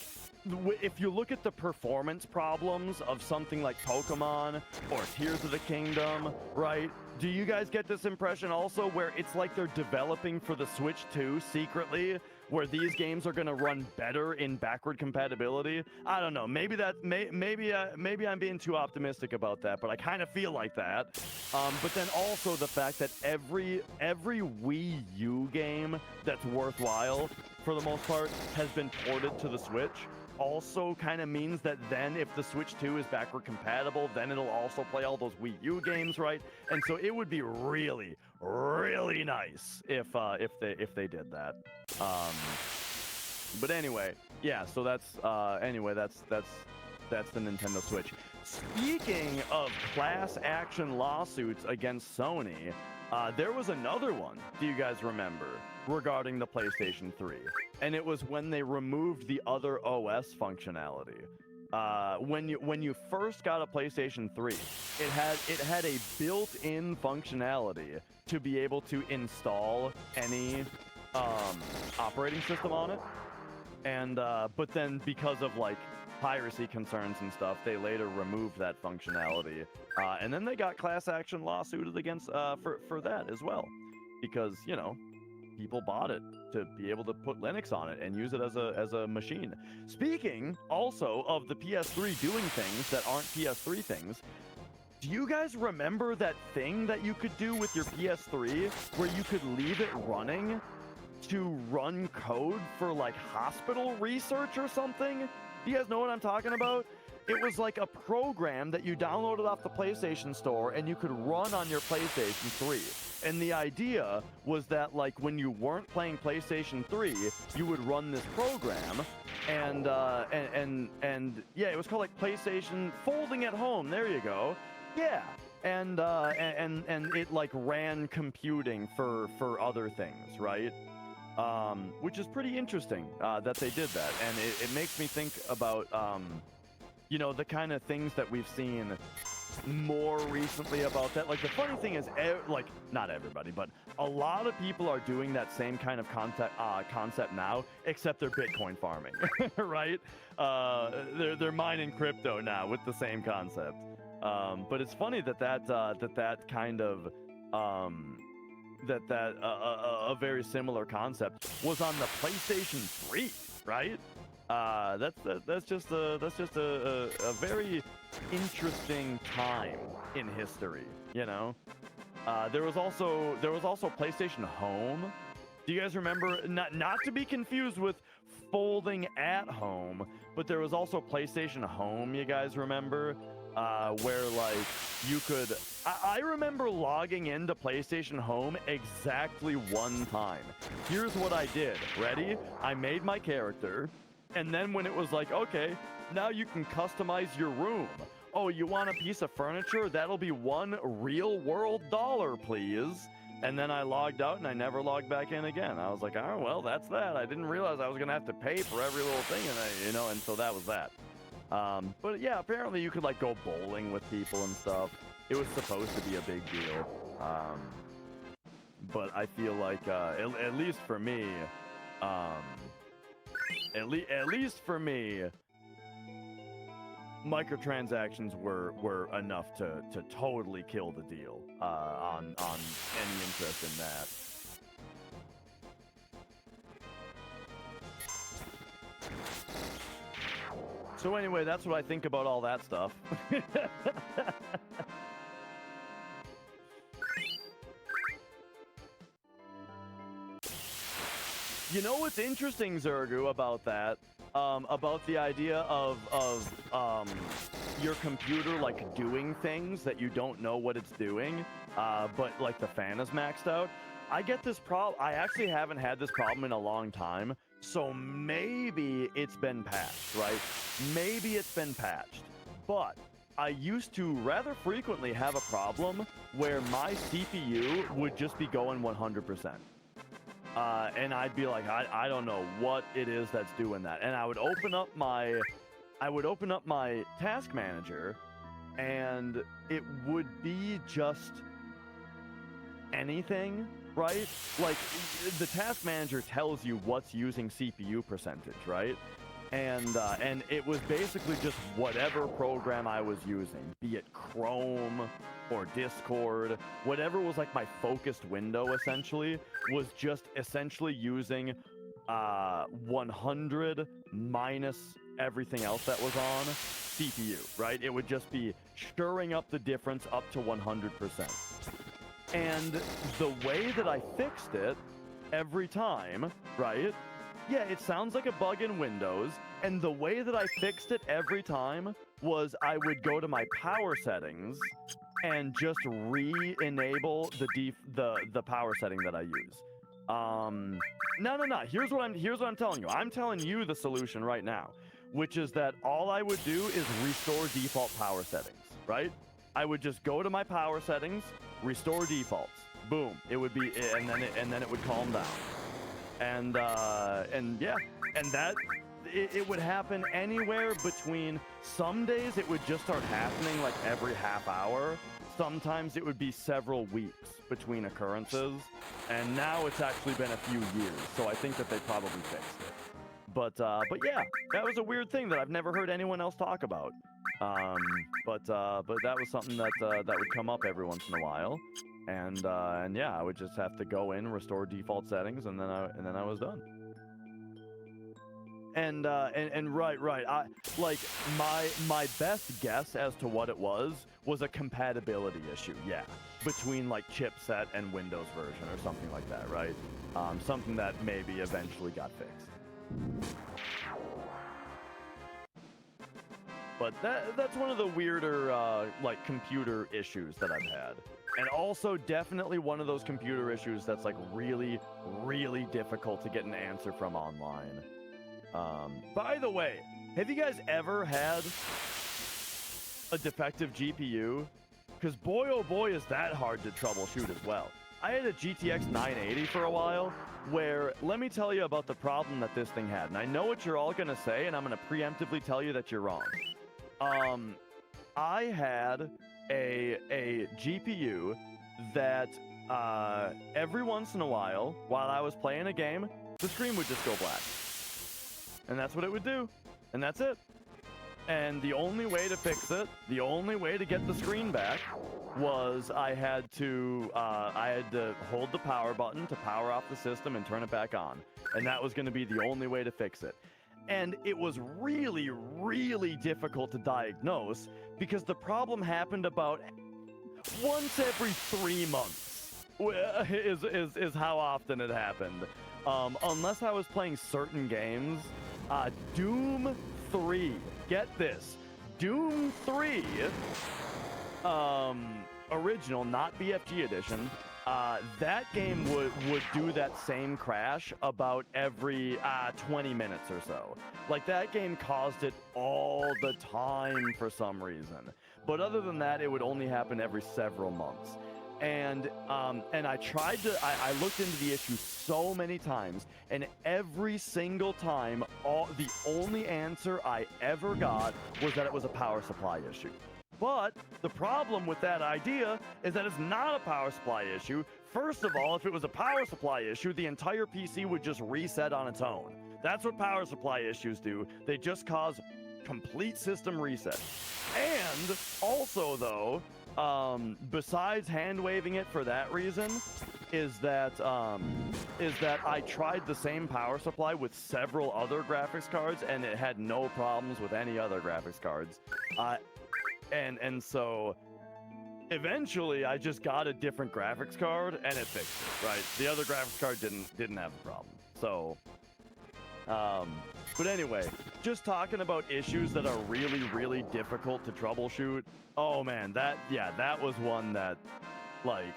if you look at the performance problems of something like Pokemon or Tears of the Kingdom, right? Do you guys get this impression also where it's like they're developing for the Switch 2 secretly, where these games are going to run better in backward compatibility? I don't know. Maybe I'm being too optimistic about that, but I kind of feel like that. But then also the fact that every Wii U game that's worthwhile, for the most part, has been ported to the Switch, also kind of means that then if the Switch 2 is backward compatible, then it'll also play all those Wii U games, right? And so it would be really, really nice if they did that. But anyway, yeah. So that's that's the Nintendo Switch. Speaking of class action lawsuits against Sony, there was another one. Do you guys remember? Regarding the PlayStation 3, and it was when they removed the other OS functionality. When you first got a PlayStation 3, it had a built-in functionality to be able to install any operating system on it, and but then because of like piracy concerns and stuff, they later removed that functionality, and then they got class action lawsuited against for that as well, because you know, people bought it to be able to put Linux on it and use it as a machine. Speaking also of the PS3 doing things that aren't PS3 things, do you guys remember that thing that you could do with your PS3 where you could leave it running to run code for like hospital research or something? Do you guys know what I'm talking about? It was like a program that you downloaded off the PlayStation Store and you could run on your PlayStation 3. And the idea was that, like, when you weren't playing PlayStation 3, you would run this program, and yeah, it was called like PlayStation Folding at Home. There you go. Yeah, and it like ran computing for other things, right? Which is pretty interesting that they did that, and it makes me think about you know, the kind of things that we've seen more recently about that. Like, the funny thing is, like, not everybody, but a lot of people are doing that same kind of concept now, except they're Bitcoin farming, right? They're mining crypto now with the same concept. But it's funny that kind of a very similar concept was on the PlayStation 3, right? That's just a very interesting time in history, you know. There was also PlayStation Home. Do you guys remember? Not to be confused with Folding at Home, but there was also PlayStation Home. You guys remember? Where like you could. I remember logging into PlayStation Home exactly one time. Here's what I did. Ready? I made my character. And then when it was like, okay, now you can customize your room. Oh, you want a piece of furniture? That'll be $1 real world dollar, please. And then I logged out and I never logged back in again. I was like, oh, well, that's that. I didn't realize I was going to have to pay for every little thing, and and so that was that. But yeah, apparently you could like go bowling with people and stuff. It was supposed to be a big deal. But I feel like, at least for me, at least for me, microtransactions were enough to totally kill the deal on any interest in that. So anyway, that's what I think about all that stuff. You know what's interesting, Zergu, about that? About the idea of your computer like doing things that you don't know what it's doing, but like the fan is maxed out. I get this problem. I actually haven't had this problem in a long time, so maybe it's been patched, right? Maybe it's been patched, but I used to rather frequently have a problem where my CPU would just be going 100%. And I'd be like, I don't know what it is that's doing that. And I would open up my task manager, and it would be just anything, right? Like the task manager tells you what's using CPU percentage, right? And it was basically just whatever program I was using, be it Chrome or Discord, whatever was like my focused window essentially, was just essentially using 100 minus everything else that was on CPU, right? It would just be stirring up the difference up to 100%. And the way that I fixed it every time, right? Yeah, it sounds like a bug in Windows, and the way that I fixed it every time was I would go to my power settings and just re-enable the power setting that I use. No. Here's what I'm telling you. I'm telling you the solution right now, which is that all I would do is restore default power settings, right? I would just go to my power settings, restore defaults. Boom. It would be, and then it would calm down. And yeah, and that it would happen anywhere between, some days it would just start happening like every half hour. Sometimes it would be several weeks between occurrences, and now it's actually been a few years, so I think that they probably fixed it. But yeah, that was a weird thing that I've never heard anyone else talk about. But that was something that would come up every once in a while. And yeah, I would just have to go in, restore default settings, and then I was done. And right. Like my best guess as to what it was a compatibility issue, yeah, between like chipset and Windows version or something like that, right? Something that maybe eventually got fixed. But that's one of the weirder like computer issues that I've had. And also definitely one of those computer issues that's like really, really difficult to get an answer from online. By the way, have you guys ever had a defective GPU? Because boy, oh boy, is that hard to troubleshoot as well. I had a GTX 980 for a while, where, let me tell you about the problem that this thing had. And I know what you're all going to say, and I'm going to preemptively tell you that you're wrong. I had a GPU that every once in a while I was playing a game, the screen would just go black. And that's what it would do. And that's it. And the only way to fix it, the only way to get the screen back, was I had to hold the power button to power off the system and turn it back on. And that was going to be the only way to fix it. And it was really, really difficult to diagnose because the problem happened about once every 3 months is how often it happened. Unless I was playing certain games. Doom 3. Get this. Doom 3, original, not BFG edition, that game would do that same crash about every 20 minutes or so. Like, that game caused it all the time for some reason. But other than that, it would only happen every several months. And I tried to, I looked into the issue so many times, and every single time, the only answer I ever got was that it was a power supply issue. But the problem with that idea is that it's not a power supply issue. First of all, if it was a power supply issue, the entire PC would just reset on its own. That's what power supply issues do. They just cause complete system reset. And also, though, besides hand waving it for that reason, is that I tried the same power supply with several other graphics cards, and it had no problems with any other graphics cards. And so eventually I just got a different graphics card and it fixed it, right? The other graphics card didn't have a problem. So but anyway, just talking about issues that are really, really difficult to troubleshoot. Oh man, that was one that like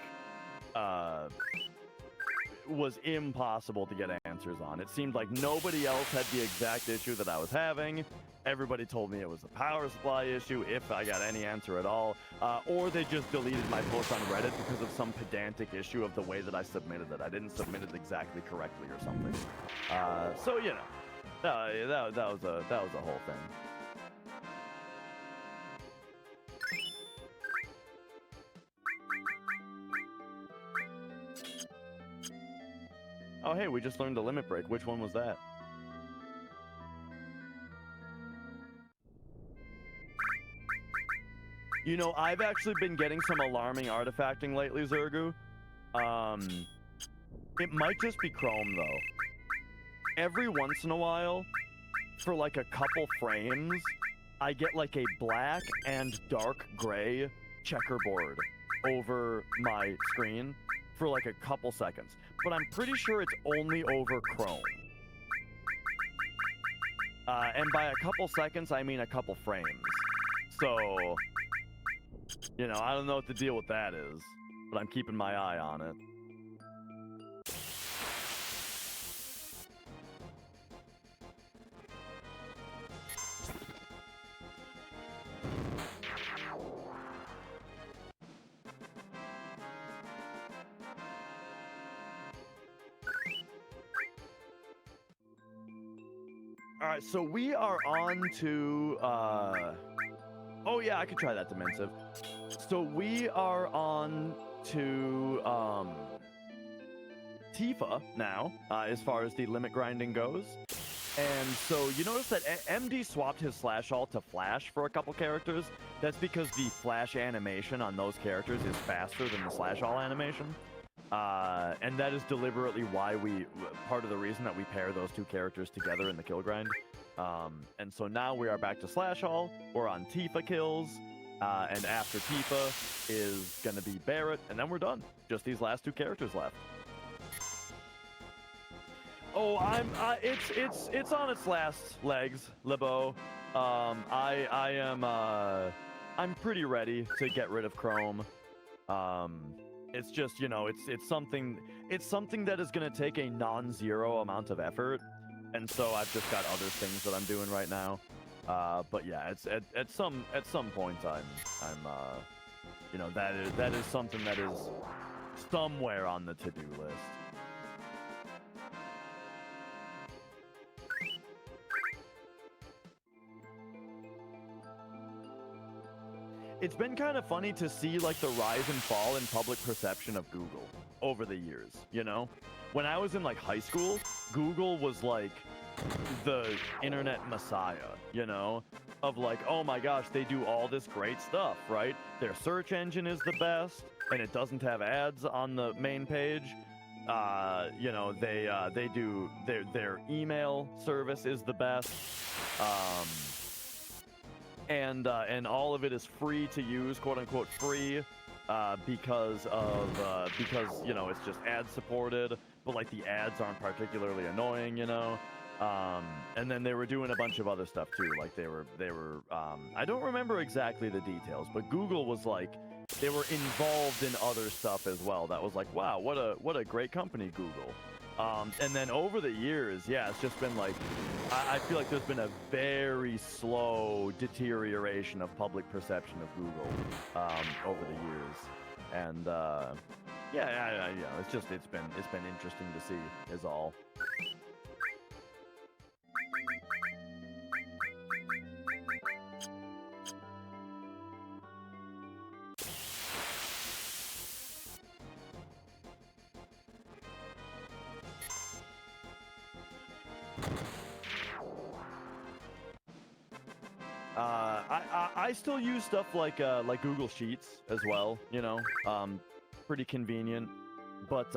was impossible to get answers on. It seemed like nobody else had the exact issue that I was having. Everybody told me it was a power supply issue, if I got any answer at all, or they just deleted my post on Reddit because of some pedantic issue of the way that I submitted it. I didn't submit it exactly correctly or something. So you know, that was a whole thing. Oh hey, we just learned the limit break. Which one was that? You know, I've actually been getting some alarming artifacting lately, Zergu. It might just be Chrome, though. Every once in a while, for like a couple frames, I get like a black and dark gray checkerboard over my screen for like a couple seconds. But I'm pretty sure it's only over Chrome. And by a couple seconds, I mean a couple frames. So, you know, I don't know what the deal with that is, but I'm keeping my eye on it. All right, so we are on to, oh yeah, I could try that Dimensive. So we are on to, Tifa now, as far as the limit grinding goes. And so you notice that MD swapped his slash all to flash for a couple characters. That's because the flash animation on those characters is faster than the slash all animation. And that is deliberately why part of the reason that we pair those two characters together in the kill grind. And so now we are back to slash all. We're on Tifa kills. And after Tifa is gonna be Barret, and then we're done. Just these last two characters left. Oh, it's on its last legs, Lebo. I'm pretty ready to get rid of Chrome. It's just, you know, it's something that is gonna take a non-zero amount of effort, and so I've just got other things that I'm doing right now. But yeah, it's at some point I'm you know, that is something that is somewhere on the to-do list. It's been kind of funny to see like the rise and fall in public perception of Google over the years, you know? When I was in like high school, Google was like the internet messiah, you know? Of like, oh my gosh, they do all this great stuff, right? Their search engine is the best, and it doesn't have ads on the main page. You know, they do their email service is the best. And all of it is free to use, quote unquote free, because you know, it's just ad supported, but like the ads aren't particularly annoying, you know. And then they were doing a bunch of other stuff too, like they were I don't remember exactly the details, but Google was like, they were involved in other stuff as well. That was like, wow, what a great company, Google. And then over the years, yeah, it's just been like, I feel like there's been a very slow deterioration of public perception of Google over the years, and yeah, it's been interesting to see, is all. I still use stuff like Google Sheets as well, you know, pretty convenient. But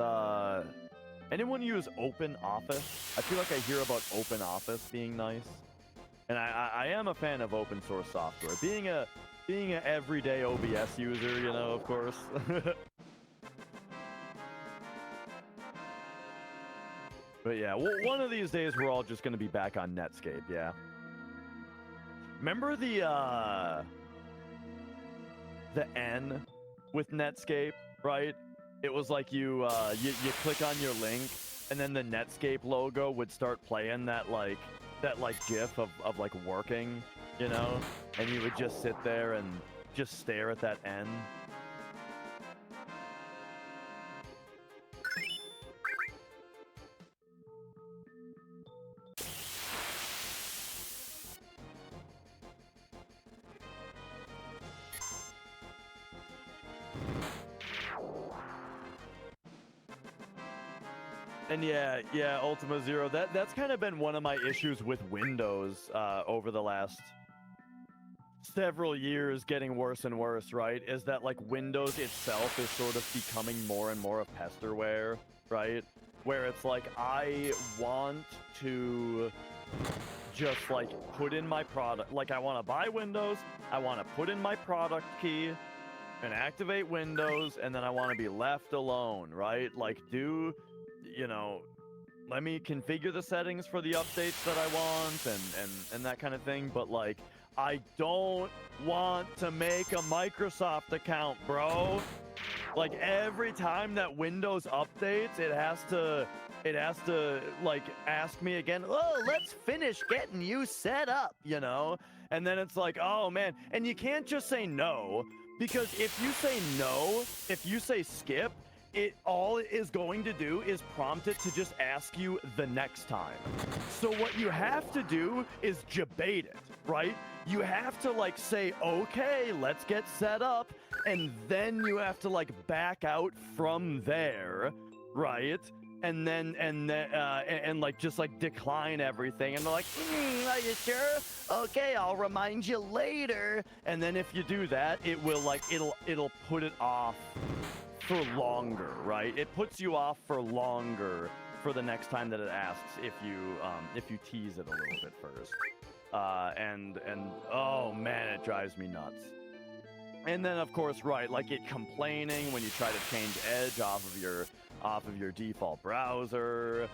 anyone use Open Office? I feel like I hear about Open Office being nice, and I am a fan of open source software. Being a everyday OBS user, you know, of course. But yeah, one of these days we're all just gonna be back on Netscape, yeah. Remember the N with Netscape, right? It was like you click on your link, and then the Netscape logo would start playing that GIF of like working, you know, and you would just sit there and just stare at that N. And yeah, Ultima Zero, that's kind of been one of my issues with Windows over the last several years, getting worse and worse, right? Is that like Windows itself is sort of becoming more and more of pesterware, right? Where it's like, I want to just like put in my product, like I want to buy Windows, I want to put in my product key and activate Windows, and then I want to be left alone, right? Like, you know, let me configure the settings for the updates that I want and that kind of thing, but like, I don't want to make a Microsoft account, bro. Like, every time that Windows updates, it has to like ask me again, oh, let's finish getting you set up, you know? And then it's like, oh man, and you can't just say no, because if you say no, if you say skip, all it is going to do is prompt it to just ask you the next time. So what you have to do is debate it, right? You have to like say, okay, let's get set up, and then you have to like back out from there, right? And then like just like decline everything, and they're like, are you sure? Okay, I'll remind you later. And then if you do that, it will like it'll put it off for longer, right? It puts you off for longer for the next time that it asks if you tease it a little bit first. And oh man, it drives me nuts. And then of course, right, like it complaining when you try to change Edge off of your default browser,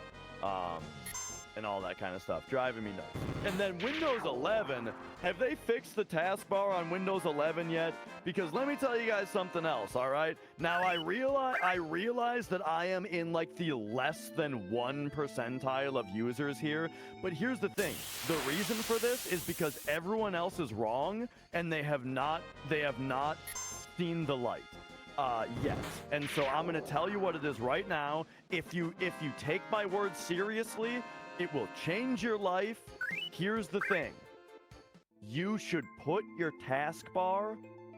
and all that kind of stuff, driving me nuts. And then Windows 11, have they fixed the taskbar on Windows 11 yet? Because let me tell you guys something else, all right? Now I realize that I am in like the less than 1 percentile of users here, but here's the thing. The reason for this is because everyone else is wrong, and they have not seen the light yet. And so I'm going to tell you what it is right now. If you take my words seriously, it will change your life. Here's the thing. You should put your taskbar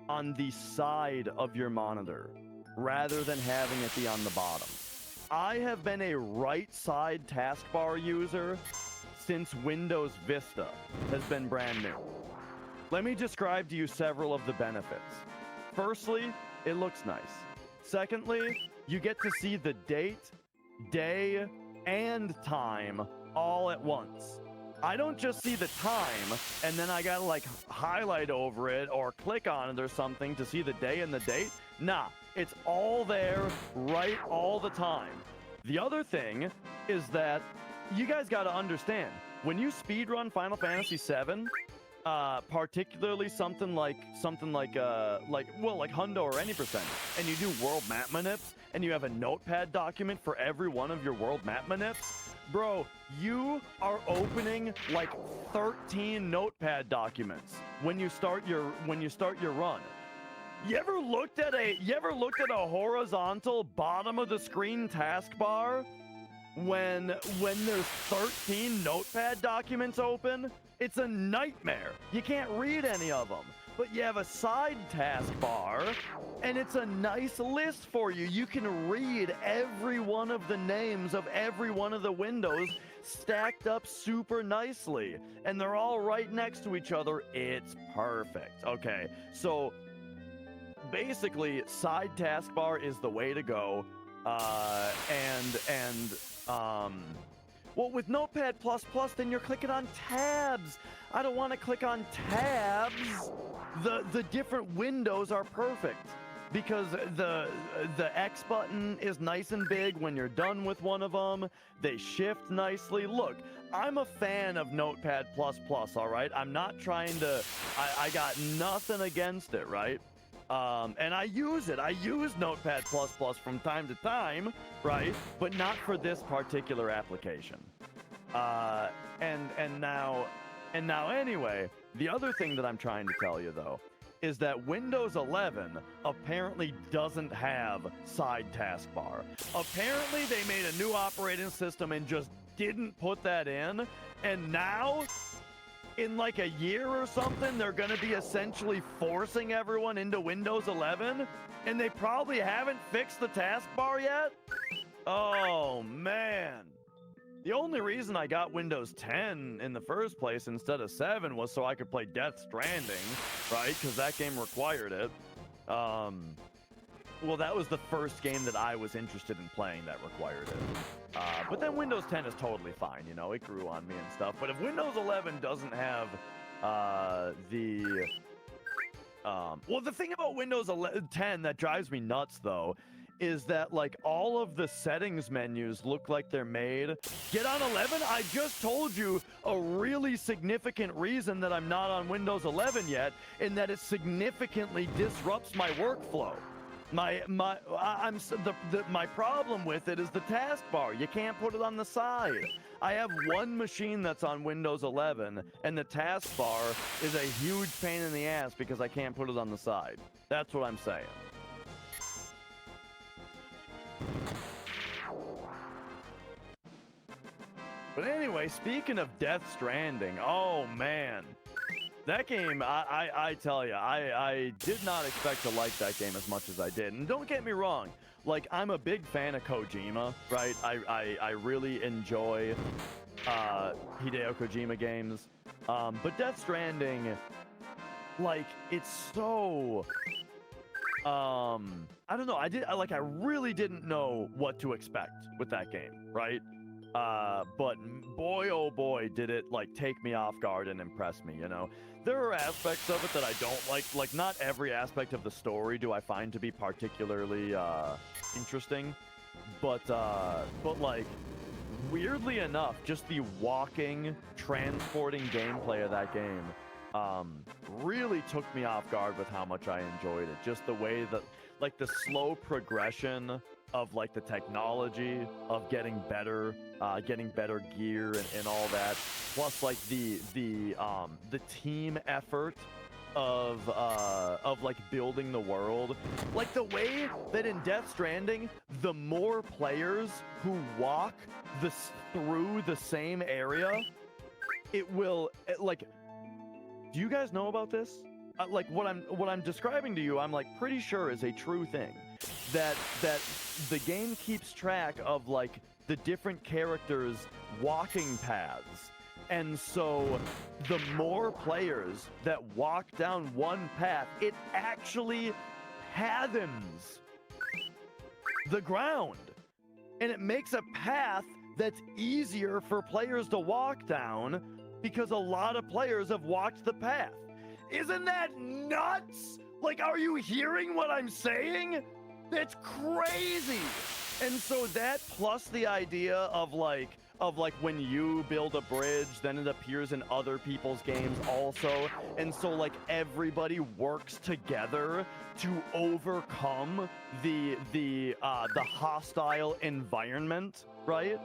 on the side of your monitor rather than having it be on the bottom. I have been a right side taskbar user since Windows Vista has been brand new. Let me describe to you several of the benefits. Firstly, it looks nice. Secondly, you get to see the date, day, and time all at once. I don't just see the time and then I gotta like highlight over it or click on it or something to see the day and the date. Nah, it's all there right all the time. The other thing is that you guys gotta understand, when you speedrun Final Fantasy VII, particularly something like Hundo or any percent, and you do world map manips, and you have a notepad document for every one of your world map manips, bro, you are opening like 13 notepad documents when you start your run. You ever looked at a horizontal bottom of the screen taskbar when there's 13 notepad documents open? It's a nightmare. You can't read any of them. But you have a side taskbar, and it's a nice list for you. You can read every one of the names of every one of the windows stacked up super nicely, and they're all right next to each other. It's perfect. Okay, so basically, side taskbar is the way to go, well, with Notepad++, then you're clicking on tabs. I don't want to click on tabs. The different windows are perfect because the X button is nice and big when you're done with one of them. They shift nicely. Look, I'm a fan of Notepad++, all right? I'm not trying to... I got nothing against it, right? And I use it. I use Notepad++ from time to time, right? But not for this particular application. And now anyway, the other thing that I'm trying to tell you though is that Windows 11 apparently doesn't have side taskbar. Apparently they made a new operating system and just didn't put that in, and now in like a year or something, they're going to be essentially forcing everyone into Windows 11, and they probably haven't fixed the taskbar yet? Oh, man. The only reason I got Windows 10 in the first place instead of 7 was so I could play Death Stranding, right? Because that game required it. Well, that was the first game that I was interested in playing that required it. But then Windows 10 is totally fine, you know, it grew on me and stuff. But if Windows 11 doesn't have well, the thing about Windows 10 that drives me nuts, though, is that, like, all of the settings menus look like they're made. Get on 11? I just told you a really significant reason that I'm not on Windows 11 yet, in that it significantly disrupts my workflow. My problem with it is the taskbar. You can't put it on the side. I have one machine that's on Windows 11, and the taskbar is a huge pain in the ass because I can't put it on the side. That's what I'm saying. But anyway, speaking of Death Stranding, oh man. That game, I tell you, I did not expect to like that game as much as I did. And don't get me wrong, like, I'm a big fan of Kojima, right? I really enjoy Hideo Kojima games. But Death Stranding, like, it's so... I don't know, I really didn't know what to expect with that game, right? But boy, oh boy, did it, like, take me off guard and impress me, you know? There are aspects of it that I don't like, not every aspect of the story do I find to be particularly, interesting, but, like, weirdly enough, just the walking, transporting gameplay of that game, really took me off guard with how much I enjoyed it. Just the way that, like, the slow progression of, like, the technology of getting better gear and all that, plus, like, the team effort of like building the world, like the way that in Death Stranding, the more players who walk through the same area, it will, like, do you guys know about this? Like, what I'm describing to you, I'm, like, pretty sure is a true thing. That the game keeps track of, like, the different characters' walking paths. And so the more players that walk down one path, it actually patterns the ground. And it makes a path that's easier for players to walk down because a lot of players have walked the path. Isn't that nuts? Like, are you hearing what I'm saying? That's crazy. And so that, plus the idea of like when you build a bridge, then it appears in other people's games also. And so, like, everybody works together to overcome the hostile environment, right?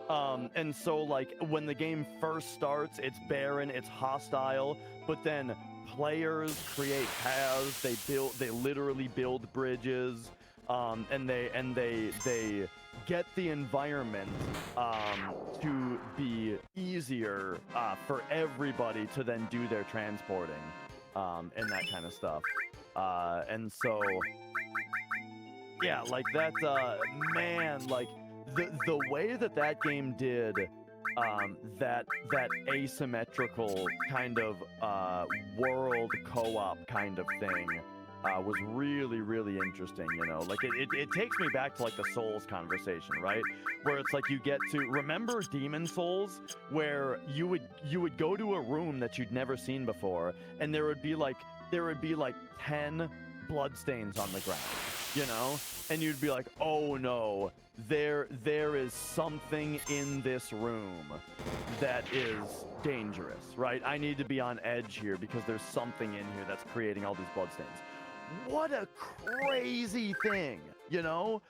And so, like, when the game first starts, it's barren, it's hostile, but then players create paths, they literally build bridges, and they get the environment to be easier for everybody to then do their transporting and that kind of stuff. And so, yeah, like that, man, like the way that game did that asymmetrical kind of world co-op kind of thing was really, really interesting, you know? Like, it takes me back to, like, the Souls conversation, right? Where it's like you get to... Remember Demon Souls? Where you would go to a room that you'd never seen before, and there would be, like, 10 bloodstains on the ground, you know? And you'd be like, oh no, there is something in this room that is dangerous, right? I need to be on edge here because there's something in here that's creating all these bloodstains. What a crazy thing, you know?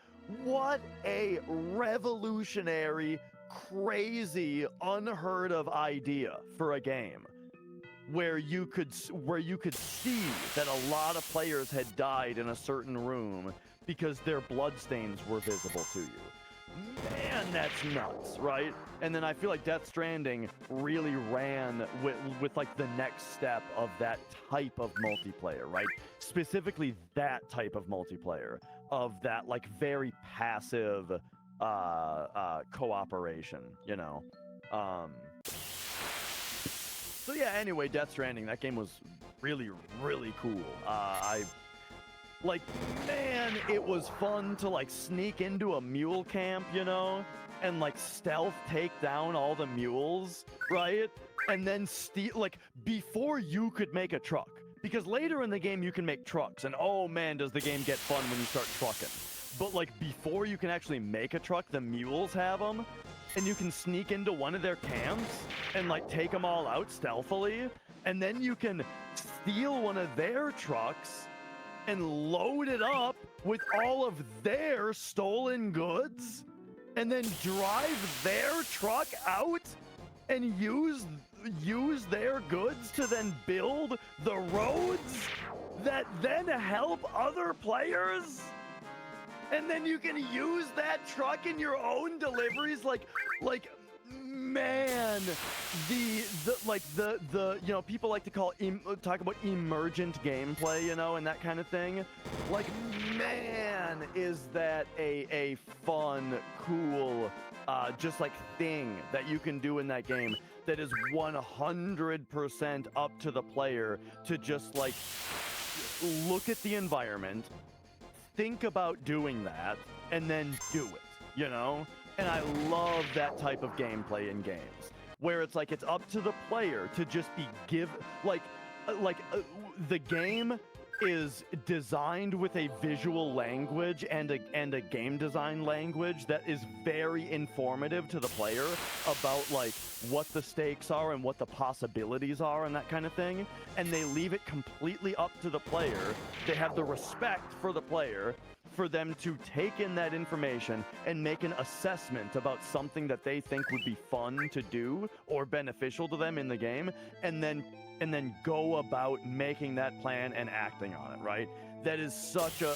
What a revolutionary, crazy, unheard of idea for a game. Where you could see that a lot of players had died in a certain room because their bloodstains were visible to you. Man, that's nuts, right? And then I feel like Death Stranding really ran with like the next step of that type of multiplayer, right? Specifically that type of multiplayer, of that like very passive cooperation, you know? So yeah, anyway, Death Stranding, that game was really, really cool. Man, it was fun to like sneak into a mule camp, you know, and like stealth take down all the mules, right? And then steal, like, before you could make a truck. Because later in the game you can make trucks, and oh man, does the game get fun when you start trucking. But like before you can actually make a truck, the mules have them. And you can sneak into one of their camps and like take them all out stealthily, and then you can steal one of their trucks and load it up with all of their stolen goods, and then drive their truck out and use their goods to then build the roads that then help other players. And then you can use that truck in your own deliveries, like, man, the you know, people like to talk about emergent gameplay, you know, and that kind of thing. Like, man, is that a fun, cool, just like thing that you can do in that game that is 100% up to the player to just like look at the environment, think about doing that, and then do it, you know? And I love that type of gameplay in games, where it's like it's up to the player to just be the game is designed with a visual language and a game design language that is very informative to the player about like what the stakes are and what the possibilities are and that kind of thing. And they leave it completely up to the player. They have the respect for the player for them to take in that information and make an assessment about something that they think would be fun to do or beneficial to them in the game, and then go about making that plan and acting on it, right? That is such a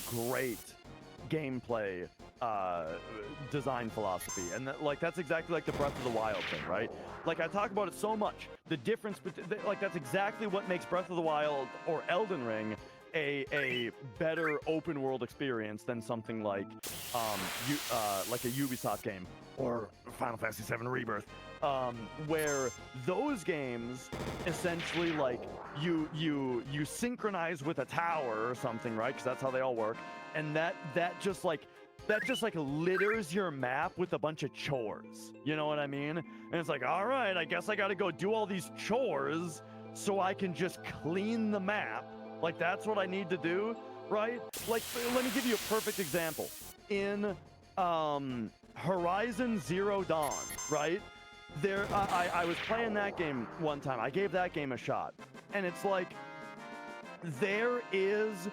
great gameplay design philosophy. And that's exactly like the Breath of the Wild thing, right? Like, I talk about it so much. The difference, like, that's exactly what makes Breath of the Wild or Elden Ring a better open world experience than something like a Ubisoft game or Final Fantasy VII Rebirth, where those games essentially like you synchronize with a tower or something, right? Because that's how they all work, and that just litters your map with a bunch of chores. You know what I mean? And it's like, all right, I guess I got to go do all these chores so I can just clean the map. Like, that's what I need to do, right? Like, let me give you a perfect example. In Horizon Zero Dawn, right? I was playing that game one time. I gave that game a shot. And it's like, there's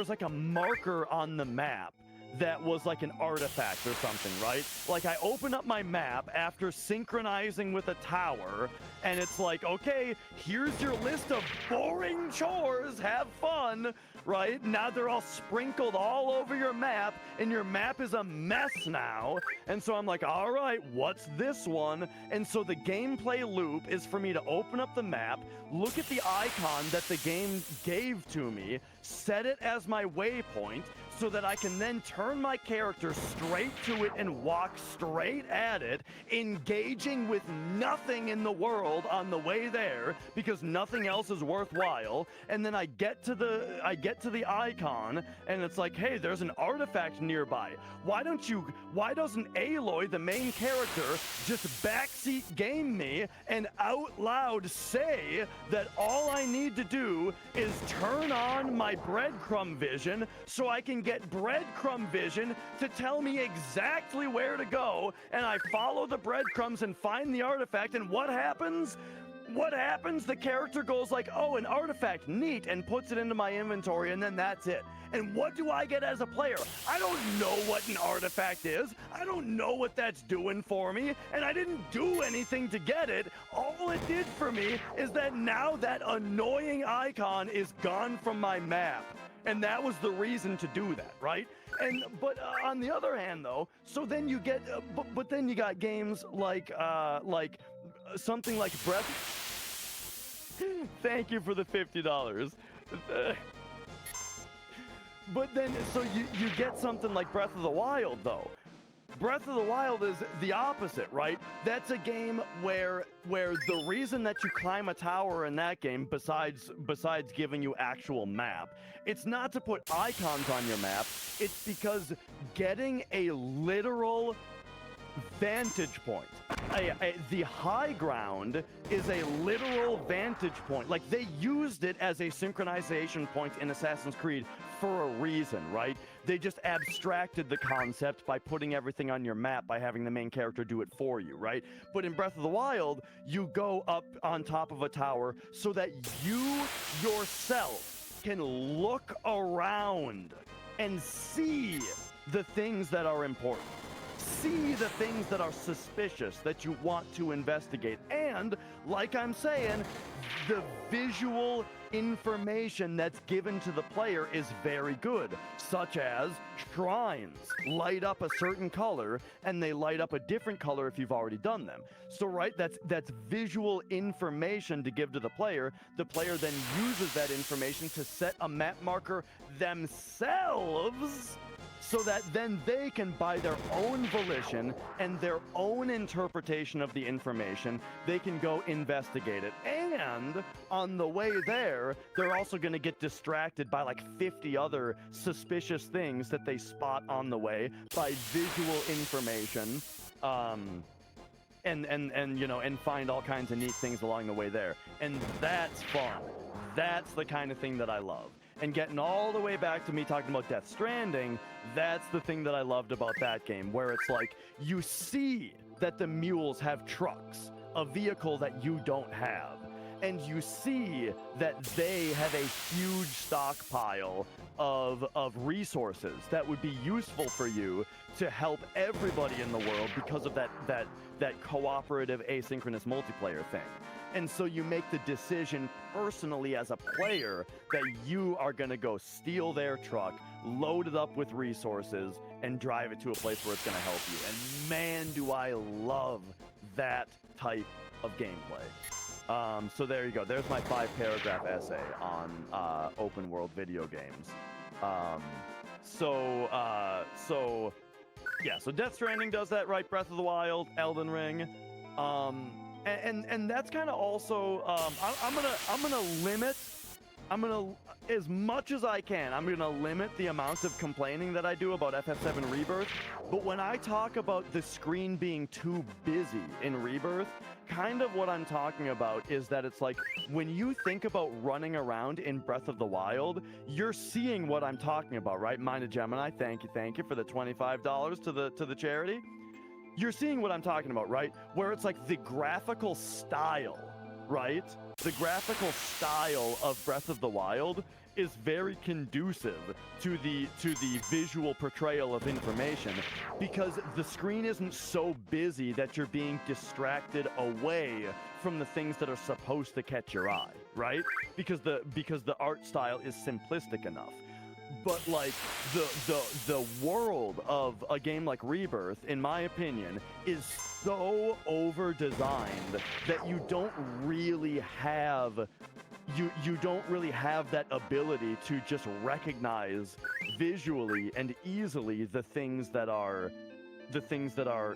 like a marker on the map that was like an artifact or something, right? Like, I open up my map after synchronizing with a tower, and it's like, okay, here's your list of boring chores, have fun, right? Now they're all sprinkled all over your map, and your map is a mess now. And so I'm like, all right, what's this one? And so the gameplay loop is for me to open up the map, look at the icon that the game gave to me, set it as my waypoint, so that I can then turn my character straight to it and walk straight at it, engaging with nothing in the world on the way there, because nothing else is worthwhile. And then I get to the icon, and it's like, hey, there's an artifact nearby. Why doesn't Aloy, the main character, just backseat game me and out loud say that all I need to do is turn on my breadcrumb vision so I can get breadcrumb vision to tell me exactly where to go, and I follow the breadcrumbs and find the artifact, and what happens? What happens? The character goes like, oh, an artifact, neat, and puts it into my inventory, and then that's it. And what do I get as a player? I don't know what an artifact is. I don't know what that's doing for me, and I didn't do anything to get it. All it did for me is that now that annoying icon is gone from my map. And that was the reason to do that, right? But on the other hand, though, so then you get, but then you got games like something like Breath. Thank you for the $50. But then, so you get something like Breath of the Wild, though. Breath of the Wild is the opposite, right? That's a game where the reason that you climb a tower in that game, besides giving you actual map, it's not to put icons on your map. It's because getting a literal vantage point. The high ground is a literal vantage point. Like, they used it as a synchronization point in Assassin's Creed for a reason, right? They just abstracted the concept by putting everything on your map, by having the main character do it for you, right? But in Breath of the Wild, you go up on top of a tower so that you yourself can look around and see the things that are important. See the things that are suspicious that you want to investigate. And, like I'm saying, the visual information that's given to the player is very good, such as shrines light up a certain color and they light up a different color if you've already done them. So, right, that's visual information to give to the player. The player then uses that information to set a map marker themselves, so that then they can, by their own volition and their own interpretation of the information, they can go investigate it. And on the way there, they're also going to get distracted by like 50 other suspicious things that they spot on the way by visual information. And find all kinds of neat things along the way there. And that's fun. That's the kind of thing that I love. And getting all the way back to me talking about Death Stranding, that's the thing that I loved about that game, where it's like, you see that the mules have trucks, a vehicle that you don't have. And you see that they have a huge stockpile of resources that would be useful for you to help everybody in the world because of that cooperative asynchronous multiplayer thing. And so you make the decision personally as a player that you are going to go steal their truck, load it up with resources, and drive it to a place where it's going to help you. And man, do I love that type of gameplay. So there you go. There's my 5-paragraph essay on open world video games. So Death Stranding does that, right? Breath of the Wild, Elden Ring. And that's kind of also, I'm gonna, as much as I can, I'm gonna limit the amount of complaining that I do about FF7 Rebirth. But when I talk about the screen being too busy in Rebirth, kind of what I'm talking about is that it's like, when you think about running around in Breath of the Wild, you're seeing what I'm talking about, right? Mina Gemini, thank you for the $25 to the charity. You're seeing what I'm talking about, right? Where it's like the graphical style, right? The graphical style of Breath of the Wild is very conducive to the visual portrayal of information, because the screen isn't so busy that you're being distracted away from the things that are supposed to catch your eye, right? Because the art style is simplistic enough. But like the world of a game like Rebirth, in my opinion, is so over designed that you don't really have you don't really have that ability to just recognize visually and easily the things that are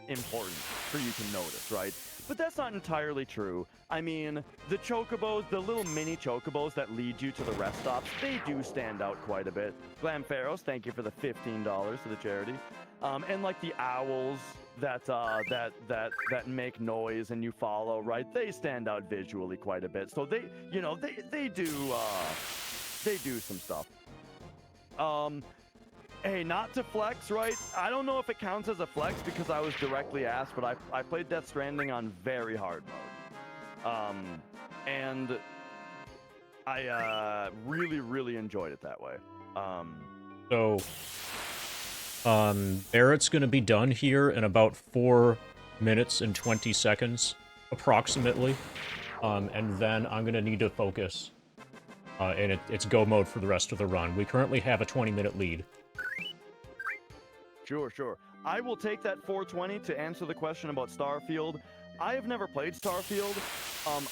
important for you to notice, right? But that's not entirely true. I mean, the chocobos, the little mini chocobos that lead you to the rest stops, they do stand out quite a bit. Glam Pharaohs, thank you for the $15 to the charity. And like the owls that make noise and you follow, right? They stand out visually quite a bit. So they do some stuff. Hey, not to flex, right? I don't know if it counts as a flex because I was directly asked, but I played Death Stranding on very hard mode. And I really, really enjoyed it that way. Barrett's gonna be done here in about 4 minutes and 20 seconds, approximately. And then I'm gonna need to focus. And it's go mode for the rest of the run. We currently have a 20-minute lead. Sure. I will take that 420 to answer the question about Starfield. I have never played Starfield.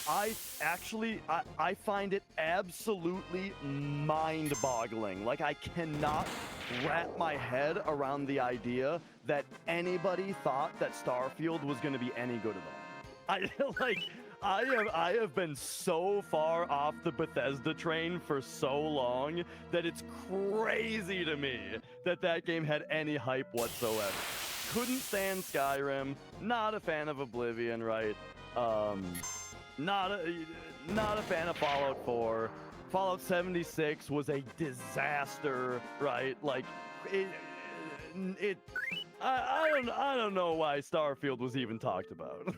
I find it absolutely mind-boggling. Like, I cannot wrap my head around the idea that anybody thought that Starfield was going to be any good at all. I have been so far off the Bethesda train for so long that it's crazy to me that game had any hype whatsoever. Couldn't stand Skyrim, not a fan of Oblivion, right? Not a fan of Fallout 4. Fallout 76 was a disaster, right? Like, I don't know why Starfield was even talked about.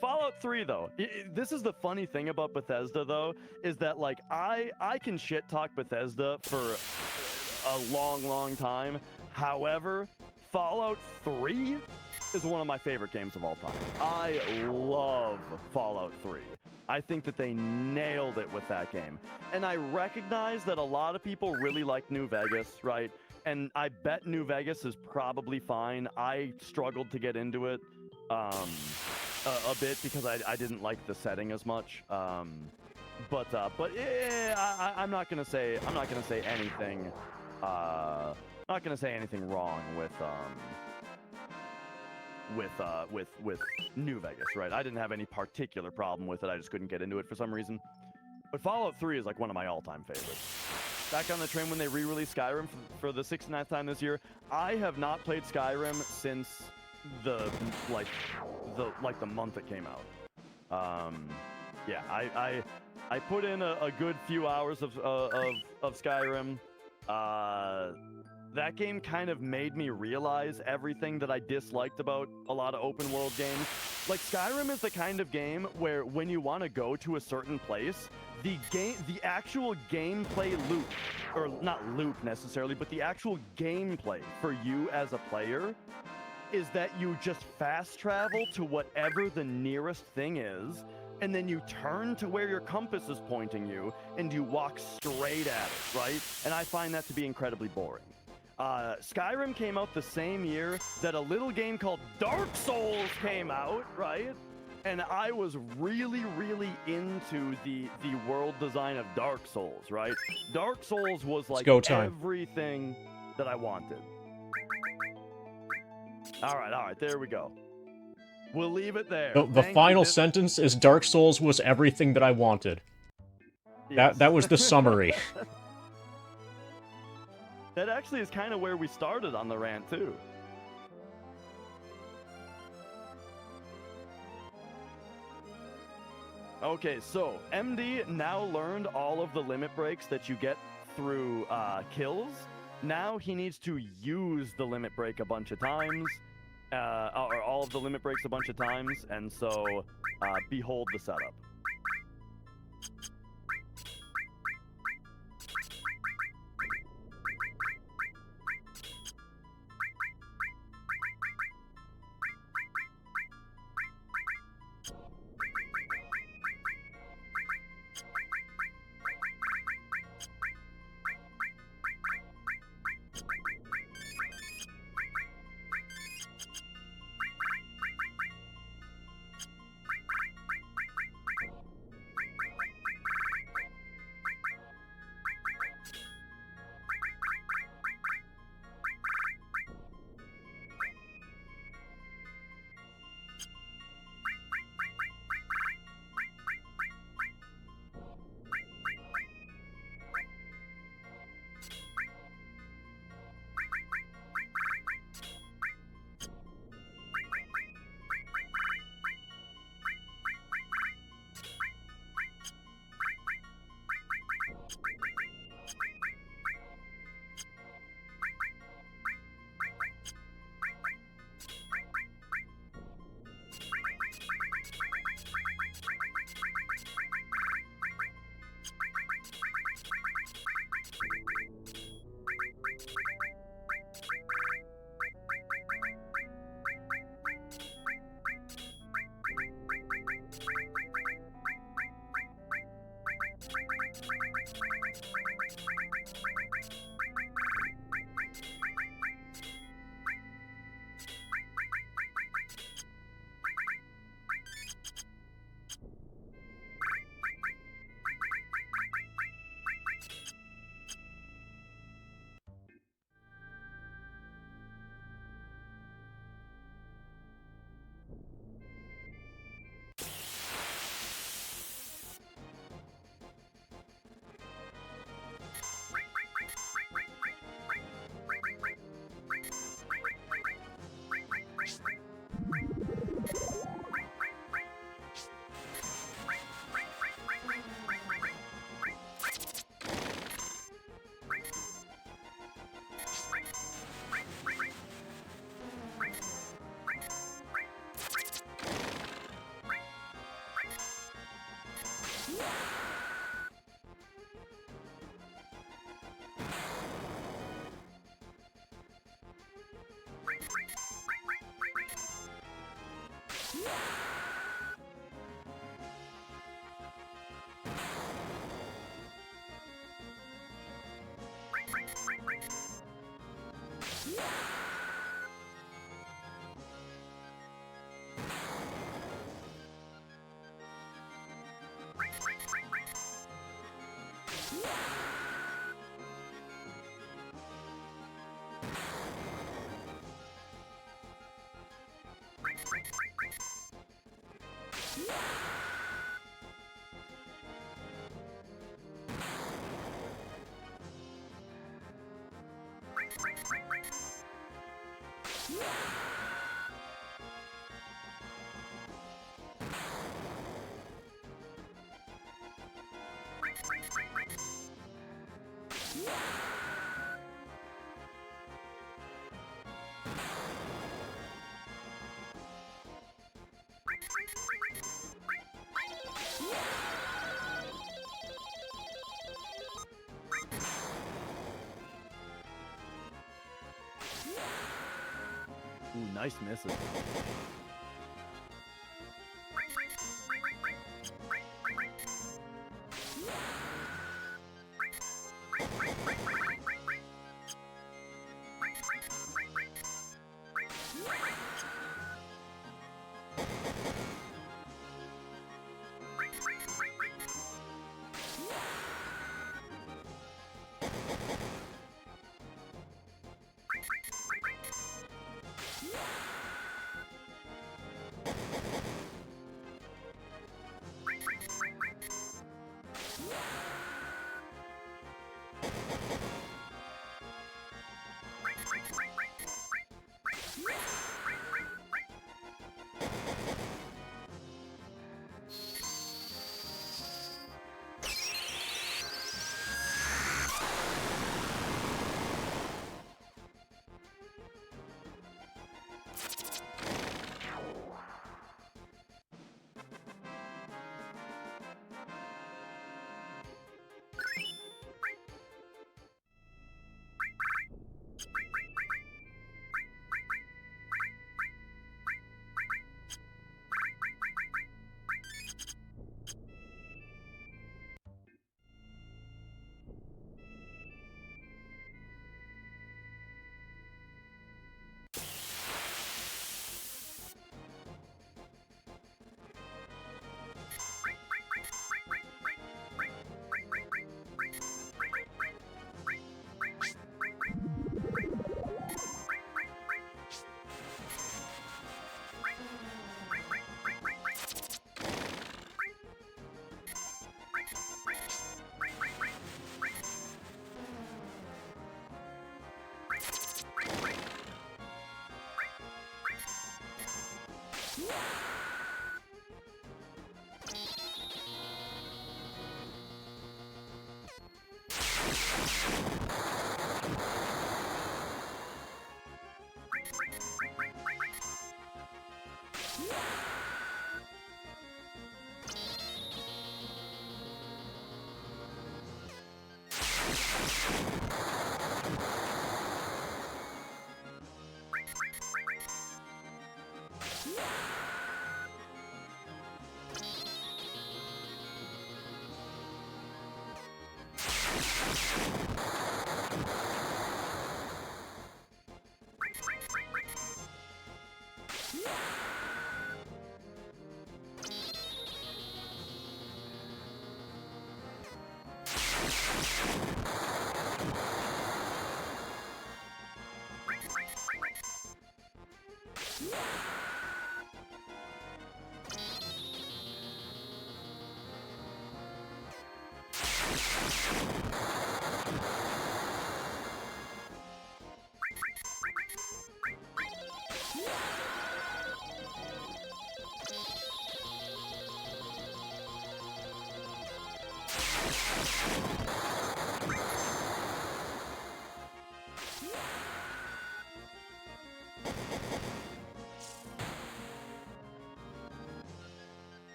Fallout 3, though. This is the funny thing about Bethesda, though, is that, like, I can shit talk Bethesda for a long time. However, Fallout 3 is one of my favorite games of all time. I love Fallout 3. I think that they nailed it with that game. And I recognize that a lot of people really like New Vegas, right? And I bet New Vegas is probably fine. I struggled to get into it a bit because I didn't like the setting as much. But yeah, I'm not gonna say anything. I'm not gonna say anything wrong with New Vegas, right? I didn't have any particular problem with it. I just couldn't get into it for some reason. But Fallout 3 is like one of my all-time favorites. Back on the train when they re-released Skyrim for the 69th time this year. I have not played Skyrim since the month it came out. Yeah, I put in a good few hours of Skyrim. That game kind of made me realize everything that I disliked about a lot of open world games. Like, Skyrim is the kind of game where when you want to go to a certain place, the actual gameplay loop, or not loop necessarily, but the actual gameplay for you as a player is that you just fast travel to whatever the nearest thing is, and then you turn to where your compass is pointing you, and you walk straight at it, right? And I find that to be incredibly boring. Skyrim came out the same year that a little game called Dark Souls came out, right? And I was really, really into the world design of Dark Souls, right? Dark Souls was like everything that I wanted. All right, there we go. We'll leave it there. The final sentence is Dark Souls was everything that I wanted. Yes. That was the summary. That actually is kind of where we started on the rant, too. Okay, so MD now learned all of the limit breaks that you get through kills. Now he needs to use the limit break a bunch of times, or all of the limit breaks a bunch of times, and so behold the setup. Ooh, nice misses.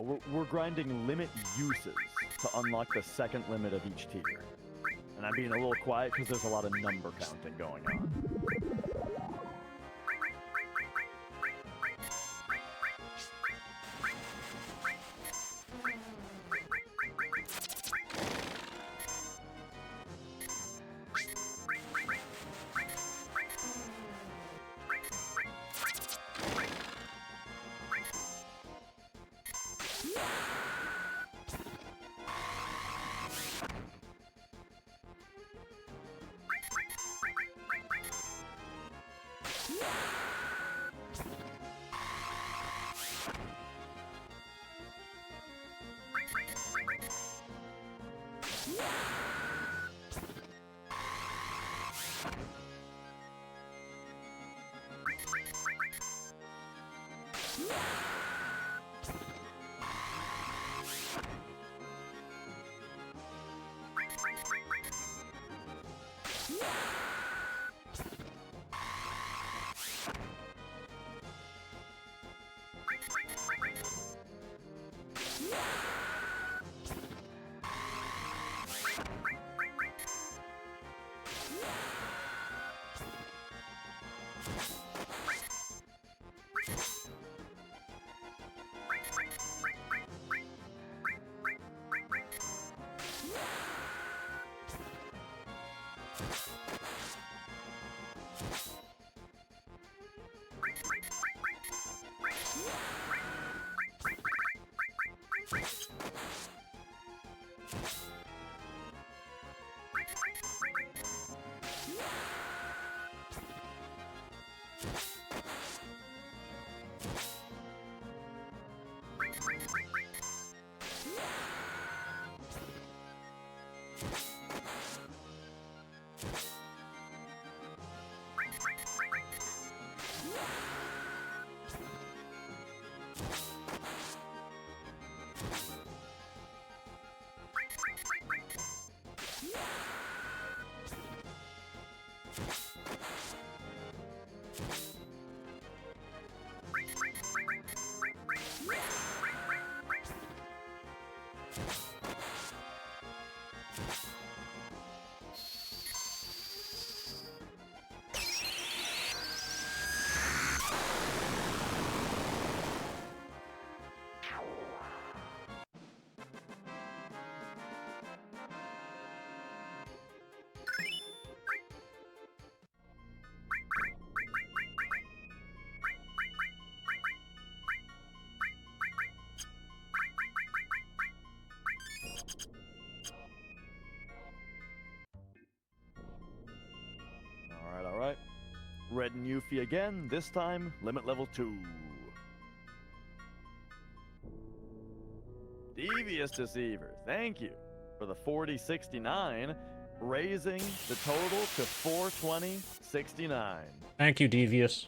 we're grinding limit uses to unlock the second limit of each tier. And I'm being a little quiet because there's a lot of number counting going on. Alright. Red and Yuffie again, this time limit level 2. Devious Deceiver, thank you for the 4069, raising the total to 420.69. Thank you, Devious.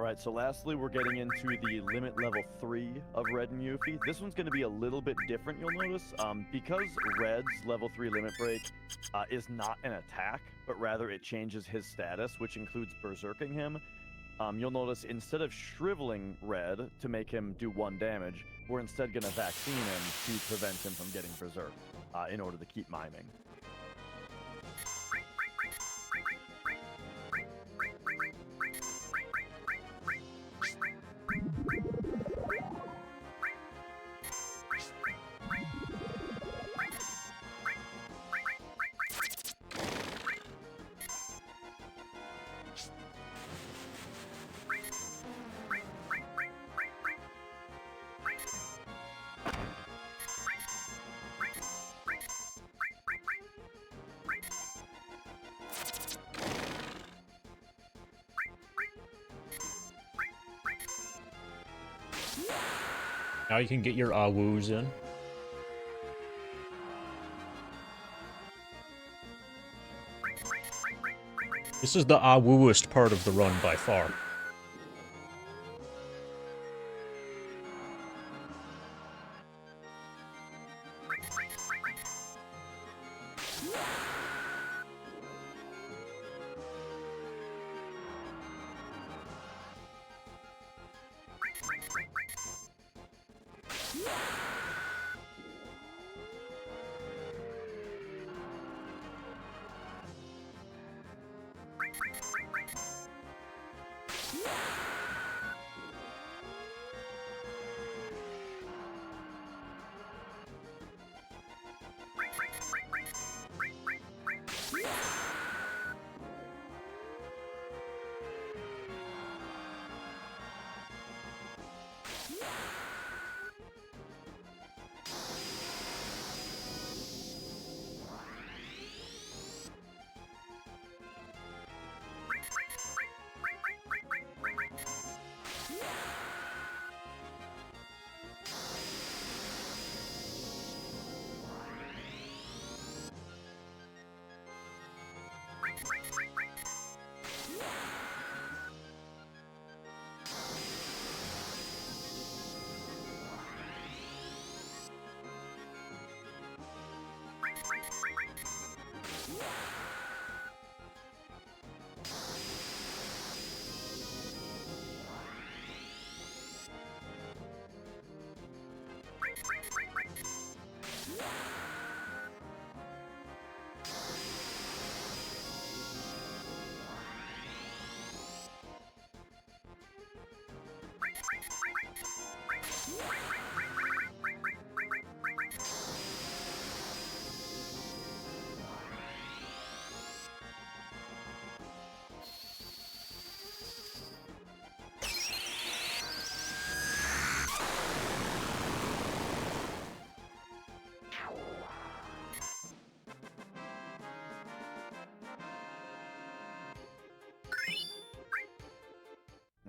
Alright, so lastly, we're getting into the limit level 3 of Red and Yuffie. This one's going to be a little bit different, you'll notice. Because Red's level 3 limit break is not an attack, but rather it changes his status, which includes berserking him. You'll notice instead of shriveling Red to make him do 1 damage, we're instead going to vaccine him to prevent him from getting berserked in order to keep miming. Now you can get your woos in. This is the wooest part of the run by far.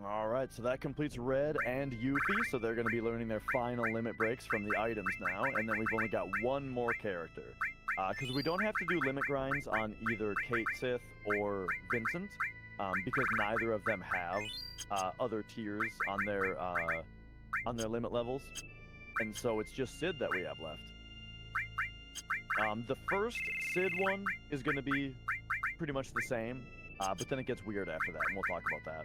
Alright, so that completes Red and Yuffie, so they're going to be learning their final limit breaks from the items now, and then we've only got one more character. Because we don't have to do limit grinds on either Kate Sith or Vincent, because neither of them have other tiers on their limit levels, and so it's just Sid that we have left. The first Sid one is going to be pretty much the same, but then it gets weird after that, and we'll talk about that.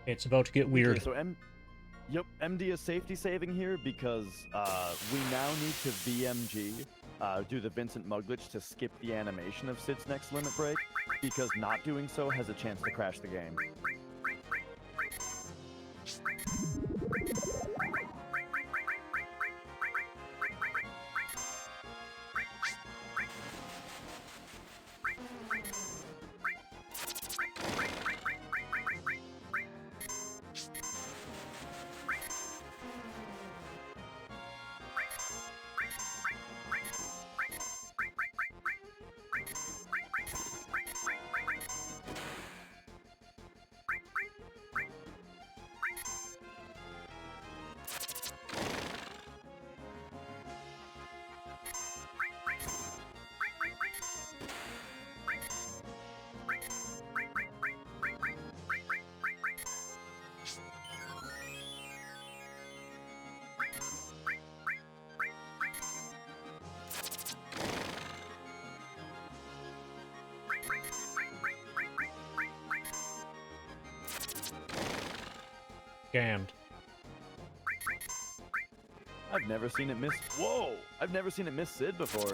It's about to get weird. Okay, so yep, MD is safety saving here because we now need to VMG, do the Vincent Mug glitch to skip the animation of Sid's next limit break, because not doing so has a chance to crash the game. Scammed. I've never seen it miss. Whoa! I've never seen it miss Sid before.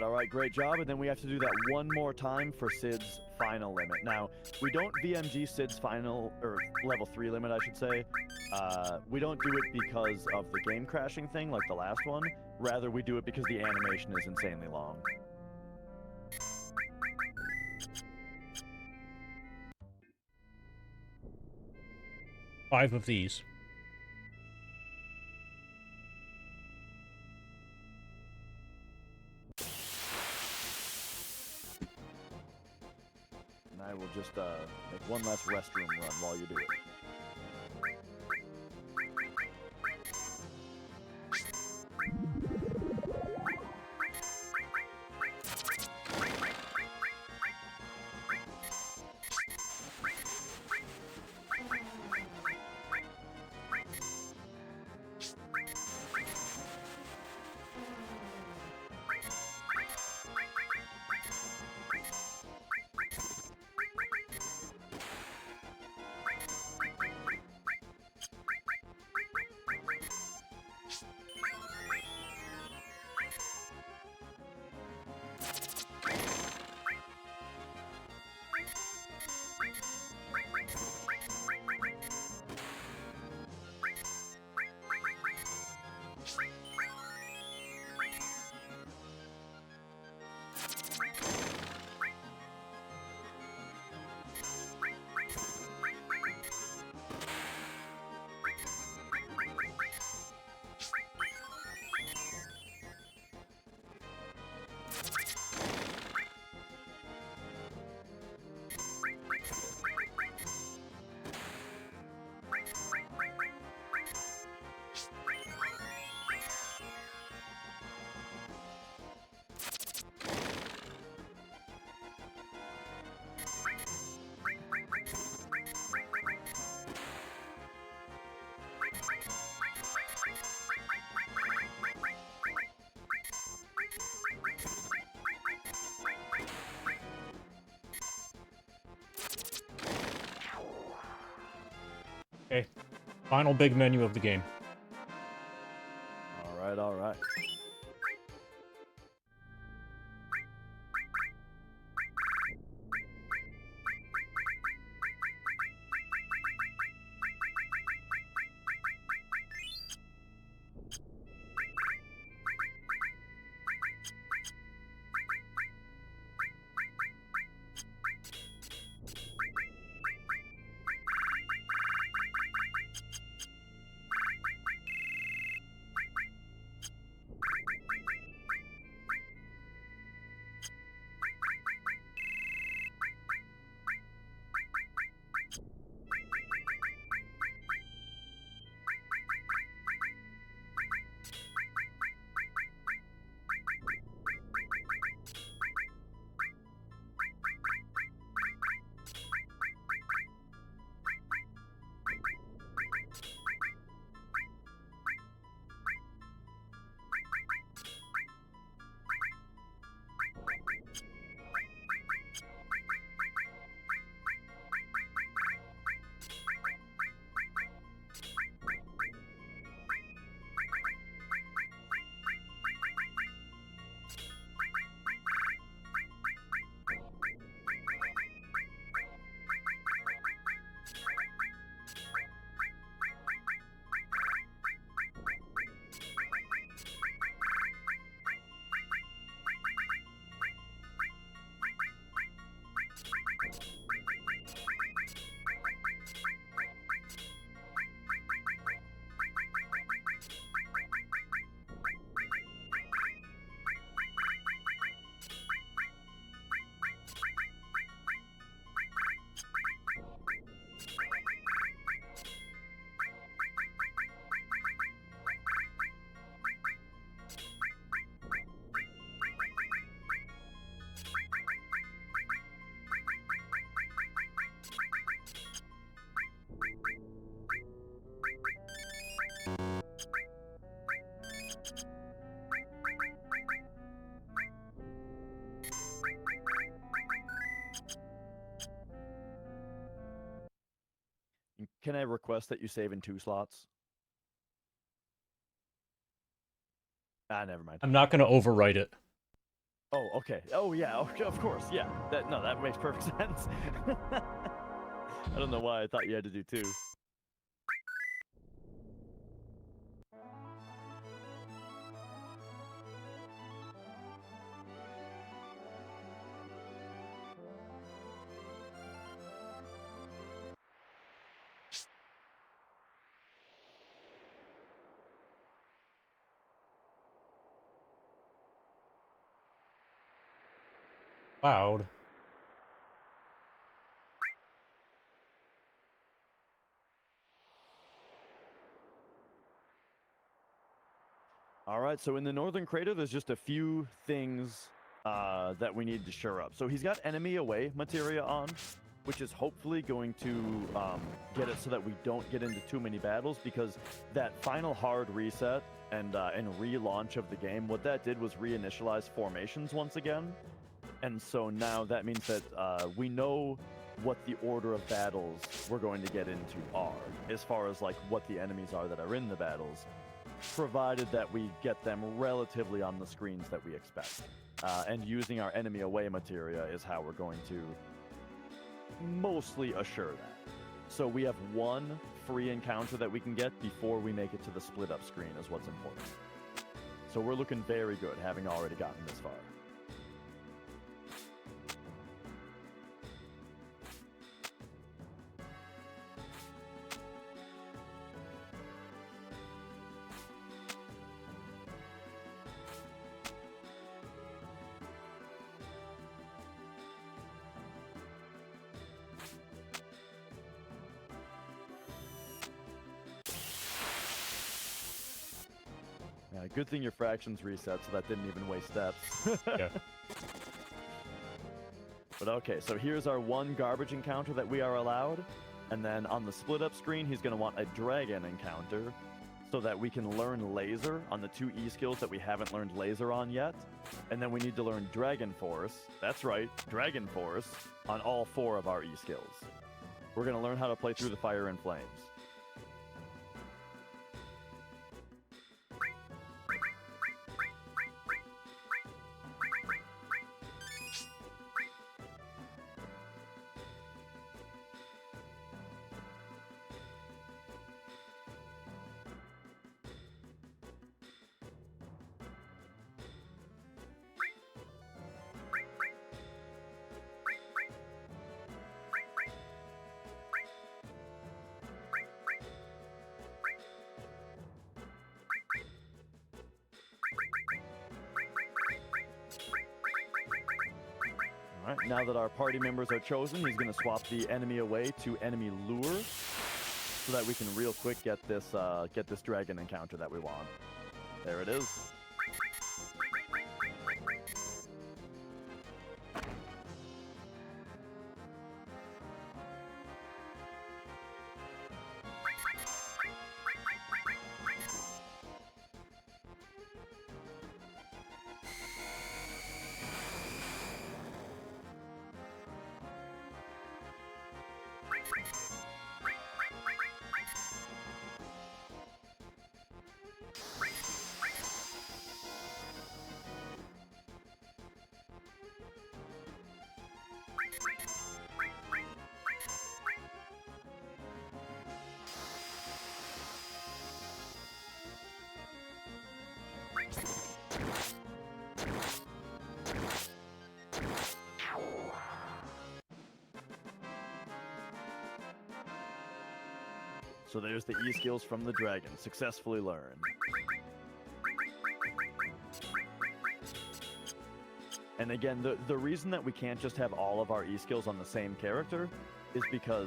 All right, great job. And then we have to do that one more time for Sid's final limit. Now, we don't VMG Sid's final, or level 3 limit, I should say. We don't do it because of the game crashing thing like the last one. Rather, we do it because the animation is insanely long. Five of these. And I will just make one last restroom run while you do it. Final big menu of the game. All right, all right. Can I request that you save in 2 slots? Ah, never mind. I'm not going to overwrite it. Oh, okay. Oh, yeah. Okay, of course. Yeah. That makes perfect sense. I don't know why I thought you had to do 2. Cloud. All right, so in the Northern Crater, there's just a few things that we need to shore up. So he's got enemy away materia on, which is hopefully going to get it so that we don't get into too many battles, because that final hard reset and relaunch of the game, what that did was reinitialize formations once again. And so now that means that we know what the order of battles we're going to get into are, as far as like what the enemies are that are in the battles, provided that we get them relatively on the screens that we expect. And using our enemy away materia is how we're going to mostly assure that. So we have one free encounter that we can get before we make it to the split up screen is what's important. So we're looking very good having already gotten this far. Good thing your fractions reset, so that didn't even waste steps. Yeah. But okay, so here's our one garbage encounter that we are allowed. And then on the split up screen, he's going to want a dragon encounter so that we can learn laser on the 2 E skills that we haven't learned laser on yet. And then we need to learn Dragon Force. That's right, Dragon Force on all 4 of our E skills. We're going to learn how to play through the Fire and Flames. Alright, now that our party members are chosen, he's going to swap the enemy away to enemy lure so that we can real quick get this dragon encounter that we want. There it is. So there's the E-skills from the dragon, successfully learned. And again, the reason that we can't just have all of our E-skills on the same character is because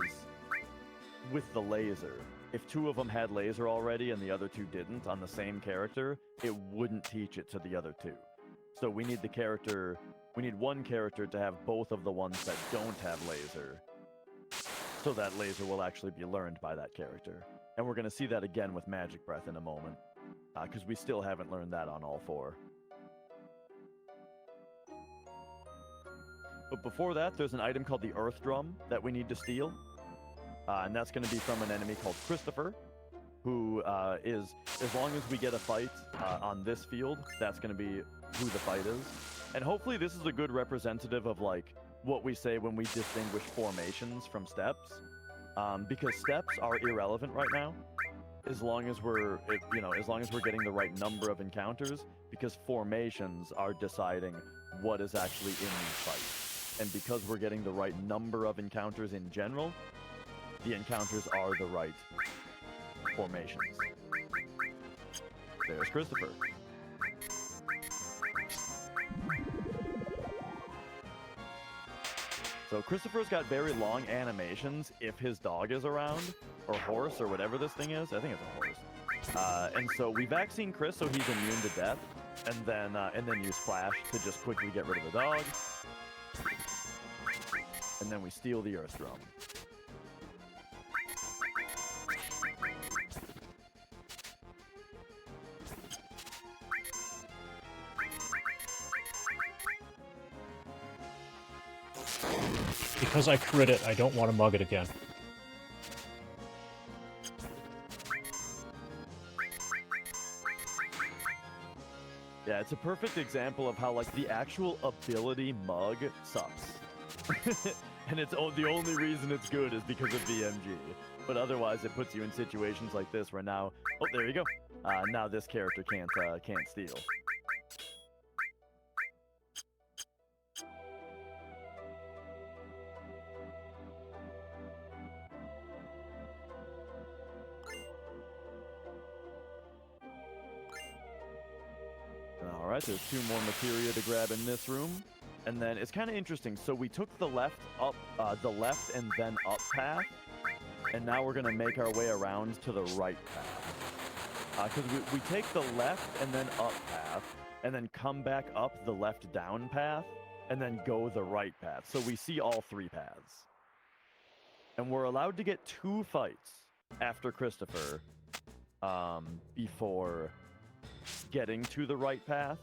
with the laser, if 2 of them had laser already and the other 2 didn't on the same character, it wouldn't teach it to the other 2. So we need one character to have both of the ones that don't have laser, so that laser will actually be learned by that character. And we're going to see that again with Magic Breath in a moment, because we still haven't learned that on all 4. But before that, there's an item called the Earth Drum that we need to steal. And that's going to be from an enemy called Christopher, who is, as long as we get a fight on this field, that's going to be who the fight is. And hopefully this is a good representative of like what we say when we distinguish formations from steps, because steps are irrelevant right now, as long as we're getting the right number of encounters, because formations are deciding what is actually in these fights. And because we're getting the right number of encounters in general, the encounters are the right formations. There's Christopher. So Christopher's got very long animations if his dog is around, or horse, or whatever this thing is. I think it's a horse. And so we vaccine Chris so he's immune to death, and then use Flash to just quickly get rid of the dog. And then we steal the Earth Drum. Because I crit it, I don't want to mug it again. Yeah, it's a perfect example of how, like, the actual ability mug sucks. And it's the only reason it's good is because of BMG. But otherwise, it puts you in situations like this where now... Oh, there you go. Now this character can't steal. Alright, there's 2 more materia to grab in this room. And then it's kind of interesting. So we took the left and then up path. And now we're going to make our way around to the right path. Because we take the left and then up path. And then come back up the left down path. And then go the right path. So we see all 3 paths. And we're allowed to get 2 fights after Christopher. Before getting to the right path.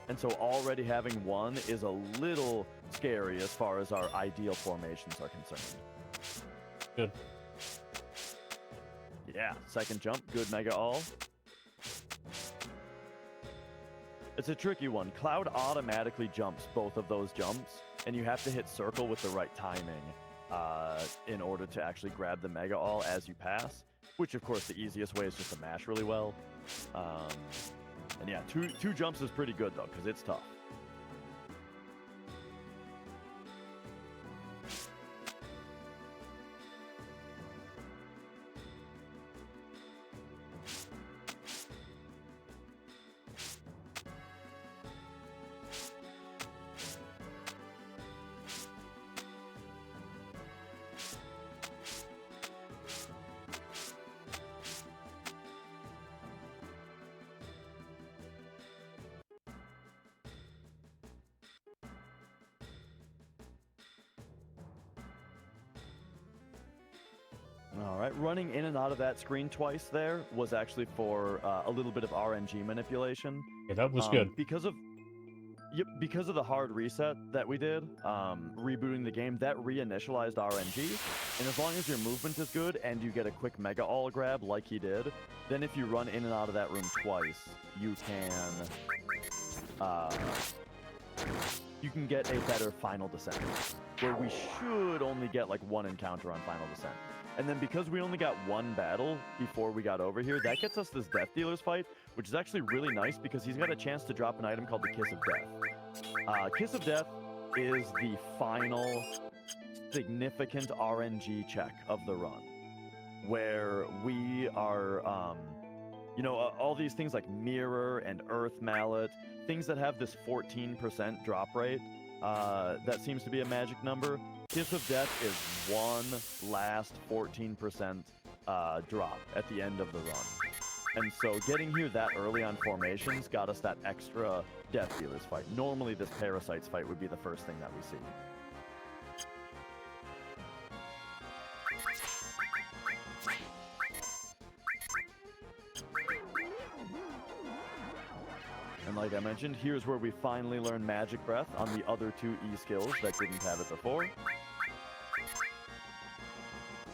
And so already having 1 is a little scary as far as our ideal formations are concerned. Good. Yeah, second jump, good Mega All. It's a tricky one. Cloud automatically jumps both of those jumps, and you have to hit circle with the right timing in order to actually grab the Mega All as you pass, which of course the easiest way is just to mash really well. And yeah, two jumps is pretty good though, because it's tough. right, running in and out of that screen twice there was actually for a little bit of RNG manipulation. Yeah, that was good. Because of the hard reset that we did, rebooting the game, that reinitialized RNG, and as long as your movement is good and you get a quick Mega All grab like he did, then if you run in and out of that room twice, you can get a better Final Descent, where we should only get like one encounter on Final Descent. And then because we only got one battle before we got over here, that gets us this Death Dealer's fight, which is actually really nice because he's got a chance to drop an item called the Kiss of Death. Kiss of Death is the final significant RNG check of the run, where we are, all these things like Mirror and Earth Mallet, things that have this 14% drop rate, that seems to be a magic number. Kiss of Death is one last 14% drop at the end of the run. And so getting here that early on formations got us that extra Death Dealer's fight. Normally this Parasites fight would be the first thing that we see. And like I mentioned, here's where we finally learn Magic Breath on the other two E skills that didn't have it before.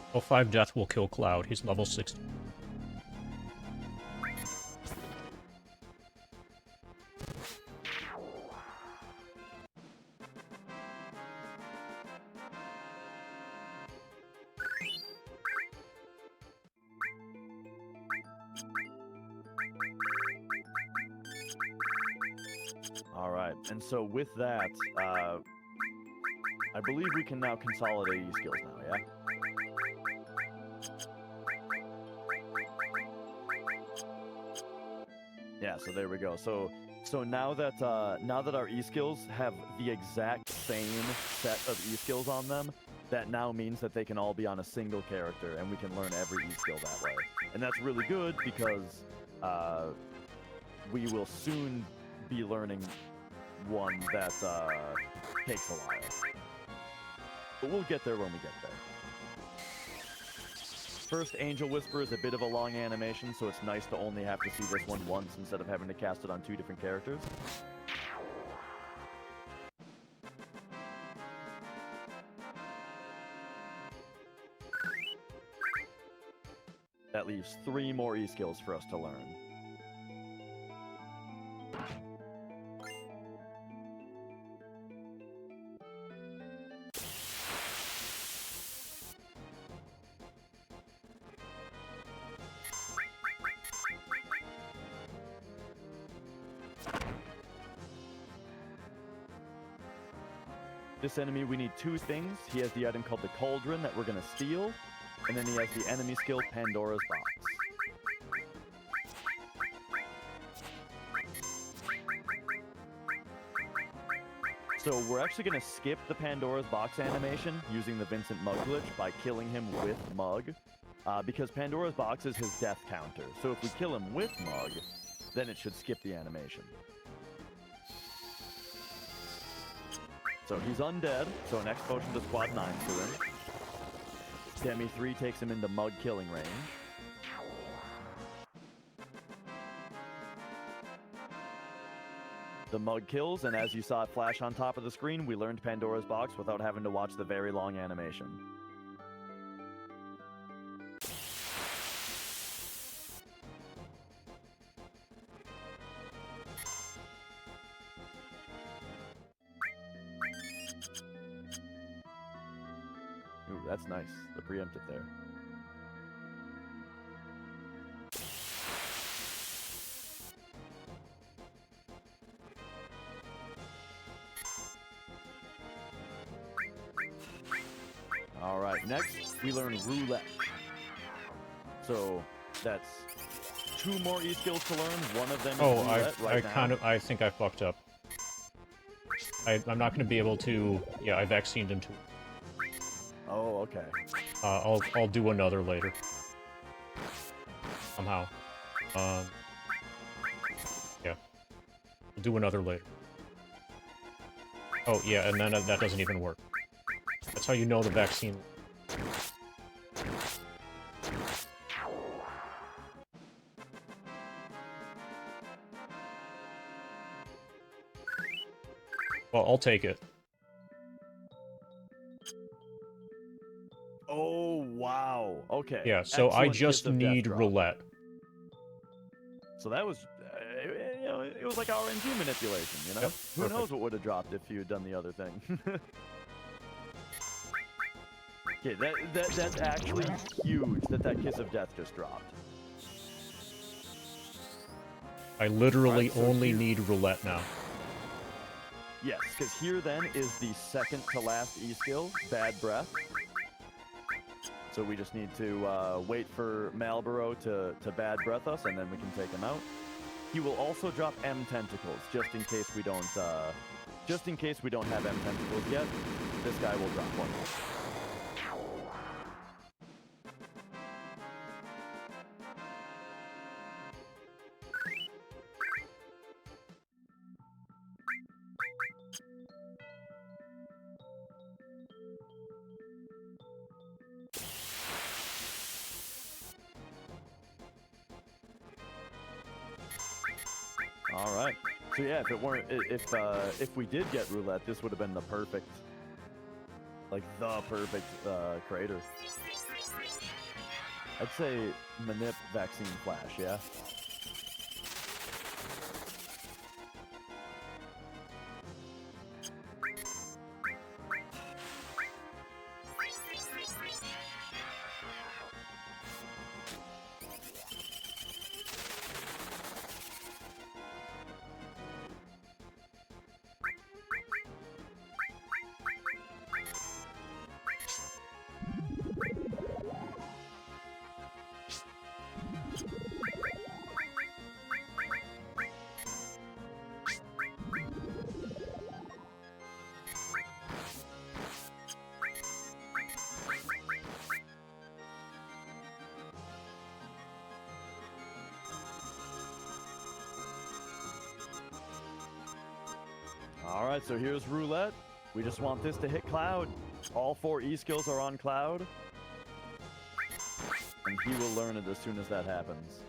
Level 5 Death will kill Cloud. He's level 60. Alright, and so with that, I believe we can now consolidate E skills now, yeah? Yeah, so there we go. So now that our E skills have the exact same set of E skills on them, that now means that they can all be on a single character, and we can learn every E skill that way. And that's really good because we will soon be learning one that takes a while. But we'll get there when we get there. First, Angel Whisper is a bit of a long animation, so it's nice to only have to see this one once instead of having to cast it on two different characters. That leaves 3 more E skills for us to learn. This enemy, we need 2 things. He has the item called the Cauldron that we're going to steal, and then he has the enemy skill Pandora's Box. So we're actually going to skip the Pandora's Box animation using the Vincent Mug glitch by killing him with Mug, because Pandora's Box is his death counter. So if we kill him with Mug, then it should skip the animation. So he's undead, so an X potion to squad 9 to him. Demi 3 takes him into Mug killing range. The Mug kills, and as you saw it flash on top of the screen, we learned Pandora's Box without having to watch the very long animation. Ooh, that's nice. The preemptive there. Alright, next we learn Roulette. So that's 2 more E skills to learn. One of them is Roulette right now. I think I fucked up. I'm not going to be able to... Yeah, I vaccined into it. Oh, okay. I'll do another later. Somehow. Yeah. I'll do another later. Oh, yeah, and then that doesn't even work. That's how you know the vaccine... Well, I'll take it. Oh, wow. Okay. Yeah, so I Excellent just kiss of death need drop. roulette. So that was, it was like RNG manipulation, you know? Yep, Who perfect. knows what would have dropped if you had done the other thing. Okay, that's actually huge that kiss of death just dropped. I literally Alright, so only here- need roulette now. Yes, because here then is the second to last E-skill, Bad Breath. So we just need to wait for Malboro to Bad Breath us, and then we can take him out. He will also drop M Tentacles, just in case we don't have M Tentacles yet. This guy will drop one. All right. So yeah, if we did get roulette, this would have been the perfect crater. I'd say Manip Vaccine Flash, yeah. Alright, so here's roulette. We just want this to hit Cloud. All 4 E-skills are on Cloud. And he will learn it as soon as that happens.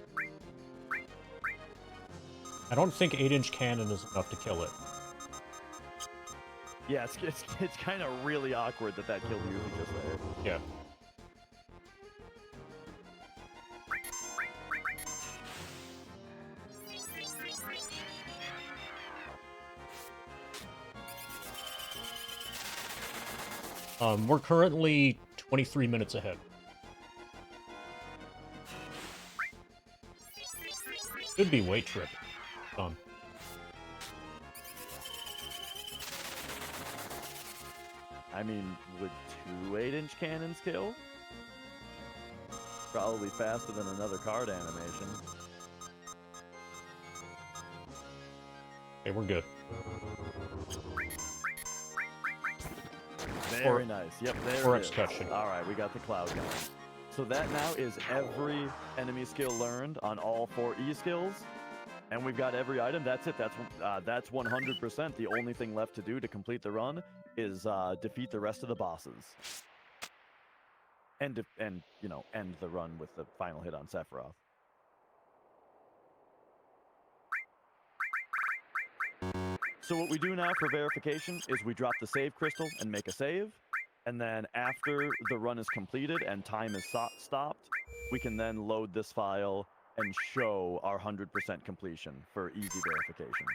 I don't think 8-inch cannon is enough to kill it. Yeah, it's kind of really awkward that killed Yuffie just there. Yeah. We're currently 23 minutes ahead. Could be weight trip. I mean, would 2 8-inch cannons kill? Probably faster than another card animation. Okay, we're good. Very nice. Yep, there Or it is. execution. All right, we got the Cloud going. So that now is every enemy skill learned on all 4 E skills. And we've got every item. That's it. That's 100%. The only thing left to do to complete the run is defeat the rest of the bosses. And you know, end the run with the final hit on Sephiroth. So what we do now for verification is we drop the save crystal and make a save. And then after the run is completed and time is stopped, we can then load this file and show our 100% completion for easy verification.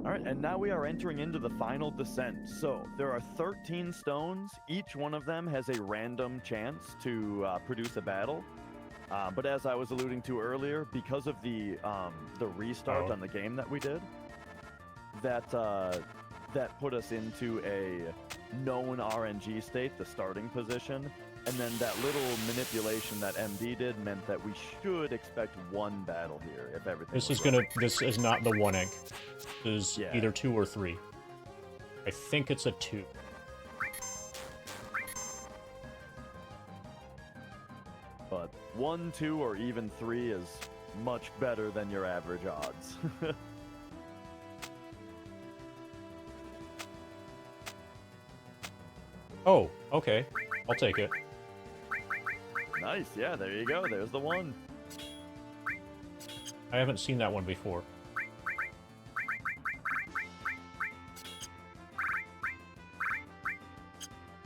All right, and now we are entering into the final descent. So there are 13 stones. Each one of them has a random chance to produce a battle. But as I was alluding to earlier, because of the restart on the game that we did, that put us into a known RNG state, the starting position, and then that little manipulation that MD did meant that we should expect one battle here if everything. This is not the 1 ink. This is either 2 or 3. I think it's a 2. But 1, 2, or even 3 is much better than your average odds. Oh, okay. I'll take it. Nice, yeah, there you go. There's the 1. I haven't seen that one before.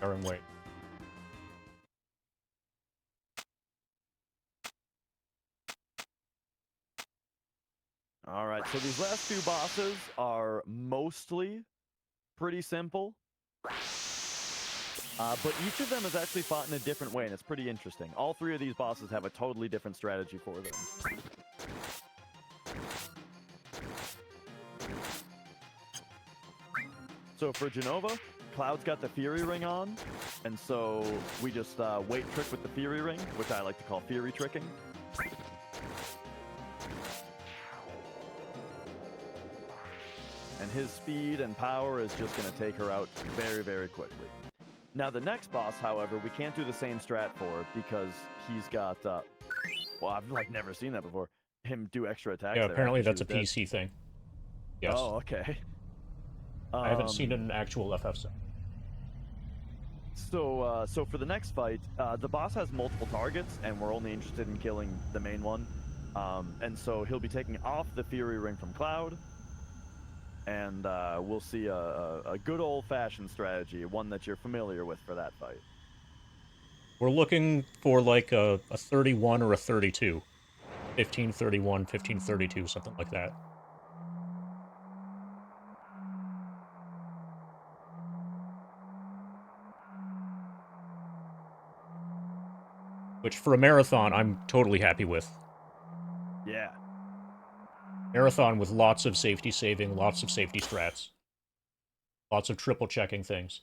Aaron, wait. All right, so these last 2 bosses are mostly pretty simple. But each of them is actually fought in a different way, and it's pretty interesting. All 3 of these bosses have a totally different strategy for them. So for Genova, Cloud's got the Fury Ring on, and so we just wait trick with the Fury Ring, which I like to call Fury tricking. And his speed and power is just going to take her out very, very quickly. Now, the next boss, however, we can't do the same strat for because he's got, well, I've like never seen that before. Him do extra attacks. Yeah, apparently that's a PC thing. Yes. Oh, okay. I haven't seen it in actual FF set. So for the next fight, the boss has multiple targets, and we're only interested in killing the main one. And so he'll be taking off the Fury Ring from Cloud, and we'll see a good old-fashioned strategy, one that you're familiar with for that fight. We're looking for like a 31 or a 32. 1531, 1532, something like that. Which, for a marathon, I'm totally happy with. Yeah. Marathon with lots of safety saving, lots of safety strats. Lots of triple checking things.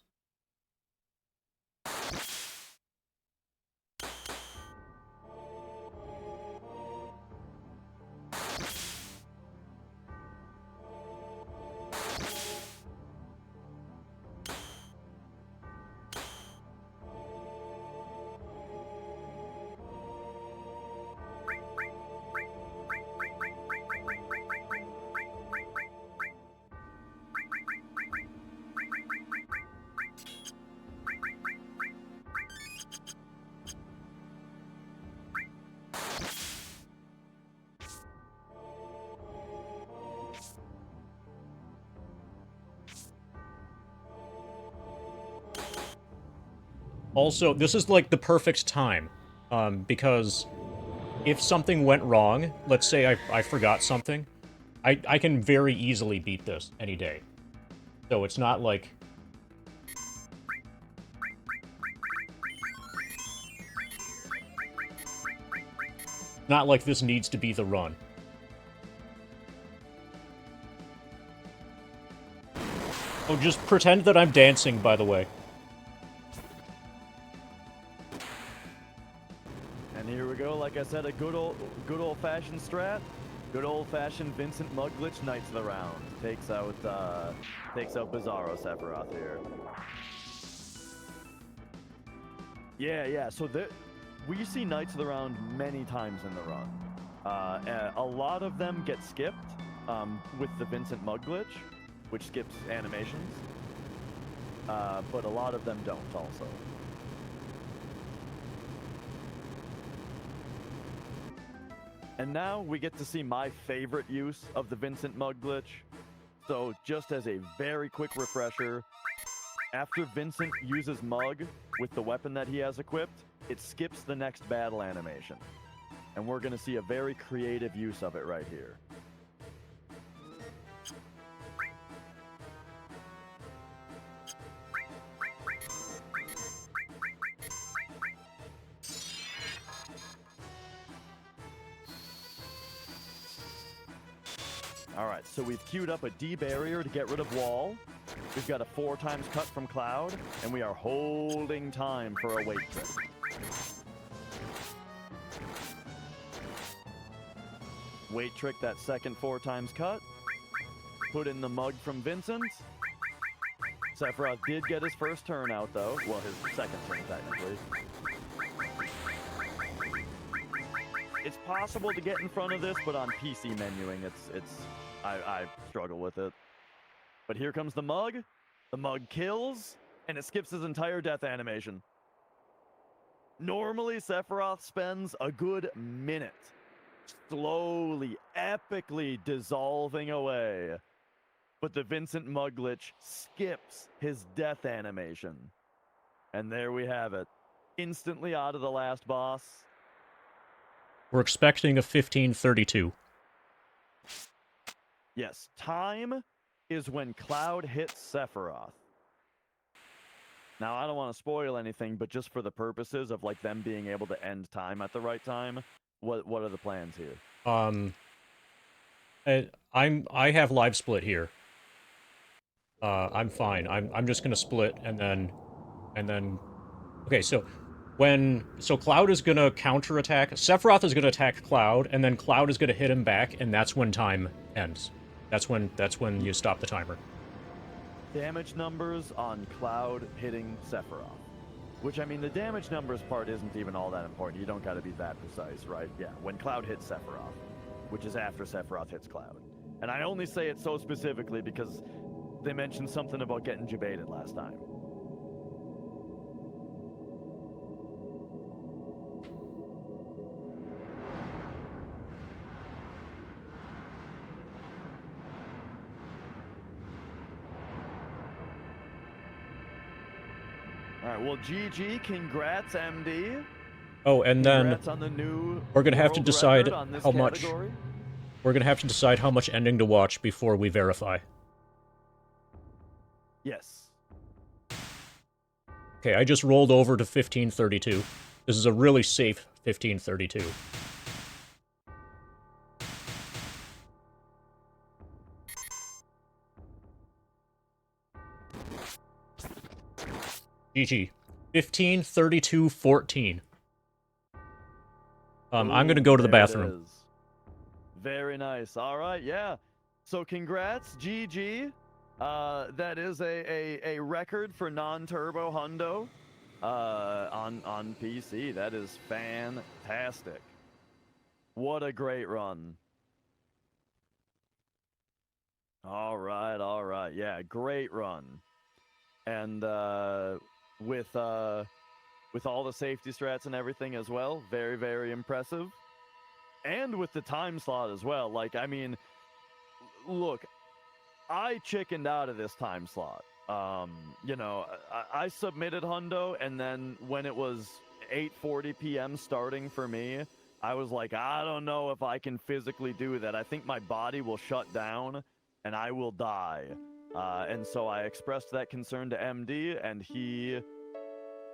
Also, this is like the perfect time, because if something went wrong, let's say I forgot something, I can very easily beat this any day. So it's not like... Not like this needs to be the run. Oh, just pretend that I'm dancing, by the way. And here we go, like I said, a good old-fashioned strat. Good old-fashioned Vincent Mugglitch Knights of the Round. Takes out Bizarro Sephiroth here. Yeah, so we see Knights of the Round many times in the run. A lot of them get skipped with the Vincent Mugglitch, which skips animations. But a lot of them don't also. And now we get to see my favorite use of the Vincent Mugglitch. So just as a very quick refresher, after Vincent uses Mug with the weapon that he has equipped, it skips the next battle animation. And we're going to see a very creative use of it right here. All right, so we've queued up a D barrier to get rid of wall. We've got a 4 times cut from Cloud, and we are holding time for a weight trick. Weight trick that second 4 times cut. Put in the mug from Vincent. Sephiroth did get his first turn out, though. Well, his second turn, technically. It's possible to get in front of this, but on PC menuing, I struggle with it. But here comes the mug. The mug kills, and it skips his entire death animation. Normally, Sephiroth spends a good minute slowly, epically dissolving away. But the Vincent mug glitch skips his death animation. And there we have it. Instantly out of the last boss. We're expecting a 1532. Yes, time is when Cloud hits Sephiroth. Now, I don't want to spoil anything, but just for the purposes of like them being able to end time at the right time, what are the plans here? I have live split here. I'm fine. I'm just gonna split and then okay, so Cloud is gonna counterattack. Sephiroth is gonna attack Cloud, and then Cloud is gonna hit him back, and that's when time ends. That's when you stop the timer. Damage numbers on Cloud hitting Sephiroth. Which, I mean, the damage numbers part isn't even all that important. You don't gotta be that precise, right? Yeah, when Cloud hits Sephiroth, which is after Sephiroth hits Cloud. And I only say it so specifically because they mentioned something about getting debated last time. All right, well, GG, congrats, MD. Oh, and congrats then on the new we're gonna have to world decide record on this how much. category. We're gonna have to decide how much ending to watch before we verify. Yes. Okay, I just rolled over to 1532. This is a really safe 1532. GG. 1532-14. I'm gonna go to the There it bathroom. is. Very nice. All right, yeah. So congrats, GG. That is a record for non-turbo hundo on PC. That is fantastic. What a great run. All right. Yeah, great run. And with all the safety strats and everything as well, very, very impressive. And with the time slot as well. Like, I mean, look, I chickened out of this time slot. You know, I submitted hundo, and then when it was 8:40 p.m. starting for me, I was like, I don't know if I can physically do that. I think my body will shut down, and I will die. And so I expressed that concern to MD, and he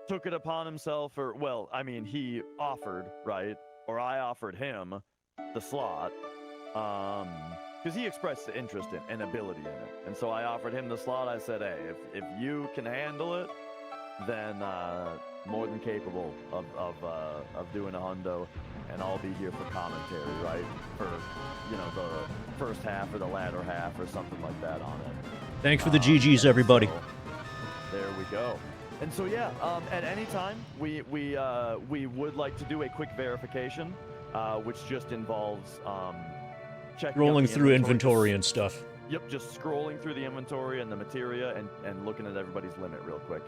took it upon himself, or, well, I mean, he offered, right? Or I offered him the slot. Because he expressed the interest in and ability in it. And so I offered him the slot. I said, hey, if you can handle it, then more than capable of doing a hundo, and I'll be here for commentary, right? For, you know, the first half or the latter half or something like that on it. Thanks for the GGs, everybody. So, there we go. And so, yeah, at any time, we would like to do a quick verification, which just involves checking Rolling out the through inventory and stuff. Yep, just scrolling through the inventory and the materia and looking at everybody's limit real quick.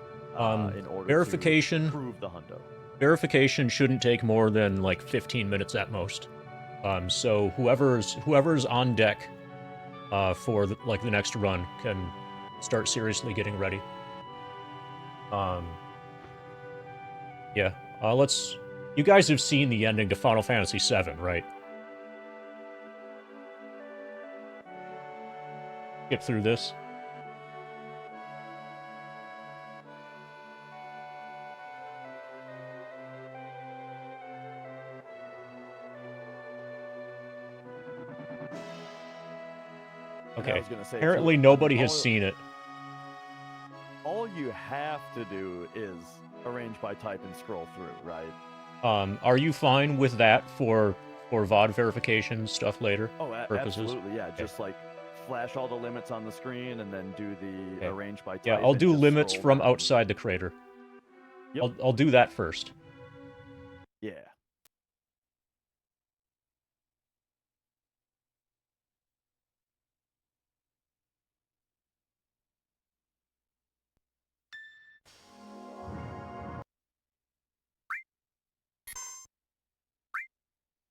In order verification, to prove the hundo. Verification shouldn't take more than like 15 minutes at most. So whoever's on deck for the next run can start seriously getting ready. Yeah. You guys have seen the ending to Final Fantasy VII, right? Get through this. Okay. I was gonna say, Apparently so, nobody has seen it. all you have to do is arrange by type and scroll through, right? Are you fine with that for VOD verification stuff later Oh, purposes? absolutely, yeah. Okay. Just like flash all the limits on the screen and then do the Okay. arrange by type. Yeah, I'll and do just limits scroll from down. outside the crater. Yep. I'll do that first. Yeah.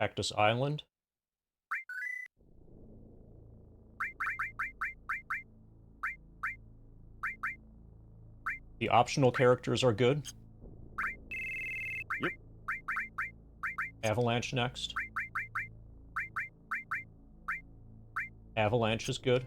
Cactus Island. The optional characters are good. Yep. Avalanche next. Avalanche is good.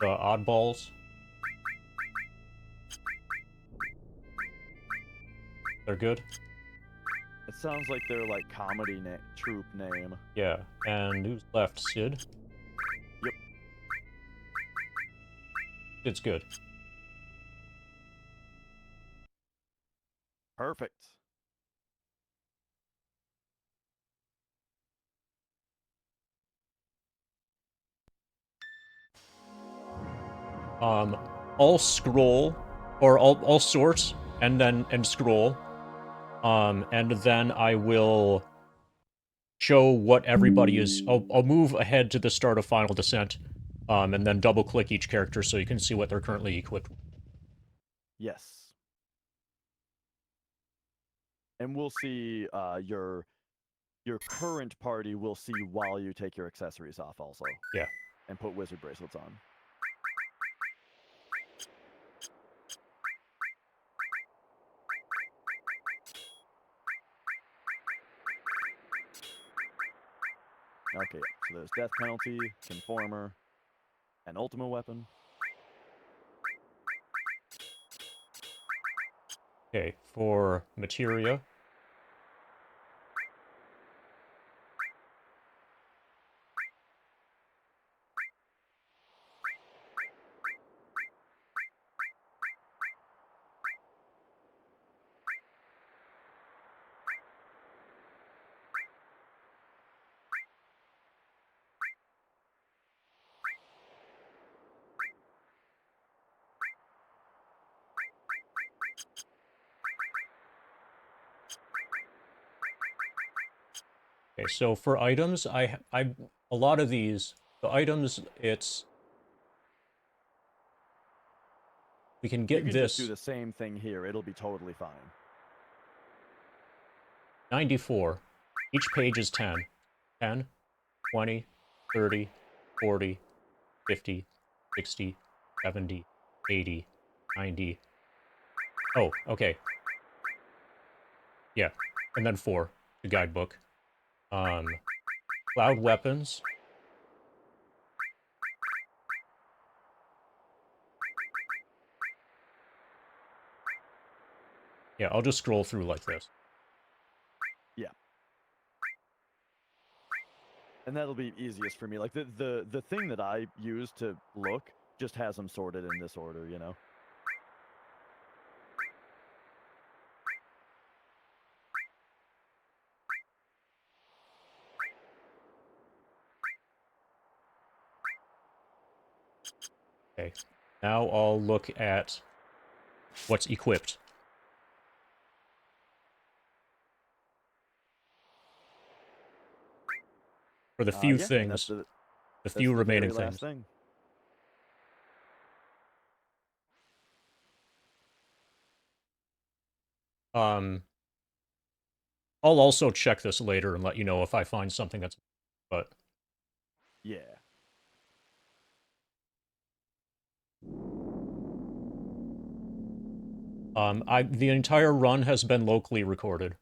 The oddballs. They're good. It sounds like they're like comedy troupe name. Yeah, and who's left? Sid? Yep. It's good. Perfect. I'll scroll, or I'll sort, and scroll. And then I will show what everybody is. I'll move ahead to the start of Final Descent, and then double click each character so you can see what they're currently equipped with. Yes. And we'll see your current party will see while you take your accessories off also. Yeah. And put wizard bracelets on. Okay, so there's death penalty, conformer, and ultimate weapon. Okay, for materia. Okay, so for items, a lot of these, the items, we can get you can this. just do the same thing here. It'll be totally fine. 94. Each page is 10. 10, 20, 30, 40, 50, 60, 70, 80, 90. Oh, okay. Yeah, and then 4, the guidebook. Cloud weapons. Yeah, I'll just scroll through like this. Yeah. And that'll be easiest for me. Like the thing that I use to look just has them sorted in this order, you know? Okay, now I'll look at what's equipped. For the few Yeah, things, the few the remaining very last things. thing. I'll also check this later and let you know if I find something that's... But... Yeah. The entire run has been locally recorded.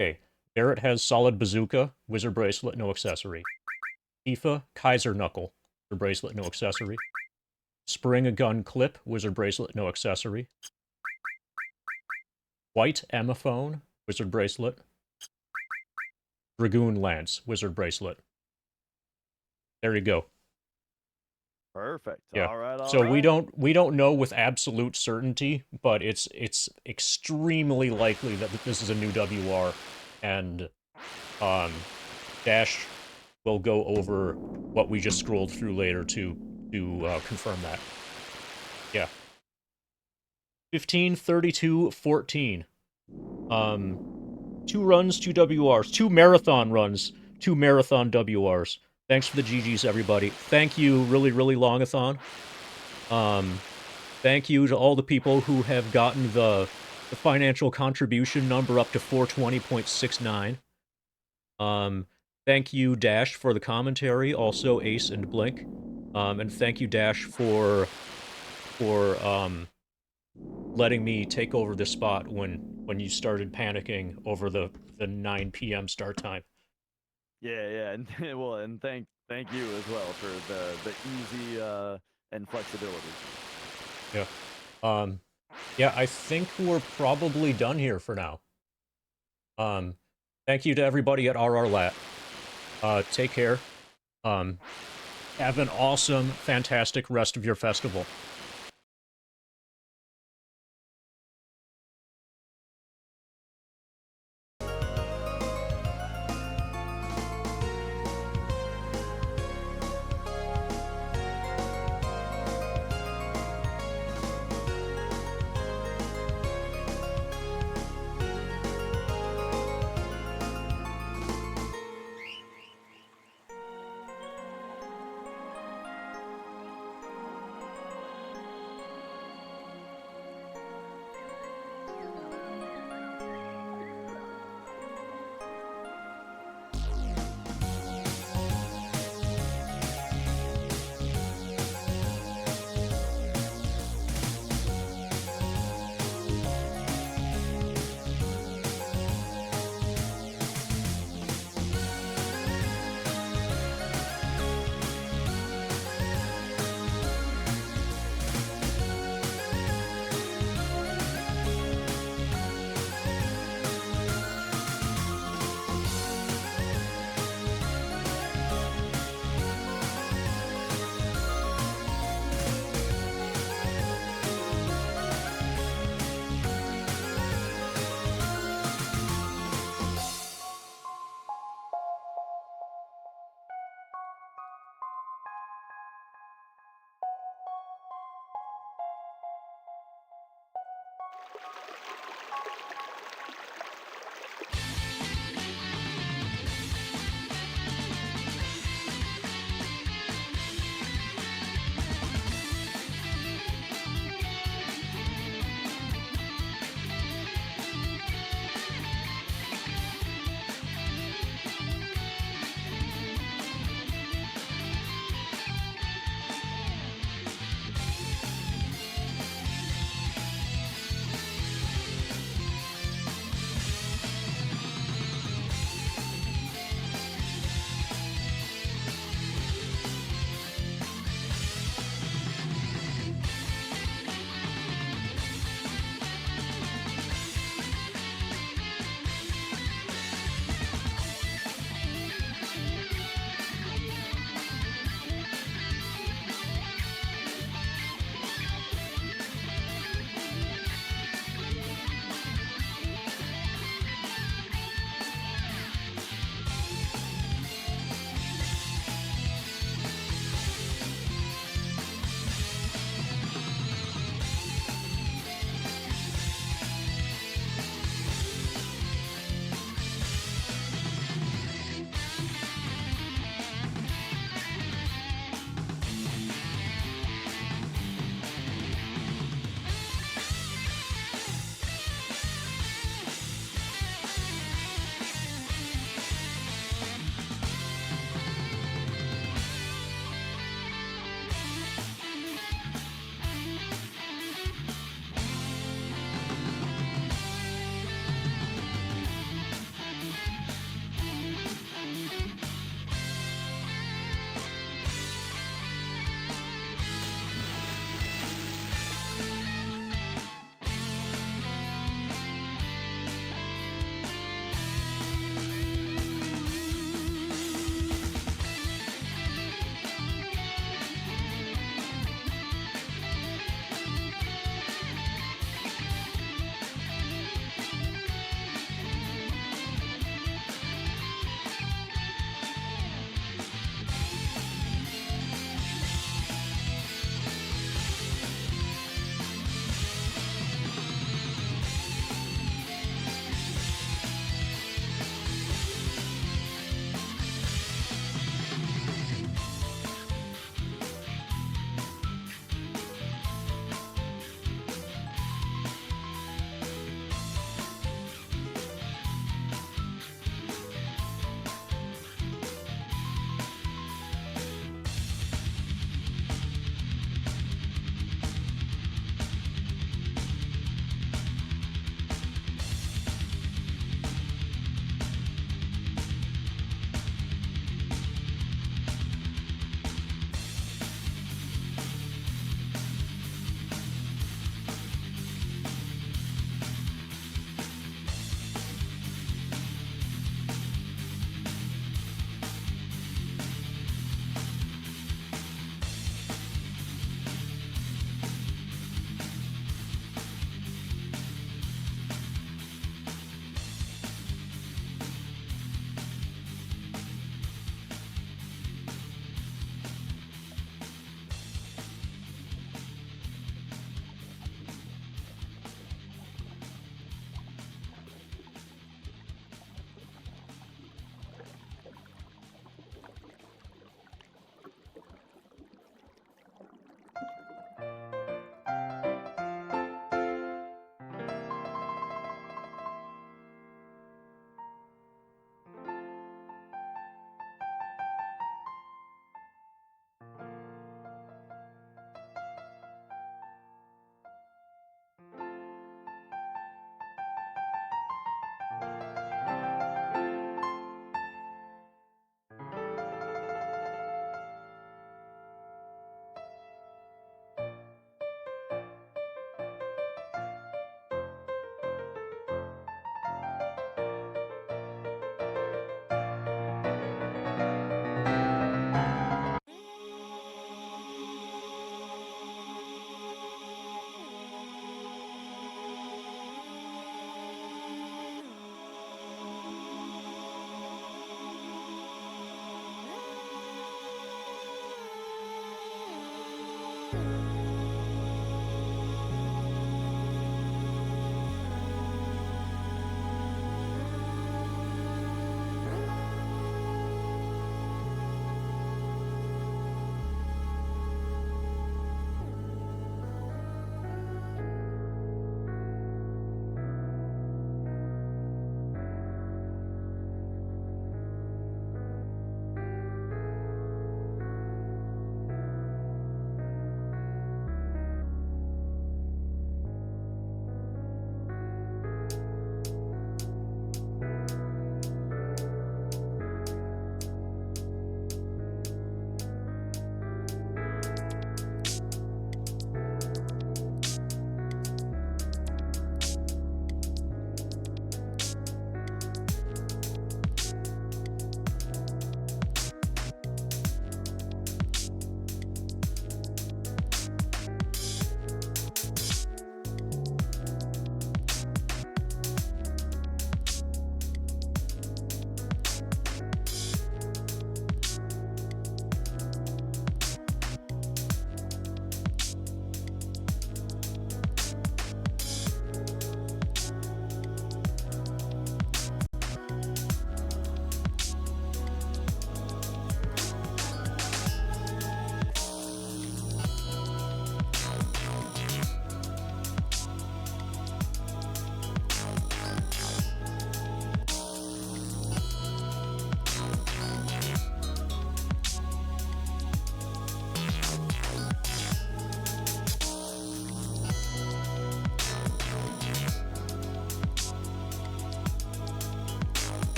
Okay, Barrett has Solid Bazooka, Wizard Bracelet, no accessory. Tifa, Kaiser Knuckle, Wizard Bracelet, no accessory. Spring gun clip, wizard bracelet, no accessory. White Emaphone, wizard bracelet. Dragoon lance, wizard bracelet. There you go. Perfect. Yeah. All right. So we don't know with absolute certainty, but it's extremely likely that this is a new WR, and Dash will go over what we just scrolled through later to confirm that. Yeah. 15, 32, 14. 2 runs, 2 WRs, 2 marathon runs, 2 marathon WRs. Thanks for the GGs, everybody. Thank you, really, really longathon. Thank you to all the people who have gotten the financial contribution number up to 420.69. Thank you, Dash, for the commentary. Also, Ace and Blink. And thank you, Dash, for letting me take over this spot when you started panicking over the 9 p.m. start time. Yeah, and well, and thank you as well for the easy and flexibility. Yeah. Yeah, I think we're probably done here for now. Thank you to everybody at RRLAT. Take care. Have an awesome, fantastic rest of your festival.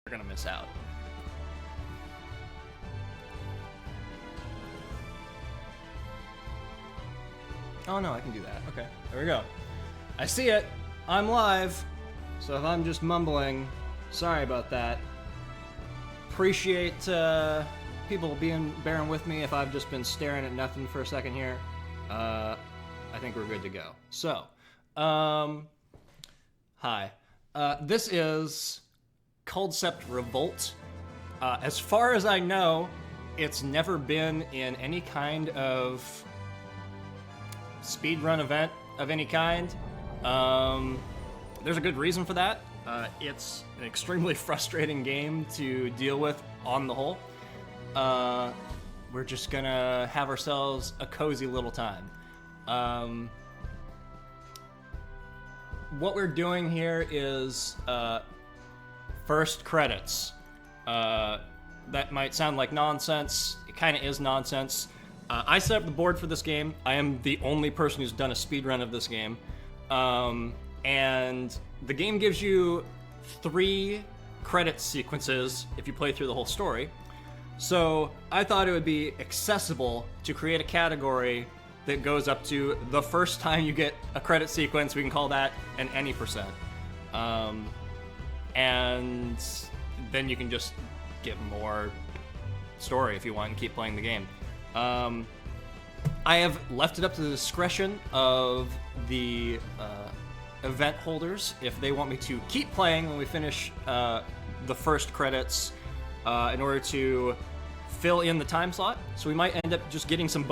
gonna miss out. Oh no, I can do that. Okay, there we go. I see it. I'm live. So if I'm just mumbling, sorry about that. Appreciate people bearing with me if I've just been staring at nothing for a second here. I think we're good to go. So, hi. This is Concept Revolt. As far as I know, it's never been in any kind of speedrun event of any kind. There's a good reason for that. It's an extremely frustrating game to deal with on the whole. We're just gonna have ourselves a cozy little time. What we're doing here is first credits. That might sound like nonsense. It kind of is nonsense. I set up the board for this game. I am the only person who's done a speedrun of this game. And the game gives you 3 credit sequences if you play through the whole story. So I thought it would be accessible to create a category that goes up to the first time you get a credit sequence. We can call that an any percent. And then you can just get more story if you want and keep playing the game. I have left it up to the discretion of the event holders if they want me to keep playing when we finish the first credits in order to fill in the time slot. So we might end up just getting some bonus